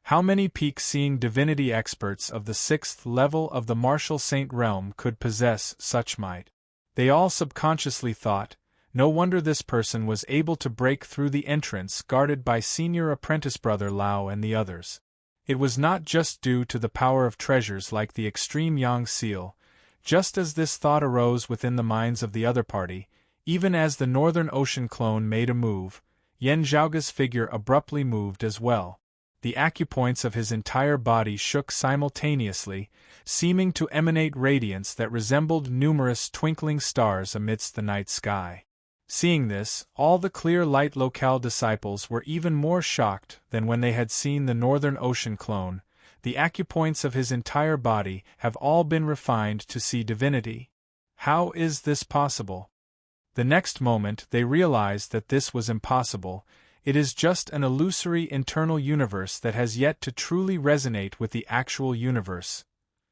How many peak-seeing divinity experts of the 6th level of the Martial Saint realm could possess such might? They all subconsciously thought, no wonder this person was able to break through the entrance guarded by senior apprentice brother Lao and the others. It was not just due to the power of treasures like the Extreme Yang Seal. Just as this thought arose within the minds of the other party, even as the Northern Ocean clone made a move, Yen Zhaoge's figure abruptly moved as well. The acupoints of his entire body shook simultaneously, seeming to emanate radiance that resembled numerous twinkling stars amidst the night sky. Seeing this, all the Clear Light locale disciples were even more shocked than when they had seen the Northern Ocean clone. The acupoints of his entire body have all been refined to see divinity. How is this possible? The next moment they realized that this was impossible. It is just an illusory internal universe that has yet to truly resonate with the actual universe.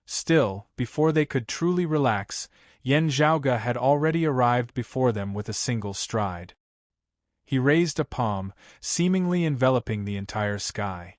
Still, before they could truly relax, Yen Zhaoge had already arrived before them with a single stride. He raised a palm, seemingly enveloping the entire sky.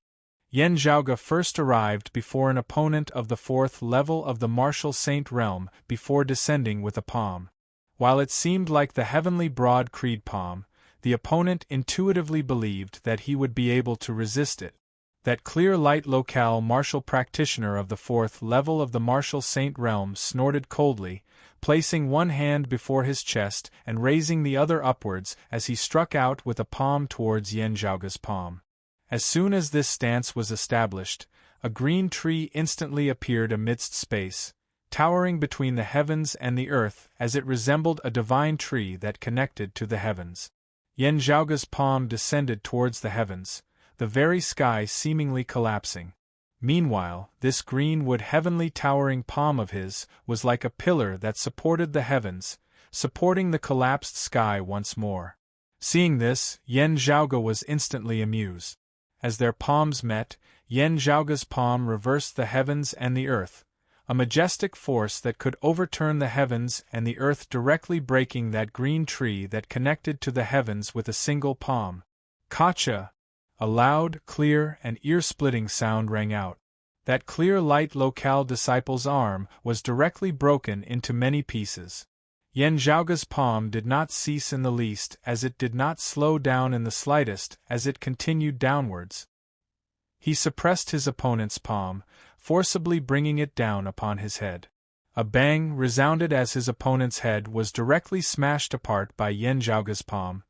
Yen Zhaoge first arrived before an opponent of the 4th level of the Martial Saint realm before descending with a palm. While it seemed like the heavenly broad creed palm, the opponent intuitively believed that he would be able to resist it. That Clear Light locale martial practitioner of the 4th level of the Martial Saint realm snorted coldly, placing one hand before his chest and raising the other upwards as he struck out with a palm towards Yen Zhaoge's palm. As soon as this stance was established, a green tree instantly appeared amidst space, towering between the heavens and the earth as it resembled a divine tree that connected to the heavens. Yen Zhaoge's palm descended towards the heavens, the very sky seemingly collapsing. Meanwhile, this greenwood heavenly towering palm of his was like a pillar that supported the heavens, supporting the collapsed sky once more. Seeing this, Yen Zhaoge was instantly amused. As their palms met, Yen Zhaoge's palm reversed the heavens and the earth, a majestic force that could overturn the heavens and the earth, directly breaking that green tree that connected to the heavens with a single palm. Kacha! A loud, clear, and ear-splitting sound rang out. that clear light locale disciple's arm was directly broken into many pieces. Yen Zhaoge's palm did not cease in the least, as it did not slow down in the slightest as it continued downwards. He suppressed his opponent's palm, forcibly bringing it down upon his head. A bang resounded as his opponent's head was directly smashed apart by Yen Zhaoge's palm,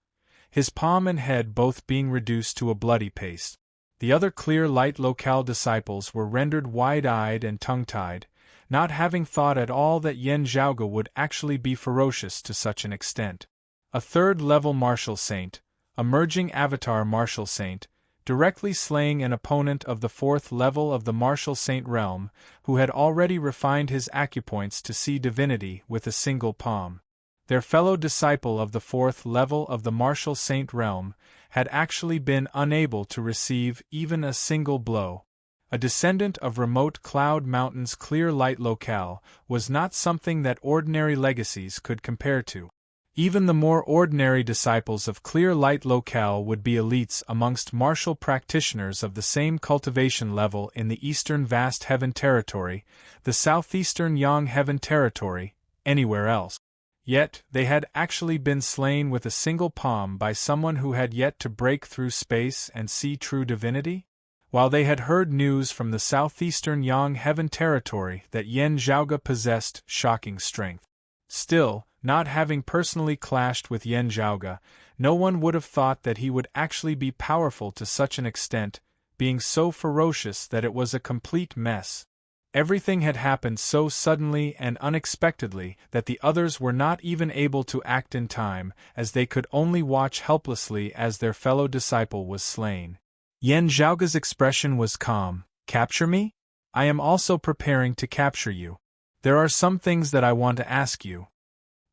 his palm and head both being reduced to a bloody paste. The other clear light locale disciples were rendered wide-eyed and tongue-tied, not having thought at all that Yen Zhaoge would actually be ferocious to such an extent. A third-level martial saint, a merging avatar martial saint, directly slaying an opponent of the fourth level of the martial saint realm, who had already refined his acupoints to see divinity with a single palm. Their fellow disciple of the fourth level of the martial saint realm had actually been unable to receive even a single blow. A descendant of remote Cloud Mountain's clear light locale was not something that ordinary legacies could compare to. Even the more ordinary disciples of clear light locale would be elites amongst martial practitioners of the same cultivation level in the eastern vast heaven territory, the southeastern Yang heaven territory, anywhere else. Yet, they had actually been slain with a single palm by someone who had yet to break through space and see true divinity? While they had heard news from the southeastern Yang heaven territory that Yen Zhaoge possessed shocking strength. Still, not having personally clashed with Yen Zhaoge, no one would have thought that he would actually be powerful to such an extent, being so ferocious that it was a complete mess. Everything had happened so suddenly and unexpectedly that the others were not even able to act in time, as they could only watch helplessly as their fellow disciple was slain. Yen Zhaoge's expression was calm. "Capture me? I am also preparing to capture you. There are some things that I want to ask you."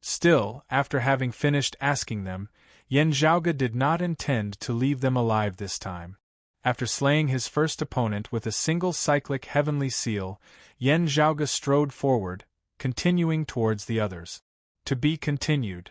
Still, after having finished asking them, Yen Zhaoge did not intend to leave them alive this time. After slaying his first opponent with a single cyclic heavenly seal, Yen Zhaoge strode forward, continuing towards the others. To be continued.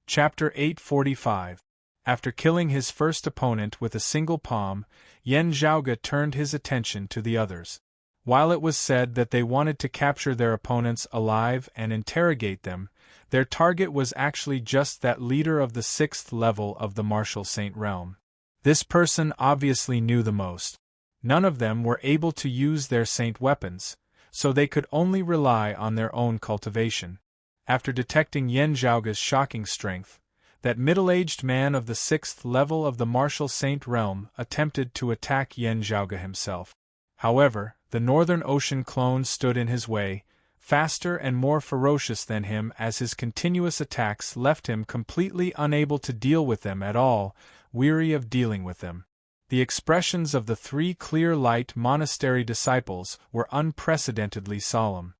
Chapter 845. After killing his first opponent with a single palm, Yen Zhaoge turned his attention to the others. While it was said that they wanted to capture their opponents alive and interrogate them, their target was actually just that leader of the sixth level of the martial saint realm. This person obviously knew the most. None of them were able to use their saint weapons, so they could only rely on their own cultivation. After detecting Yen Zhaoge's shocking strength, that middle-aged man of the sixth level of the martial saint realm attempted to attack Yen Zhaoge himself. However, the Northern Ocean clone stood in his way, faster and more ferocious than him, as his continuous attacks left him completely unable to deal with them at all, weary of dealing with them. The expressions of the three clear light monastery disciples were unprecedentedly solemn.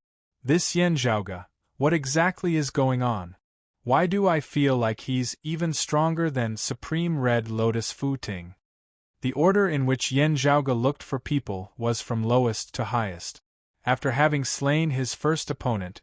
"This Yen Zhaoge, what exactly is going on? Why do I feel like he's even stronger than Supreme Red Lotus Fu Ting?" The order in which Yen Zhaoge looked for people was from lowest to highest. After having slain his first opponent,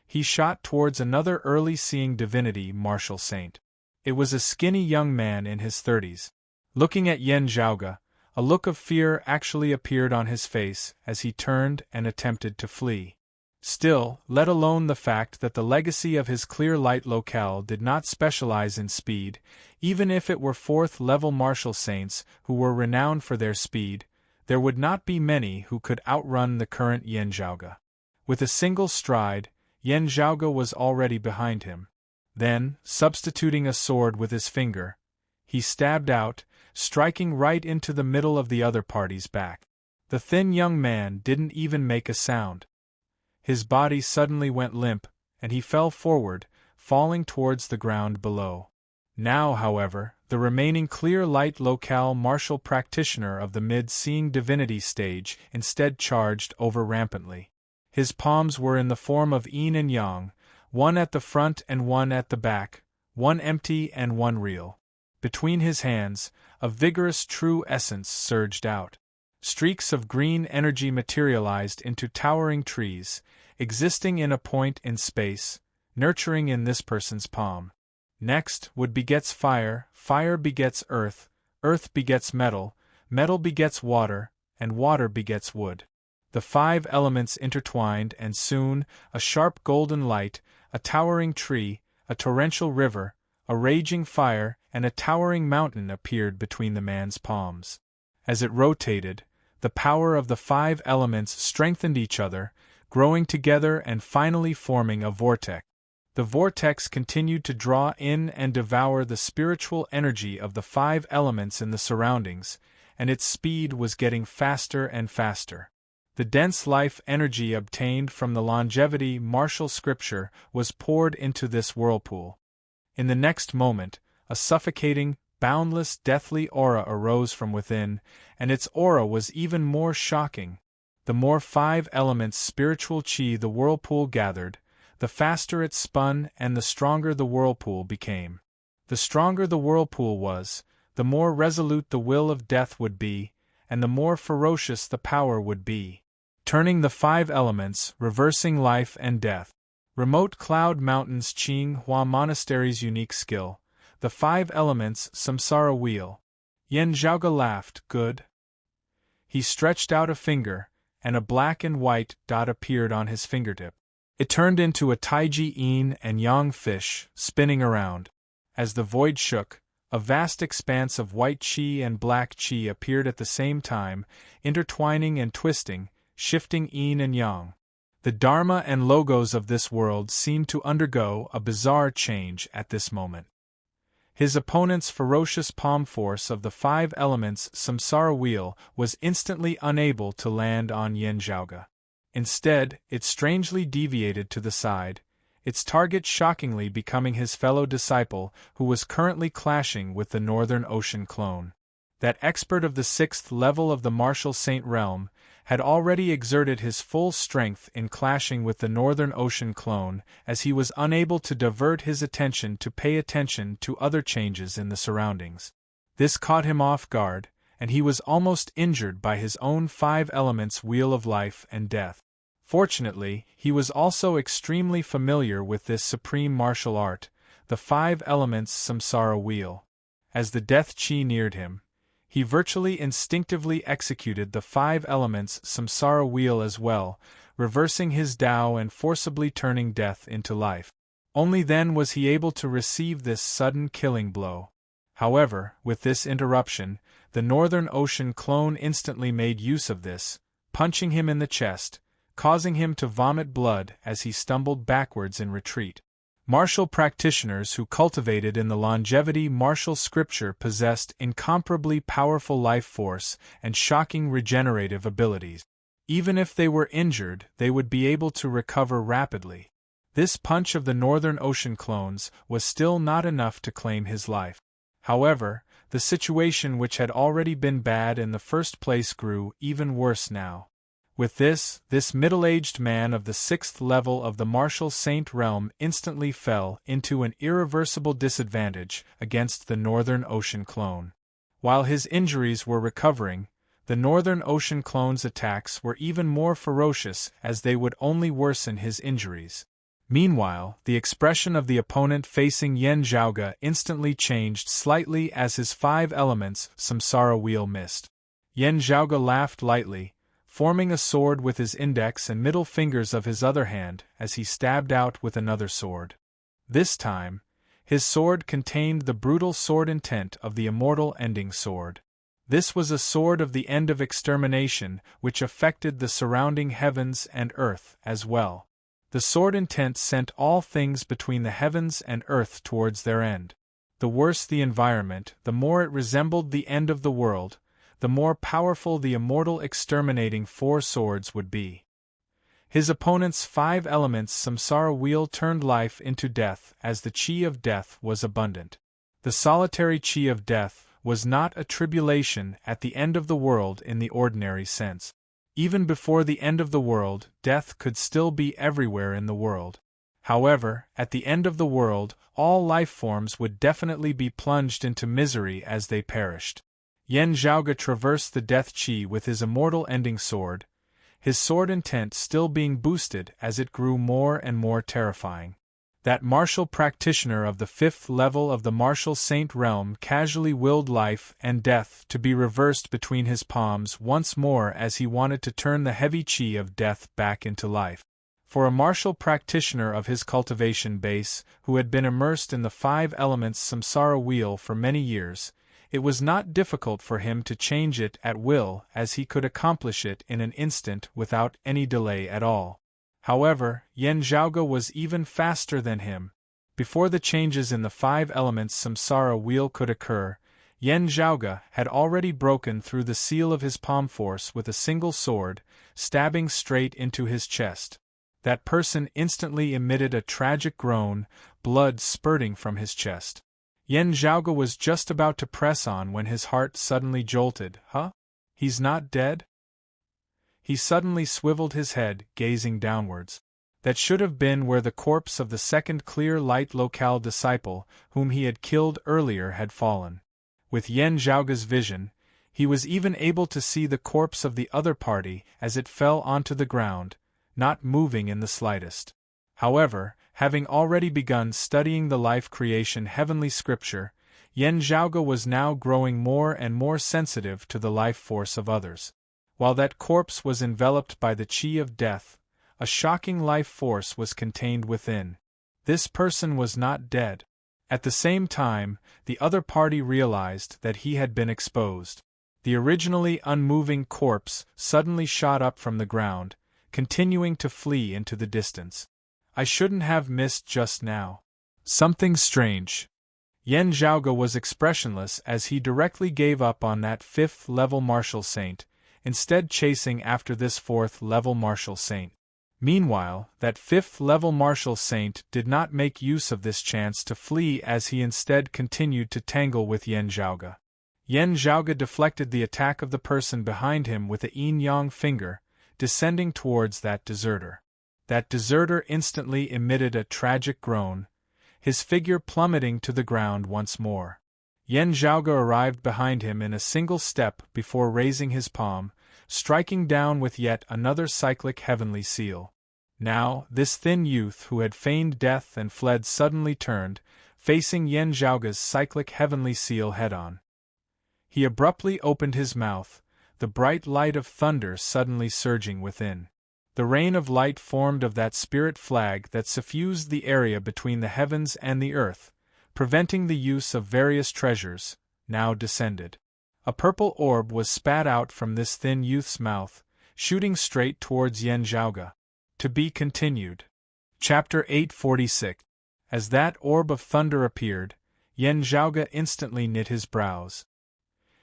he shot towards another early-seeing divinity martial saint. It was a skinny young man in his 30s. Looking at Yen Zhaoge, a look of fear actually appeared on his face as he turned and attempted to flee. Still, let alone the fact that the legacy of his clear light locale did not specialize in speed, even if it were fourth-level martial saints who were renowned for their speed, there would not be many who could outrun the current Yen Zhaoge. With a single stride, Yen Zhaoge was already behind him. Then, substituting a sword with his finger, he stabbed out, striking right into the middle of the other party's back. The thin young man didn't even make a sound. His body suddenly went limp, and he fell forward, falling towards the ground below. Now, however, the remaining clear light locale martial practitioner of the mid-seeing divinity stage instead charged over rampantly. His palms were in the form of yin and yang, one at the front and one at the back, one empty and one real. Between his hands, a vigorous true essence surged out. Streaks of green energy materialized into towering trees, existing in a point in space, nurturing in this person's palm. Next, wood begets fire, fire begets earth, earth begets metal, metal begets water, and water begets wood. The 5 elements intertwined, and soon, a sharp golden light, a towering tree, a torrential river, a raging fire, and a towering mountain appeared between the man's palms. As it rotated, the power of the 5 elements strengthened each other, growing together and finally forming a vortex. The vortex continued to draw in and devour the spiritual energy of the 5 elements in the surroundings, and its speed was getting faster and faster. The dense life energy obtained from the longevity martial scripture was poured into this whirlpool. In the next moment, a suffocating, boundless, deathly aura arose from within, and its aura was even more shocking. The more 5 elements spiritual chi the whirlpool gathered, the faster it spun and the stronger the whirlpool became. The stronger the whirlpool was, the more resolute the will of death would be, and the more ferocious the power would be. Turning the 5 elements, reversing life and death. Remote Cloud Mountains Qing Hua Monastery's unique skill. The 5 elements samsara wheel. Yan Zhaoge laughed. Good. He stretched out a finger, and a black and white dot appeared on his fingertip. It turned into a taiji yin and yang fish, spinning around. As the void shook, a vast expanse of white qi and black qi appeared at the same time, intertwining and twisting, shifting yin and yang. The dharma and logos of this world seemed to undergo a bizarre change at this moment. His opponent's ferocious palm force of the 5 elements samsara wheel was instantly unable to land on Yan Zhaoge. Instead, it strangely deviated to the side, its target shockingly becoming his fellow disciple who was currently clashing with the Northern Ocean clone. That expert of the 6th level of the martial saint realm had already exerted his full strength in clashing with the Northern Ocean clone, as he was unable to divert his attention to pay attention to other changes in the surroundings. This caught him off guard, and he was almost injured by his own 5 elements wheel of life and death. Fortunately, he was also extremely familiar with this supreme martial art, the 5 elements samsara wheel. As the death chi neared him, he virtually instinctively executed the 5 elements samsara wheel as well, reversing his Tao and forcibly turning death into life. Only then was he able to receive this sudden killing blow. However, with this interruption, the Northern Ocean clone instantly made use of this, punching him in the chest, causing him to vomit blood as he stumbled backwards in retreat. Martial practitioners who cultivated in the longevity martial scripture possessed incomparably powerful life force and shocking regenerative abilities. Even if they were injured, they would be able to recover rapidly. This punch of the Northern Ocean clone's was still not enough to claim his life. However, the situation which had already been bad in the first place grew even worse now. With this middle-aged man of the 6th level of the martial saint realm instantly fell into an irreversible disadvantage against the Northern Ocean clone. While his injuries were recovering, the Northern Ocean clone's attacks were even more ferocious as they would only worsen his injuries. Meanwhile, the expression of the opponent facing Yan Zhaoge instantly changed slightly as his 5 elements samsara wheel missed. Yan Zhaoge laughed lightly, forming a sword with his index and middle fingers of his other hand as he stabbed out with another sword. This time, his sword contained the brutal sword intent of the immortal ending sword. This was a sword of the end of extermination which affected the surrounding heavens and earth as well. The sword intent sent all things between the heavens and earth towards their end. The worse the environment, the more it resembled the end of the world, the more powerful the immortal exterminating 4 swords would be. His opponent's 5 elements samsara wheel turned life into death as the chi of death was abundant. The solitary chi of death was not a tribulation at the end of the world in the ordinary sense. Even before the end of the world, death could still be everywhere in the world. However, at the end of the world, all life forms would definitely be plunged into misery as they perished. Yan Zhaoge traversed the death chi with his immortal ending sword, his sword intent still being boosted as it grew more and more terrifying. That martial practitioner of the 5th level of the martial saint realm casually willed life and death to be reversed between his palms once more as he wanted to turn the heavy chi of death back into life. For a martial practitioner of his cultivation base, who had been immersed in the 5 elements samsara wheel for many years, it was not difficult for him to change it at will, as he could accomplish it in an instant without any delay at all. However, Yen Zhaoge was even faster than him. Before the changes in the 5 elements samsara wheel could occur, Yen Zhaoge had already broken through the seal of his palm force with a single sword, stabbing straight into his chest. That person instantly emitted a tragic groan, blood spurting from his chest. Yen Zhaoge was just about to press on when his heart suddenly jolted. Huh? He's not dead? He suddenly swiveled his head, gazing downwards. That should have been where the corpse of the second clear light locale disciple, whom he had killed earlier, had fallen. With Yen Zhaoge's vision, he was even able to see the corpse of the other party as it fell onto the ground, not moving in the slightest. However, having already begun studying the life creation heavenly scripture, Yen Zhaoge was now growing more and more sensitive to the life force of others. While that corpse was enveloped by the chi of death, a shocking life force was contained within. This person was not dead. At the same time, the other party realized that he had been exposed. The originally unmoving corpse suddenly shot up from the ground, continuing to flee into the distance. I shouldn't have missed just now. Something strange. Yen Zhaoge was expressionless as he directly gave up on that 5th level martial saint, instead chasing after this 4th level martial saint. Meanwhile, that 5th level martial saint did not make use of this chance to flee as he instead continued to tangle with Yen Zhaoge. Yen Zhaoge deflected the attack of the person behind him with a yin-yang finger, descending towards that deserter. That deserter instantly emitted a tragic groan, his figure plummeting to the ground once more. Yen Zhaoge arrived behind him in a single step before raising his palm, striking down with yet another cyclic heavenly seal. Now, this thin youth who had feigned death and fled suddenly turned, facing Yen Zhaoge's cyclic heavenly seal head-on. He abruptly opened his mouth, the bright light of thunder suddenly surging within. The rain of light formed of that spirit flag that suffused the area between the heavens and the earth, preventing the use of various treasures, now descended. A purple orb was spat out from this thin youth's mouth, shooting straight towards Yen Zhaoge. To be continued. Chapter 846. As that orb of thunder appeared, Yen Zhaoge instantly knit his brows.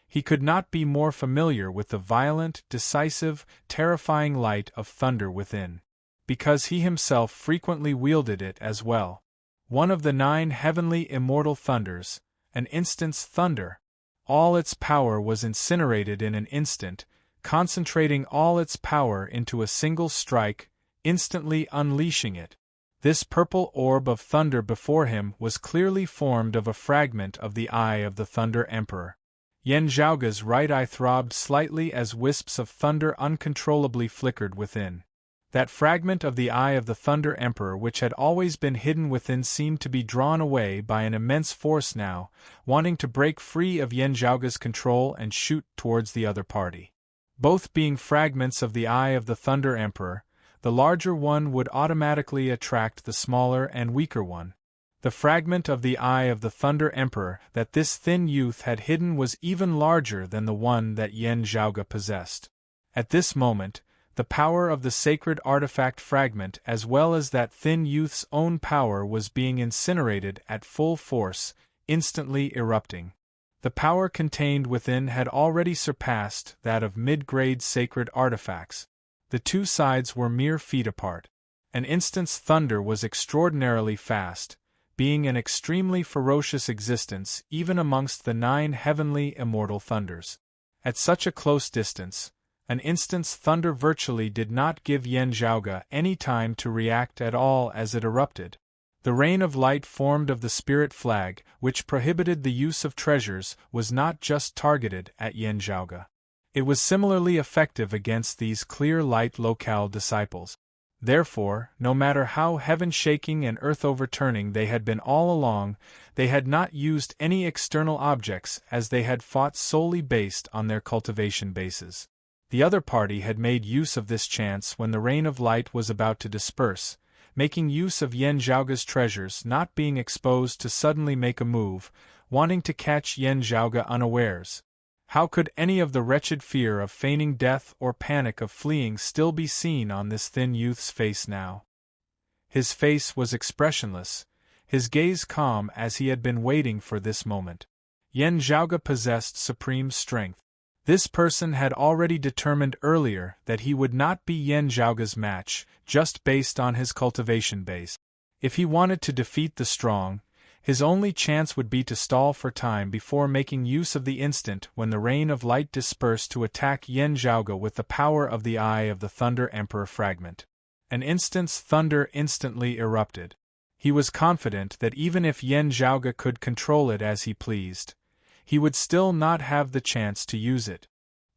He could not be more familiar with the violent, decisive, terrifying light of thunder within, because he himself frequently wielded it as well. One of the 9 heavenly immortal thunders, an instant's thunder. All its power was incinerated in an instant, concentrating all its power into a single strike, instantly unleashing it. This purple orb of thunder before him was clearly formed of a fragment of the eye of the Thunder Emperor. Yen Zhaoge's right eye throbbed slightly as wisps of thunder uncontrollably flickered within. That fragment of the eye of the Thunder Emperor which had always been hidden within seemed to be drawn away by an immense force now, wanting to break free of Yen Zhaoge's control and shoot towards the other party. Both being fragments of the eye of the Thunder Emperor, the larger one would automatically attract the smaller and weaker one. The fragment of the eye of the Thunder Emperor that this thin youth had hidden was even larger than the one that Yen Zhaoge possessed. At this moment, the power of the sacred artifact fragment as well as that thin youth's own power was being incinerated at full force, instantly erupting. The power contained within had already surpassed that of mid-grade sacred artifacts. The two sides were mere feet apart. An instant's thunder was extraordinarily fast, being an extremely ferocious existence even amongst the 9 heavenly immortal thunders. At such a close distance, an instant's thunder virtually did not give Yen Zhaoge any time to react at all as it erupted. The rain of light formed of the spirit flag, which prohibited the use of treasures, was not just targeted at Yen Zhaoge. It was similarly effective against these clear light locale disciples. Therefore, no matter how heaven-shaking and earth-overturning they had been all along, they had not used any external objects as they had fought solely based on their cultivation bases. The other party had made use of this chance when the rain of light was about to disperse, making use of Yen Zhaoge's treasures not being exposed to suddenly make a move, wanting to catch Yen Zhaoge unawares. How could any of the wretched fear of feigning death or panic of fleeing still be seen on this thin youth's face now? His face was expressionless, his gaze calm as he had been waiting for this moment. Yen Zhaoge possessed supreme strength. This person had already determined earlier that he would not be Yen Zhaoge's match, just based on his cultivation base. If he wanted to defeat the strong, his only chance would be to stall for time before making use of the instant when the rain of light dispersed to attack Yen Zhaoge with the power of the Eye of the Thunder Emperor fragment. An instant's thunder instantly erupted. He was confident that even if Yen Zhaoge could control it as he pleased, he would still not have the chance to use it.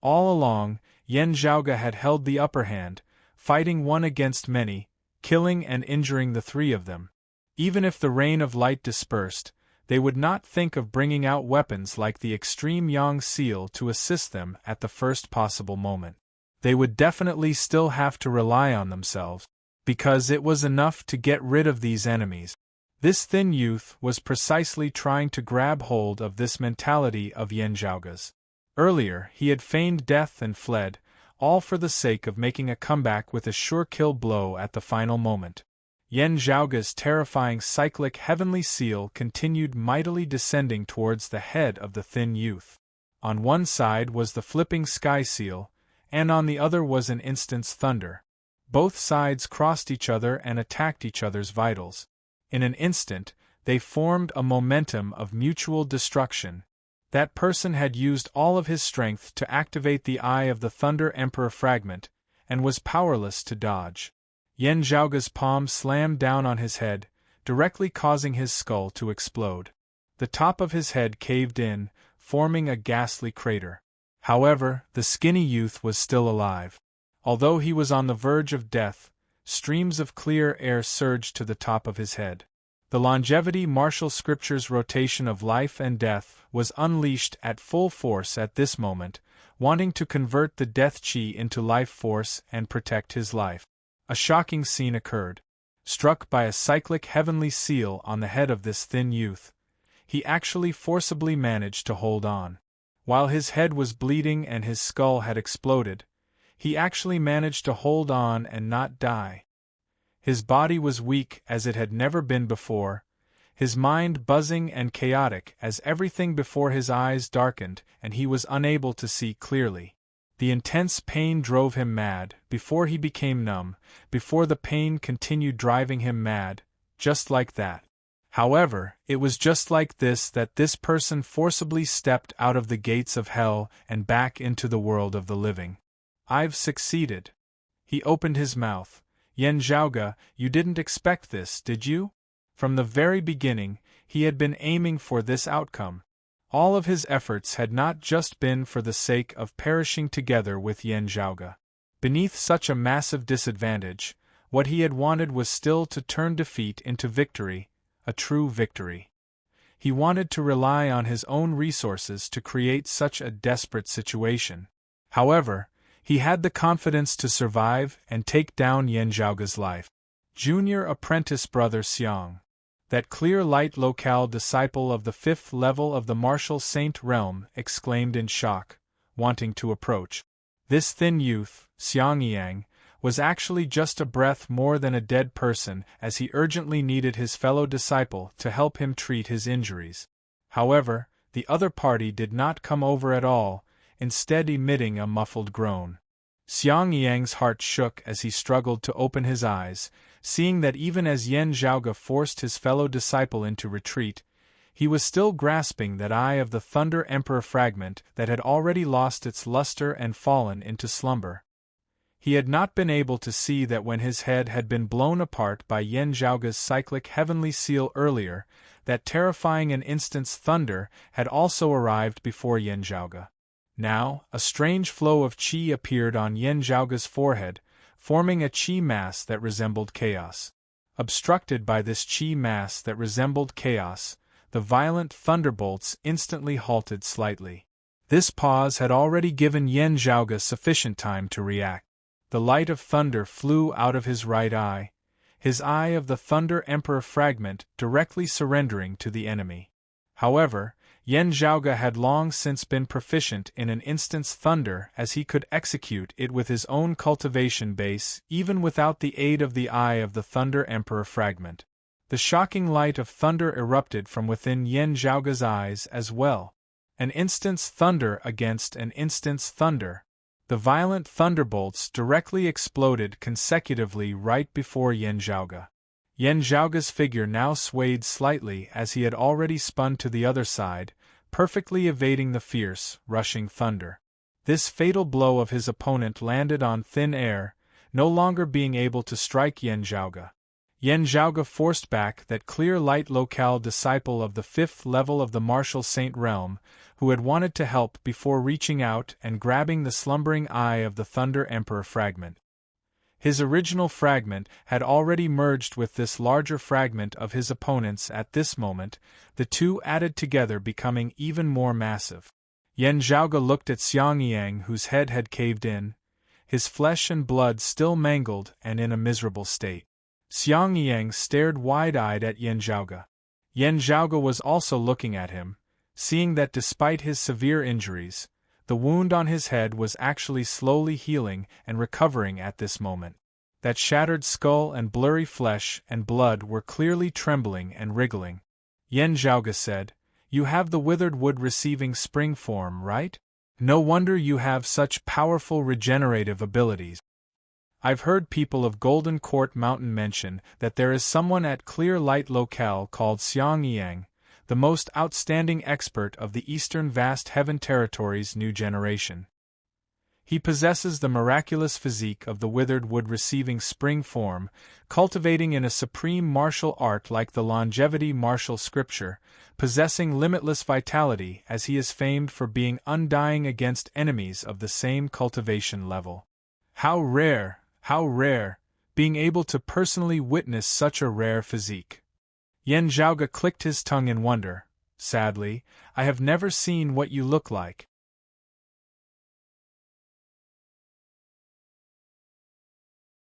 All along, Yen Zhaoge had held the upper hand, fighting one against many, killing and injuring the three of them. Even if the rain of light dispersed, they would not think of bringing out weapons like the extreme Yang seal to assist them at the first possible moment. They would definitely still have to rely on themselves, because it was enough to get rid of these enemies. This thin youth was precisely trying to grab hold of this mentality of Yen Zhaoge's. Earlier, he had feigned death and fled, all for the sake of making a comeback with a sure kill blow at the final moment. Yen Zhaoge's terrifying cyclic heavenly seal continued mightily descending towards the head of the thin youth. On one side was the flipping sky seal, and on the other was an instant's thunder. Both sides crossed each other and attacked each other's vitals. In an instant, they formed a momentum of mutual destruction. That person had used all of his strength to activate the Eye of the Thunder Emperor fragment, and was powerless to dodge. Yen Zhaoge's palm slammed down on his head, directly causing his skull to explode. The top of his head caved in, forming a ghastly crater. However, the skinny youth was still alive. Although he was on the verge of death, streams of clear air surged to the top of his head. The longevity martial scripture's rotation of life and death was unleashed at full force at this moment, wanting to convert the death chi into life force and protect his life. A shocking scene occurred. Struck by a cyclic heavenly seal on the head of this thin youth, he actually forcibly managed to hold on. While his head was bleeding and his skull had exploded, he actually managed to hold on and not die. His body was weak as it had never been before, his mind buzzing and chaotic as everything before his eyes darkened and he was unable to see clearly. The intense pain drove him mad, before he became numb, before the pain continued driving him mad, just like that. However, it was just like this that this person forcibly stepped out of the gates of hell and back into the world of the living. I've succeeded. He opened his mouth. Yen Zhaoge, you didn't expect this, did you? From the very beginning, he had been aiming for this outcome. All of his efforts had not just been for the sake of perishing together with Yen Zhaoge. Beneath such a massive disadvantage, what he had wanted was still to turn defeat into victory, a true victory. He wanted to rely on his own resources to create such a desperate situation. However, he had the confidence to survive and take down Yen Zhaoge's life. Junior apprentice brother Xiang. That clear light locale disciple of the 5th level of the martial saint realm exclaimed in shock, wanting to approach. This thin youth, Xiang Yang, was actually just a breath more than a dead person as he urgently needed his fellow disciple to help him treat his injuries. However, the other party did not come over at all, instead emitting a muffled groan. Xiang Yang's heart shook as he struggled to open his eyes, seeing that even as Yen Zhaoge forced his fellow disciple into retreat, he was still grasping that Eye of the Thunder Emperor fragment that had already lost its luster and fallen into slumber. He had not been able to see that when his head had been blown apart by Yen Zhaoge's cyclic heavenly seal earlier, that terrifying an instant's thunder had also arrived before Yen Zhaoge. Now, a strange flow of qi appeared on Yen Zhaoge's forehead, forming a chi mass that resembled chaos. Obstructed by this chi mass that resembled chaos, the violent thunderbolts instantly halted slightly. This pause had already given Yen Zhaoge sufficient time to react. The light of thunder flew out of his right eye, his eye of the Thunder Emperor fragment directly surrendering to the enemy. However, Yen Zhaoge had long since been proficient in an instant's thunder, as he could execute it with his own cultivation base even without the aid of the eye of the Thunder Emperor fragment. The shocking light of thunder erupted from within Yen Zhaoge's eyes as well. An instant's thunder against an instant's thunder. The violent thunderbolts directly exploded consecutively right before Yen Zhaoge. Yen Zhaoge's figure now swayed slightly as he had already spun to the other side, perfectly evading the fierce, rushing thunder. This fatal blow of his opponent landed on thin air, no longer being able to strike Yen Zhaoge. Yen Zhaoge forced back that clear light locale disciple of the 5th level of the martial saint realm, who had wanted to help before reaching out and grabbing the slumbering eye of the Thunder Emperor fragment. His original fragment had already merged with this larger fragment of his opponent's at this moment, the two added together becoming even more massive. Yen Zhaoge looked at Xiang Yang, whose head had caved in, his flesh and blood still mangled and in a miserable state. Xiang Yang stared wide-eyed at Yen Zhaoge. Yen Zhaoge was also looking at him, seeing that despite his severe injuries, the wound on his head was actually slowly healing and recovering at this moment. That shattered skull and blurry flesh and blood were clearly trembling and wriggling. Yen Zhaoge said, "You have the withered wood receiving spring form, right? No wonder you have such powerful regenerative abilities. I've heard people of Golden Court Mountain mention that there is someone at Clear Light Locale called Xiang Yang, the most outstanding expert of the Eastern Vast Heaven Territory's new generation. He possesses the miraculous physique of the withered wood receiving spring form, cultivating in a supreme martial art like the longevity martial scripture, possessing limitless vitality as he is famed for being undying against enemies of the same cultivation level. How rare, being able to personally witness such a rare physique." Yen Zhaoge clicked his tongue in wonder. "Sadly, I have never seen what you look like.